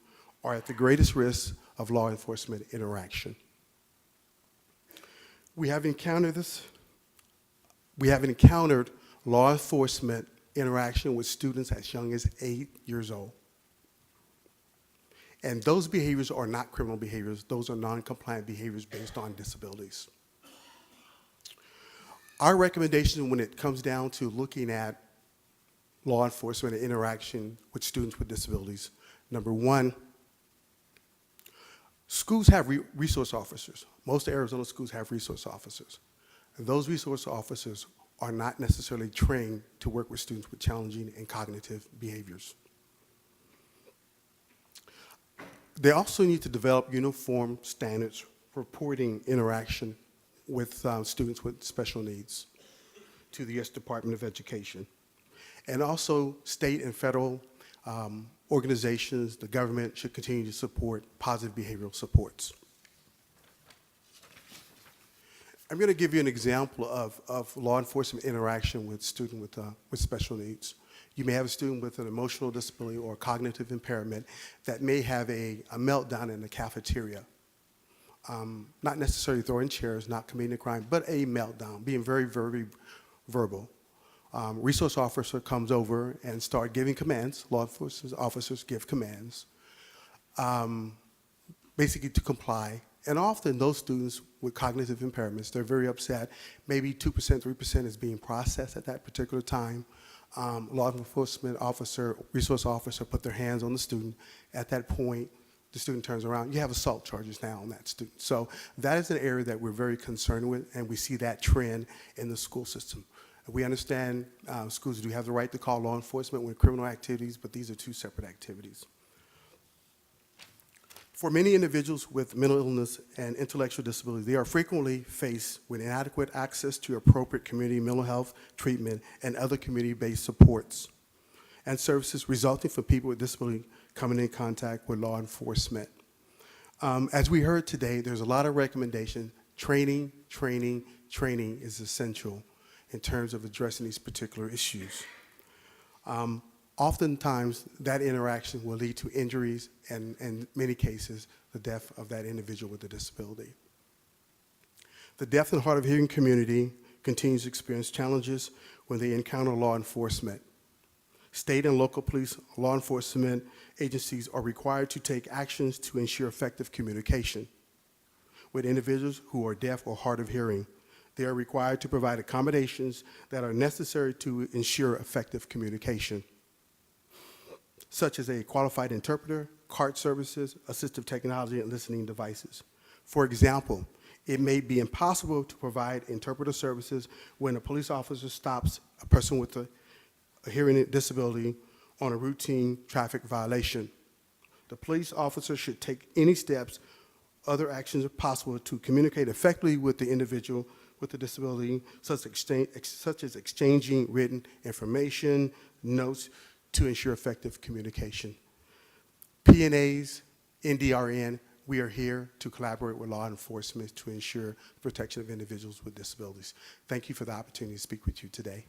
S6: are at the greatest risk of law enforcement interaction. We have encountered law enforcement interaction with students as young as 8 years old. And those behaviors are not criminal behaviors. Those are non-compliant behaviors based on disabilities. Our recommendation when it comes down to looking at law enforcement and interaction with students with disabilities, number one, schools have resource officers. Most Arizona schools have resource officers. And those resource officers are not necessarily trained to work with students with challenging and cognitive behaviors. They also need to develop uniform standards for reporting interaction with students with special needs to the U.S. Department of Education. And also state and federal organizations, the government should continue to support positive behavioral supports. I'm going to give you an example of law enforcement interaction with students with special needs. You may have a student with an emotional disability or cognitive impairment that may have a meltdown in the cafeteria. Not necessarily throwing chairs, not committing a crime, but a meltdown, being very, very verbal. Resource officer comes over and start giving commands. Law enforcement officers give commands, basically to comply. And often those students with cognitive impairments, they're very upset. Maybe 2%, 3% is being processed at that particular time. Law enforcement officer, resource officer put their hands on the student. At that point, the student turns around, you have assault charges now on that student. So that is an area that we're very concerned with, and we see that trend in the school system. We understand schools do have the right to call law enforcement when criminal activities, but these are two separate activities. For many individuals with mental illness and intellectual disability, they are frequently faced with inadequate access to appropriate community mental health treatment and other community-based supports and services resulting from people with disability coming in contact with law enforcement. As we heard today, there's a lot of recommendation. Training is essential in terms of addressing these particular issues. Oftentimes, that interaction will lead to injuries and, in many cases, the death of that individual with a disability. The deaf and hard of hearing community continues to experience challenges when they encounter law enforcement. State and local police law enforcement agencies are required to take actions to ensure effective communication with individuals who are deaf or hard of hearing. They are required to provide accommodations that are necessary to ensure effective communication, such as a qualified interpreter, cart services, assistive technology, and listening devices. For example, it may be impossible to provide interpreter services when a police officer stops a person with a hearing disability on a routine traffic violation. The police officer should take any steps, other actions possible to communicate effectively with the individual with a disability, such as exchanging written information, notes, to ensure effective communication. PNAs, NDRN, we are here to collaborate with law enforcement to ensure the protection of individuals with disabilities. Thank you for the opportunity to speak with you today.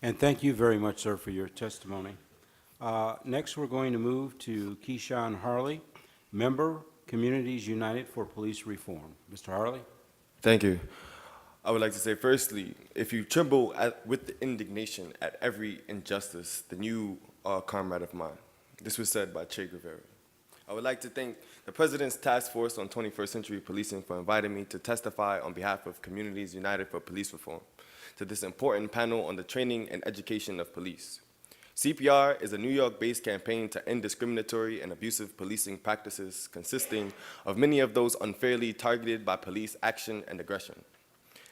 S2: And thank you very much, sir, for your testimony. Next, we're going to move to Keyshawn Harley, member, Communities United for Police Reform. Mr. Harley?
S9: Thank you. I would like to say, firstly, if you tremble with the indignation at every injustice, then you are a comrade of mine. This was said by Che Guevara. I would like to thank the President's Task Force on 21st Century Policing for inviting me to testify on behalf of Communities United for Police Reform to this important panel on the training and education of police. CPR is a New York-based campaign to end discriminatory and abusive policing practices consisting of many of those unfairly targeted by police action and aggression.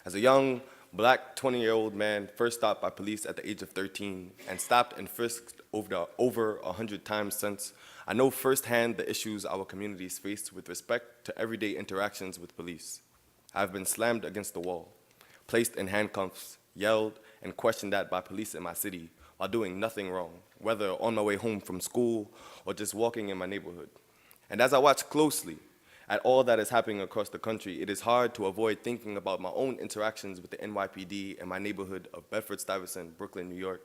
S9: As a young, black 20-year-old man first stopped by police at the age of 13 and stopped and frisked over 100 times since, I know firsthand the issues our communities face with respect to everyday interactions with police. I've been slammed against the wall, placed in handcuffs, yelled, and questioned at by police in my city while doing nothing wrong, whether on my way home from school or just walking in my neighborhood. And as I watch closely at all that is happening across the country, it is hard to avoid thinking about my own interactions with the NYPD in my neighborhood of Bedford-Stuyvesant, Brooklyn, New York,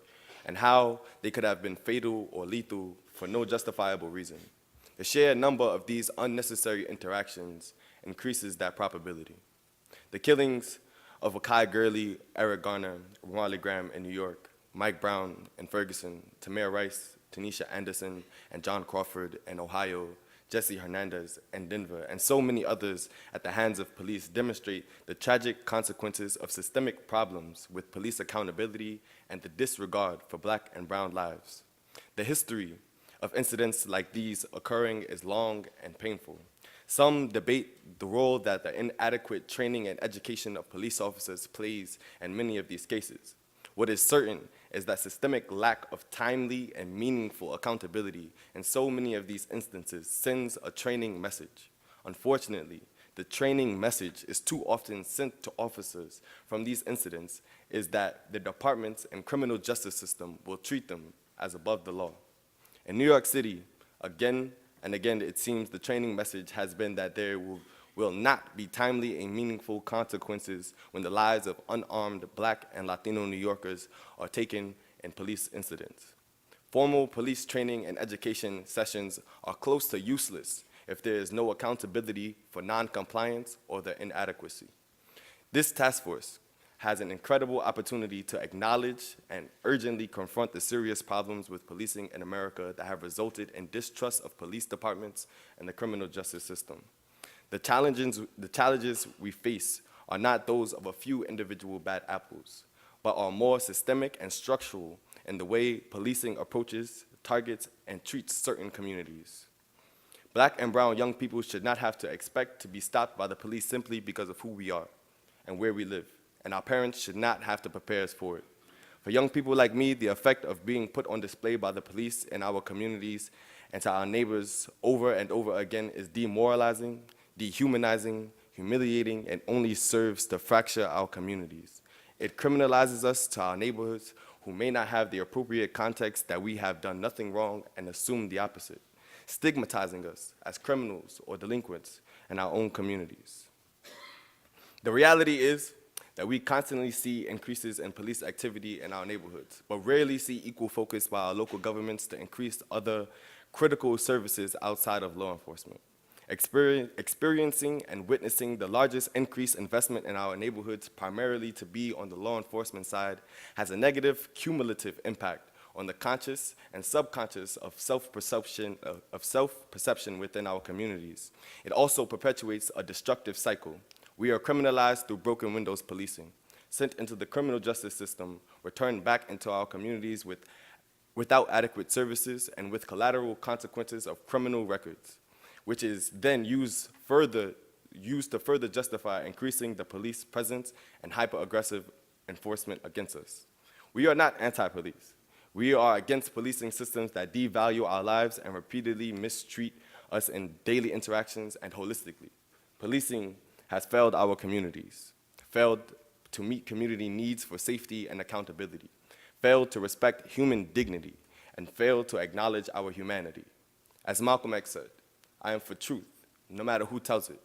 S9: and how they could have been fatal or lethal for no justifiable reason. The sheer number of these unnecessary interactions increases that probability. The killings of Akai Gurley, Eric Garner, Ronald Graham in New York, Mike Brown in Ferguson, Tamir Rice, Tanisha Anderson, and John Crawford in Ohio, Jesse Hernandez in Denver, and so many others at the hands of police demonstrate the tragic consequences of systemic problems with police accountability and the disregard for black and brown lives. The history of incidents like these occurring is long and painful. Some debate the role that the inadequate training and education of police officers plays in many of these cases. What is certain is that systemic lack of timely and meaningful accountability in so many of these instances sends a training message. Unfortunately, the training message is too often sent to officers from these incidents is that the departments and criminal justice system will treat them as above the law. In New York City, again and again, it seems the training message has been that there will not be timely and meaningful consequences when the lives of unarmed black and Latino New Yorkers are taken in police incidents. Formal police training and education sessions are close to useless if there is no accountability for non-compliance or their inadequacy. This task force has an incredible opportunity to acknowledge and urgently confront the serious problems with policing in America that have resulted in distrust of police departments and the criminal justice system. The challenges we face are not those of a few individual bad apples, but are more systemic and structural in the way policing approaches, targets, and treats certain communities. Black and brown young people should not have to expect to be stopped by the police simply because of who we are and where we live, and our parents should not have to prepare us for it. For young people like me, the effect of being put on display by the police in our communities and to our neighbors over and over again is demoralizing, dehumanizing, humiliating, and only serves to fracture our communities. It criminalizes us to our neighborhoods who may not have the appropriate context that we have done nothing wrong and assume the opposite, stigmatizing us as criminals or delinquents in our own communities. The reality is that we constantly see increases in police activity in our neighborhoods, but rarely see equal focus by our local governments to increase other critical services outside of law enforcement. Experiencing and witnessing the largest increased investment in our neighborhoods, primarily to be on the law enforcement side, has a negative cumulative impact on the conscious and subconscious of self-perception within our communities. It also perpetuates a destructive cycle. We are criminalized through broken windows policing, sent into the criminal justice system, returned back into our communities without adequate services and with collateral consequences of criminal records, which is then used to further justify increasing the police presence and hyper-aggressive enforcement against us. We are not anti-police. We are against policing systems that devalue our lives and repeatedly mistreat us in daily interactions and holistically. Policing has failed our communities, failed to meet community needs for safety and accountability, failed to respect human dignity, and failed to acknowledge our humanity. As Malcolm X said, I am for truth, no matter who tells it.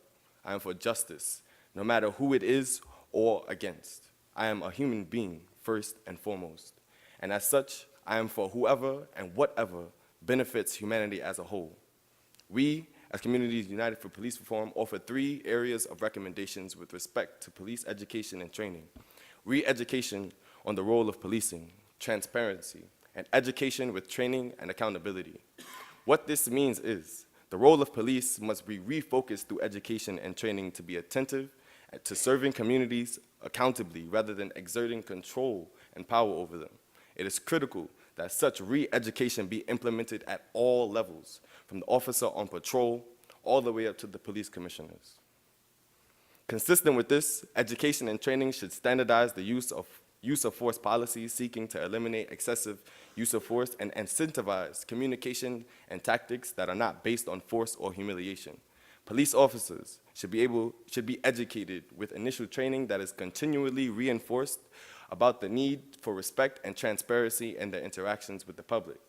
S9: I am for justice, no matter who it is or against. I am a human being, first and foremost. And as such, I am for whoever and whatever benefits humanity as a whole. We, as Communities United for Police Reform, offer 3 areas of recommendations with respect to police education and training: re-education on the role of policing, transparency, and education with training and accountability. What this means is the role of police must be refocused through education and training to be attentive to serving communities accountably rather than exerting control and power over them. It is critical that such re-education be implemented at all levels, from the officer on patrol all the way up to the police commissioners. Consistent with this, education and training should standardize the use of force policies seeking to eliminate excessive use of force and incentivize communication and tactics that are not based on force or humiliation. Police officers should be educated with initial training that is continually reinforced about the need for respect and transparency in their interactions with the public.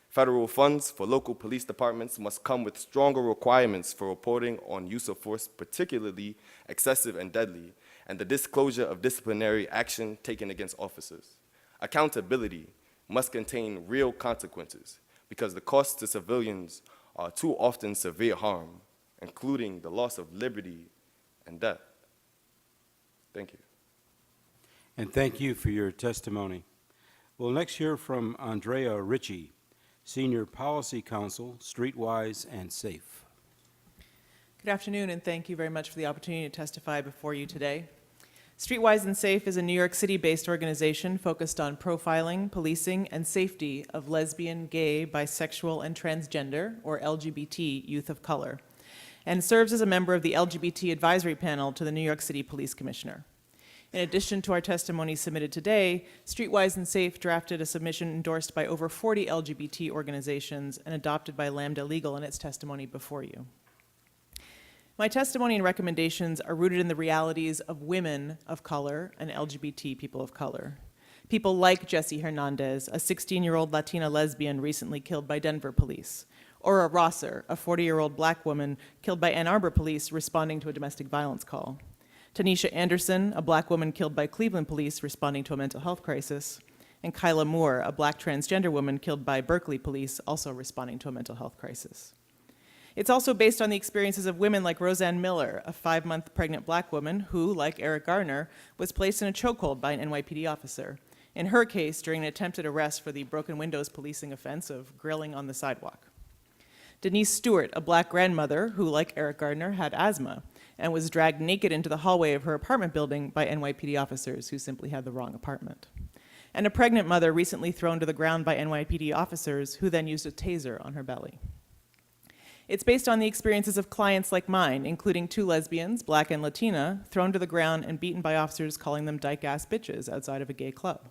S9: Federal funds for local police departments must come with stronger requirements for reporting on use of force, particularly excessive and deadly, and the disclosure of disciplinary action taken against officers. Accountability must contain real consequences because the costs to civilians are too often severe harm, including the loss of liberty and death. Thank you.
S8: And thank you for your testimony. We'll next hear from Andrea Ritchie, Senior Policy Counsel, Streetwise and Safe.
S20: Good afternoon, and thank you very much for the opportunity to testify before you today. Streetwise and Safe is a New York City-based organization focused on profiling, policing, and safety of lesbian, gay, bisexual, and transgender, or LGBT, youth of color, and serves as a member of the LGBT advisory panel to the New York City Police Commissioner. In addition to our testimony submitted today, Streetwise and Safe drafted a submission endorsed by over 40 LGBT organizations and adopted by Lambda Legal in its testimony before you. My testimony and recommendations are rooted in the realities of women of color and LGBT people of color. People like Jessie Hernandez, a 16-year-old Latina lesbian recently killed by Denver police, or Rosser, a 40-year-old black woman killed by Ann Arbor police responding to a domestic violence call. Tanisha Anderson, a black woman killed by Cleveland police responding to a mental health crisis, and Kyla Moore, a black transgender woman killed by Berkeley police, also responding to a mental health crisis. It's also based on the experiences of women like Roseanne Miller, a 5-month pregnant black woman who, like Eric Garner, was placed in a chokehold by an NYPD officer, in her case during an attempted arrest for the broken windows policing offense of grilling on the sidewalk. Denise Stewart, a black grandmother who, like Eric Gardner, had asthma and was dragged naked into the hallway of her apartment building by NYPD officers who simply had the wrong apartment. And a pregnant mother recently thrown to the ground by NYPD officers who then used a taser on her belly. It's based on the experiences of clients like mine, including 2 lesbians, Black and Latina, thrown to the ground and beaten by officers calling them dyke-ass bitches outside of a gay club.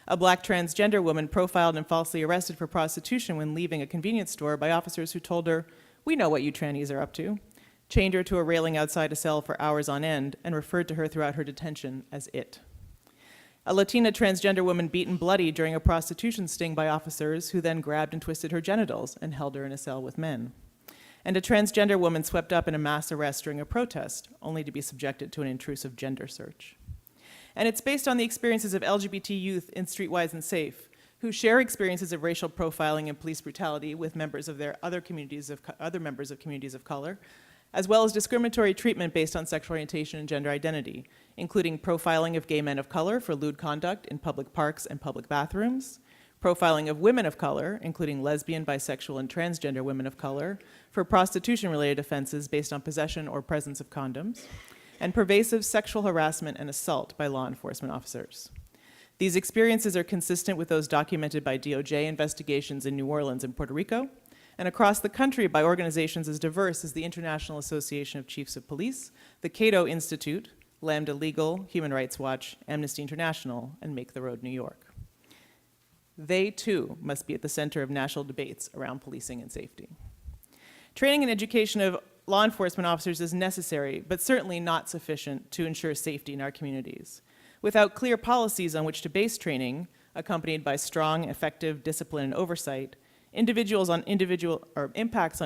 S20: A Black transgender woman profiled and falsely arrested for prostitution when leaving a convenience store by officers who told her, "We know what you trannies are up to," chained her to a railing outside a cell for hours on end, and referred to her throughout her detention as it. A Latina transgender woman beaten bloody during a prostitution sting by officers who then grabbed and twisted her genitals and held her in a cell with men. And a transgender woman swept up in a mass arrest during a protest, only to be subjected to an intrusive gender search. And it's based on the experiences of LGBT youth in Streetwise and Safe, who share experiences of racial profiling and police brutality with members of their other members of communities of color, as well as discriminatory treatment based on sexual orientation and gender identity, including profiling of gay men of color for lewd conduct in public parks and public bathrooms, profiling of women of color, including lesbian, bisexual, and transgender women of color, for prostitution-related offenses based on possession or presence of condoms, and pervasive sexual harassment and assault by law enforcement officers. These experiences are consistent with those documented by DOJ investigations in New Orleans and Puerto Rico, and across the country by organizations as diverse as the International Association of Chiefs of Police, the Cato Institute, Lambda Legal, Human Rights Watch, Amnesty International, and Make the Road New York. They, too, must be at the center of national debates around policing and safety. Training and education of law enforcement officers is necessary, but certainly not sufficient to ensure safety in our communities. Without clear policies on which to base training, accompanied by strong, effective discipline and oversight, impacts on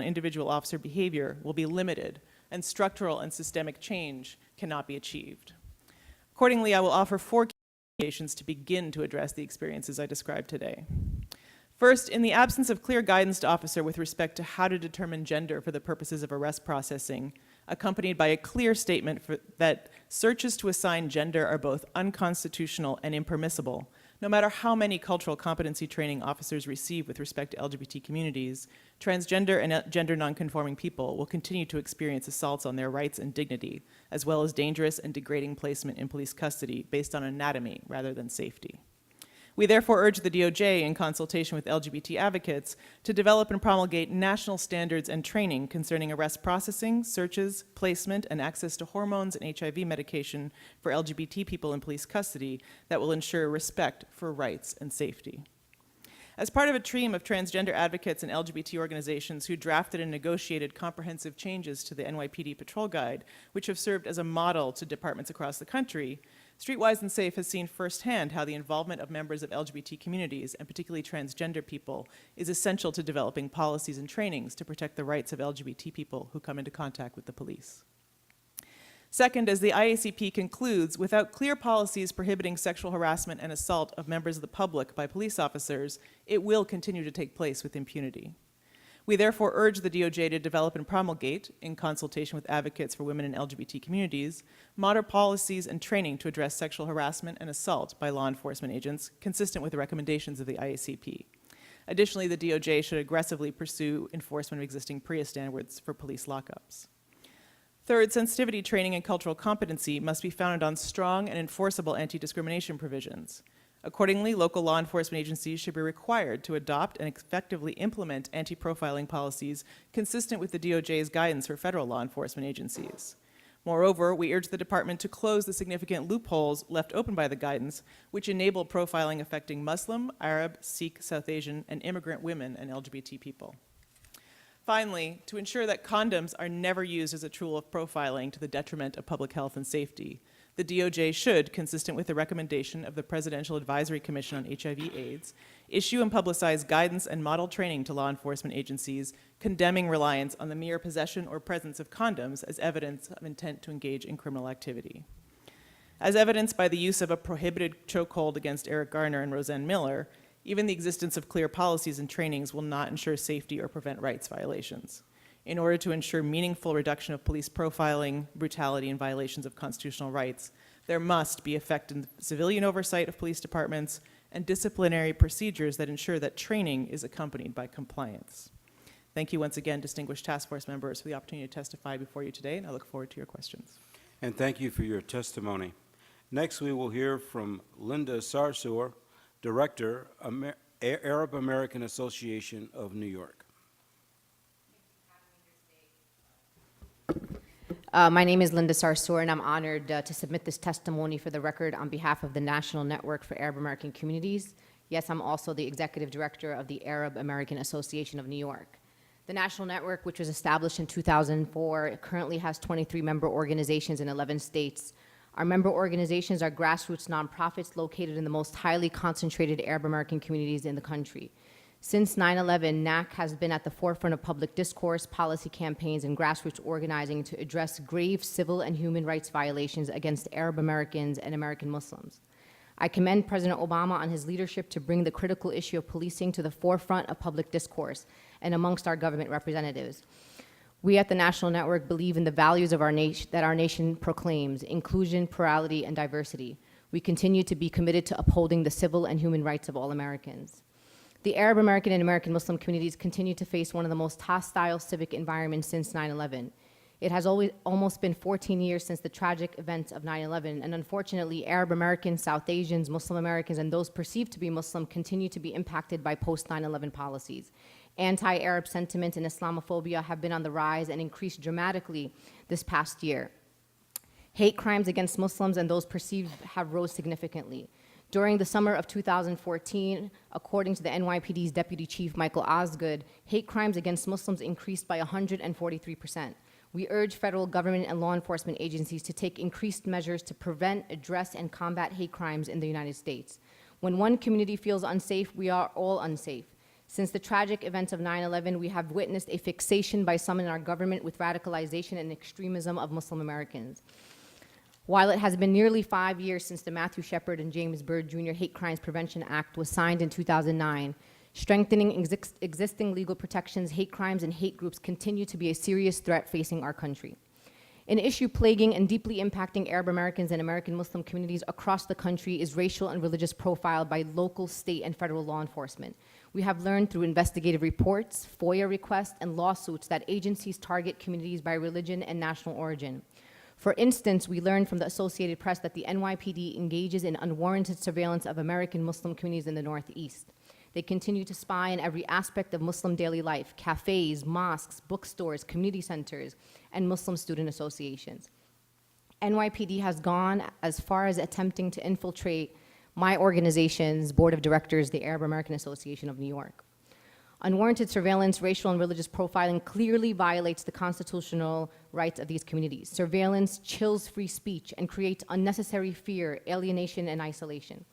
S20: individual officer behavior will be limited, and structural and systemic change cannot be achieved. Accordingly, I will offer 4 key recommendations to begin to address the experiences I described today. First, in the absence of clear guidance to officer with respect to how to determine gender for the purposes of arrest processing, accompanied by a clear statement that searches to assign gender are both unconstitutional and impermissible, no matter how many cultural competency training officers receive with respect to LGBT communities, transgender and gender nonconforming people will continue to experience assaults on their rights and dignity, as well as dangerous and degrading placement in police custody based on anatomy rather than safety. We therefore urge the DOJ, in consultation with LGBT advocates, to develop and promulgate national standards and training concerning arrest processing, searches, placement, and access to hormones and HIV medication for LGBT people in police custody that will ensure respect for rights and safety. As part of a team of transgender advocates and LGBT organizations who drafted and negotiated comprehensive changes to the NYPD Patrol Guide, which have served as a model to departments across the country, Streetwise and Safe has seen firsthand how the involvement of members of LGBT communities, and particularly transgender people, is essential to developing policies and trainings to protect the rights of LGBT people who come into contact with the police. Second, as the IACP concludes, without clear policies prohibiting sexual harassment and assault of members of the public by police officers, it will continue to take place with impunity. We therefore urge the DOJ to develop and promulgate, in consultation with advocates for women and LGBT communities, modern policies and training to address sexual harassment and assault by law enforcement agents, consistent with the recommendations of the IACP. Additionally, the DOJ should aggressively pursue enforcement of existing PREA standards for police lockups. Third, sensitivity training and cultural competency must be founded on strong and enforceable anti-discrimination provisions. Accordingly, local law enforcement agencies should be required to adopt and effectively implement anti-profiling policies consistent with the DOJ's guidance for federal law enforcement agencies. Moreover, we urge the department to close the significant loopholes left open by the guidance, which enable profiling affecting Muslim, Arab, Sikh, South Asian, and immigrant women and LGBT people. Finally, to ensure that condoms are never used as a tool of profiling to the detriment of public health and safety, the DOJ should, consistent with the recommendation of the Presidential Advisory Commission on HIV/AIDS, issue and publicize guidance and model training to law enforcement agencies condemning reliance on the mere possession or presence of condoms as evidence of intent to engage in criminal activity. As evidenced by the use of a prohibited chokehold against Eric Garner and Roseanne Miller, even the existence of clear policies and trainings will not ensure safety or prevent rights violations. In order to ensure meaningful reduction of police profiling, brutality, and violations of constitutional rights, there must be effective civilian oversight of police departments and disciplinary procedures that ensure that training is accompanied by compliance. Thank you once again, distinguished task force members, for the opportunity to testify before you today, and I look forward to your questions.
S8: And thank you for your testimony. Next, we will hear from Linda Sarsour, Director, Arab American Association of New York.
S10: My name is Linda Sarsour, and I'm honored to submit this testimony for the record on behalf of the National Network for Arab American Communities. Yes, I'm also the executive director of the Arab American Association of New York. The National Network, which was established in 2004, currently has 23 member organizations in 11 states. Our member organizations are grassroots nonprofits located in the most highly concentrated Arab American communities in the country. Since 9/11, NAC has been at the forefront of public discourse, policy campaigns, and grassroots organizing to address grave civil and human rights violations against Arab Americans and American Muslims. I commend President Obama on his leadership to bring the critical issue of policing to the forefront of public discourse and amongst our government representatives. We at the National Network believe in the values of that our nation proclaims: inclusion, plurality, and diversity. We continue to be committed to upholding the civil and human rights of all Americans. The Arab American and American Muslim communities continue to face one of the most hostile civic environments since 9/11. It has almost been 14 years since the tragic events of 9/11, and unfortunately, Arab Americans, South Asians, Muslim Americans, and those perceived to be Muslim continue to be impacted by post-9/11 policies. Anti-Arab sentiment and Islamophobia have been on the rise and increased dramatically this past year. Hate crimes against Muslims and those perceived have rose significantly. During the summer of 2014, according to the NYPD's Deputy Chief Michael Osgood, hate crimes against Muslims increased by 143%. We urge federal government and law enforcement agencies to take increased measures to prevent, address, and combat hate crimes in the United States. When one community feels unsafe, we are all unsafe. Since the tragic events of 9/11, we have witnessed a fixation by some in our government with radicalization and extremism of Muslim Americans. While it has been nearly 5 years since the Matthew Shepard and James Byrd Jr. Hate Crimes Prevention Act was signed in 2009, strengthening existing legal protections, hate crimes, and hate groups continue to be a serious threat facing our country. An issue plaguing and deeply impacting Arab Americans and American Muslim communities across the country is racial and religious profile by local, state, and federal law enforcement. We have learned through investigative reports, FOIA requests, and lawsuits that agencies target communities by religion and national origin. For instance, we learned from the Associated Press that the NYPD engages in unwarranted surveillance of American Muslim communities in the Northeast. They continue to spy on every aspect of Muslim daily life: cafes, mosques, bookstores, community centers, and Muslim student associations. NYPD has gone as far as attempting to infiltrate my organization's board of directors, the Arab American Association of New York. Unwarranted surveillance, racial and religious profiling clearly violates the constitutional rights of these communities. Surveillance chills free speech and creates unnecessary fear, alienation, and isolation.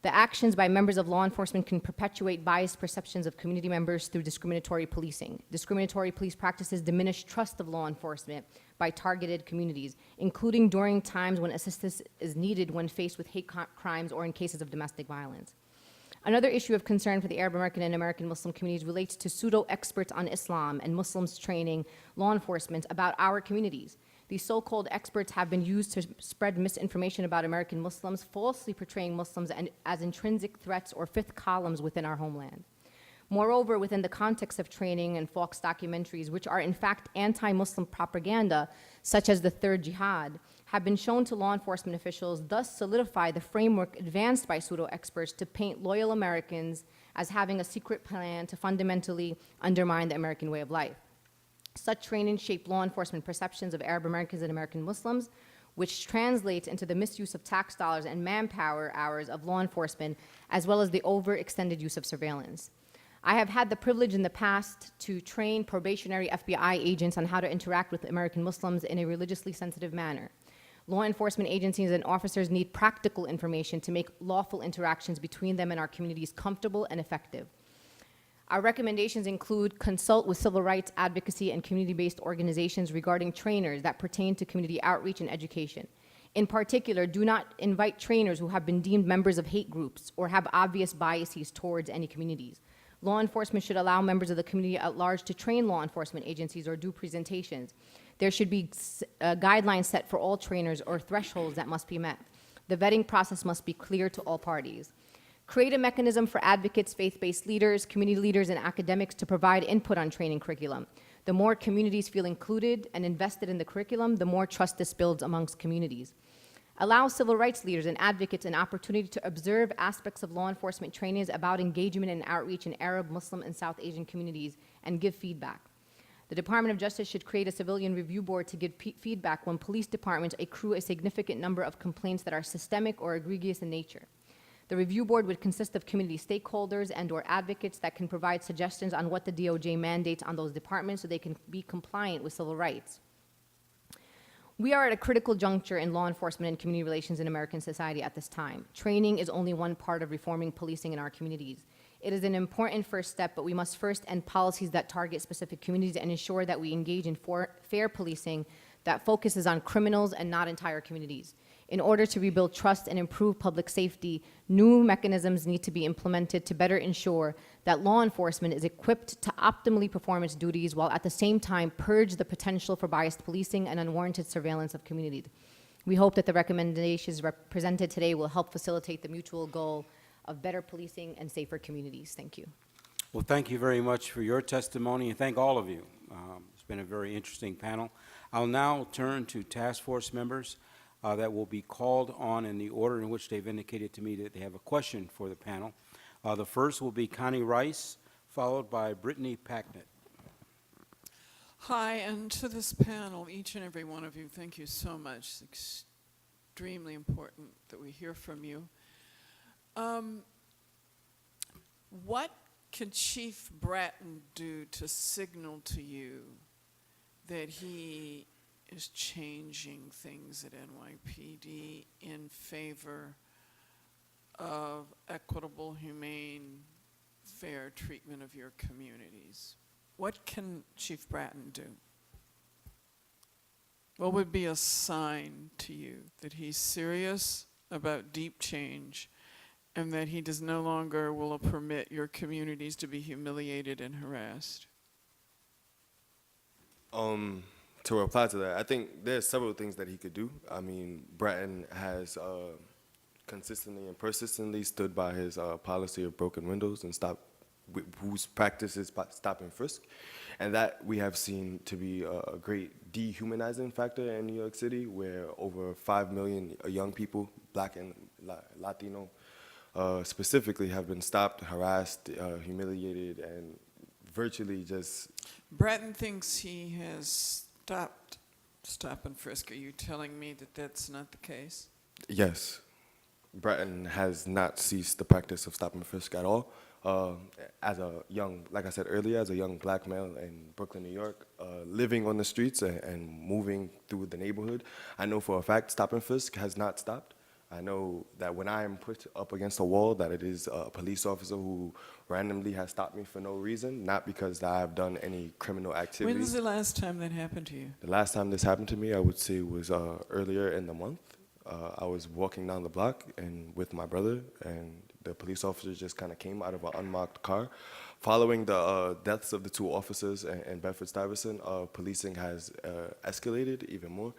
S10: The actions by members of law enforcement can perpetuate biased perceptions of community members through discriminatory policing. Discriminatory police practices diminish trust of law enforcement by targeted communities, including during times when assistance is needed when faced with hate crimes or in cases of domestic violence. Another issue of concern for the Arab American and American Muslim communities relates to pseudo-experts on Islam and Muslims training law enforcement about our communities. These so-called experts have been used to spread misinformation about American Muslims, falsely portraying Muslims as intrinsic threats or fifth columns within our homeland. Moreover, within the context of training and Fox documentaries, which are in fact anti-Muslim propaganda, such as the Third Jihad, have been shown to law enforcement officials, thus solidify the framework advanced by pseudo-experts to paint loyal Americans as having a secret plan to fundamentally undermine the American way of life. Such training shaped law enforcement perceptions of Arab Americans and American Muslims, which translates into the misuse of tax dollars and manpower hours of law enforcement, as well as the overextended use of surveillance. I have had the privilege in the past to train probationary FBI agents on how to interact with American Muslims in a religiously sensitive manner. Law enforcement agencies and officers need practical information to make lawful interactions between them and our communities comfortable and effective. Our recommendations include consult with civil rights advocacy and community-based organizations regarding trainers that pertain to community outreach and education. In particular, do not invite trainers who have been deemed members of hate groups or have obvious biases towards any communities. Law enforcement should allow members of the community at large to train law enforcement agencies or do presentations. There should be guidelines set for all trainers or thresholds that must be met. The vetting process must be clear to all parties. Create a mechanism for advocates, faith-based leaders, community leaders, and academics to provide input on training curriculum. The more communities feel included and invested in the curriculum, the more trust this builds amongst communities. Allow civil rights leaders and advocates an opportunity to observe aspects of law enforcement trainings about engagement and outreach in Arab, Muslim, and South Asian communities and give feedback. The Department of Justice should create a civilian review board to give feedback when police departments accrue a significant number of complaints that are systemic or egregious in nature. The review board would consist of community stakeholders and/or advocates that can provide suggestions on what the DOJ mandates on those departments so they can be compliant with civil rights. We are at a critical juncture in law enforcement and community relations in American society at this time. Training is only one part of reforming policing in our communities. It is an important first step, but we must first end policies that target specific communities and ensure that we engage in fair policing that focuses on criminals and not entire communities. In order to rebuild trust and improve public safety, new mechanisms need to be implemented to better ensure that law enforcement is equipped to optimally perform its duties while at the same time purge the potential for biased policing and unwarranted surveillance of communities. We hope that the recommendations presented today will help facilitate the mutual goal of better policing and safer communities. Thank you.
S2: Well, thank you very much for your testimony, and thank all of you. It's been a very interesting panel. I'll now turn to task force members that will be called on in the order in which they've indicated to me that they have a question for the panel. The first will be Connie Rice, followed by Brittany Packnett.
S12: Hi, and to this panel, each and every one of you, thank you so much. It's extremely important that we hear from you. What can Chief Bratton do to signal to you that he is changing things at NYPD in favor of equitable, humane, fair treatment of your communities? What can Chief Bratton do? What would be a sign to you that he's serious about deep change and that he does no longer will permit your communities to be humiliated and harassed?
S9: To reply to that, I think there's several things that he could do. I mean, Bratton has consistently and persistently stood by his policy of broken windows and whose practice is stop and frisk, and that we have seen to be a great dehumanizing factor in New York City, where over 5 million young people, Black and Latino specifically, have been stopped, harassed, humiliated, and virtually just...
S12: Bratton thinks he has stopped stop and frisk. Are you telling me that that's not the case?
S9: Yes. Bratton has not ceased the practice of stop and frisk at all. As a young, like I said earlier, as a young Black male in Brooklyn, New York, living on the streets and moving through the neighborhood, I know for a fact stop and frisk has not stopped. I know that when I am put up against a wall, that it is a police officer who randomly has stopped me for no reason, not because I have done any criminal activity.
S12: When's the last time that happened to you?
S9: The last time this happened to me, I would say, was earlier in the month. I was walking down the block and with my brother, and the police officer just kind of came out of an unmarked car. Following the deaths of the two officers in Bedford-Stuyvesant, policing has escalated even more.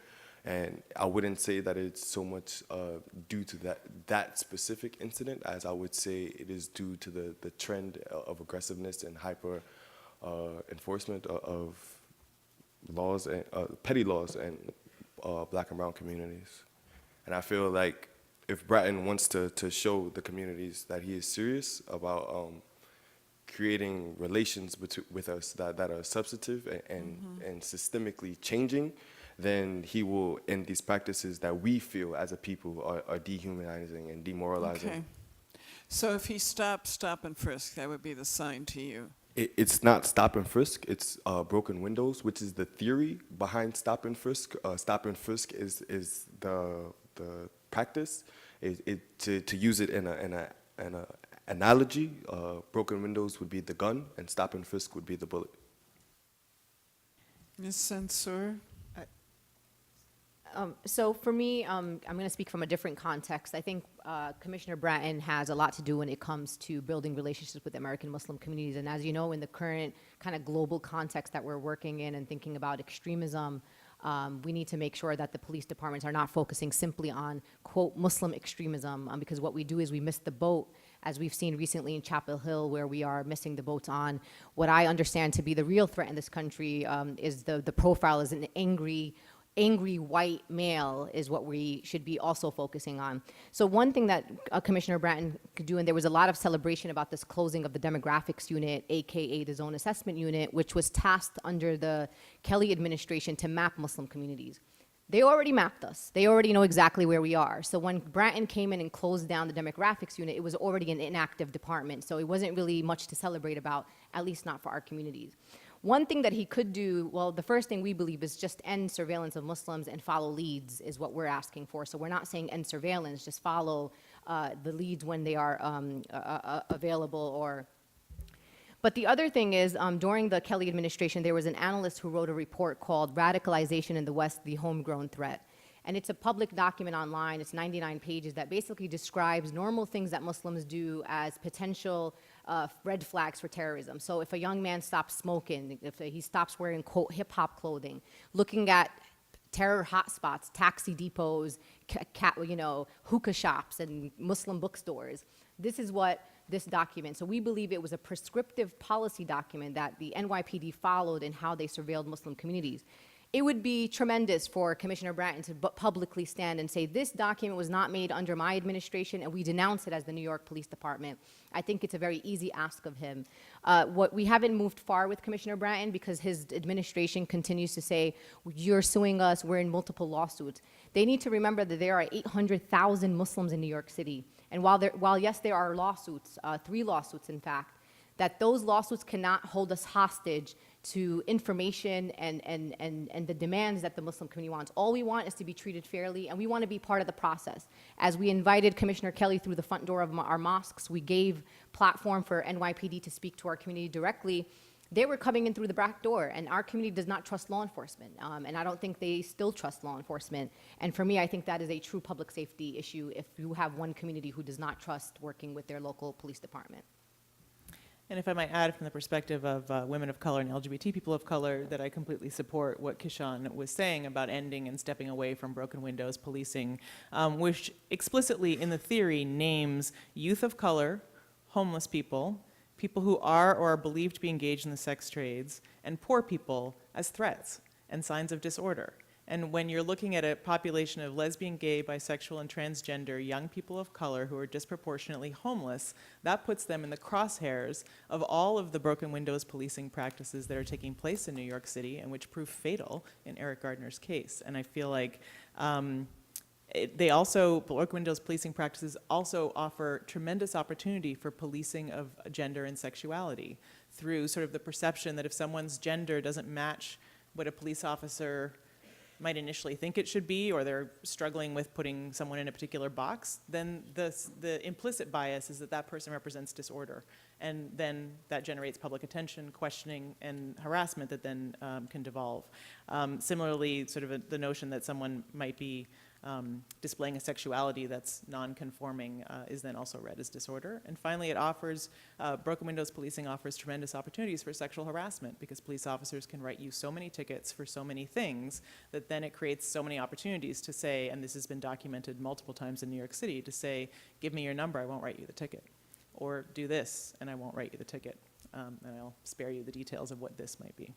S9: And I wouldn't say that it's so much due to that specific incident, as I would say it is due to the trend of aggressiveness and hyper enforcement of laws and petty laws in Black and brown communities. And I feel like if Bratton wants to show the communities that he is serious about creating relations with us that are substantive and systemically changing, then he will end these practices that we feel as a people are dehumanizing and demoralizing.
S12: Okay. So if he stopped stop and frisk, that would be the sign to you?
S9: It's not stop and frisk, it's broken windows, which is the theory behind stop and frisk. Stop and frisk is the practice. To use it in an analogy, broken windows would be the gun and stop and frisk would be the bullet.
S12: Ms. Censor?
S10: So for me, I'm going to speak from a different context. I think Commissioner Bratton has a lot to do when it comes to building relationships with American Muslim communities. And as you know, in the current kind of global context that we're working in and thinking about extremism, we need to make sure that the police departments are not focusing simply on, quote, Muslim extremism, because what we do is we miss the boat, as we've seen recently in Chapel Hill, where we are missing the boats on what I understand to be the real threat in this country is the profile is an angry angry white male is what we should be also focusing on. So one thing that Commissioner Bratton could do, and there was a lot of celebration about this closing of the demographics unit, AKA the zone assessment unit, which was tasked under the Kelly administration to map Muslim communities. They already mapped us. They already know exactly where we are. So when Bratton came in and closed down the demographics unit, it was already an inactive department. So it wasn't really much to celebrate about, at least not for our communities. One thing that he could do, well, the first thing we believe is just end surveillance of Muslims and follow leads is what we're asking for. So we're not saying end surveillance, just follow the leads when they are available or. But the other thing is, during the Kelly administration, there was an analyst who wrote a report called Radicalization in the West, the Homegrown Threat. And it's a public document online, it's 99 pages, that basically describes normal things that Muslims do as potential red flags for terrorism. So if a young man stops smoking, if he stops wearing, quote, hip-hop clothing, looking at terror hotspots, taxi depots, hookah shops, and Muslim bookstores, this is what this document. So we believe it was a prescriptive policy document that the NYPD followed in how they surveilled Muslim communities. It would be tremendous for Commissioner Bratton to publicly stand and say, this document was not made under my administration, and we denounce it as the New York Police Department. I think it's a very easy ask of him. What we haven't moved far with Commissioner Bratton because his administration continues to say, you're suing us, we're in multiple lawsuits. They need to remember that there are 800,000 Muslims in New York City. And while yes, there are lawsuits, 3 lawsuits in fact, that those lawsuits cannot hold us hostage to information and the demands that the Muslim community wants. All we want is to be treated fairly, and we want to be part of the process. As we invited Commissioner Kelly through the front door of our mosques, we gave platform for NYPD to speak to our community directly. They were coming in through the back door, and our community does not trust law enforcement, and I don't think they still trust law enforcement. And for me, I think that is a true public safety issue if you have one community who does not trust working with their local police department.
S20: And if I might add from the perspective of women of color and LGBT people of color, that I completely support what Kishan was saying about ending and stepping away from broken windows policing, which explicitly in the theory names youth of color, homeless people, people who are or are believed to be engaged in the sex trades, and poor people as threats and signs of disorder. And when you're looking at a population of lesbian, gay, bisexual, and transgender young people of color who are disproportionately homeless, that puts them in the crosshairs of all of the broken windows policing practices that are taking place in New York City and which proved fatal in Eric Gardner's case. And I feel like broken windows policing practices also offer tremendous opportunity for policing of gender and sexuality through sort of the perception that if someone's gender doesn't match what a police officer might initially think it should be, or they're struggling with putting someone in a particular box, then the implicit bias is that that person represents disorder. And then that generates public attention, questioning, and harassment that then can devolve. Similarly, sort of the notion that someone might be displaying a sexuality that's non-conforming is then also read as disorder. And finally, it offers, broken windows policing offers tremendous opportunities for sexual harassment because police officers can write you so many tickets for so many things that then it creates so many opportunities to say, and this has been documented multiple times in New York City, to say, give me your number, I won't write you the ticket. Or do this, and I won't write you the ticket. And I'll spare you the details of what this might be.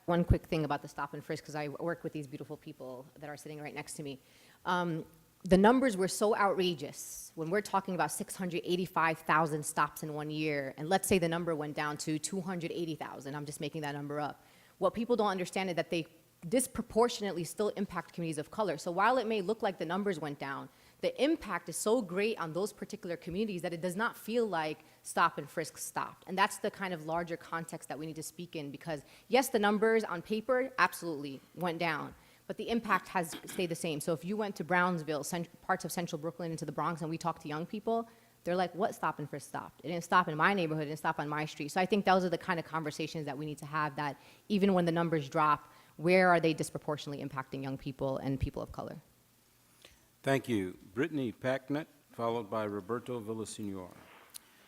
S10: One quick thing about the stop and frisk, because I work with these beautiful people that are sitting right next to me. The numbers were so outrageous when we're talking about 685,000 stops in 1 year, and let's say the number went down to 280,000, I'm just making that number up. What people don't understand is that they disproportionately still impact communities of color. So while it may look like the numbers went down, the impact is so great on those particular communities that it does not feel like stop and frisk stopped. And that's the kind of larger context that we need to speak in because, yes, the numbers on paper absolutely went down, but the impact has stayed the same. So if you went to Brownsville, parts of central Brooklyn into the Bronx, and we talked to young people, they're like, what stop and frisk stopped? It didn't stop in my neighborhood, it didn't stop on my street. So I think those are the kind of conversations that we need to have, that even when the numbers drop, where are they disproportionately impacting young people and people of color?
S8: Thank you. Brittany Packnett, followed by Roberto Villaseñor.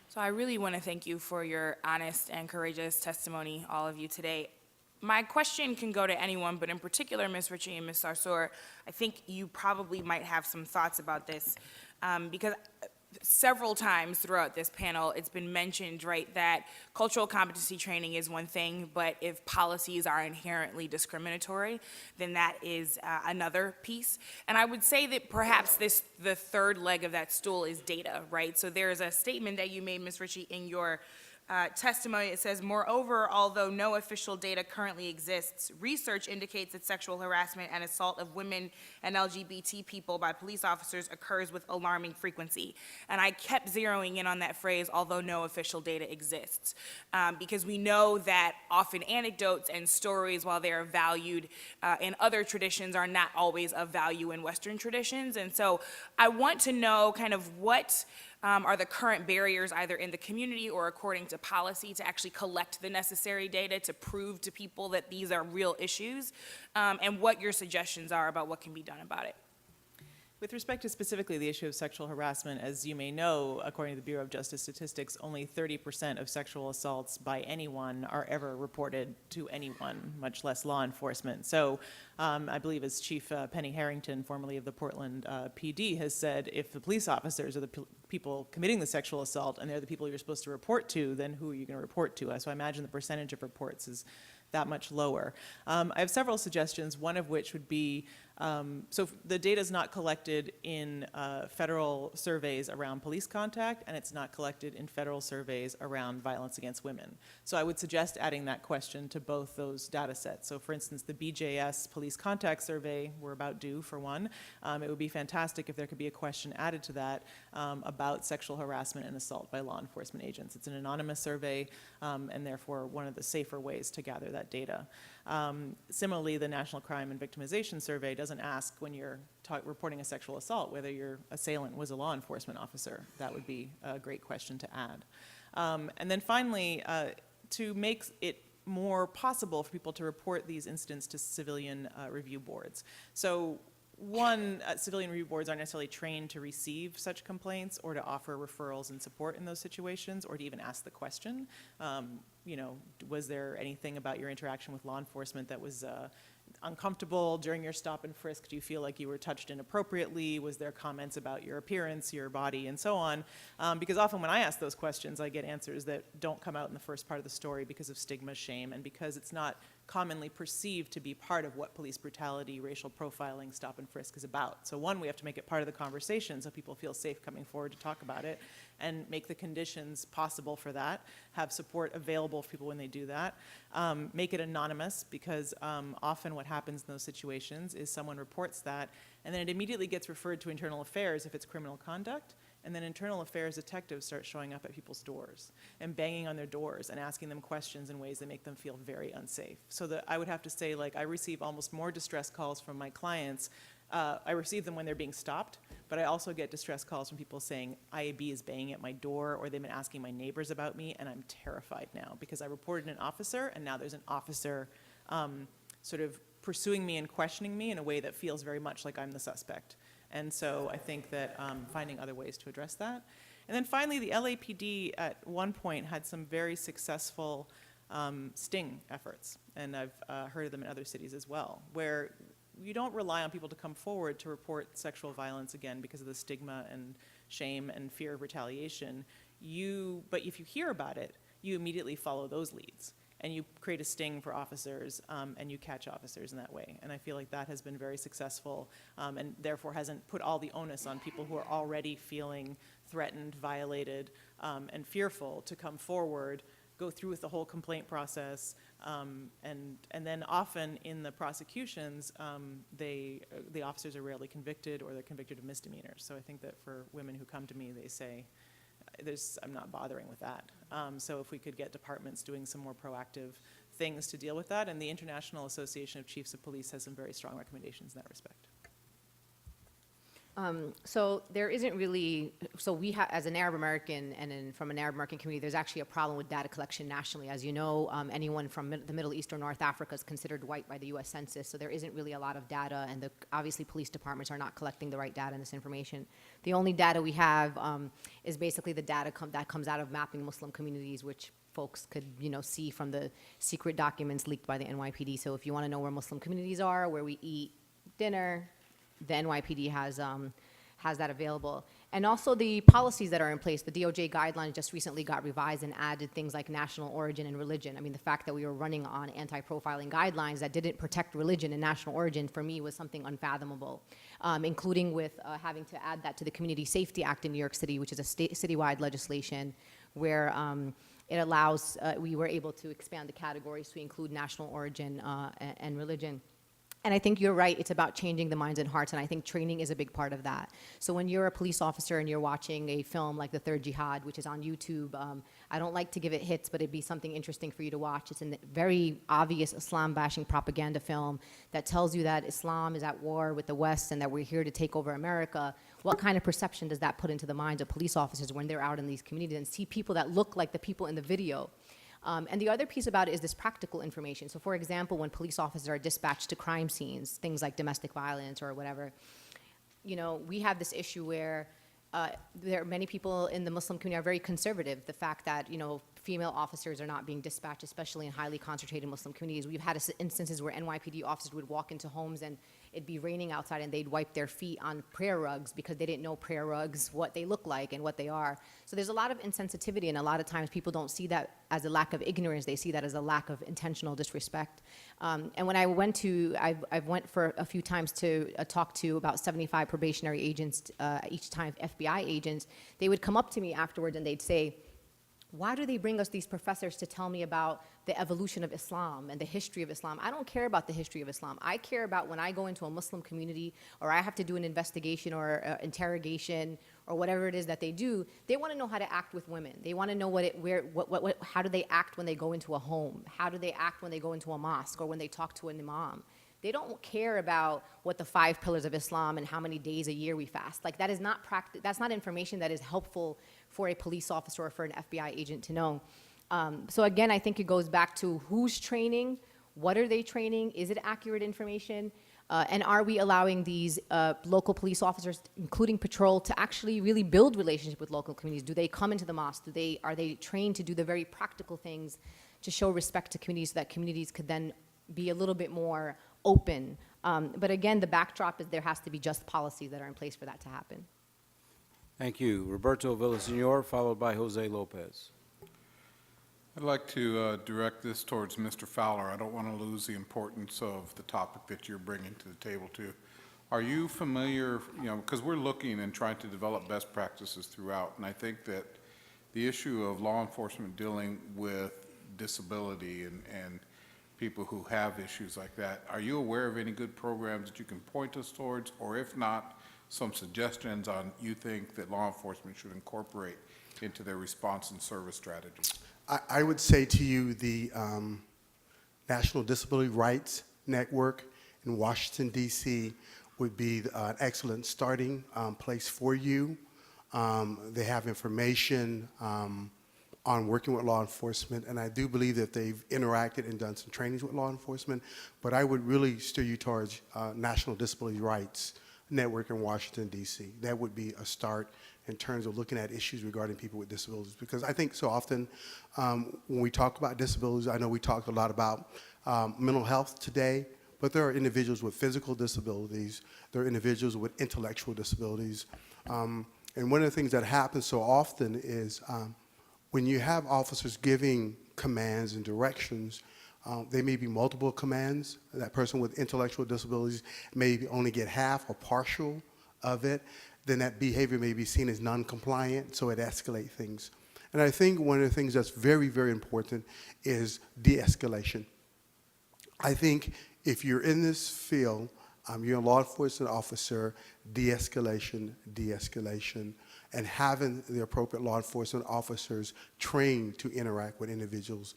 S11: So I really want to thank you for your honest and courageous testimony, all of you today. My question can go to anyone, but in particular, Ms. Ritchie and Ms. Sarsour, I think you probably might have some thoughts about this, because several times throughout this panel, it's been mentioned, right, that cultural competency training is one thing, but if policies are inherently discriminatory, then that is another piece. And I would say that perhaps the third leg of that stool is data, right? So there's a statement that you made, Ms. Ritchie, in your testimony. It says, moreover, although no official data currently exists, research indicates that sexual harassment and assault of women and LGBT people by police officers occurs with alarming frequency. And I kept zeroing in on that phrase, although no official data exists, because we know that often anecdotes and stories, while they are valued in other traditions, are not always of value in Western traditions. And so I want to know kind of what are the current barriers, either in the community or according to policy, to actually collect the necessary data to prove to people that these are real issues, and what your suggestions are about what can be done about it.
S20: With respect to specifically the issue of sexual harassment, as you may know, according to the Bureau of Justice Statistics, only 30% of sexual assaults by anyone are ever reported to anyone, much less law enforcement. So I believe as Chief Penny Harrington, formerly of the Portland PD, has said, if the police officers are the people committing the sexual assault and they're the people you're supposed to report to, then who are you going to report to? So I imagine the percentage of reports is that much lower. I have several suggestions, one of which would be, so the data is not collected in federal surveys around police contact, and it's not collected in federal surveys around violence against women. So I would suggest adding that question to both those data sets. So for instance, the BJS police contact survey, we're about due for one. It would be fantastic if there could be a question added to that about sexual harassment and assault by law enforcement agents. It's an anonymous survey, and therefore one of the safer ways to gather that data. Similarly, the National Crime and Victimization Survey doesn't ask when you're reporting a sexual assault whether your assailant was a law enforcement officer. That would be a great question to add. And then finally, to make it more possible for people to report these incidents to civilian review boards. So one, civilian review boards aren't necessarily trained to receive such complaints or to offer referrals and support in those situations, or to even ask the question, you know, was there anything about your interaction with law enforcement that was uncomfortable during your stop and frisk? Do you feel like you were touched inappropriately? Was there comments about your appearance, your body, and so on? Because often when I ask those questions, I get answers that don't come out in the first part of the story because of stigma, shame, and because it's not commonly perceived to be part of what police brutality, racial profiling, stop and frisk is about. So one, we have to make it part of the conversation so people feel safe coming forward to talk about it, and make the conditions possible for that, have support available for people when they do that, make it anonymous, because often what happens in those situations is someone reports that, and then it immediately gets referred to internal affairs if it's criminal conduct, and then internal affairs detectives start showing up at people's doors and banging on their doors and asking them questions in ways that make them feel very unsafe. So that I would have to say, like, I receive almost more distress calls from my clients. I receive them when they're being stopped, but I also get distress calls from people saying IAB is banging at my door, or they've been asking my neighbors about me, and I'm terrified now because I reported an officer, and now there's an officer sort of pursuing me and questioning me in a way that feels very much like I'm the suspect. And so I think that finding other ways to address that. And then finally, the LAPD at one point had some very successful sting efforts, and I've heard of them in other cities as well, where you don't rely on people to come forward to report sexual violence, again, because of the stigma and shame and fear of retaliation. But if you hear about it, you immediately follow those leads, and you create a sting for officers, and you catch officers in that way. And I feel like that has been very successful, and therefore hasn't put all the onus on people who are already feeling threatened, violated, and fearful to come forward, go through with the whole complaint process, and then often in the prosecutions, the officers are rarely convicted, or they're convicted of misdemeanors. So I think that for women who come to me, they say, I'm not bothering with that. So if we could get departments doing some more proactive things to deal with that, and the International Association of Chiefs of Police has some very strong recommendations in that respect.
S10: So there isn't really, so we have, as an Arab American and from an Arab American community, there's actually a problem with data collection nationally. As you know, anyone from the Middle East or North Africa is considered white by the US Census, so there isn't really a lot of data, and obviously police departments are not collecting the right data and this information. The only data we have is basically the data that comes out of mapping Muslim communities, which folks could, see from the secret documents leaked by the NYPD. So if you want to know where Muslim communities are, where we eat dinner, the NYPD has that available. And also the policies that are in place. The DOJ guidelines just recently got revised and added things like national origin and religion. I mean, the fact that we were running on anti-profiling guidelines that didn't protect religion and national origin, for me, was something unfathomable, including with having to add that to the Community Safety Act in New York City, which is a citywide legislation where it allows, we were able to expand the categories to include national origin and religion. And I think you're right, it's about changing the minds and hearts, and I think training is a big part of that. So when you're a police officer and you're watching a film like The Third Jihad, which is on YouTube, I don't like to give it hits, but it'd be something interesting for you to watch. It's a very obvious Islam-bashing propaganda film that tells you that Islam is at war with the West and that we're here to take over America. What kind of perception does that put into the minds of police officers when they're out in these communities and see people that look like the people in the video? And the other piece about it is this practical information. So for example, when police officers are dispatched to crime scenes, things like domestic violence or whatever, you know, we have this issue where there are many people in the Muslim community are very conservative. The fact that, you know, female officers are not being dispatched, especially in highly concentrated Muslim communities. We've had instances where NYPD officers would walk into homes and it'd be raining outside and they'd wipe their feet on prayer rugs because they didn't know prayer rugs, what they look like and what they are. So there's a lot of insensitivity, and a lot of times people don't see that as a lack of ignorance, they see that as a lack of intentional disrespect. And when I went to, I've went for a few times to talk to about 75 probationary agents, each time FBI agents, they would come up to me afterwards and they'd say, why do they bring us these professors to tell me about the evolution of Islam and the history of Islam? I don't care about the history of Islam. I care about when I go into a Muslim community or I have to do an investigation or interrogation or whatever it is that they do, they want to know how to act with women. They want to know how do they act when they go into a home? How do they act when they go into a mosque or when they talk to an imam? They don't care about what the 5 pillars of Islam and how many days a year we fast. Like, that is not that's not information that is helpful for a police officer or for an FBI agent to know. So again, I think it goes back to who's training, what are they training, is it accurate information, and are we allowing these local police officers, including patrol, to actually really build relationships with local communities? Do they come into the mosque? Are they trained to do the very practical things to show respect to communities so that communities could then be a little bit more open? But again, the backdrop is there has to be just policies that are in place for that to happen.
S8: Thank you. Roberto Villaseñor, followed by Jose Lopez.
S18: I'd like to direct this towards Mr. Fowler. I don't want to lose the importance of the topic that you're bringing to the table too. Are you familiar, you know, because we're looking and trying to develop best practices throughout, and I think that the issue of law enforcement dealing with disability and people who have issues like that, are you aware of any good programs that you can point us towards, or if not, some suggestions on you think that law enforcement should incorporate into their response and service strategies?
S6: I would say to you the National Disability Rights Network in Washington, D.C. would be an excellent starting place for you. They have information on working with law enforcement, and I do believe that they've interacted and done some trainings with law enforcement, but I would really steer you towards National Disability Rights Network in Washington, D.C. That would be a start in terms of looking at issues regarding people with disabilities, because I think so often when we talk about disabilities, I know we talk a lot about mental health today, but there are individuals with physical disabilities, there are individuals with intellectual disabilities, and one of the things that happens so often is when you have officers giving commands and directions, they may be multiple commands. That person with intellectual disabilities may only get half or partial of it. Then that behavior may be seen as non-compliant, so it escalates things. And I think one of the things that's very, very important is de-escalation. I think if you're in this field, you're a law enforcement officer, de-escalation, and having the appropriate law enforcement officers trained to interact with individuals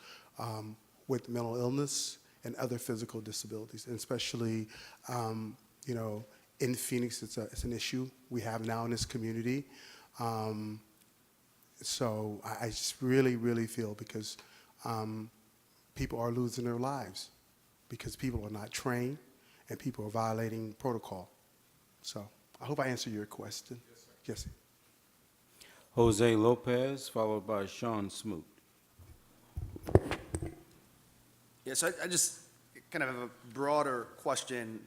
S6: with mental illness and other physical disabilities, and especially, you know, in Phoenix, it's an issue we have now in this community. So I just really, really feel because people are losing their lives because people are not trained and people are violating protocol. So I hope I answered your question. Yes, sir. Yes, sir.
S8: Jose Lopez, followed by Sean Smoot.
S22: Yes, I just kind of have a broader question.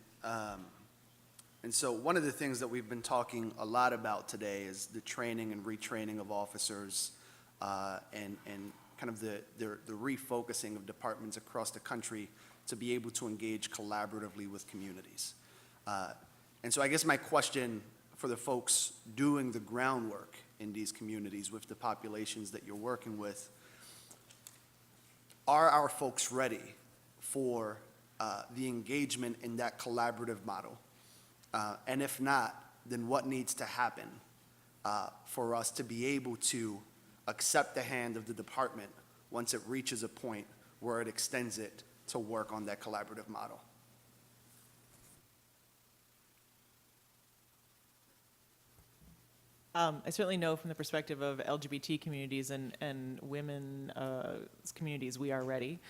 S13: And so one of the things that we've been talking a lot about today is the training and retraining of officers and kind of the refocusing of departments across the country to be able to engage collaboratively with communities. And so I guess my question for the folks doing the groundwork in these communities with the populations that you're working with, are our folks ready for the engagement in that collaborative model? And if not, then what needs to happen for us to be able to accept the hand of the department once it reaches a point where it extends it to work on that collaborative model?
S20: I certainly know from the perspective of LGBT communities and women communities, we are ready.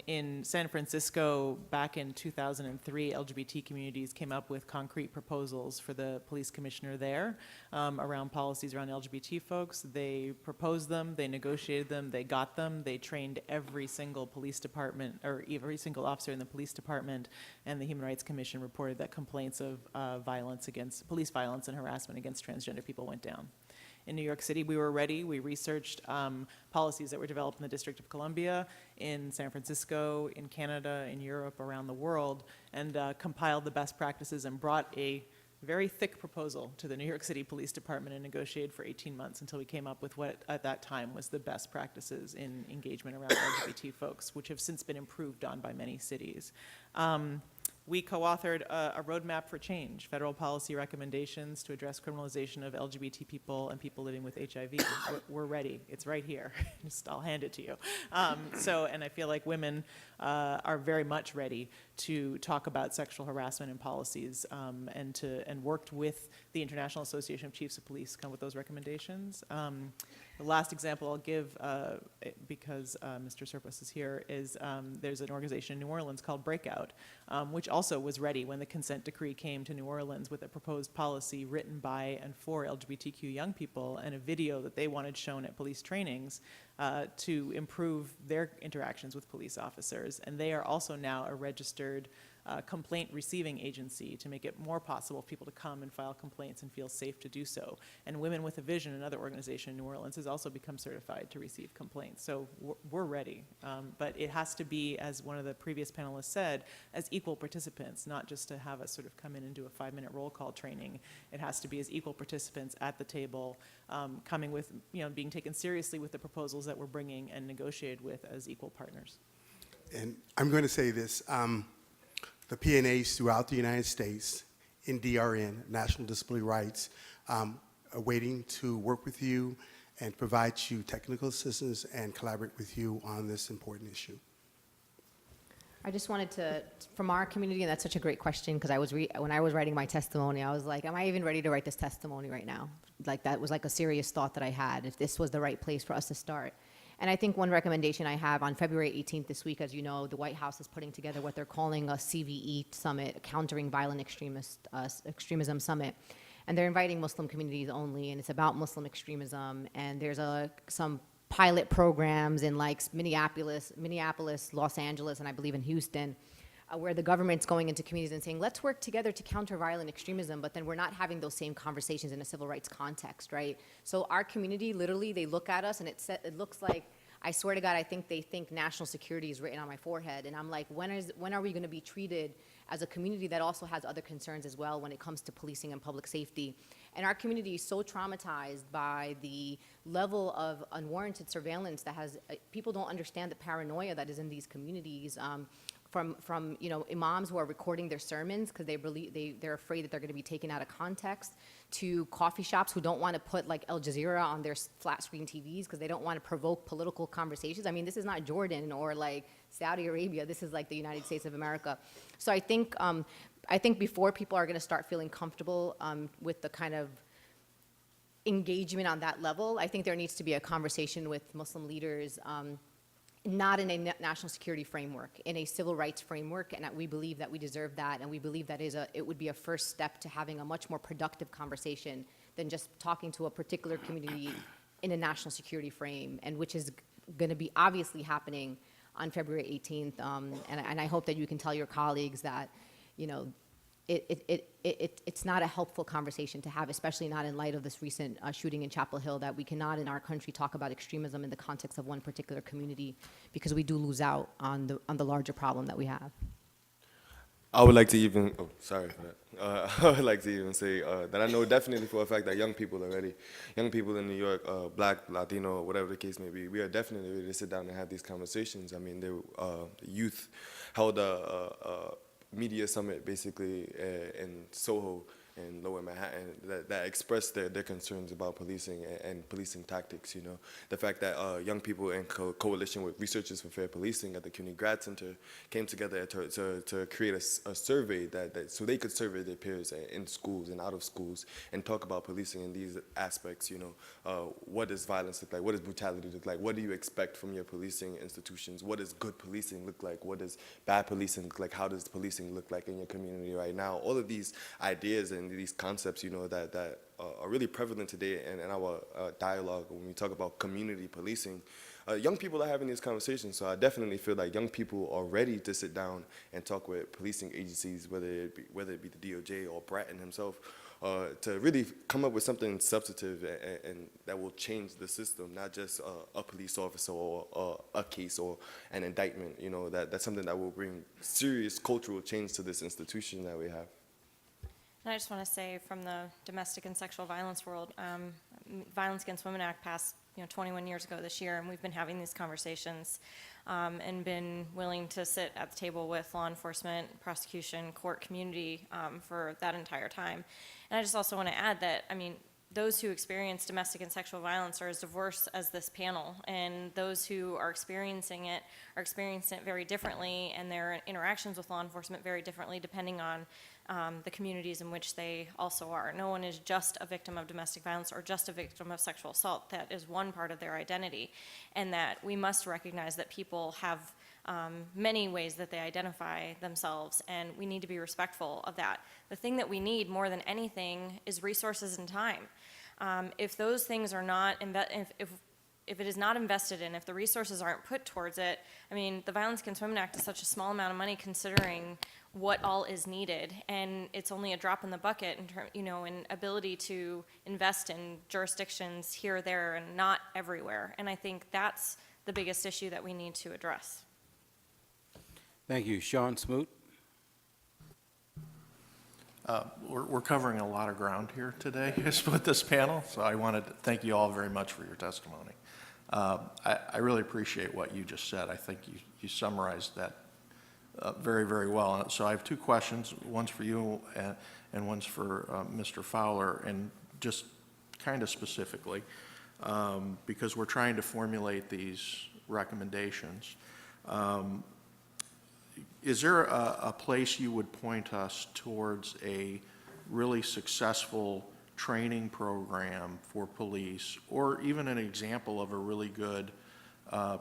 S20: In San Francisco, back in 2003, LGBT communities came up with concrete proposals for the police commissioner there around policies around LGBT folks. They proposed them, they negotiated them, they got them, they trained every single police department or every single officer in the police department, and the Human Rights Commission reported that complaints of police violence and harassment against transgender people went down. In New York City, we were ready. We researched policies that were developed in the District of Columbia, in San Francisco, in Canada, in Europe, around the world, and compiled the best practices and brought a very thick proposal to the New York City Police Department and negotiated for 18 months until we came up with what at that time was the best practices in engagement around LGBT folks, which have since been improved on by many cities. We co-authored a roadmap for change, federal policy recommendations to address criminalization of LGBT people and people living with HIV. We're ready. It's right here. I'll hand it to you. And I feel like women are very much ready to talk about sexual harassment and policies and worked with the International Association of Chiefs of Police come with those recommendations. The last example I'll give, because Mr. Serpus is here, is there's an organization in New Orleans called Breakout, which also was ready when the consent decree came to New Orleans with a proposed policy written by and for LGBTQ young people and a video that they wanted shown at police trainings to improve their interactions with police officers. And they are also now a registered complaint receiving agency to make it more possible for people to come and file complaints and feel safe to do so. And Women with a Vision, another organization in New Orleans, has also become certified to receive complaints. So we're ready. But it has to be, as one of the previous panelists said, as equal participants, not just to have us sort of come in and do a 5-minute roll call training. It has to be as equal participants at the table, coming with, being taken seriously with the proposals that we're bringing and negotiated with as equal partners.
S6: And I'm going to say this. The PNAs throughout the United States, in DRN, National Disability Rights, are waiting to work with you and provide you technical assistance and collaborate with you on this important issue.
S10: I just wanted to, from our community, and that's such a great question, because when I was writing my testimony, I was like, am I even ready to write this testimony right now? Like, that was like a serious thought that I had, if this was the right place for us to start. And I think one recommendation I have on February 18th this week, as you know, the White House is putting together what they're calling a CVE summit, a Countering Violent Extremism Summit. And they're inviting Muslim communities only, and it's about Muslim extremism. And there's some pilot programs in like Minneapolis, Los Angeles, and I believe in Houston, where the government's going into communities and saying, let's work together to counter violent extremism, but then we're not having those same conversations in a civil rights context, right? So our community, literally, they look at us and it looks like, I swear to God, I think they think national security is written on my forehead. And I'm like, when are we gonna be treated as a community that also has other concerns as well when it comes to policing and public safety? And our community is so traumatized by the level of unwarranted surveillance that people don't understand the paranoia that is in these communities. From imams who are recording their sermons because they're afraid that they're going to be taken out of context, to coffee shops who don't want to put like Al Jazeera on their flat screen TVs because they don't want to provoke political conversations. I mean, this is not Jordan or like Saudi Arabia. This is like the United States of America. So I think before people are going to start feeling comfortable with the kind of engagement on that level, I think there needs to be a conversation with Muslim leaders. Not in a national security framework, in a civil rights framework, and that we believe that we deserve that, and we believe that it would be a first step to having a much more productive conversation than just talking to a particular community in a national security frame, and which is going to be obviously happening on February 18th, and I hope that you can tell your colleagues that, it's not a helpful conversation to have, especially not in light of this recent shooting in Chapel Hill, that we cannot in our country talk about extremism in the context of one particular community, because we do lose out on the larger problem that we have.
S9: I would like to even, oh, sorry for that. I would like to even say that I know definitely for a fact that young people in New York, Black, Latino, whatever the case may be, we are definitely ready to sit down and have these conversations. I mean, the youth held a media summit basically in Soho in Lower Manhattan that expressed their concerns about policing and policing tactics. You know, the fact that young people in coalition with Researchers for Fair Policing at the CUNY Grad Center came together to create a survey that so they could survey their peers in schools and out of schools and talk about policing in these aspects. You know, what does violence look like? What does brutality look like? What do you expect from your policing institutions? What does good policing look like? What does bad policing look like? How does policing look like in your community right now? All of these ideas and these concepts, you know, that are really prevalent today in our dialogue when we talk about community policing. Young people are having these conversations, so I definitely feel like young people are ready to sit down and talk with policing agencies, whether it be the DOJ or Bratton himself, to really come up with something substantive and that will change the system, not just a police officer or a case or an indictment. You know, that's something that will bring serious cultural change to this institution that we have.
S19: And I just want to say, from the domestic and sexual violence world, Violence Against Women Act passed 21 years ago this year, and we've been having these conversations and been willing to sit at the table with law enforcement, prosecution, court, community for that entire time. And I just also want to add that, I mean, those who experience domestic and sexual violence are as diverse as this panel, and those who are experiencing it very differently, and their interactions with law enforcement very differently depending on the communities in which they also are. No one is just a victim of domestic violence or just a victim of sexual assault. That is one part of their identity, and that we must recognize that people have many ways that they identify themselves, and we need to be respectful of that. The thing that we need more than anything is resources and time. If those things are not, if it is not invested in, if the resources aren't put towards it, I mean, the Violence Against Women Act is such a small amount of money considering what all is needed, and it's only a drop in the bucket in ability to invest in jurisdictions here, there, and not everywhere. And I think that's the biggest issue that we need to address.
S8: Thank you. Sean Smoot.
S21: We're covering a lot of ground here today with this panel, so I wanted to thank you all very much for your testimony. I really appreciate what you just said. I think you summarized that very, very well. So I have two questions. One's for you and one's for Mr. Fowler, and just kind of specifically, because we're trying to formulate these recommendations. Is there a place you would point us towards a really successful training program for police, or even an example of a really good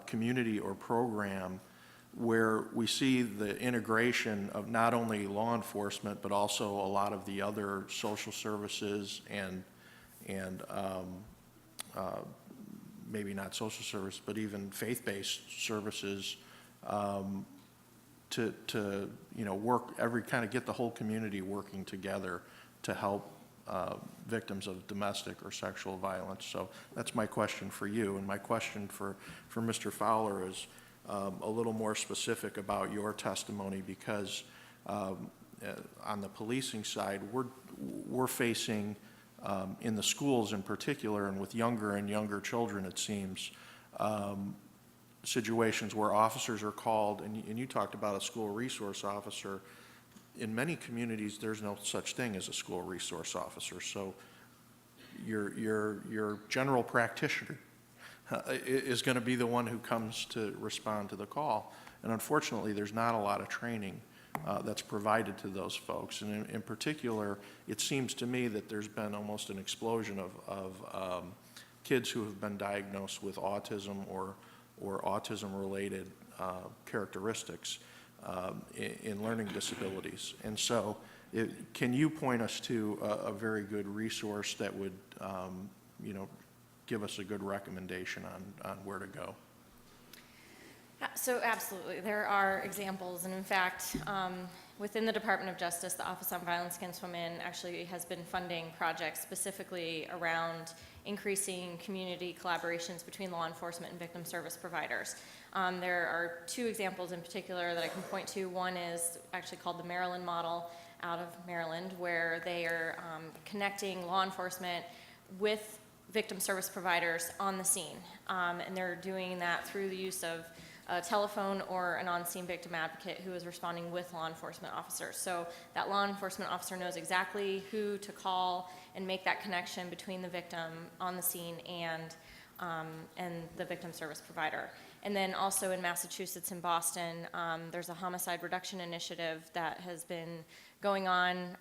S21: community or program where we see the integration of not only law enforcement, but also a lot of the other social services and maybe not social service, but even faith-based services, to work get the whole community working together to help victims of domestic or sexual violence. So that's my question for you. And my question for Mr. Fowler is a little more specific about your testimony, because on the policing side, we're facing in the schools in particular, and with younger and younger children, it seems, situations where officers are called, and you talked about a school resource officer. In many communities, there's no such thing as a school resource officer. So your general practitioner is going to be the one who comes to respond to the call. And unfortunately, there's not a lot of training that's provided to those folks. And in particular, it seems to me that there's been almost an explosion of kids who have been diagnosed with autism or autism-related characteristics in learning disabilities. And so can you point us to a very good resource that would, give us a good recommendation on where to go?
S19: So absolutely, there are examples, and in fact, within the Department of Justice, the Office on Violence Against Women actually has been funding projects specifically around increasing community collaborations between law enforcement and victim service providers. There are two examples in particular that I can point to. One is actually called the Maryland model out of Maryland, where they are connecting law enforcement with victim service providers on the scene. And they're doing that through the use of a telephone or an on-scene victim advocate who is responding with law enforcement officers. So that law enforcement officer knows exactly who to call and make that connection between the victim on the scene and the victim service provider. And then also in Massachusetts and Boston, there's a homicide reduction initiative that has been going on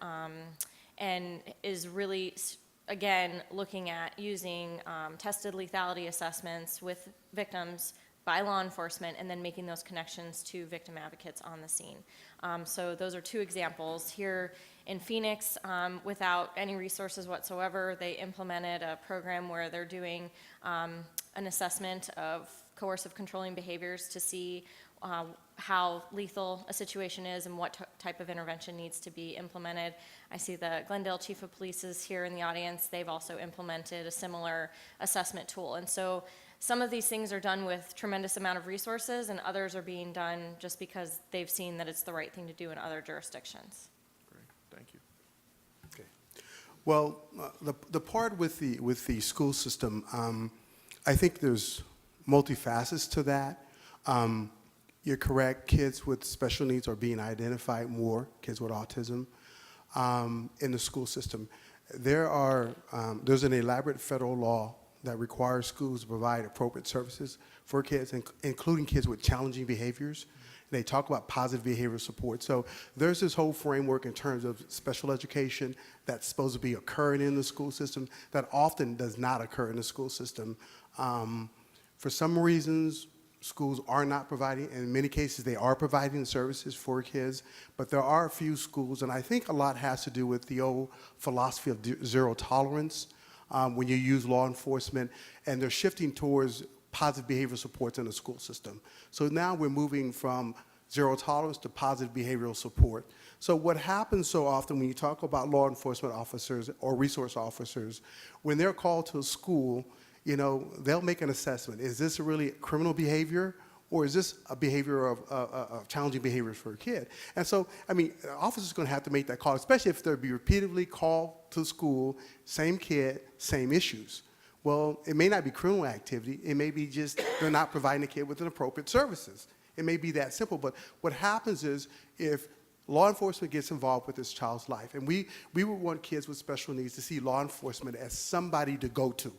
S19: and is really, again, looking at using tested lethality assessments with victims by law enforcement and then making those connections to victim advocates on the scene. So those are two examples. Here in Phoenix, without any resources whatsoever, they implemented a program where they're doing an assessment of coercive controlling behaviors to see how lethal a situation is and what type of intervention needs to be implemented. I see the Glendale Chief of Police is here in the audience. They've also implemented a similar assessment tool. And so some of these things are done with tremendous amount of resources, and others are being done just because they've seen that it's the right thing to do in other jurisdictions.
S21: Great, thank you.
S6: Okay. Well, the part with the school system, I think there's multifacets to that. You're correct, kids with special needs are being identified more, kids with autism, in the school system. There's an elaborate federal law that requires schools to provide appropriate services for kids, including kids with challenging behaviors. They talk about positive behavioral support. So there's this whole framework in terms of special education that's supposed to be occurring in the school system that often does not occur in the school system. For some reasons, schools are not providing, in many cases they are providing services for kids, but there are a few schools, and I think a lot has to do with the old philosophy of zero tolerance when you use law enforcement, and they're shifting towards positive behavioral supports in the school system. So now we're moving from zero tolerance to positive behavioral support. So what happens so often when you talk about law enforcement officers or resource officers, when they're called to a school, you know, they'll make an assessment. Is this really criminal behavior, or is this a behavior of challenging behaviors for a kid? And so, I mean, officers are going to have to make that call, especially if they'll be repeatedly called to school, same kid, same issues. Well, it may not be criminal activity. It may be just they're not providing the kid with an appropriate services. It may be that simple. But what happens is if law enforcement gets involved with this child's life, and we would want kids with special needs to see law enforcement as somebody to go to.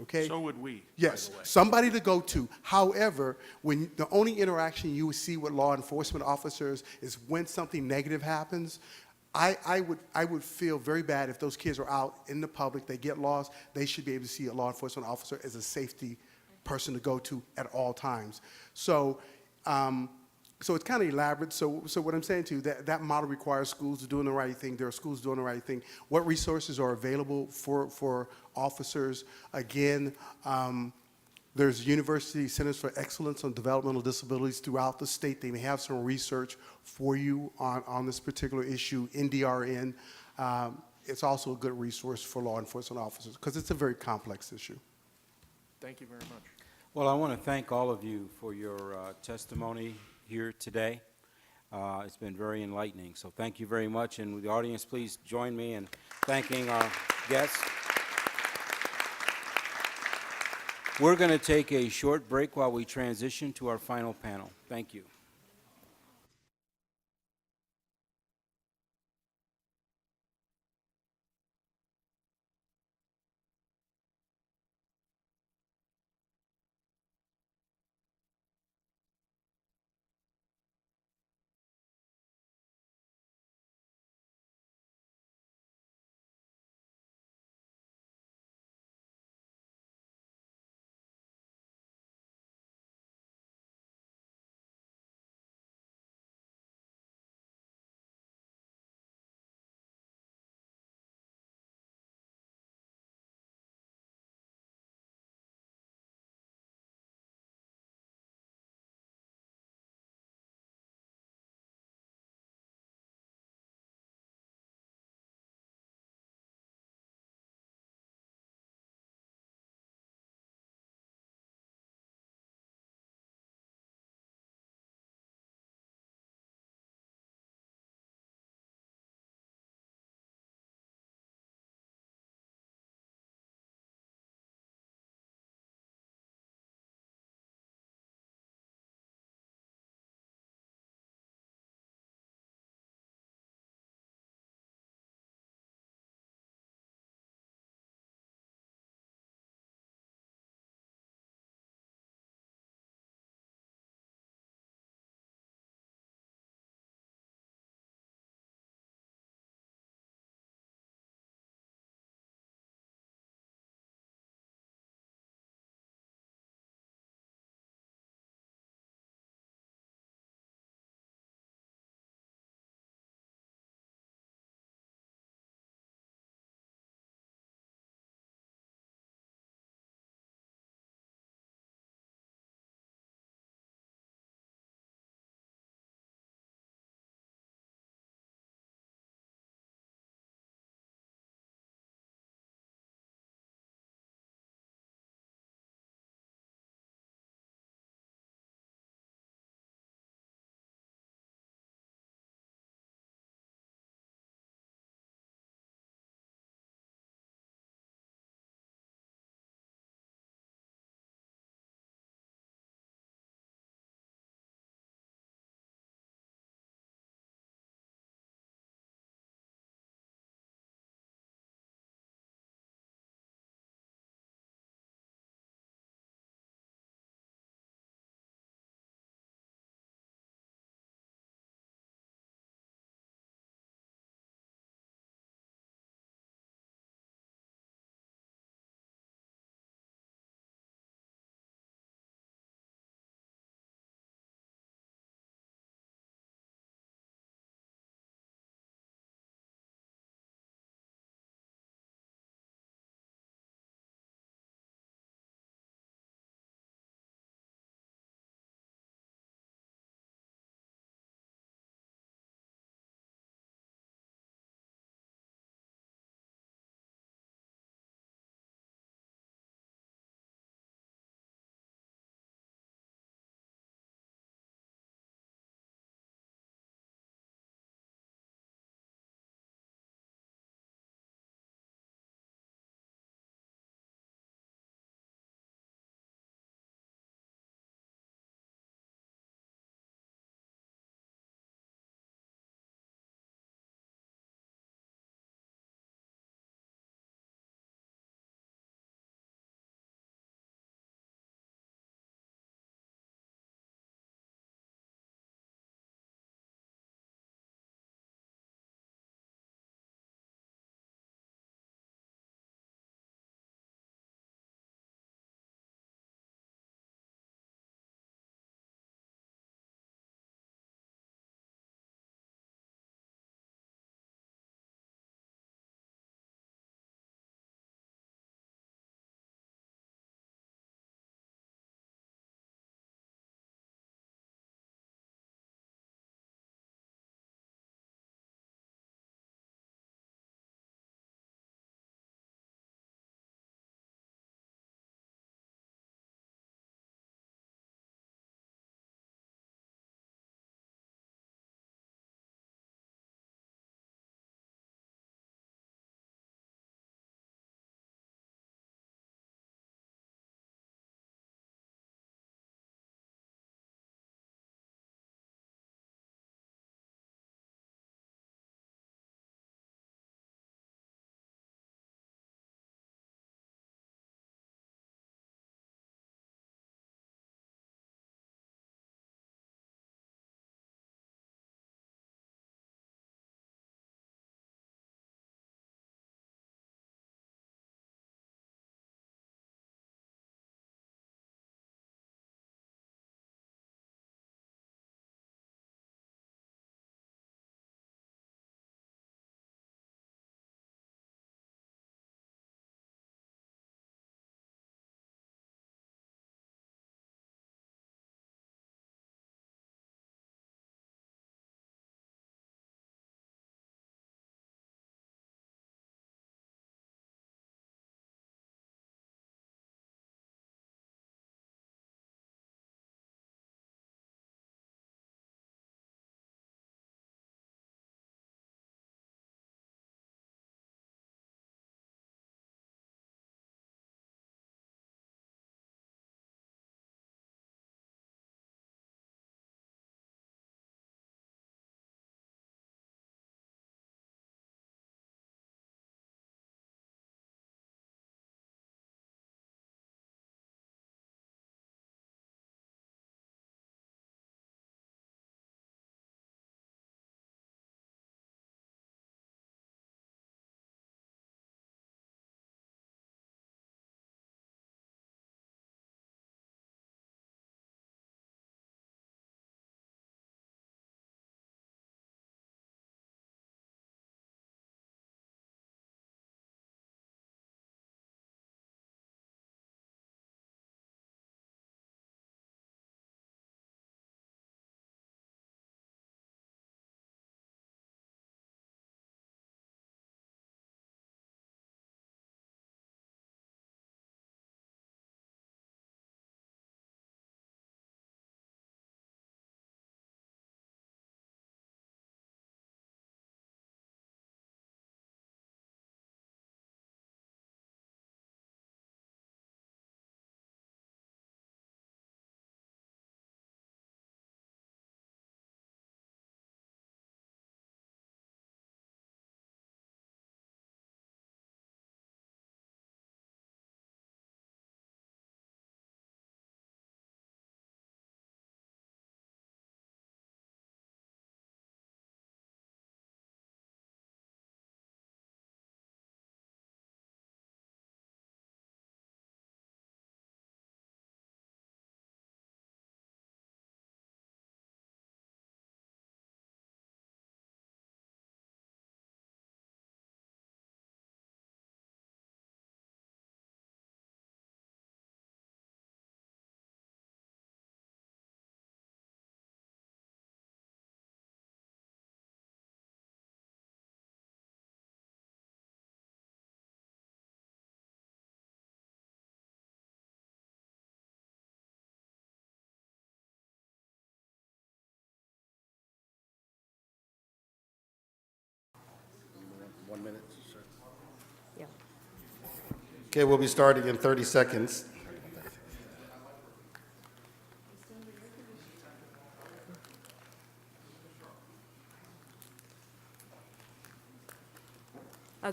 S6: Okay?
S21: So would we,
S6: yes,
S21: by the way.
S6: somebody to go to. However, when the only interaction you would see with law enforcement officers is when something negative happens, I would feel very bad if those kids are out in the public, they get lost, they should be able to see a law enforcement officer as a safety person to go to at all times. So, so it's kind of elaborate. So what I'm saying to you, that model requires schools doing the right thing. There are schools doing the right thing. What resources are available for officers? Again, there's University Centers for Excellence on Developmental Disabilities throughout the state. They may have some research for you on this particular issue. NDRN, it's also a good resource for law enforcement officers because it's a very complex issue.
S21: Thank you very much.
S8: Well, I want to thank all of you for your testimony here today. It's been very enlightening, so thank you very much. And the audience, please join me in thanking our guests. We're going to take a short break while we transition to our final panel. Thank you.
S3: Okay, we'll be starting in 30 seconds.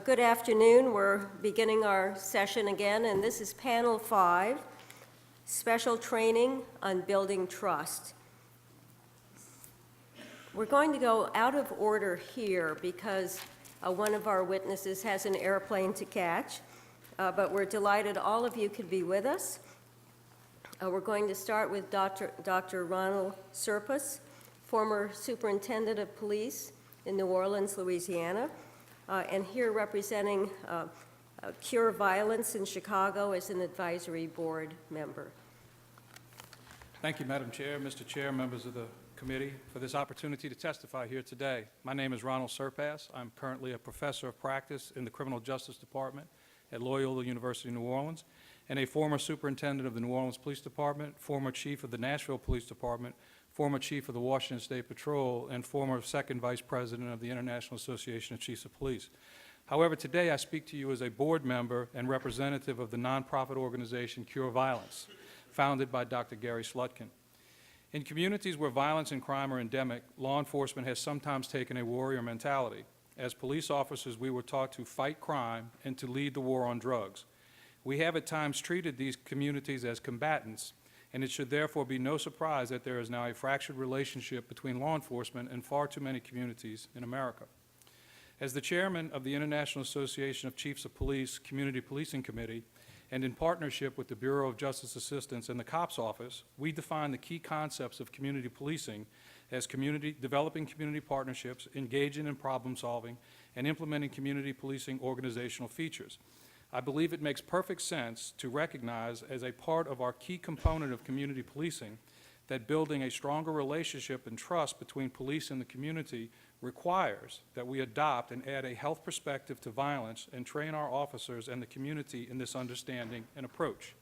S4: Good afternoon. We're beginning our session again, and this is Panel 5, Special Training on Building Trust. We're going to go out of order here because one of our witnesses has an airplane to catch, but we're delighted all of you could be with us. We're going to start with Dr. Ronald Serpas, former Superintendent of Police in New Orleans, Louisiana, and here representing Cure Violence in Chicago as an advisory board member.
S22: Thank you, Madam Chair, Mr. Chair, members of the committee, for this opportunity to testify here today. My name is Ronald Serpas. I'm currently a professor of practice in the Criminal Justice Department at Loyola University, New Orleans, and a former superintendent of the New Orleans Police Department, former chief of the Nashville Police Department, former chief of the Washington State Patrol, and former second vice president of the International Association of Chiefs of Police. However, today I speak to you as a board member and representative of the nonprofit organization Cure Violence, founded by Dr. Gary Slutkin. In communities where violence and crime are endemic, law enforcement has sometimes taken a warrior mentality. As police officers, we were taught to fight crime and to lead the war on drugs. We have at times treated these communities as combatants, and it should therefore be no surprise that there is now a fractured relationship between law enforcement and far too many communities in America. As the chairman of the International Association of Chiefs of Police Community Policing Committee, and in partnership with the Bureau of Justice Assistance and the COPS Office, we define the key concepts of community policing as developing community partnerships, engaging in problem solving, and implementing community policing organizational features. I believe it makes perfect sense to recognize as a part of our key component of community policing that building a stronger relationship and trust between police and the community requires that we adopt and add a health perspective to violence and train our officers and the community in this understanding and approach.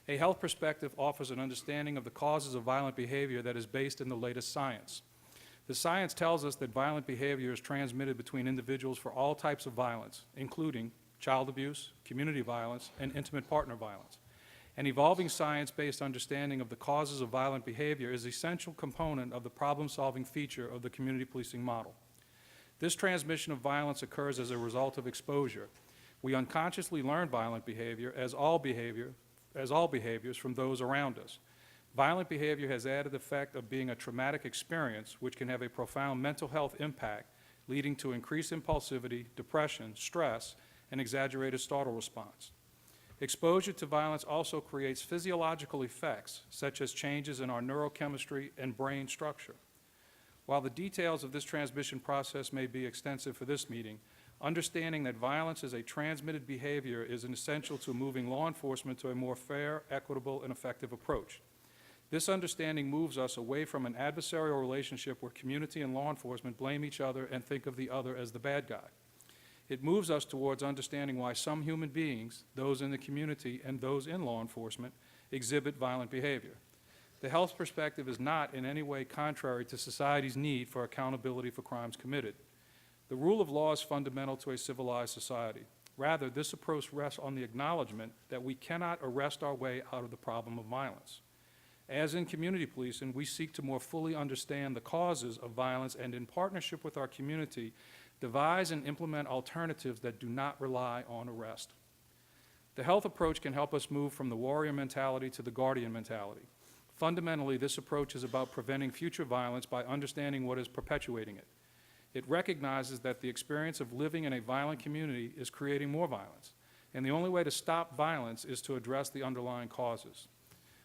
S22: A health perspective offers an understanding of the causes of violent behavior that is based in the latest science. The science tells us that violent behavior is transmitted between individuals for all types of violence, including child abuse, community violence, and intimate partner violence. An evolving science-based understanding of the causes of violent behavior is an essential component of the problem-solving feature of the community policing model. This transmission of violence occurs as a result of exposure. We unconsciously learn violent behavior as all behaviors from those around us. Violent behavior has added effect of being a traumatic experience which can have a profound mental health impact, leading to increased impulsivity, depression, stress, and exaggerated startle response. Exposure to violence also creates physiological effects, such as changes in our neurochemistry and brain structure. While the details of this transmission process may be extensive for this meeting, understanding that violence is a transmitted behavior is essential to moving law enforcement to a more fair, equitable, and effective approach. This understanding moves us away from an adversarial relationship where community and law enforcement blame each other and think of the other as the bad guy. It moves us towards understanding why some human beings, those in the community and those in law enforcement, exhibit violent behavior. The health perspective is not in any way contrary to society's need for accountability for crimes committed. The rule of law is fundamental to a civilized society. Rather, this approach rests on the acknowledgement that we cannot arrest our way out of the problem of violence. As in community policing, we seek to more fully understand the causes of violence and, in partnership with our community, devise and implement alternatives that do not rely on arrest. The health approach can help us move from the warrior mentality to the guardian mentality. Fundamentally, this approach is about preventing future violence by understanding what is perpetuating it. It recognizes that the experience of living in a violent community is creating more violence, and the only way to stop violence is to address the underlying causes.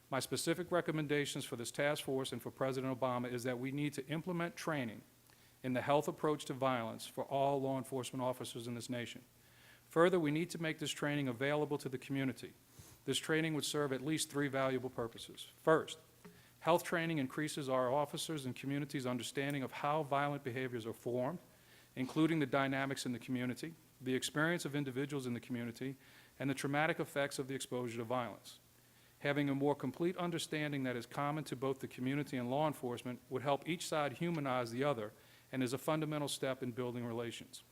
S22: My specific recommendations for this task force and for President Obama is that we need to implement training in the health approach to violence for all law enforcement officers in this nation. Further, we need to make this training available to the community. This training would serve at least 3 valuable purposes. First, health training increases our officers' and community's understanding of how violent behaviors are formed, including the dynamics in the community, the experience of individuals in the community, and the traumatic effects of the exposure to violence. Having a more complete understanding that is common to both the community and law enforcement would help each side humanize the other and is a fundamental step in building relations.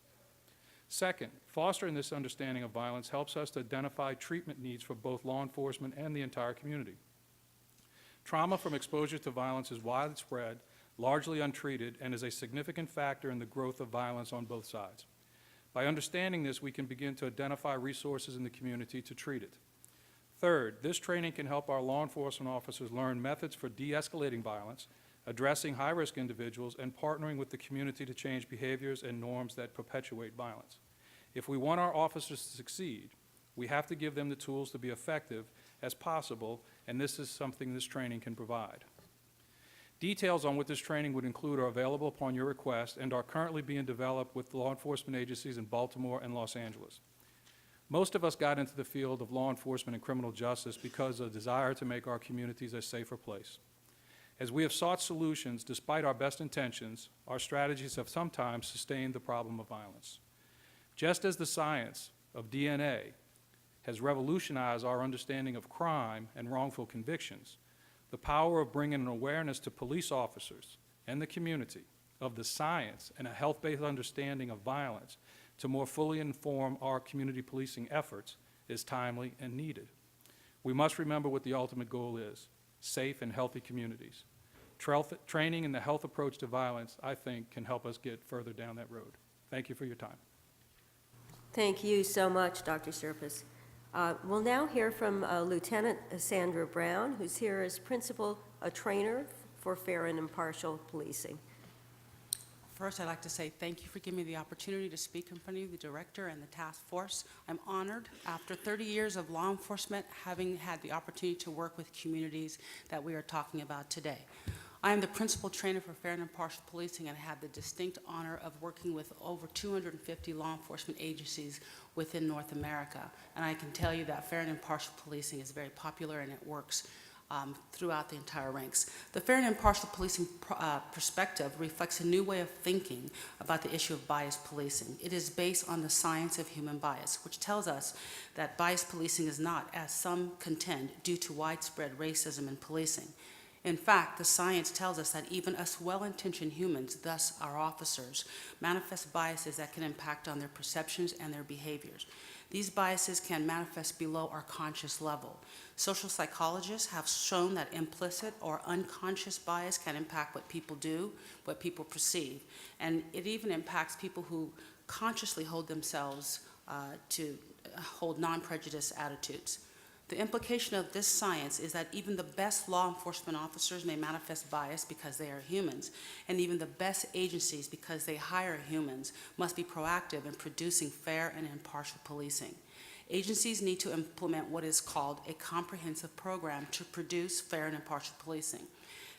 S22: Second, fostering this understanding of violence helps us to identify treatment needs for both law enforcement and the entire community. Trauma from exposure to violence is widespread, largely untreated, and is a significant factor in the growth of violence on both sides. By understanding this, we can begin to identify resources in the community to treat it. Third, this training can help our law enforcement officers learn methods for de-escalating violence, addressing high-risk individuals, and partnering with the community to change behaviors and norms that perpetuate violence. If we want our officers to succeed, we have to give them the tools to be effective as possible, and this is something this training can provide. Details on what this training would include are available upon your request and are currently being developed with law enforcement agencies in Baltimore and Los Angeles. Most of us got into the field of law enforcement and criminal justice because of a desire to make our communities a safer place. As we have sought solutions despite our best intentions, our strategies have sometimes sustained the problem of violence. Just as the science of DNA has revolutionized our understanding of crime and wrongful convictions, the power of bringing an awareness to police officers and the community of the science and a health-based understanding of violence to more fully inform our community policing efforts is timely and needed. We must remember what the ultimate goal is: safe and healthy communities. Training in the health approach to violence, I think, can help us get further down that road. Thank you for your time.
S4: Thank you so much, Dr. Serpas. We'll now hear from Lieutenant Sandra Brown, who's here as principal, a trainer for fair and impartial policing.
S1: First, I'd like to say thank you for giving me the opportunity to speak in front of you, the director and the task force. I'm honored, after 30 years of law enforcement, having had the opportunity to work with communities that we are talking about today. I am the principal trainer for fair and impartial policing and had the distinct honor of working with over 250 law enforcement agencies within North America. And I can tell you that fair and impartial policing is very popular and it works throughout the entire ranks. The fair and impartial policing perspective reflects a new way of thinking about the issue of bias policing. It is based on the science of human bias, which tells us that bias policing is not, as some contend, due to widespread racism in policing. In fact, the science tells us that even us well-intentioned humans, thus our officers, manifest biases that can impact on their perceptions and their behaviors. These biases can manifest below our conscious level. Social psychologists have shown that implicit or unconscious bias can impact what people do, what people perceive, and it even impacts people who consciously hold themselves to hold non-prejudice attitudes. The implication of this science is that even the best law enforcement officers may manifest bias because they are humans, and even the best agencies, because they hire humans, must be proactive in producing fair and impartial policing. Agencies need to implement what is called a comprehensive program to produce fair and impartial policing.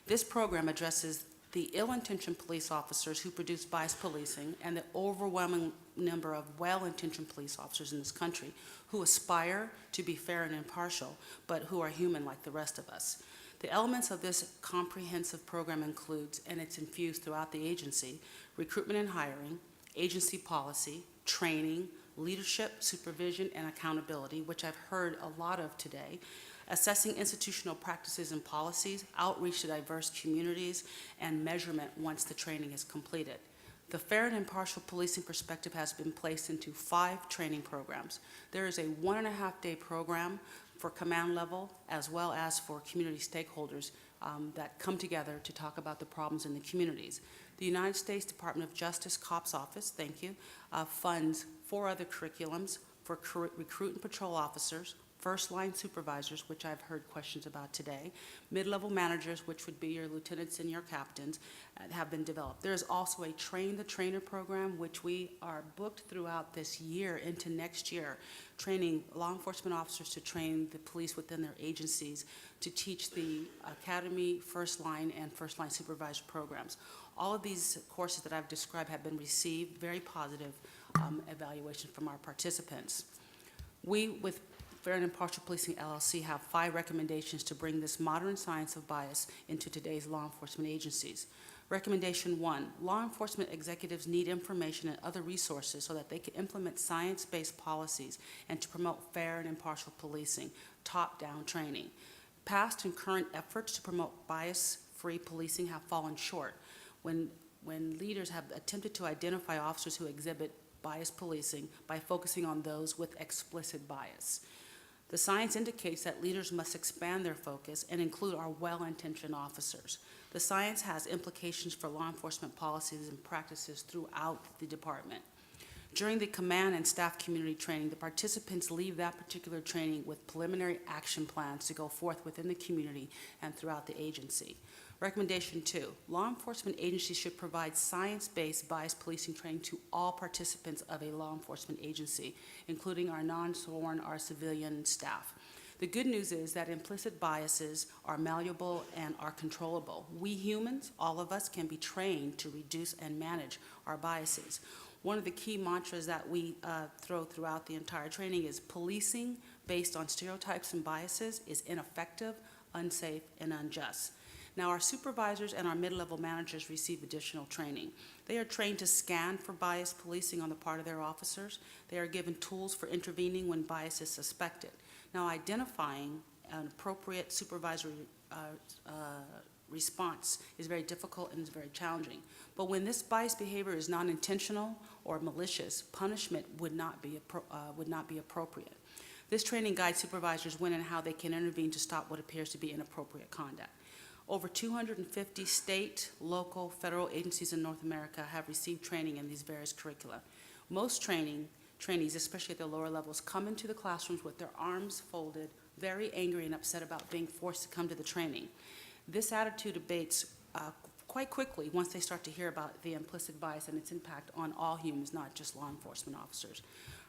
S1: This program addresses the ill-intentioned police officers who produce biased policing and the overwhelming number of well-intentioned police officers in this country who aspire to be fair and impartial, but who are human like the rest of us. The elements of this comprehensive program includes, and it's infused throughout the agency, recruitment and hiring, agency policy, training, leadership, supervision, and accountability, which I've heard a lot of today, assessing institutional practices and policies, outreach to diverse communities, and measurement once the training is completed. The fair and impartial policing perspective has been placed into 5 training programs. There is a 1.5-day program for command level as well as for community stakeholders that come together to talk about the problems in the communities. The United States Department of Justice COPS Office, thank you, funds 4 other curriculums for recruit and patrol officers, first-line supervisors, which I've heard questions about today, mid-level managers, which would be your lieutenants and your captains, have been developed. There is also a Train the Trainer program, which we are booked throughout this year into next year, training law enforcement officers to train the police within their agencies to teach the academy, first-line, and first-line supervisor programs. All of these courses that I've described have been received very positive evaluation from our participants. We, with Fair and Impartial Policing LLC, have 5 recommendations to bring this modern science of bias into today's law enforcement agencies. Recommendation 1, law enforcement executives need information and other resources so that they can implement science-based policies and to promote fair and impartial policing, top-down training. Past and current efforts to promote bias-free policing have fallen short. When leaders have attempted to identify officers who exhibit bias policing by focusing on those with explicit bias. The science indicates that leaders must expand their focus and include our well-intentioned officers. The science has implications for law enforcement policies and practices throughout the department. During the command and staff community training, the participants leave that particular training with preliminary action plans to go forth within the community and throughout the agency. Recommendation 2, law enforcement agencies should provide science-based bias policing training to all participants of a law enforcement agency, including our non-sworn, our civilian staff. The good news is that implicit biases are malleable and are controllable. We humans, all of us, can be trained to reduce and manage our biases. One of the key mantras that we throw throughout the entire training is policing based on stereotypes and biases is ineffective, unsafe, and unjust. Now, our supervisors and our mid-level managers receive additional training. They are trained to scan for bias policing on the part of their officers. They are given tools for intervening when bias is suspected. Now, identifying an appropriate supervisory response is very difficult and is very challenging. But when this bias behavior is non-intentional or malicious, punishment would not be appropriate. This training guides supervisors when and how they can intervene to stop what appears to be inappropriate conduct. Over 250 state, local, federal agencies in North America have received training in these various curricula. Most trainees, especially at the lower levels, come into the classrooms with their arms folded, very angry and upset about being forced to come to the training. This attitude abates quite quickly once they start to hear about the implicit bias and its impact on all humans, not just law enforcement officers.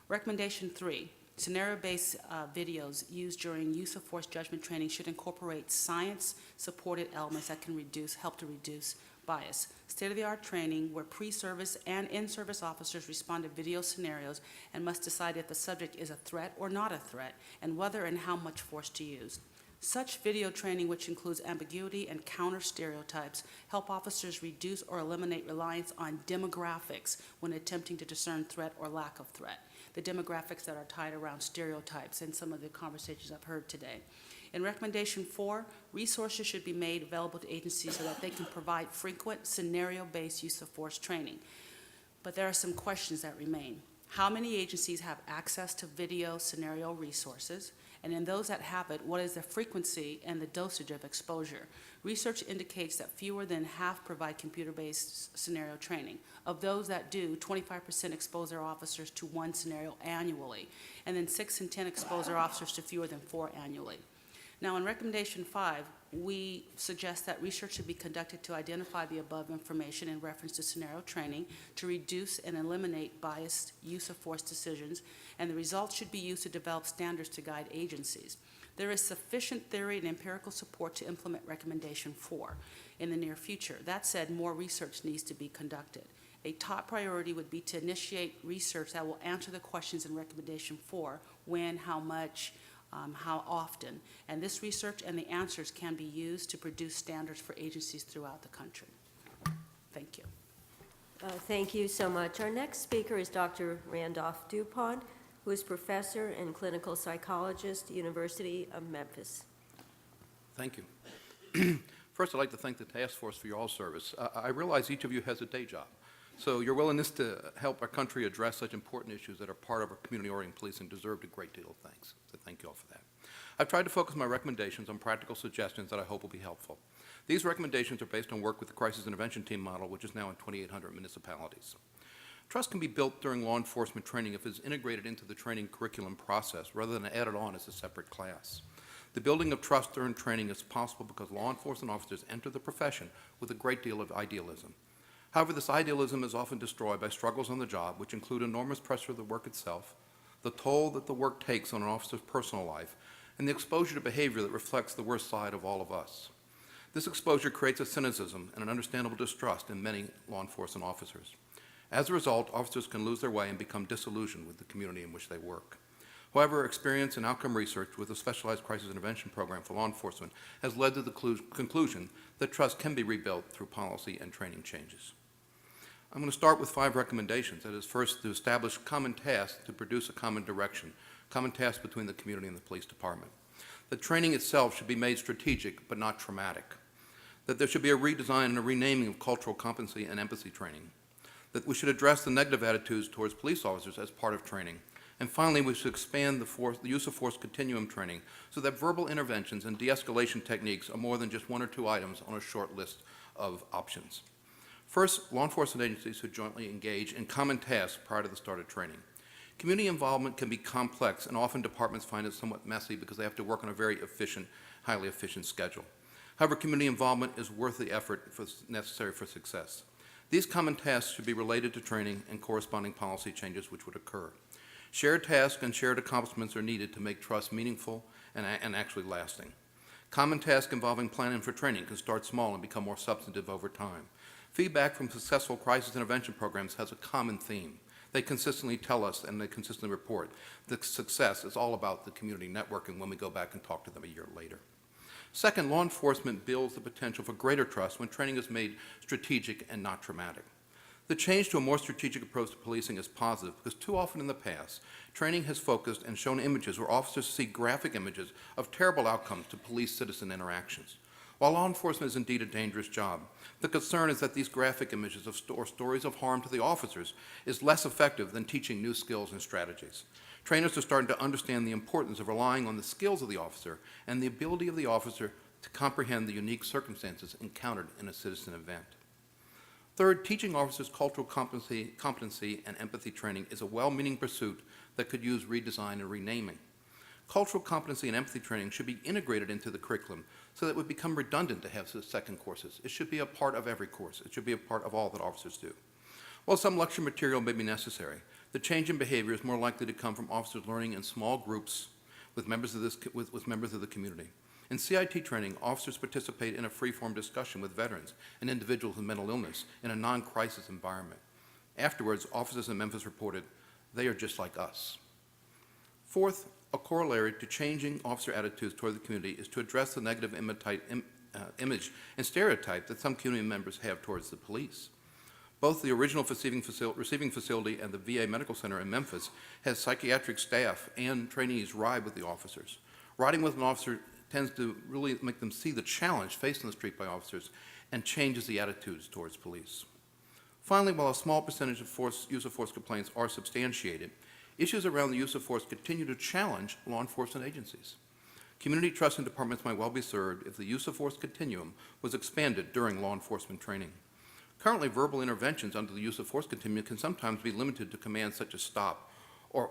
S1: Recommendation 3, scenario-based videos used during use of force judgment training should incorporate science-supported elements that can help to reduce bias. State-of-the-art training where pre-service and in-service officers respond to video scenarios and must decide if the subject is a threat or not a threat, and whether and how much force to use. Such video training, which includes ambiguity and counter stereotypes, help officers reduce or eliminate reliance on demographics when attempting to discern threat or lack of threat. The demographics that are tied around stereotypes in some of the conversations I've heard today. In recommendation 4, resources should be made available to agencies so that they can provide frequent scenario-based use of force training. But there are some questions that remain. How many agencies have access to video scenario resources? And in those that have it, what is the frequency and the dosage of exposure? Research indicates that fewer than half provide computer-based scenario training. Of those that do, 25% expose their officers to 1 scenario annually, and then 6 in 10 expose their officers to fewer than 4 annually. Now, in recommendation 5, we suggest that research should be conducted to identify the above information in reference to scenario training to reduce and eliminate biased use of force decisions, and the results should be used to develop standards to guide agencies. There is sufficient theory and empirical support to implement recommendation 4 in the near future. That said, more research needs to be conducted. A top priority would be to initiate research that will answer the questions in recommendation 4, when, how much, how often. And this research and the answers can be used to produce standards for agencies throughout the country. Thank you.
S4: Thank you so much. Our next speaker is Dr. Randolph Dupont, who is professor and clinical psychologist, University of Memphis.
S7: Thank you. First, I'd like to thank the task force for your all service. I realize each of you has a day job, so your willingness to help our country address such important issues that are part of our community-oriented policing deserved a great deal of thanks. So thank you all for that. I've tried to focus my recommendations on practical suggestions that I hope will be helpful. These recommendations are based on work with the Crisis Intervention Team model, which is now in 2,800 municipalities. Trust can be built during law enforcement training if it is integrated into the training curriculum process rather than added on as a separate class. The building of trust during training is possible because law enforcement officers enter the profession with a great deal of idealism. However, this idealism is often destroyed by struggles on the job, which include enormous pressure of the work itself, the toll that the work takes on an officer's personal life, and the exposure to behavior that reflects the worst side of all of us. This exposure creates a cynicism and an understandable distrust in many law enforcement officers. As a result, officers can lose their way and become disillusioned with the community in which they work. However, experience and outcome research with a specialized crisis intervention program for law enforcement has led to the conclusion that trust can be rebuilt through policy and training changes. I'm going to start with 5 recommendations. That is, first, to establish common tasks to produce a common direction, common tasks between the community and the police department. The training itself should be made strategic but not traumatic. That there should be a redesign and a renaming of cultural competency and empathy training. that we should address the negative attitudes towards police officers as part of training. And finally, we should expand the use of force continuum training so that verbal interventions and de-escalation techniques are more than just 1 or 2 items on a short list of options. First, law enforcement agencies should jointly engage in common tasks prior to the start of training. Community involvement can be complex, and often departments find it somewhat messy because they have to work on a very efficient, highly efficient schedule. However, community involvement is worth the effort necessary for success. These common tasks should be related to training and corresponding policy changes which would occur. Shared tasks and shared accomplishments are needed to make trust meaningful and actually lasting. Common tasks involving planning for training can start small and become more substantive over time. Feedback from successful crisis intervention programs has a common theme. They consistently tell us and they consistently report that success is all about the community networking when we go back and talk to them a year later. Second, law enforcement builds the potential for greater trust when training is made strategic and not traumatic. The change to a more strategic approach to policing is positive because too often in the past, training has focused and shown images where officers see graphic images of terrible outcomes to police-citizen interactions. While law enforcement is indeed a dangerous job, the concern is that these graphic images or stories of harm to the officers is less effective than teaching new skills and strategies. Trainers are starting to understand the importance of relying on the skills of the officer and the ability of the officer to comprehend the unique circumstances encountered in a citizen event. Third, teaching officers cultural competency and empathy training is a well-meaning pursuit that could use redesign and renaming. Cultural competency and empathy training should be integrated into the curriculum so that it would become redundant to have second courses. It should be a part of every course. It should be a part of all that officers do. While some lecture material may be necessary, the change in behavior is more likely to come from officers learning in small groups with members of the community. In CIT training, officers participate in a free-form discussion with veterans and individuals with mental illness in a non-crisis environment. Afterwards, officers in Memphis reported, "They are just like us." Fourth, a corollary to changing officer attitudes toward the community is to address the negative image and stereotype that some community members have towards the police. Both the original receiving facility and the VA Medical Center in Memphis has psychiatric staff and trainees ride with the officers. Riding with an officer tends to really make them see the challenge faced on the street by officers and changes the attitudes towards police. Finally, while a small percentage of use of force complaints are substantiated, issues around the use of force continue to challenge law enforcement agencies. Community trust in departments might well be served if the use of force continuum was expanded during law enforcement training. Currently, verbal interventions under the use of force continuum can sometimes be limited to commands such as stop or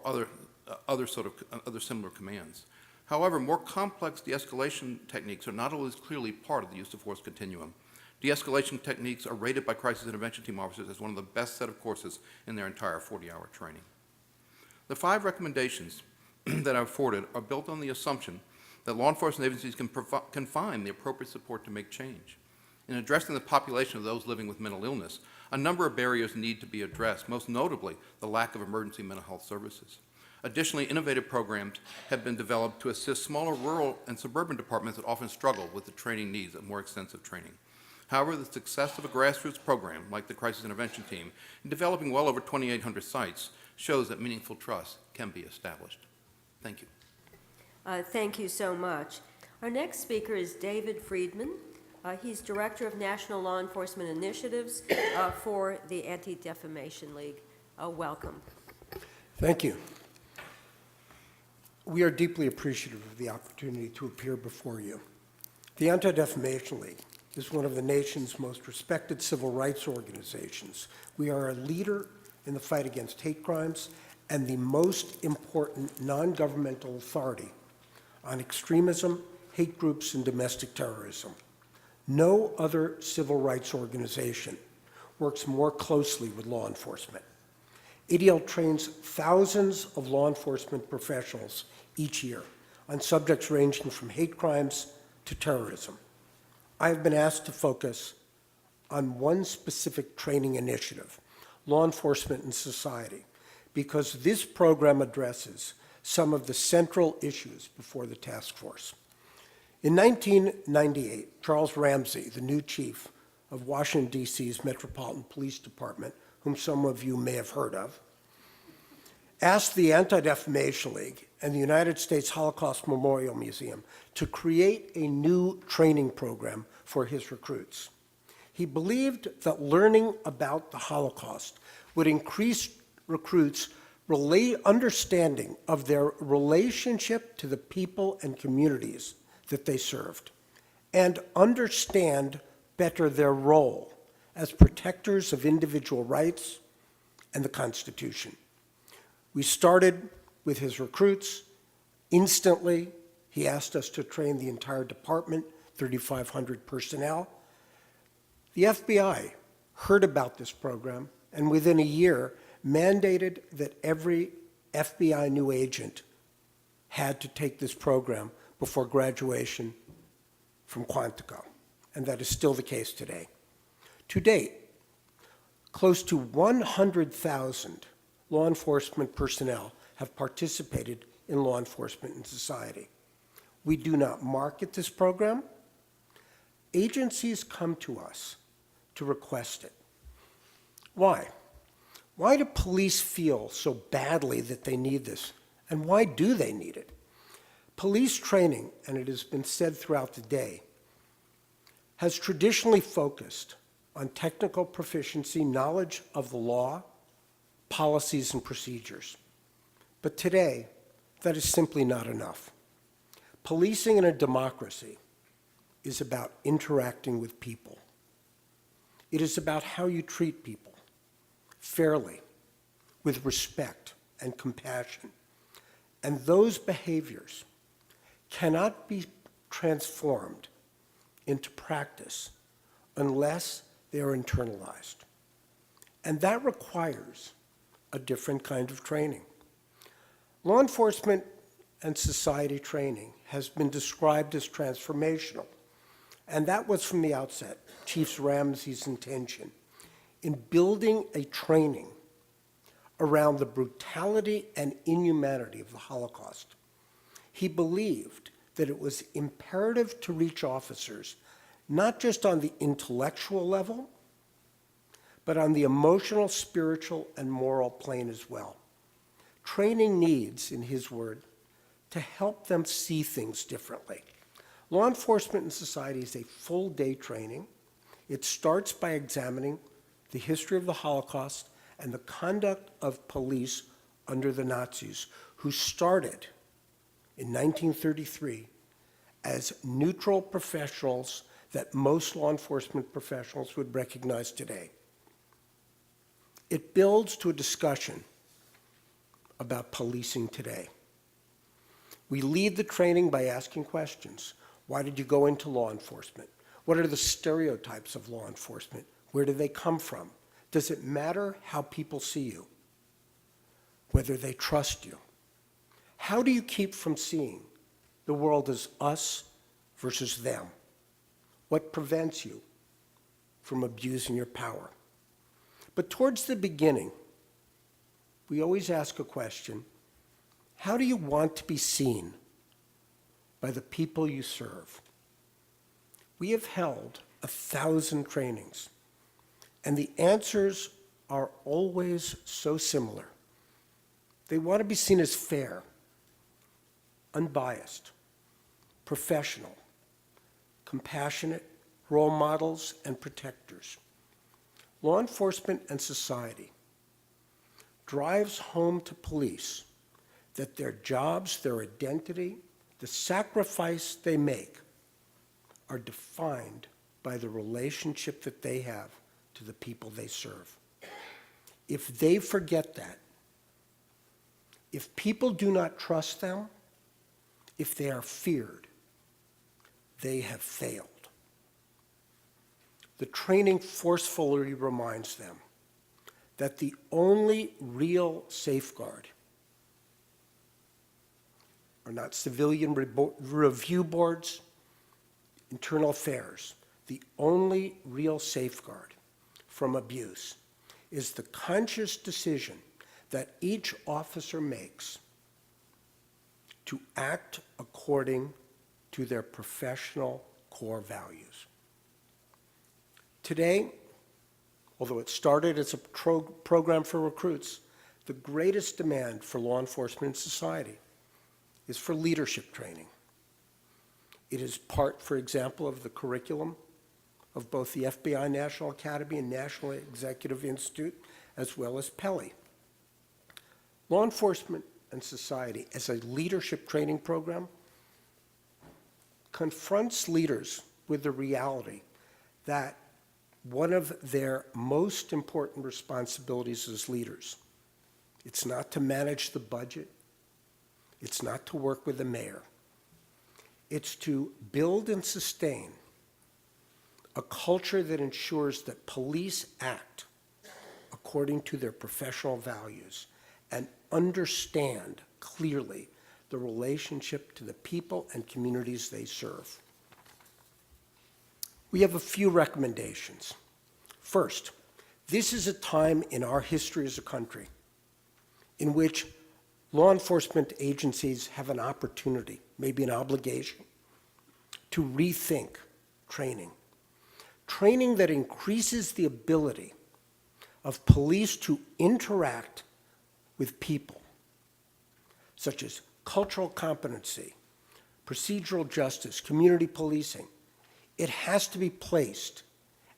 S7: other similar commands. However, more complex de-escalation techniques are not always clearly part of the use of force continuum. De-escalation techniques are rated by crisis intervention team officers as one of the best set of courses in their entire 40-hour training. The 5 recommendations that I've forwarded are built on the assumption that law enforcement agencies can find the appropriate support to make change. In addressing the population of those living with mental illness, a number of barriers need to be addressed, most notably the lack of emergency mental health services. Additionally, innovative programs have been developed to assist smaller rural and suburban departments that often struggle with the training needs of more extensive training. However, the success of a grassroots program like the Crisis Intervention Team in developing well over 2,800 sites shows that meaningful trust can be established. Thank you.
S4: Thank you so much. Our next speaker is David Friedman. He's Director of National Law Enforcement Initiatives for the Anti-Defamation League. Welcome.
S14: Thank you. We are deeply appreciative of the opportunity to appear before you. The Anti-Defamation League is one of the nation's most respected civil rights organizations. We are a leader in the fight against hate crimes and the most important non-governmental authority on extremism, hate groups, and domestic terrorism. No other civil rights organization works more closely with law enforcement. ADL trains thousands of law enforcement professionals each year on subjects ranging from hate crimes to terrorism. I have been asked to focus on one specific training initiative, law enforcement and society, because this program addresses some of the central issues before the task force. In 1998, Charles Ramsey, the new chief of Washington, D.C.'s Metropolitan Police Department, whom some of you may have heard of, asked the Anti-Defamation League and the United States Holocaust Memorial Museum to create a new training program for his recruits. He believed that learning about the Holocaust would increase recruits' understanding of their relationship to the people and communities that they served, and understand better their role as protectors of individual rights and the Constitution. We started with his recruits. Instantly, he asked us to train the entire department, 3,500 personnel. The FBI heard about this program, and within a year, mandated that every FBI new agent had to take this program before graduation from Quantico, and that is still the case today. To date, close to 100,000 law enforcement personnel have participated in law enforcement in society. We do not market this program. Agencies come to us to request it. Why? Why do police feel so badly that they need this? And why do they need it? Police training, and it has been said throughout the day, has traditionally focused on technical proficiency, knowledge of the law, policies, and procedures. But today, that is simply not enough. Policing in a democracy is about interacting with people. It is about how you treat people fairly, with respect and compassion. And those behaviors cannot be transformed into practice unless they are internalized. And that requires a different kind of training. Law enforcement and society training has been described as transformational, and that was from the outset Chief Ramsey's intention in building a training around the brutality and inhumanity of the Holocaust. He believed that it was imperative to reach officers not just on the intellectual level, but on the emotional, spiritual, and moral plane as well. Training needs, in his word, to help them see things differently. Law enforcement in society is a full-day training. It starts by examining the history of the Holocaust and the conduct of police under the Nazis, who started in 1933 as neutral professionals that most law enforcement professionals would recognize today. It builds to a discussion about policing today. We lead the training by asking questions. Why did you go into law enforcement? What are the stereotypes of law enforcement? Where do they come from? Does it matter how people see you? Whether they trust you? How do you keep from seeing the world as us versus them? What prevents you from abusing your power? But towards the beginning, we always ask a question: how do you want to be seen by the people you serve? We have held 1,000 trainings, and the answers are always so similar. They want to be seen as fair, unbiased, professional, compassionate, role models, and protectors. Law enforcement and society drives home to police that their jobs, their identity, the sacrifice they make are defined by the relationship that they have to the people they serve. If they forget that, if people do not trust them, if they are feared, they have failed. The training forcefully reminds them that the only real safeguard are not civilian review boards, internal affairs. The only real safeguard from abuse is the conscious decision that each officer makes to act according to their professional core values. Today, although it started as a program for recruits, the greatest demand for law enforcement in society is for leadership training. It is part, for example, of the curriculum of both the FBI National Academy and National Executive Institute, as well as Pele. Law Enforcement and Society, as a leadership training program, confronts leaders with the reality that one of their most important responsibilities as leaders, it's not to manage the budget, it's not to work with the mayor, it's to build and sustain a culture that ensures that police act according to their professional values and understand clearly the relationship to the people and communities they serve. We have a few recommendations. First, this is a time in our history as a country in which law enforcement agencies have an opportunity, maybe an obligation, to rethink training. Training that increases the ability of police to interact with people, such as cultural competency, procedural justice, community policing. It has to be placed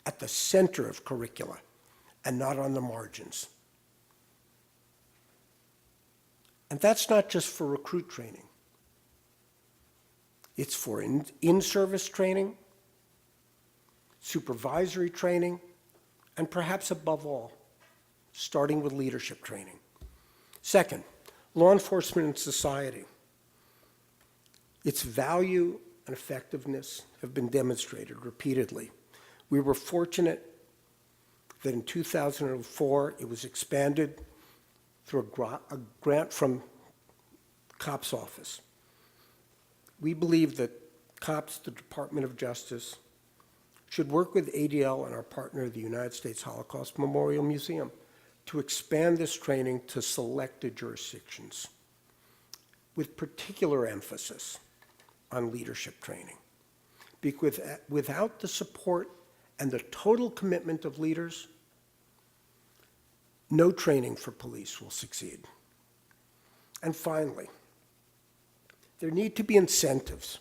S14: at the center of curricula and not on the margins. And that's not just for recruit training. It's for in-service training, supervisory training, and perhaps above all, starting with leadership training. Second, law enforcement and society. Its value and effectiveness have been demonstrated repeatedly. We were fortunate that in 2004 it was expanded through a grant from COPS office. We believe that COPS, the Department of Justice, should work with ADL and our partner, the United States Holocaust Memorial Museum, to expand this training to selected jurisdictions, with particular emphasis on leadership training. Because without the support and the total commitment of leaders, no training for police will succeed. And finally, there need to be incentives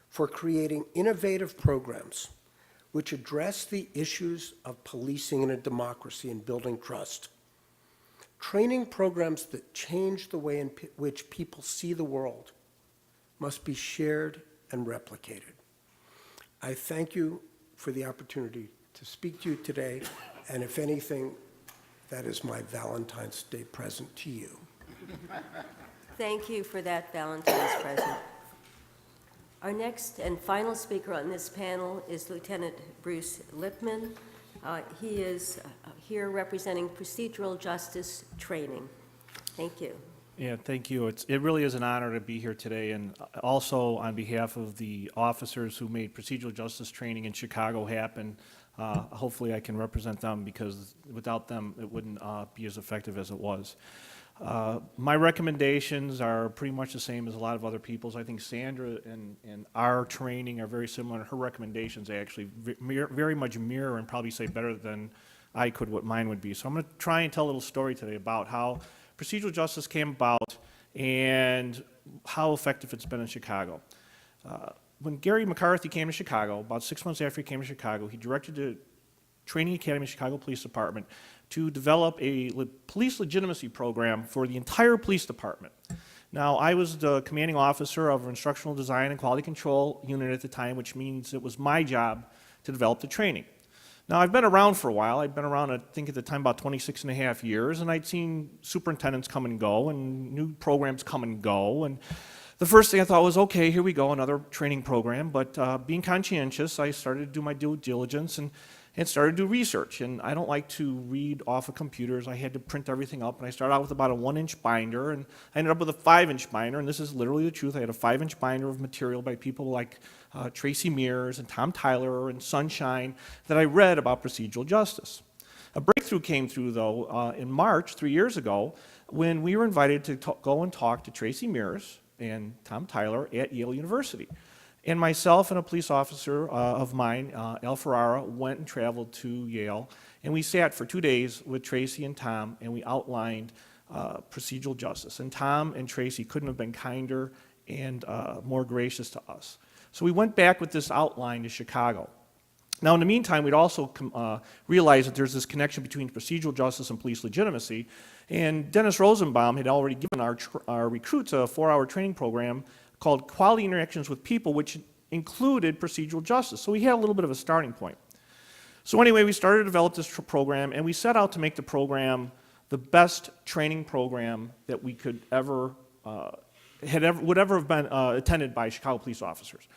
S14: for creating innovative programs which address the issues of policing in a democracy and building trust. Training programs that change the way in which people see the world must be shared and replicated. I thank you for the opportunity to speak to you today, and if anything, that is my Valentine's Day present to you.
S4: Thank you for that Valentine's present. Our next and final speaker on this panel is Lieutenant Bruce Lipman. He is here representing procedural justice training. Thank you.
S15: Yeah, thank you. It really is an honor to be here today, and also on behalf of the officers who made procedural justice training in Chicago happen, hopefully I can represent them, because without them it wouldn't be as effective as it was. My recommendations are pretty much the same as a lot of other people's. I think Sandra and our training are very similar, and her recommendations actually very much mirror and probably say better than I could what mine would be. So I'm going to try and tell a little story today about how procedural justice came about and how effective it's been in Chicago. When Gary McCarthy came to Chicago, about 6 months after he came to Chicago, he directed the Training Academy of Chicago Police Department to develop a police legitimacy program for the entire police department. Now, I was the commanding officer of instructional design and quality control unit at the time, which means it was my job to develop the training. Now, I've been around for a while. I've been around, I think at the time, about 26 and a half years, and I'd seen superintendents come and go and new programs come and go. And the first thing I thought was, okay, here we go, another training program. But being conscientious, I started to do my due diligence and started to do research. And I don't like to read off of computers. I had to print everything up, and I started out with about a 1-inch binder, and I ended up with a 5-inch binder, and this is literally the truth. I had a 5-inch binder of material by people like Tracy Meares and Tom Tyler and Sunshine that I read about procedural justice. A breakthrough came through, though, in March, 3 years ago, when we were invited to go and talk to Tracy Meares and Tom Tyler at Yale University. And myself and a police officer of mine, Al Ferrara, went and traveled to Yale, and we sat for 2 days with Tracy and Tom, and we outlined procedural justice. And Tom and Tracy couldn't have been kinder and more gracious to us. So we went back with this outline to Chicago. Now, in the meantime, we'd also realized that there's this connection between procedural justice and police legitimacy, and Dennis Rosenbaum had already given our recruits a 4-hour training program called Quality Interactions with People, which included procedural justice. So we had a little bit of a starting point. So anyway, we started to develop this program, and we set out to make the program the best training program that we could ever, would ever have been attended by Chicago police officers.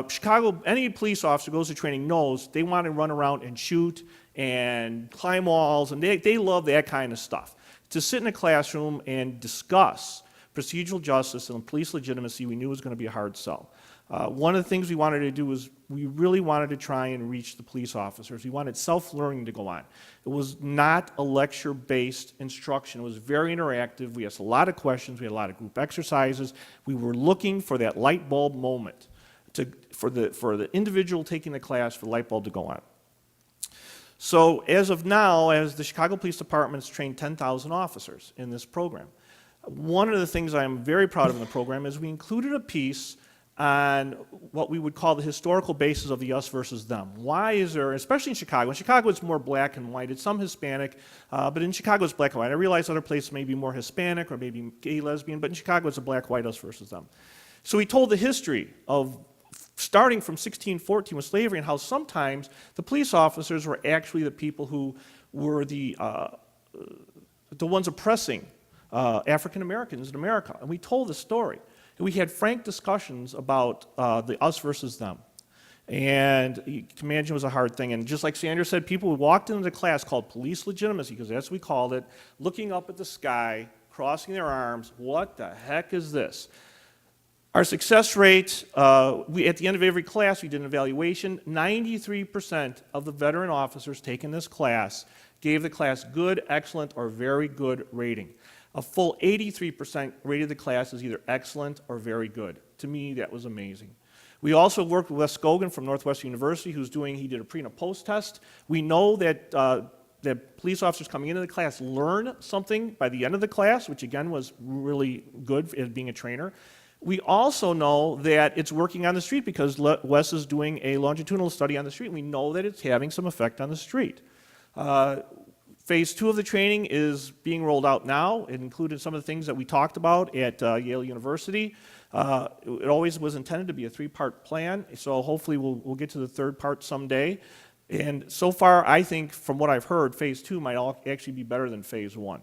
S15: Chicago, any police officer who goes to training knows they want to run around and shoot and climb walls, and they love that kind of stuff. To sit in a classroom and discuss procedural justice and police legitimacy, we knew was going to be a hard sell. One of the things we wanted to do was we really wanted to try and reach the police officers. We wanted self-learning to go on. It was not a lecture-based instruction. It was very interactive. We asked a lot of questions. We had a lot of group exercises. We were looking for that light bulb moment for the individual taking the class, for the light bulb to go on. So as of now, as the Chicago Police Department has trained 10,000 officers in this program. One of the things I'm very proud of in the program is we included a piece on what we would call the historical basis of the us versus them. Why is there, especially in Chicago it's more black and white, it's some Hispanic, but in Chicago it's black and white. I realize other places may be more Hispanic or maybe gay, lesbian, but in Chicago it's a black, white, us versus them. So we told the history of starting from 1614 with slavery and how sometimes the police officers were actually the people who were the ones oppressing African Americans in America. And we told the story. And we had frank discussions about the us versus them. And you can imagine it was a hard thing. And just like Sandra said, people walked into the class called police legitimacy, because that's what we called it, looking up at the sky, crossing their arms. What the heck is this? Our success rate, at the end of every class, we did an evaluation. 93% of the veteran officers taking this class gave the class good, excellent, or very good rating. A full 83% rated the class as either excellent or very good. To me, that was amazing. We also worked with Wes Scogan from Northwestern University, he did a pre and a post test. We know that that police officers coming into the class learn something by the end of the class, which again was really good as being a trainer. We also know that it's working on the street because Wes is doing a longitudinal study on the street. We know that it's having some effect on the street. Phase 2 of the training is being rolled out now. It included some of the things that we talked about at Yale University. It always was intended to be a 3-part plan, so hopefully we'll get to the 3rd part someday. And so far, I think, from what I've heard, Phase 2 might actually be better than Phase 1.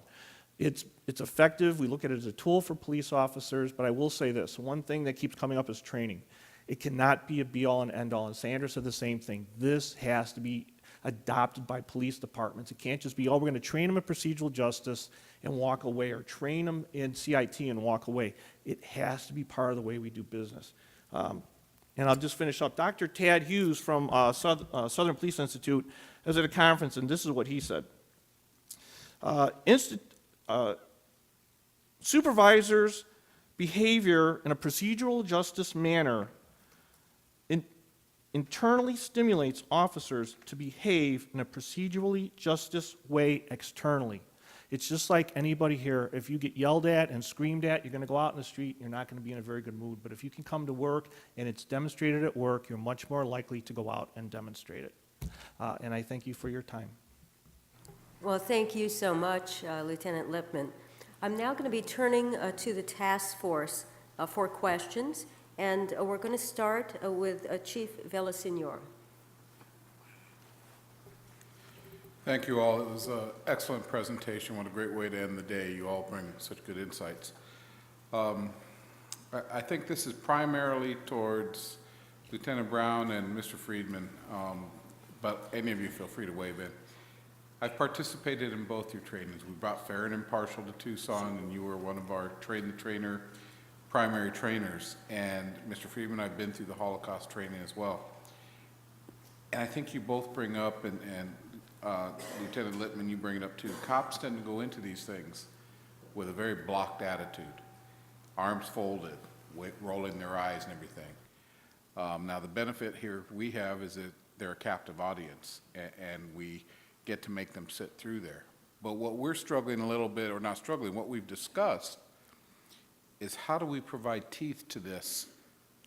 S15: It's effective. We look at it as a tool for police officers, but I will say this. One thing that keeps coming up is training. It cannot be a be-all and end-all, and Sandra said the same thing. This has to be adopted by police departments. It can't just be, oh, we're going to train them in procedural justice and walk away, or train them in CIT and walk away. It has to be part of the way we do business. And I'll just finish up. Dr. Tad Hughes from Southern Police Institute was at a conference, and this is what he said. Supervisors' behavior in a procedural justice manner internally stimulates officers to behave in a procedurally justice way externally. It's just like anybody here. If you get yelled at and screamed at, you're going to go out in the street and you're not going to be in a very good mood. But if you can come to work and it's demonstrated at work, you're much more likely to go out and demonstrate it. And I thank you for your time.
S4: Well, thank you so much, Lieutenant Lipman. I'm now going to be turning to the task force for questions. And we're going to start with Chief Villaseñor.
S18: Thank you all. It was an excellent presentation. What a great way to end the day. You all bring such good insights. I think this is primarily towards Lieutenant Brown and Mr. Friedman, but any of you feel free to weigh in. I've participated in both your trainings. We brought Fair and Impartial to Tucson, and you were one of our train-the-trainer primary trainers. And Mr. Friedman, I've been through the Holocaust training as well. And I think you both bring up, and Lieutenant Lippman, you bring it up too, cops tend to go into these things with a very blocked attitude, arms folded, rolling their eyes and everything. Now the benefit here we have is that they're a captive audience, and we get to make them sit through there. But what we're struggling a little bit, or not struggling, what we've discussed is how do we provide teeth to this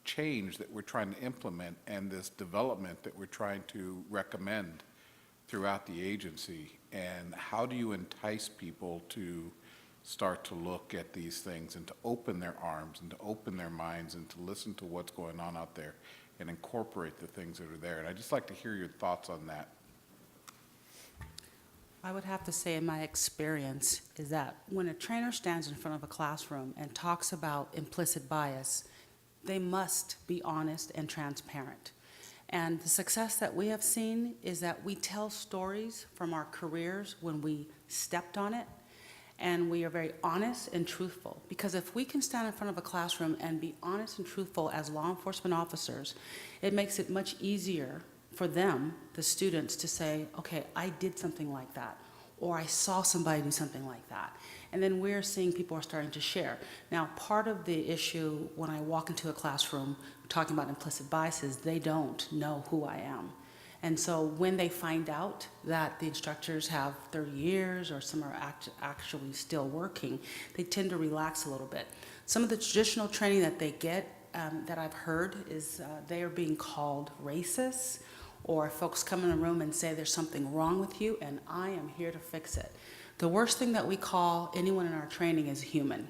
S18: change that we're trying to implement and this development that we're trying to recommend throughout the agency? And how do you entice people to start to look at these things and to open their arms and to open their minds and to listen to what's going on out there and incorporate the things that are there? And I'd just like to hear your thoughts on that.
S1: I would have to say, in my experience, is that when a trainer stands in front of a classroom and talks about implicit bias, they must be honest and transparent. And the success that we have seen is that we tell stories from our careers when we stepped on it, and we are very honest and truthful. Because if we can stand in front of a classroom and be honest and truthful as law enforcement officers, it makes it much easier for them, the students, to say, okay, I did something like that, or I saw somebody do something like that. And then we're seeing people are starting to share. Now, part of the issue when I walk into a classroom talking about implicit biases, they don't know who I am. And so when they find out that the instructors have 30 years or some are actually still working, they tend to relax a little bit. Some of the traditional training that they get that I've heard is they are being called racist, or folks come in a room and say there's something wrong with you and I am here to fix it. The worst thing that we call anyone in our training is human.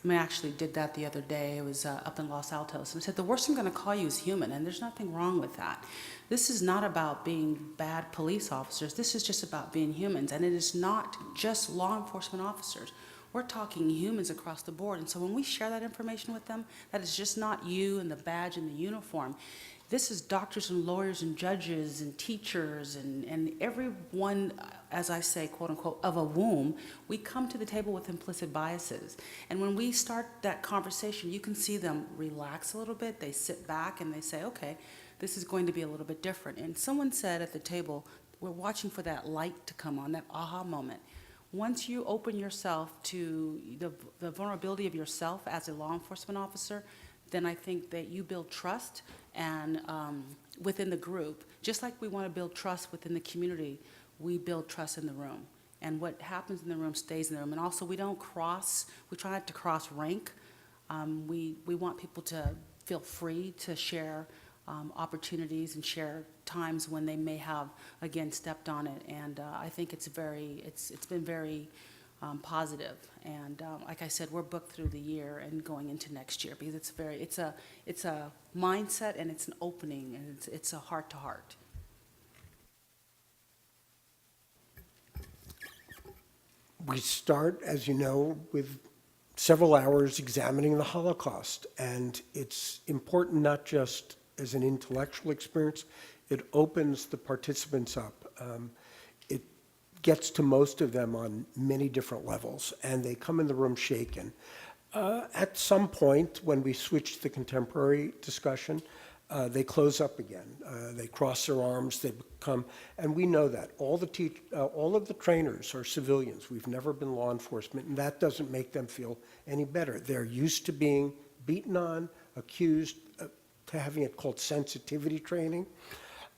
S1: I mean, I actually did that the other day. It was up in Los Altos. And I said, the worst I'm going to call you is human, and there's nothing wrong with that. This is not about being bad police officers. This is just about being humans, and it is not just law enforcement officers. We're talking humans across the board. And so when we share that information with them, that is just not you and the badge and the uniform. This is doctors and lawyers and judges and teachers and everyone, as I say, quote unquote, of a womb. We come to the table with implicit biases. And when we start that conversation, you can see them relax a little bit. They sit back and they say, okay, this is going to be a little bit different. And someone said at the table, we're watching for that light to come on, that aha moment. Once you open yourself to the vulnerability of yourself as a law enforcement officer, then I think that you build trust and within the group. Just like we want to build trust within the community, we build trust in the room. And what happens in the room stays in the room. And also, we try not to cross rank. We want people to feel free to share opportunities and share times when they may have, again, stepped on it. And I think it's been very positive. And like I said, we're booked through the year and going into next year because it's a mindset and it's an opening and it's a heart to heart.
S14: We start, as you know, with several hours examining the Holocaust, and it's important not just as an intellectual experience, it opens the participants up. It gets to most of them on many different levels, and they come in the room shaken. At some point, when we switch to the contemporary discussion, they close up again. They cross their arms, they become, and we know that. All of the trainers are civilians. We've never been law enforcement, and that doesn't make them feel any better. They're used to being beaten on, accused, to having it called sensitivity training.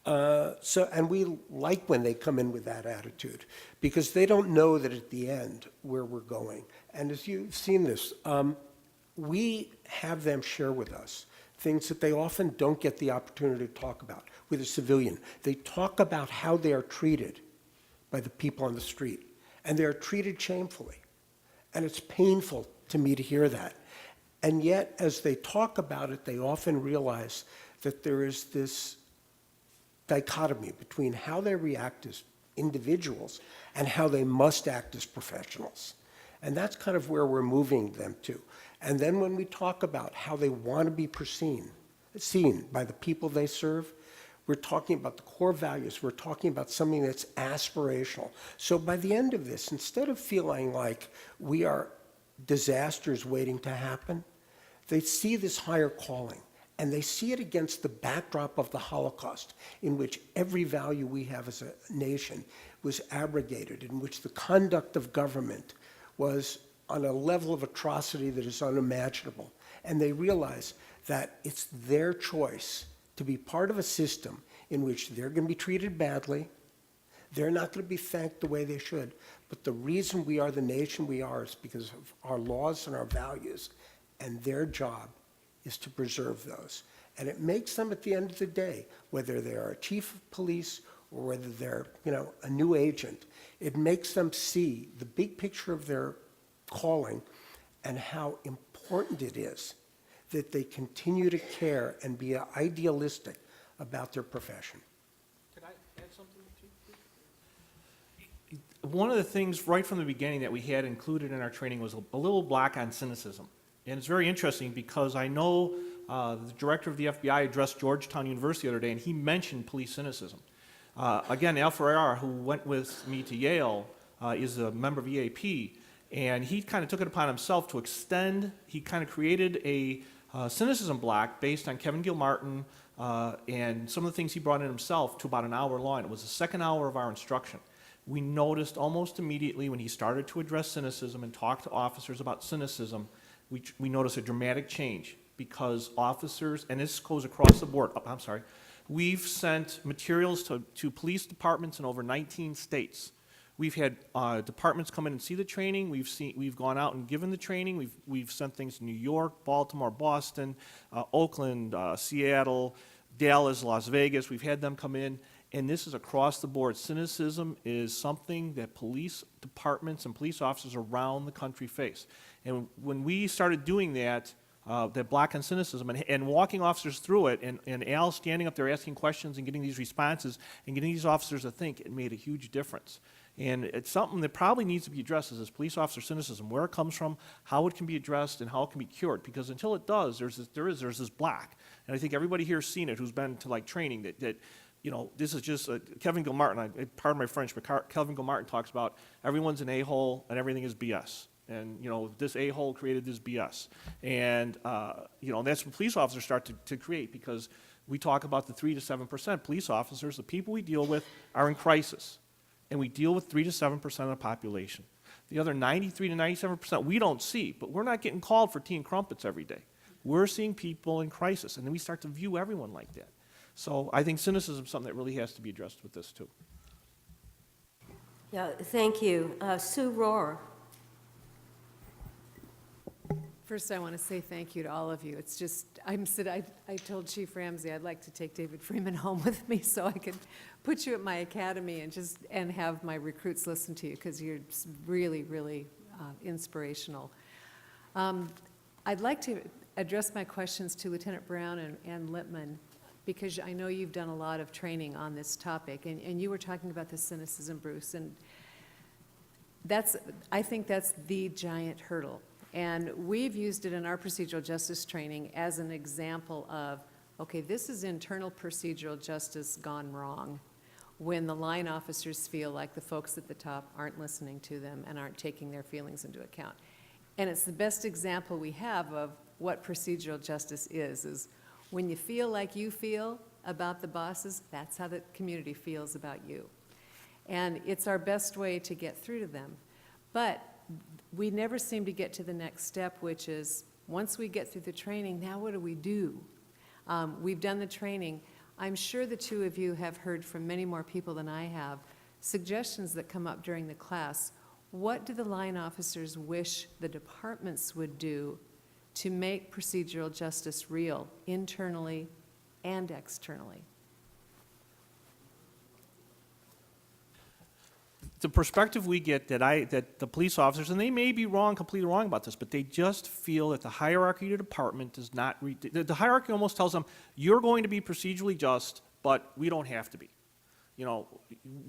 S14: And we like when they come in with that attitude, because they don't know that at the end where we're going. And as you've seen this, we have them share with us things that they often don't get the opportunity to talk about with a civilian. They talk about how they are treated by the people on the street, and they are treated shamefully. And it's painful to me to hear that. And yet, as they talk about it, they often realize that there is this dichotomy between how they react as individuals and how they must act as professionals. And that's kind of where we're moving them to. And then when we talk about how they want to be seen by the people they serve, we're talking about the core values. We're talking about something that's aspirational. So by the end of this, instead of feeling like we are disasters waiting to happen, they see this higher calling. And they see it against the backdrop of the Holocaust, in which every value we have as a nation was abrogated, in which the conduct of government was on a level of atrocity that is unimaginable. And they realize that it's their choice to be part of a system in which they're going to be treated badly, they're not going to be thanked the way they should, but the reason we are the nation we are is because of our laws and our values, and their job is to preserve those. And it makes them, at the end of the day, whether they're a chief of police or whether they're, a new agent, it makes them see the big picture of their calling and how important it is that they continue to care and be idealistic about their profession.
S15: Could I add something, Chief? One of the things right from the beginning that we had included in our training was a little block on cynicism. And it's very interesting because I know the director of the FBI addressed Georgetown University the other day, and he mentioned police cynicism. Again, Al Ferrer, who went with me to Yale, is a member of EAP, and he kind of took it upon himself to extend, he kind of created a cynicism block based on Kevin Gilmartin and some of the things he brought in himself to about an hour long. It was the second hour of our instruction. We noticed almost immediately when he started to address cynicism and talk to officers about cynicism, we noticed a dramatic change because officers, and this goes across the board, we've sent materials to police departments in over 19 states. We've had departments come in and see the training. We've gone out and given the training. We've sent things to New York, Baltimore, Boston, Oakland, Seattle, Dallas, Las Vegas. We've had them come in, and this is across the board. Cynicism is something that police departments and police officers around the country face. And when we started doing that block on cynicism and walking officers through it, and Al standing up there asking questions and getting these responses and getting these officers to think, it made a huge difference. And it's something that probably needs to be addressed, is this police officer cynicism, where it comes from, how it can be addressed, and how it can be cured. Because until it does, there's this block. And I think everybody here has seen it who's been to like training that this is just, Kevin Gilmartin, pardon my French, but Kevin Gilmartin talks about everyone's an a-hole and everything is BS. And, this a-hole created this BS. And, that's when police officers start to create, because we talk about the 3 to 7% police officers, the people we deal with are in crisis. And we deal with 3 to 7% of the population. The other 93 to 97% we don't see, but we're not getting called for tea and crumpets every day. We're seeing people in crisis, and then we start to view everyone like that. So I think cynicism is something that really has to be addressed with this, too.
S4: Yeah, thank you. Sue Rahr.
S5: First, I want to say thank you to all of you. It's just, I told Chief Ramsey I'd like to take David Freeman home with me so I could put you at my academy and have my recruits listen to you, because you're really, really inspirational. I'd like to address my questions to Lieutenant Brown and Lippman, because I know you've done a lot of training on this topic, and you were talking about the cynicism, Bruce, and I think that's the giant hurdle. And we've used it in our procedural justice training as an example of, okay, this is internal procedural justice gone wrong, when the line officers feel like the folks at the top aren't listening to them and aren't taking their feelings into account. And it's the best example we have of what procedural justice is when you feel like you feel about the bosses, that's how the community feels about you. And it's our best way to get through to them. But we never seem to get to the next step, which is, once we get through the training, now what do we do? We've done the training. I'm sure the two of you have heard from many more people than I have, suggestions that come up during the class. What do the line officers wish the departments would do to make procedural justice real, internally and externally?
S15: The perspective we get that the police officers, and they may be completely wrong about this, but they just feel that the hierarchy of the department does not, the hierarchy almost tells them, you're going to be procedurally just, but we don't have to be.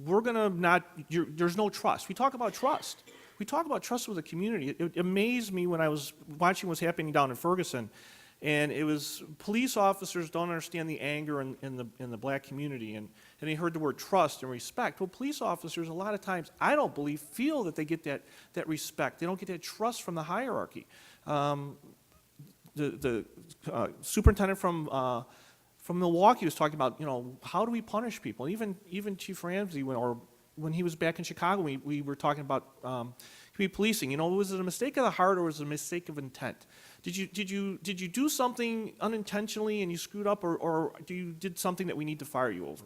S15: We're going to not, there's no trust. We talk about trust. We talk about trust with the community. It amazed me when I was watching what's happening down in Ferguson, and it was police officers don't understand the anger in the black community, and they heard the word trust and respect. Well, police officers, a lot of times, I don't believe, feel that they get that respect. They don't get that trust from the hierarchy. The superintendent from Milwaukee was talking about, how do we punish people? Even Chief Ramsey, when he was back in Chicago, we were talking about community policing. Was it a mistake of the heart or was it a mistake of intent? Did you do something unintentionally and you screwed up, or you did something that we need to fire you over?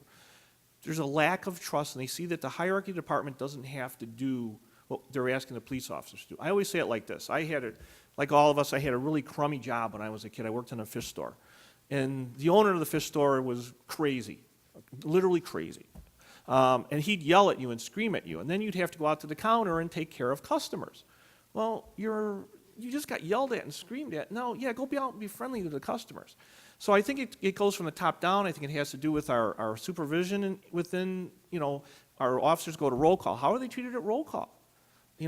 S15: There's a lack of trust, and they see that the hierarchy department doesn't have to do what they're asking the police officers to do. I always say it like this. Like all of us, I had a really crummy job when I was a kid. I worked in a fish store. And the owner of the fish store was crazy, literally crazy. And he'd yell at you and scream at you, and then you'd have to go out to the counter and take care of customers. Well, you just got yelled at and screamed at. No, yeah, go be out and be friendly to the customers. So I think it goes from the top down. I think it has to do with our supervision within, our officers go to roll call. How are they treated at roll call?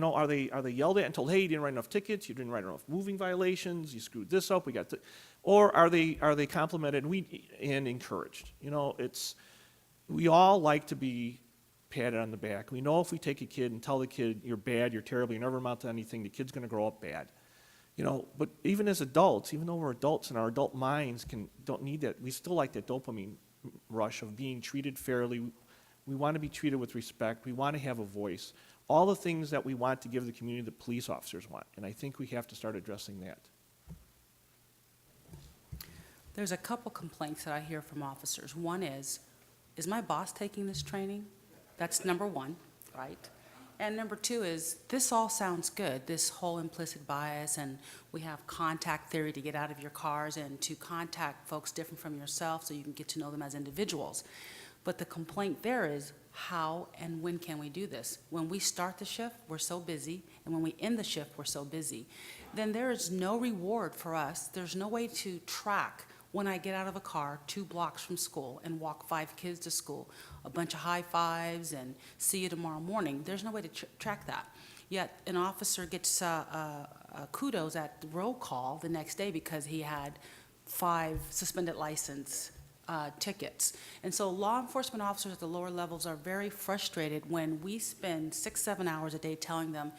S15: Are they yelled at and told, hey, you didn't write enough tickets, you didn't write enough moving violations, you screwed this up, or are they complimented and encouraged? We all like to be patted on the back. We know if we take a kid and tell the kid, you're bad, you're terrible, you never amount to anything, the kid's gonna grow up bad. But even as adults, even though we're adults and our adult minds don't need that, we still like that dopamine rush of being treated fairly. We want to be treated with respect. We want to have a voice. All the things that we want to give the community that police officers want. And I think we have to start addressing that.
S1: There's a couple complaints that I hear from officers. One is my boss taking this training? That's number one, right? And number two is, this all sounds good, this whole implicit bias, and we have contact theory to get out of your cars and to contact folks different from yourself so you can get to know them as individuals. But the complaint there is, how and when can we do this? When we start the shift, we're so busy, and when we end the shift, we're so busy. Then there is no reward for us. There's no way to track when I get out of a car 2 blocks from school and walk 5 kids to school, a bunch of high fives and see you tomorrow morning. There's no way to track that. Yet an officer gets kudos at the roll call the next day because he had 5 suspended license tickets. And so law enforcement officers at the lower levels are very frustrated when we spend 6-7 hours a day telling them,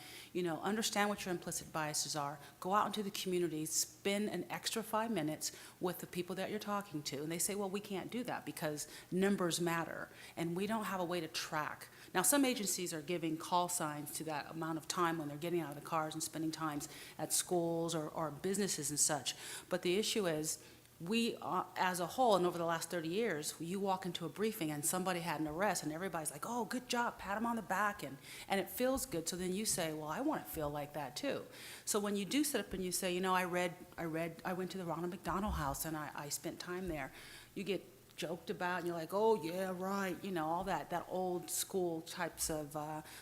S1: understand what your implicit biases are, go out into the community, spend an extra 5 minutes with the people that you're talking to. And they say, well, we can't do that because numbers matter, and we don't have a way to track. Now, some agencies are giving call signs to that amount of time when they're getting out of the cars and spending times at schools or businesses and such. But the issue is, we, as a whole, and over the last 30 years, you walk into a briefing and somebody had an arrest and everybody's like, oh, good job, pat them on the back, and it feels good. So then you say, well, I want to feel like that too. So when you do sit up and you say, I went to the Ronald McDonald House and I spent time there, you get joked about and you're like, oh yeah, right, all that old school types of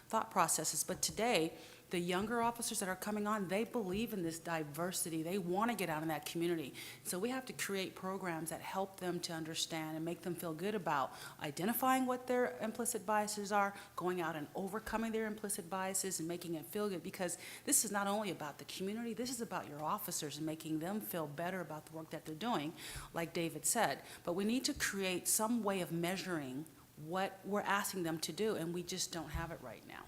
S1: thought processes. But today, the younger officers that are coming on, they believe in this diversity. They want to get out in that community. So we have to create programs that help them to understand and make them feel good about identifying what their implicit biases are, going out and overcoming their implicit biases and making it feel good, because this is not only about the community, this is about your officers and making them feel better about the work that they're doing, like David said. But we need to create some way of measuring what we're asking them to do, and we just don't have it right now.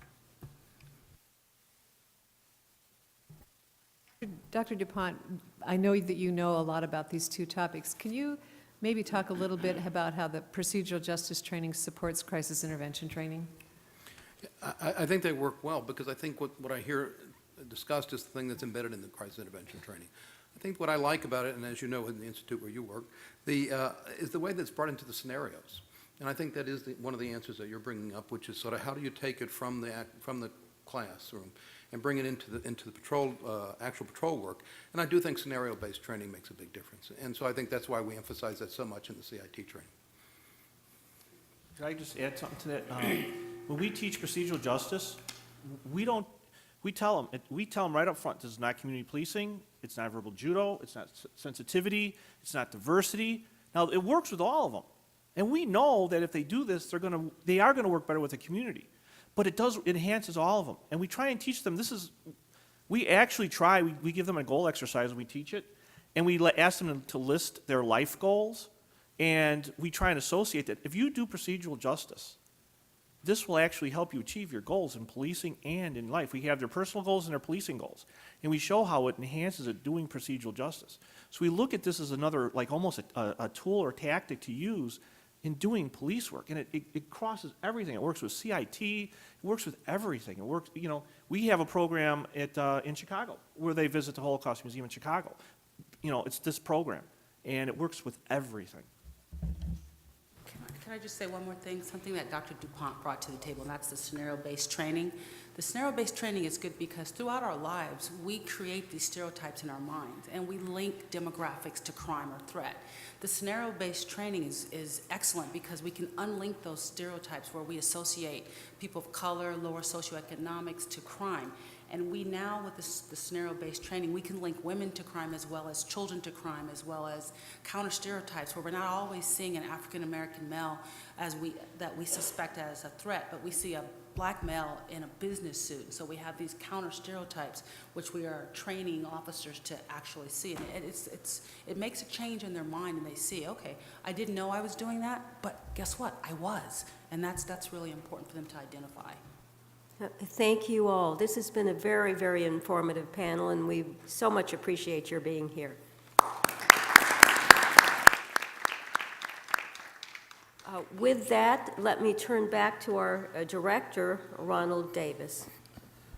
S5: Dr. DuPont, I know that you know a lot about these two topics. Can you maybe talk a little bit about how the procedural justice training supports crisis intervention training?
S7: I think they work well, because I think what I hear discussed is the thing that's embedded in the crisis intervention training. I think what I like about it, and as you know in the institute where you work, is the way that's brought into the scenarios. And I think that is one of the answers that you're bringing up, which is sort of how do you take it from the classroom and bring it into the patrol, actual patrol work. And I do think scenario-based training makes a big difference. And so I think that's why we emphasize that so much in the CIT training.
S15: Could I just add something to that? When we teach procedural justice, we tell them right up front, this is not community policing, it's not verbal judo, it's not sensitivity, it's not diversity. Now, it works with all of them. And we know that if they do this, they are gonna work better with the community. But it enhances all of them. And we try and teach them, we actually try, we give them a goal exercise when we teach it, and we ask them to list their life goals, and we try and associate that. If you do procedural justice, this will actually help you achieve your goals in policing and in life. We have their personal goals and their policing goals, and we show how it enhances it doing procedural justice. So we look at this as another, like almost a tool or tactic to use in doing police work, and it crosses everything. It works with CIT, it works with everything. It works, we have a program in Chicago where they visit the Holocaust Museum in Chicago. It's this program, and it works with everything.
S1: Can I just say one more thing? Something that Dr. DuPont brought to the table, and that's the scenario-based training. The scenario-based training is good because throughout our lives, we create these stereotypes in our minds, and we link demographics to crime or threat. The scenario-based training is excellent because we can unlink those stereotypes where we associate people of color, lower socioeconomics to crime. And we now, with the scenario-based training, we can link women to crime as well as children to crime, as well as counter stereotypes, where we're not always seeing an African-American male that we suspect as a threat, but we see a black male in a business suit. So we have these counter stereotypes, which we are training officers to actually see. And it makes a change in their mind, and they see, okay, I didn't know I was doing that, but guess what? I was. And that's really important for them to identify.
S4: Thank you all. This has been a very, very informative panel, and we so much appreciate your being here. With that, let me turn back to our director, Ronald Davis.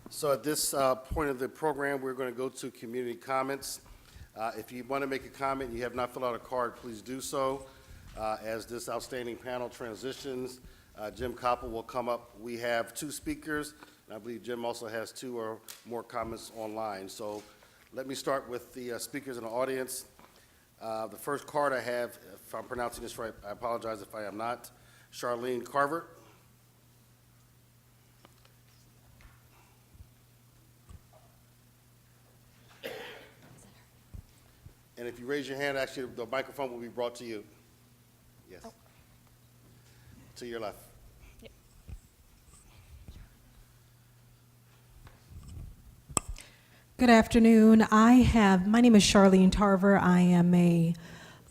S3: So at this point of the program, we're going to go to community comments. If you want to make a comment and you have not filled out a card, please do so. As this outstanding panel transitions, Jim Koppel will come up. We have 2 speakers, and I believe Jim also has 2 or more comments online. So let me start with the speakers in the audience. The first card I have, if I'm pronouncing this right, I apologize if I am not, Charlene Carver. And if you raise your hand, actually, the microphone will be brought to you. Yes. Oh. To your left.
S16: Yep. Good afternoon. My name is Charlene Tarver. I am a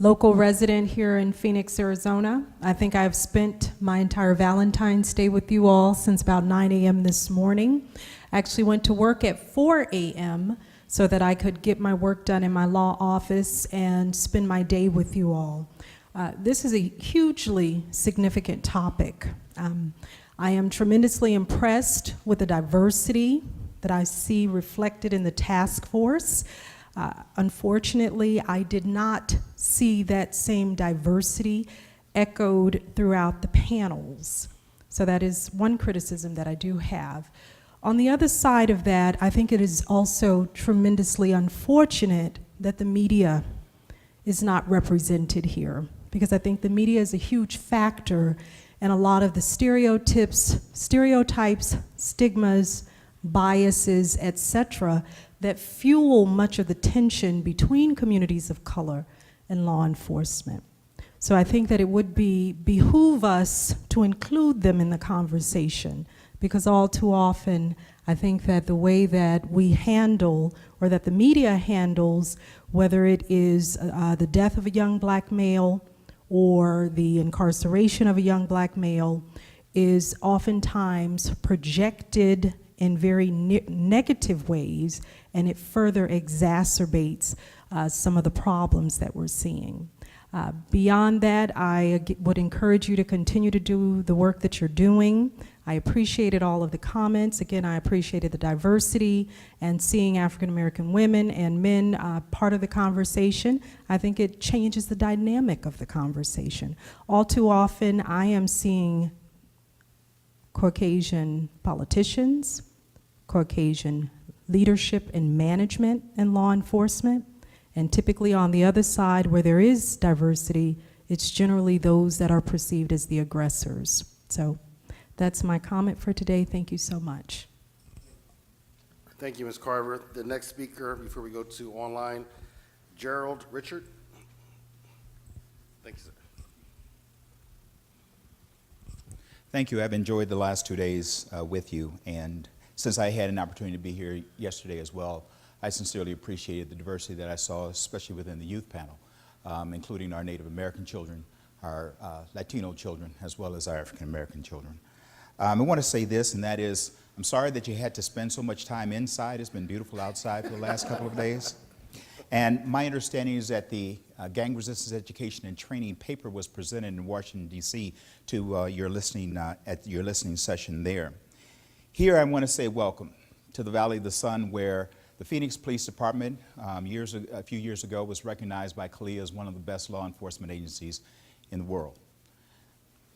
S16: local resident here in Phoenix, Arizona. I think I've spent my entire Valentine's Day with you all since about 9 a.m. this morning. I actually went to work at 4 a.m. so that I could get my work done in my law office and spend my day with you all. This is a hugely significant topic. I am tremendously impressed with the diversity that I see reflected in the task force. Unfortunately, I did not see that same diversity echoed throughout the panels. So that is one criticism that I do have. On the other side of that, I think it is also tremendously unfortunate that the media is not represented here, because I think the media is a huge factor in a lot of the stereotypes, stigmas, biases, etc., that fuel much of the tension between communities of color and law enforcement. So I think that it would behoove us to include them in the conversation, because all too often, I think that the way that we handle, or that the media handles, whether it is the death of a young black male or the incarceration of a young black male, is oftentimes projected in very negative ways, and it further exacerbates some of the problems that we're seeing. Beyond that, I would encourage you to continue to do the work that you're doing. I appreciated all of the comments. Again, I appreciated the diversity and seeing African American women and men part of the conversation. I think it changes the dynamic of the conversation. All too often, I am seeing Caucasian politicians, Caucasian leadership and management in law enforcement, and typically on the other side where there is diversity, it's generally those that are perceived as the aggressors. So that's my comment for today. Thank you so much.
S3: Thank you, Ms. Carver. The next speaker, before we go to online, Gerald Richard. Thank you, sir.
S17: Thank you. I've enjoyed the last 2 days with you, and since I had an opportunity to be here yesterday as well, I sincerely appreciated the diversity that I saw, especially within the youth panel, including our Native American children, our Latino children, as well as our African American children. I want to say this, and that is, I'm sorry that you had to spend so much time inside. It's been beautiful outside for the last couple of days. And my understanding is that the Gang Resistance Education and Training paper was presented in Washington, D.C. to your listening at your listening session there. Here I want to say welcome to the Valley of the Sun, where the Phoenix Police Department a few years ago was recognized by CALEA as one of the best law enforcement agencies in the world.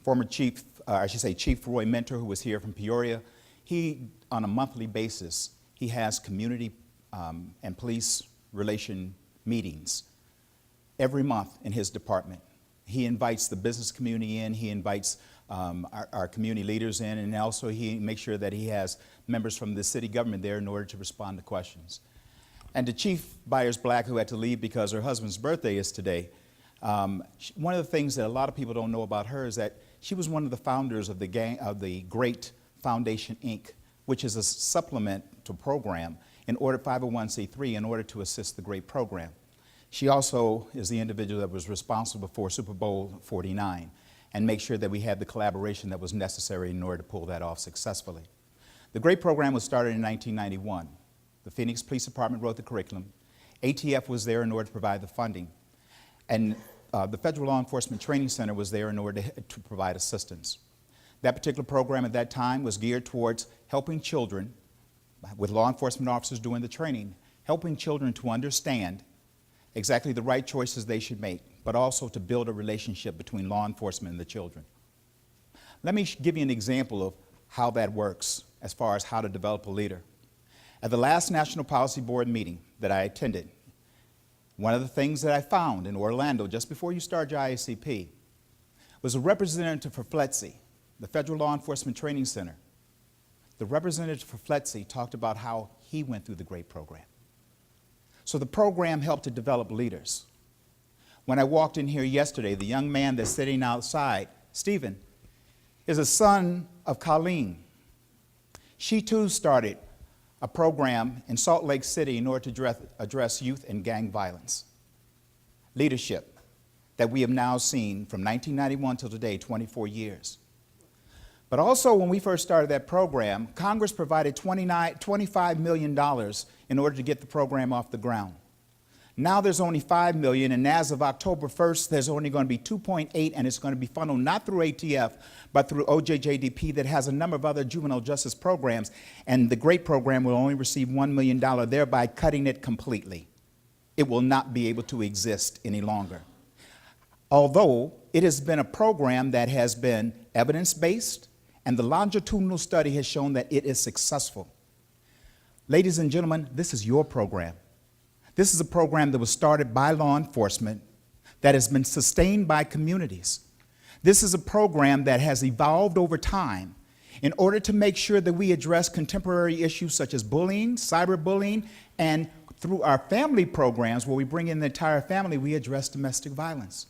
S17: former Chief, Chief Roy Mentor, who was here from Peoria, he, on a monthly basis, he has community and police relation meetings every month in his department. He invites the business community in, he invites our community leaders in, and also he makes sure that he has members from the city government there in order to respond to questions. And to Chief Byers-Black, who had to leave because her husband's birthday is today, one of the things that a lot of people don't know about her is that she was one of the founders of the Great Foundation, Inc., which is a supplemental program in order 501c3 in order to assist the Great program. She also is the individual that was responsible for Super Bowl 49 and make sure that we had the collaboration that was necessary in order to pull that off successfully. The Great program was started in 1991. The Phoenix Police Department wrote the curriculum. ATF was there in order to provide the funding. And the Federal Law Enforcement Training Center was there in order to provide assistance. That particular program at that time was geared towards helping children, with law enforcement officers doing the training, helping children to understand exactly the right choices they should make, but also to build a relationship between law enforcement and the children. Let me give you an example of how that works as far as how to develop a leader. At the last National Policy Board meeting that I attended, one of the things that I found in Orlando just before you start your IACP was a representative for FLETC, the Federal Law Enforcement Training Center. The representative for FLETC talked about how he went through the GREAT program. So the program helped to develop leaders. When I walked in here yesterday, the young man that's sitting outside, Stephen, is a son of Colleen. She too started a program in Salt Lake City in order to address youth and gang violence. Leadership that we have now seen from 1991 till today, 24 years. But also when we first started that program, Congress provided $25 million in order to get the program off the ground. Now there's only $5 million, and as of October 1st, there's only going to be 2.8, and it's going to be funneled not through ATF, but through OJJDP that has a number of other juvenile justice programs, and the GREAT program will only receive $1 million, thereby cutting it completely. It will not be able to exist any longer. Although it has been a program that has been evidence-based, and the longitudinal study has shown that it is successful. Ladies and gentlemen, this is your program. This is a program that was started by law enforcement that has been sustained by communities. This is a program that has evolved over time in order to make sure that we address contemporary issues such as bullying, cyberbullying, and through our family programs where we bring in the entire family, we address domestic violence.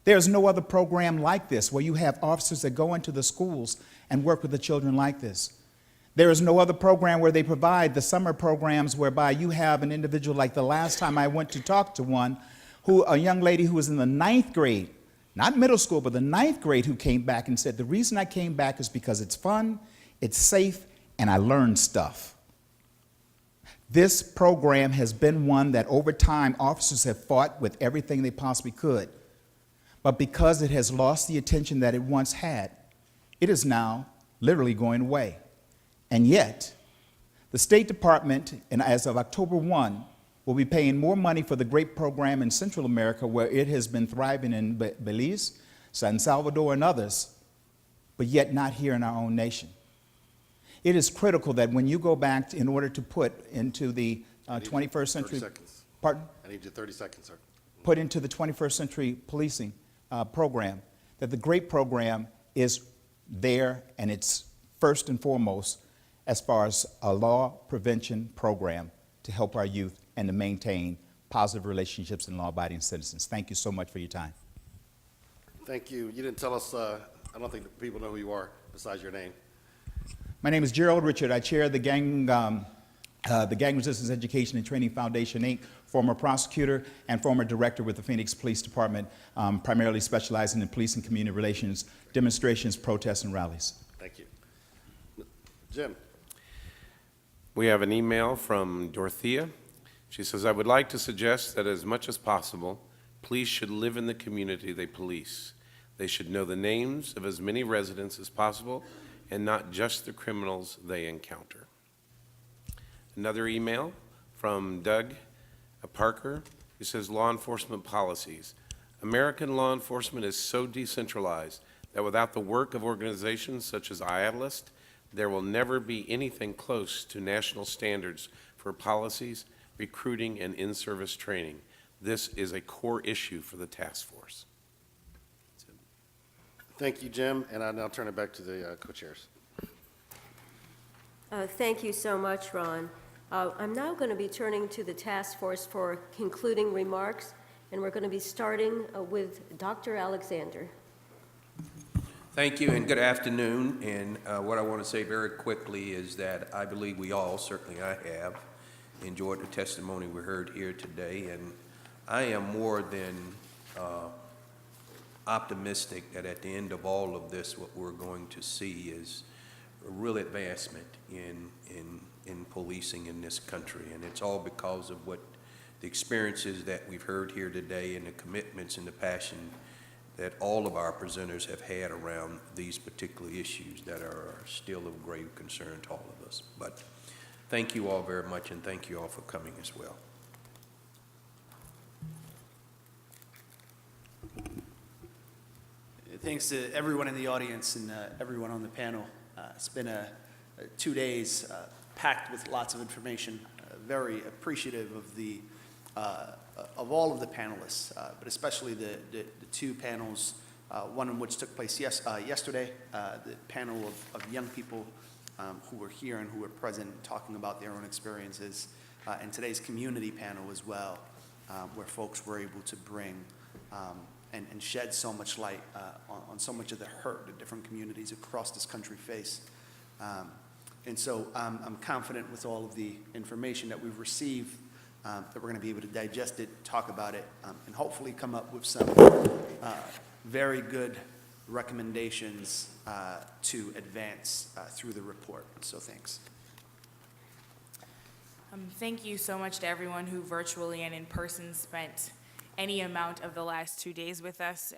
S17: There's no other program like this where you have officers that go into the schools and work with the children like this. There is no other program where they provide the summer programs whereby you have an individual like the last time I went to talk to one, a young lady who was in the 9th grade, not middle school, but the 9th grade, who came back and said, the reason I came back is because it's fun, it's safe, and I learned stuff. This program has been one that over time officers have fought with everything they possibly could. But because it has lost the attention that it once had, it is now literally going away. And yet, the State Department, and as of October 1, will be paying more money for the GREAT program in Central America, where it has been thriving in Belize, San Salvador, and others, but yet not here in our own nation. It is critical that when you go back in order to put into the 21st century...
S3: 30 seconds.
S17: Pardon?
S3: I need you 30 seconds, sir.
S17: Put into the 21st century policing program, that the GREAT program is there, and it's first and foremost as far as a law prevention program to help our youth and to maintain positive relationships and law-abiding citizens. Thank you so much for your time.
S3: Thank you. You didn't tell us, I don't think people know who you are besides your name.
S17: My name is Gerald Richard. I chair the Gang Resistance Education and Training Foundation, Inc., former prosecutor and former director with the Phoenix Police Department, primarily specializing in police and community relations, demonstrations, protests, and rallies.
S3: Thank you. Jim.
S2: We have an email from Dorothea. She says, I would like to suggest that as much as possible, police should live in the community they police. They should know the names of as many residents as possible and not just the criminals they encounter. Another email from Doug Parker, who says, law enforcement policies. American law enforcement is so decentralized that without the work of organizations such as IADLEST, there will never be anything close to national standards for policies, recruiting, and in-service training. This is a core issue for the task force.
S3: Thank you, Jim, and I now turn it back to the co-chairs.
S4: Thank you so much, Ron. I'm now going to be turning to the task force for concluding remarks, and we're going to be starting with Dr. Alexander.
S11: Thank you and good afternoon. And what I want to say very quickly is that I believe we all, certainly I have, enjoyed the testimony we heard here today. And I am more than optimistic that at the end of all of this, what we're going to see is a real advancement in policing in this country. And it's all because of what the experiences that we've heard here today and the commitments and the passion that all of our presenters have had around these particular issues that are still of grave concern to all of us. But thank you all very much, and thank you all for coming as well.
S13: Thanks to everyone in the audience and everyone on the panel. It's been 2 days packed with lots of information. Very appreciative of all of the panelists, but especially the two panels, one of which took place yesterday, the panel of young people who were here and who were present talking about their own experiences, and today's community panel as well, where folks were able to bring and shed so much light on so much of the hurt that different communities across this country face. And so I'm confident with all of the information that we've received that we're going to be able to digest it, talk about it, and hopefully come up with some very good recommendations to advance through the report. So thanks.
S12: Thank you so much to everyone who virtually and in person spent any amount of the last 2 days with us.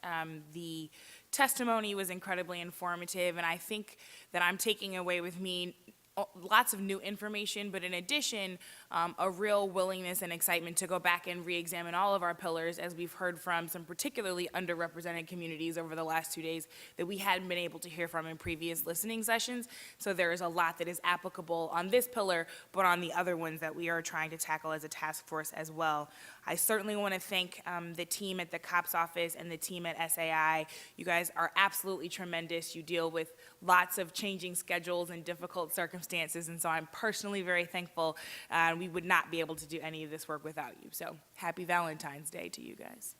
S12: The testimony was incredibly informative, and I think that I'm taking away with me lots of new information, but in addition, a real willingness and excitement to go back and re-examine all of our pillars, as we've heard from some particularly underrepresented communities over the last 2 days that we hadn't been able to hear from in previous listening sessions. So there is a lot that is applicable on this pillar, but on the other ones that we are trying to tackle as a task force as well. I certainly want to thank the team at the COPS office and the team at SAI. You guys are absolutely tremendous. You deal with lots of changing schedules and difficult circumstances, and so I'm personally very thankful. We would not be able to do any of this work without you. So happy Valentine's Day to you guys.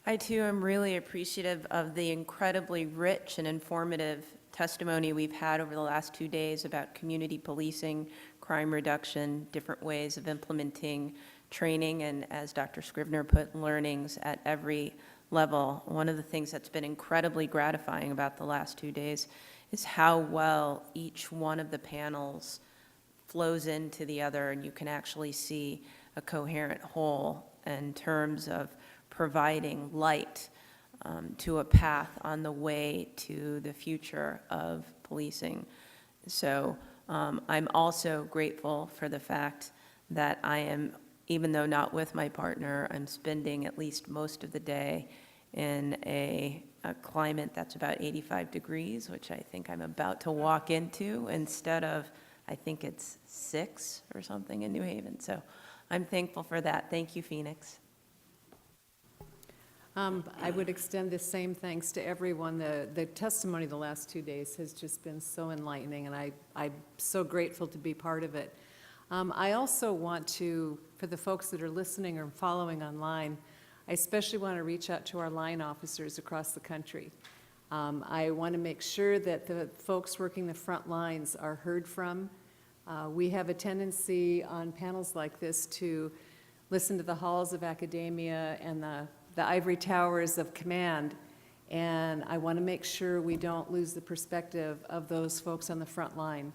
S23: I too am really appreciative of the incredibly rich and informative testimony we've had over the last 2 days about community policing, crime reduction, different ways of implementing training, and as Dr. Scrivener put, learnings at every level. One of the things that's been incredibly gratifying about the last 2 days is how well each one of the panels flows into the other, and you can actually see a coherent whole in terms of providing light to a path on the way to the future of policing. So I'm also grateful for the fact that I am, even though not with my partner, I'm spending at least most of the day in a climate that's about 85 degrees, which I think I'm about to walk into instead of, I think it's 6 or something in New Haven. So I'm thankful for that. Thank you, Phoenix.
S5: I would extend the same thanks to everyone. The testimony the last 2 days has just been so enlightening, and I'm so grateful to be part of it. I also want to, for the folks that are listening or following online, I especially want to reach out to our line officers across the country. I want to make sure that the folks working the front lines are heard from. We have a tendency on panels like this to listen to the halls of academia and the ivory towers of command, and I want to make sure we don't lose the perspective of those folks on the front line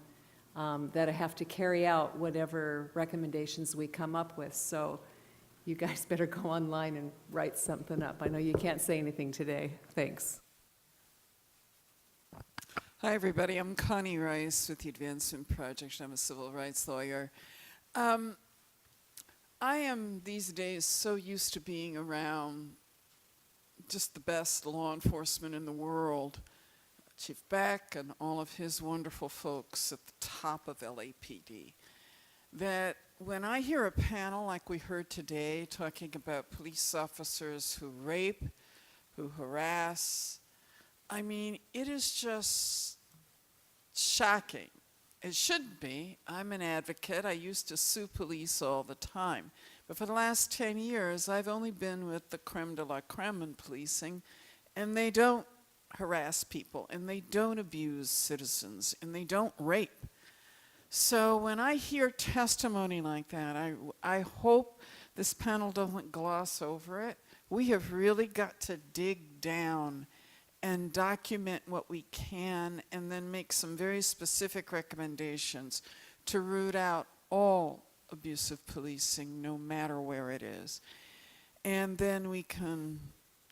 S5: that have to carry out whatever recommendations we come up with. So you guys better go online and write something up. I know you can't say anything today. Thanks.
S24: Hi, everybody. I'm Connie Rice with the Advancement Project. I'm a civil rights lawyer. I am these days so used to being around just the best law enforcement in the world, Chief Beck and all of his wonderful folks at the top of LAPD, that when I hear a panel like we heard today talking about police officers who rape, who harass, I mean, it is just shocking. It shouldn't be. I'm an advocate. I used to sue police all the time. But for the last 10 years, I've only been with the creme de la creme in policing, and they don't harass people, and they don't abuse citizens, and they don't rape. So when I hear testimony like that, I hope this panel doesn't gloss over it. We have really got to dig down and document what we can, and then make some very specific recommendations to root out all abusive policing, no matter where it is. And then we can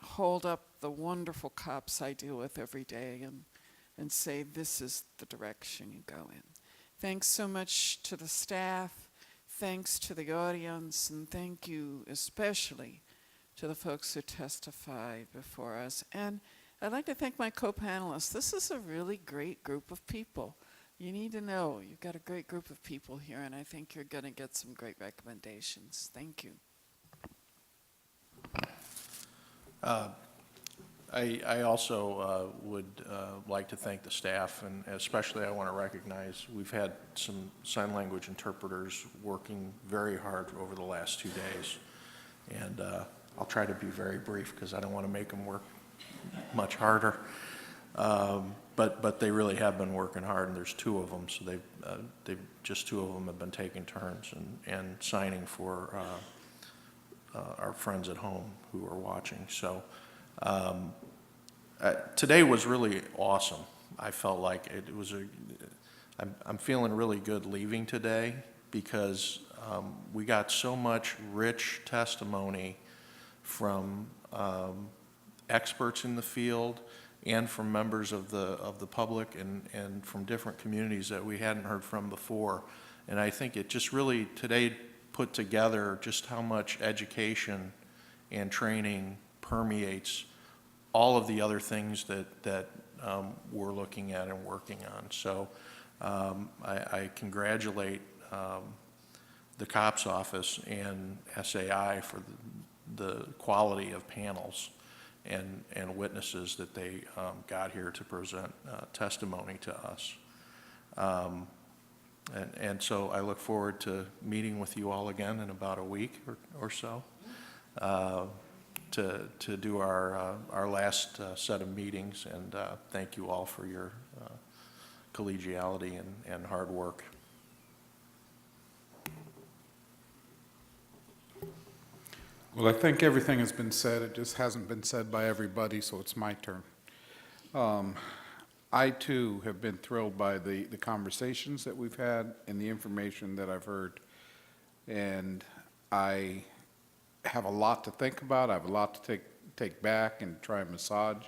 S24: hold up the wonderful cops I deal with every day and say, this is the direction you go in. Thanks so much to the staff, thanks to the audience, and thank you especially to the folks who testified before us. And I'd like to thank my co-panelists. This is a really great group of people. You need to know you've got a great group of people here, and I think you're going to get some great recommendations. Thank you.
S21: I also would like to thank the staff, and especially I want to recognize we've had some sign language interpreters working very hard over the last 2 days. And I'll try to be very brief because I don't want to make them work much harder. But they really have been working hard, and there's 2 of them, so they've just 2 of them have been taking turns and signing for our friends at home who are watching. So today was really awesome. I felt like it was I'm feeling really good leaving today because we got so much rich testimony from experts in the field and from members of the public and from different communities that we hadn't heard from before. And I think it just really today put together just how much education and training permeates all of the other things that we're looking at and working on. So I congratulate the COPS office and SAI for the quality of panels and witnesses that they got here to present testimony to us. And so I look forward to meeting with you all again in about a week or so to do our last set of meetings. And thank you all for your collegiality and hard work.
S18: Well, I think everything has been said. It just hasn't been said by everybody, so it's my turn. I, too, have been thrilled by the conversations that we've had and the information that I've heard. And I have a lot to think about. I have a lot to take back and try and massage.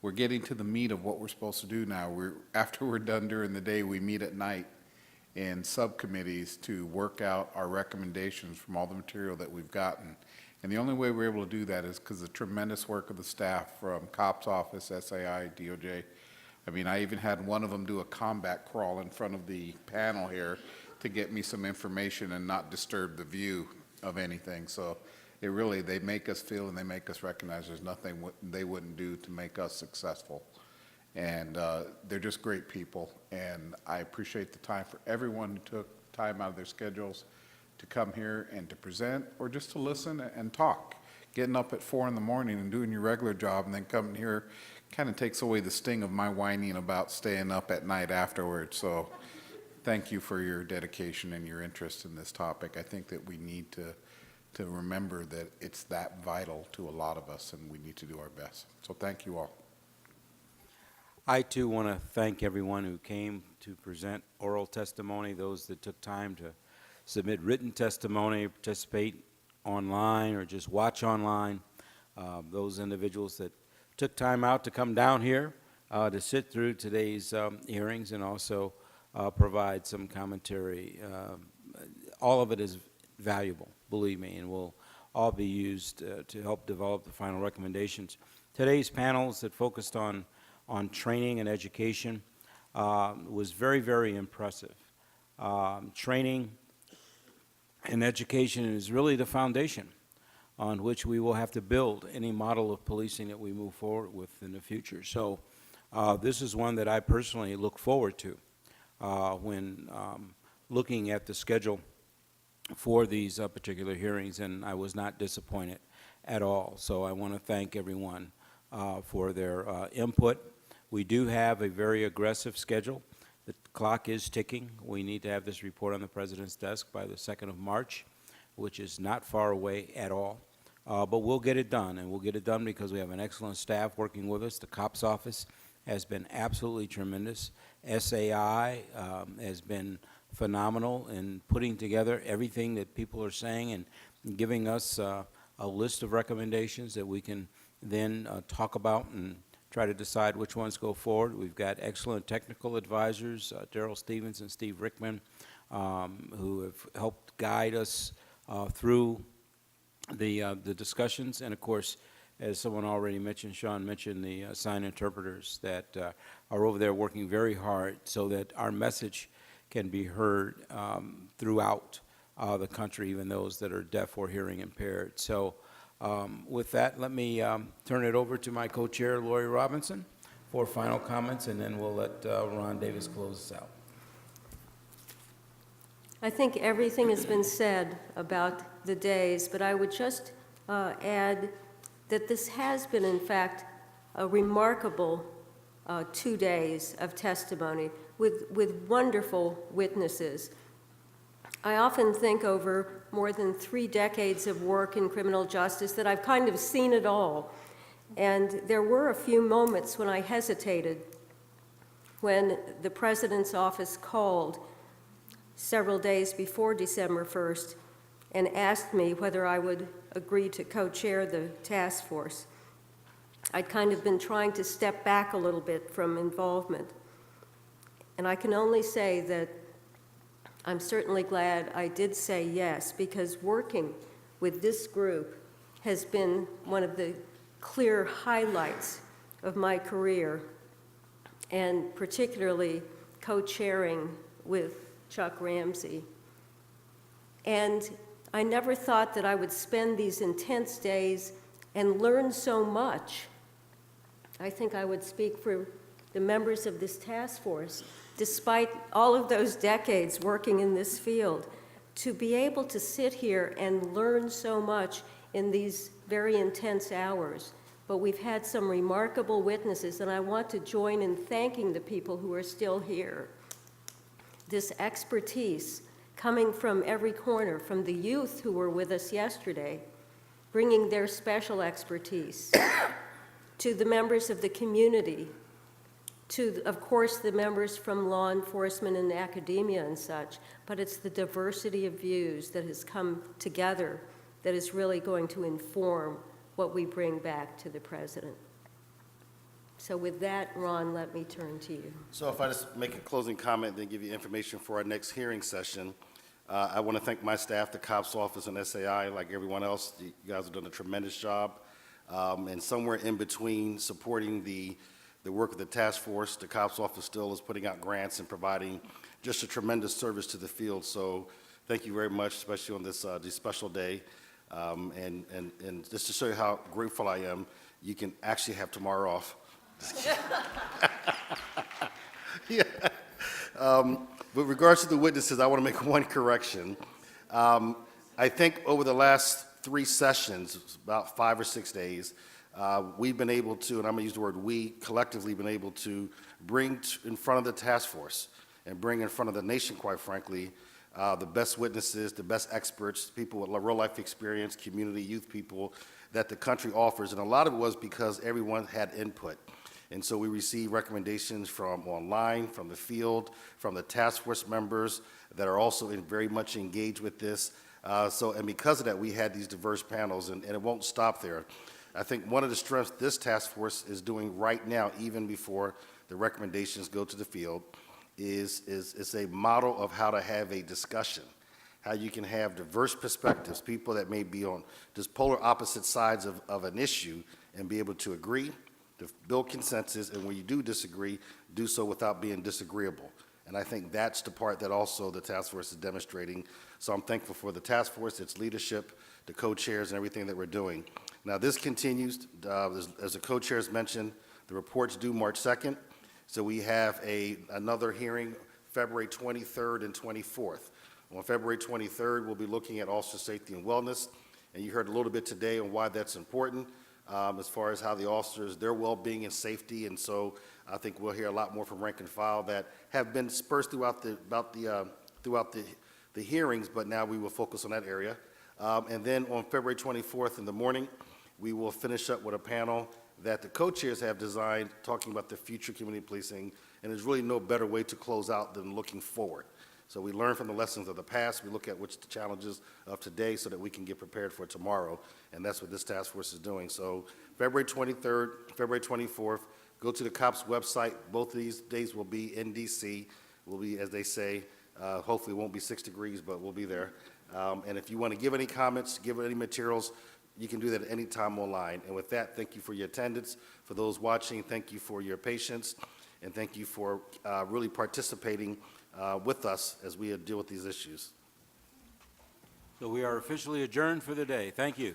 S18: We're getting to the meat of what we're supposed to do now. After we're done during the day, we meet at night in subcommittees to work out our recommendations from all the material that we've gotten. And the only way we're able to do that is because of the tremendous work of the staff from COPS office, SAI, DOJ. I mean, I even had one of them do a combat crawl in front of the panel here to get me some information and not disturb the view of anything. So it really, they make us feel and they make us recognize there's nothing they wouldn't do to make us successful. And they're just great people. And I appreciate the time for everyone who took time out of their schedules to come here and to present or just to listen and talk. Getting up at 4 in the morning and doing your regular job and then coming here kind of takes away the sting of my whining about staying up at night afterwards. So thank you for your dedication and your interest in this topic. I think that we need to remember that it's that vital to a lot of us and we need to do our best. So thank you all.
S8: I, too, want to thank everyone who came to present oral testimony, those that took time to submit written testimony, participate online or just watch online, those individuals that took time out to come down here to sit through today's hearings and also provide some commentary. All of it is valuable, believe me, and we'll all be used to help develop the final recommendations. Today's panels that focused on training and education was very, very impressive. Training and education is really the foundation on which we will have to build any model of policing that we move forward with in the future. So this is one that I personally look forward to when looking at the schedule for these particular hearings, and I was not disappointed at all. So I want to thank everyone for their input. We do have a very aggressive schedule. The clock is ticking. We need to have this report on the President's desk by the 2nd of March, which is not far away at all. But we'll get it done, and we'll get it done because we have an excellent staff working with us. The COPS office has been absolutely tremendous. SAI has been phenomenal in putting together everything that people are saying and giving us a list of recommendations that we can then talk about and try to decide which ones go forward. We've got excellent technical advisors, Daryl Stevens and Steve Rickman, who have helped guide us through the discussions. And of course, as someone already mentioned, Sean mentioned the sign interpreters that are over there working very hard so that our message can be heard throughout the country, even those that are deaf or hearing impaired. So with that, let me turn it over to my co-chair, Laurie Robinson, for final comments, and then we'll let Ron Davis close us out.
S4: I think everything has been said about the days, but I would just add that this has been, in fact, a remarkable 2 days of testimony with wonderful witnesses. I often think over more than 3 decades of work in criminal justice that I've kind of seen it all. And there were a few moments when I hesitated when the President's office called several days before December 1st and asked me whether I would agree to co-chair the task force. I'd kind of been trying to step back a little bit from involvement. And I can only say that I'm certainly glad I did say yes, because working with this group has been one of the clear highlights of my career, and particularly co-chairing with Chuck Ramsey. And I never thought that I would spend these intense days and learn so much. I think I would speak for the members of this task force, despite all of those decades working in this field, to be able to sit here and learn so much in these very intense hours. But we've had some remarkable witnesses, and I want to join in thanking the people who are still here. This expertise coming from every corner, from the youth who were with us yesterday, bringing their special expertise, to the members of the community, to, of course, the members from law enforcement and academia and such, but it's the diversity of views that has come together that is really going to inform what we bring back to the President. So with that, Ron, let me turn to you.
S3: So if I just make a closing comment, then give you information for our next hearing session. I want to thank my staff, the COPS office and SAI, like everyone else. You guys have done a tremendous job. And somewhere in between supporting the work of the task force, the COPS office still is putting out grants and providing just a tremendous service to the field. So thank you very much, especially on this special day. And just to show you how grateful I am, you can actually have tomorrow off. Yeah. With regards to the witnesses, I want to make one correction. I think over the last 3 sessions, about 5 or 6 days, we've been able to, and I'm going to use the word we, collectively been able to bring in front of the task force and bring in front of the nation, quite frankly, the best witnesses, the best experts, people with real-life experience, community, youth people that the country offers. And a lot of it was because everyone had input. And so we received recommendations from online, from the field, from the task force members that are also very much engaged with this. And because of that, we had these diverse panels, and it won't stop there. I think one of the strengths this task force is doing right now, even before the recommendations go to the field, is a model of how to have a discussion, how you can have diverse perspectives, people that may be on just polar opposite sides of an issue, and be able to agree, to build consensus, and when you do disagree, do so without being disagreeable. And I think that's the part that also the task force is demonstrating. So I'm thankful for the task force, its leadership, the co-chairs, and everything that we're doing. Now, this continues, as the co-chairs mentioned, the report's due March 2nd. So we have another hearing February 23rd and 24th. On February 23rd, we'll be looking at officer safety and wellness, and you heard a little bit today on why that's important, as far as how the officers, their well-being and safety, and so I think we'll hear a lot more from rank and file that have been dispersed throughout the hearings, but now we will focus on that area. And then on February 24th in the morning, we will finish up with a panel that the co-chairs have designed, talking about the future community policing, and there's really no better way to close out than looking forward. So we learn from the lessons of the past, we look at what's the challenges of today so that we can get prepared for tomorrow, and that's what this task force is doing. So February 23rd, February 24th, go to the COPS website. Both of these days will be in DC. We'll be, as they say, hopefully it won't be 6 degrees, but we'll be there. And if you want to give any comments, give any materials, you can do that at any time online. And with that, thank you for your attendance. For those watching, thank you for your patience, and thank you for really participating with us as we deal with these issues.
S8: So we are officially adjourned for the day. Thank you.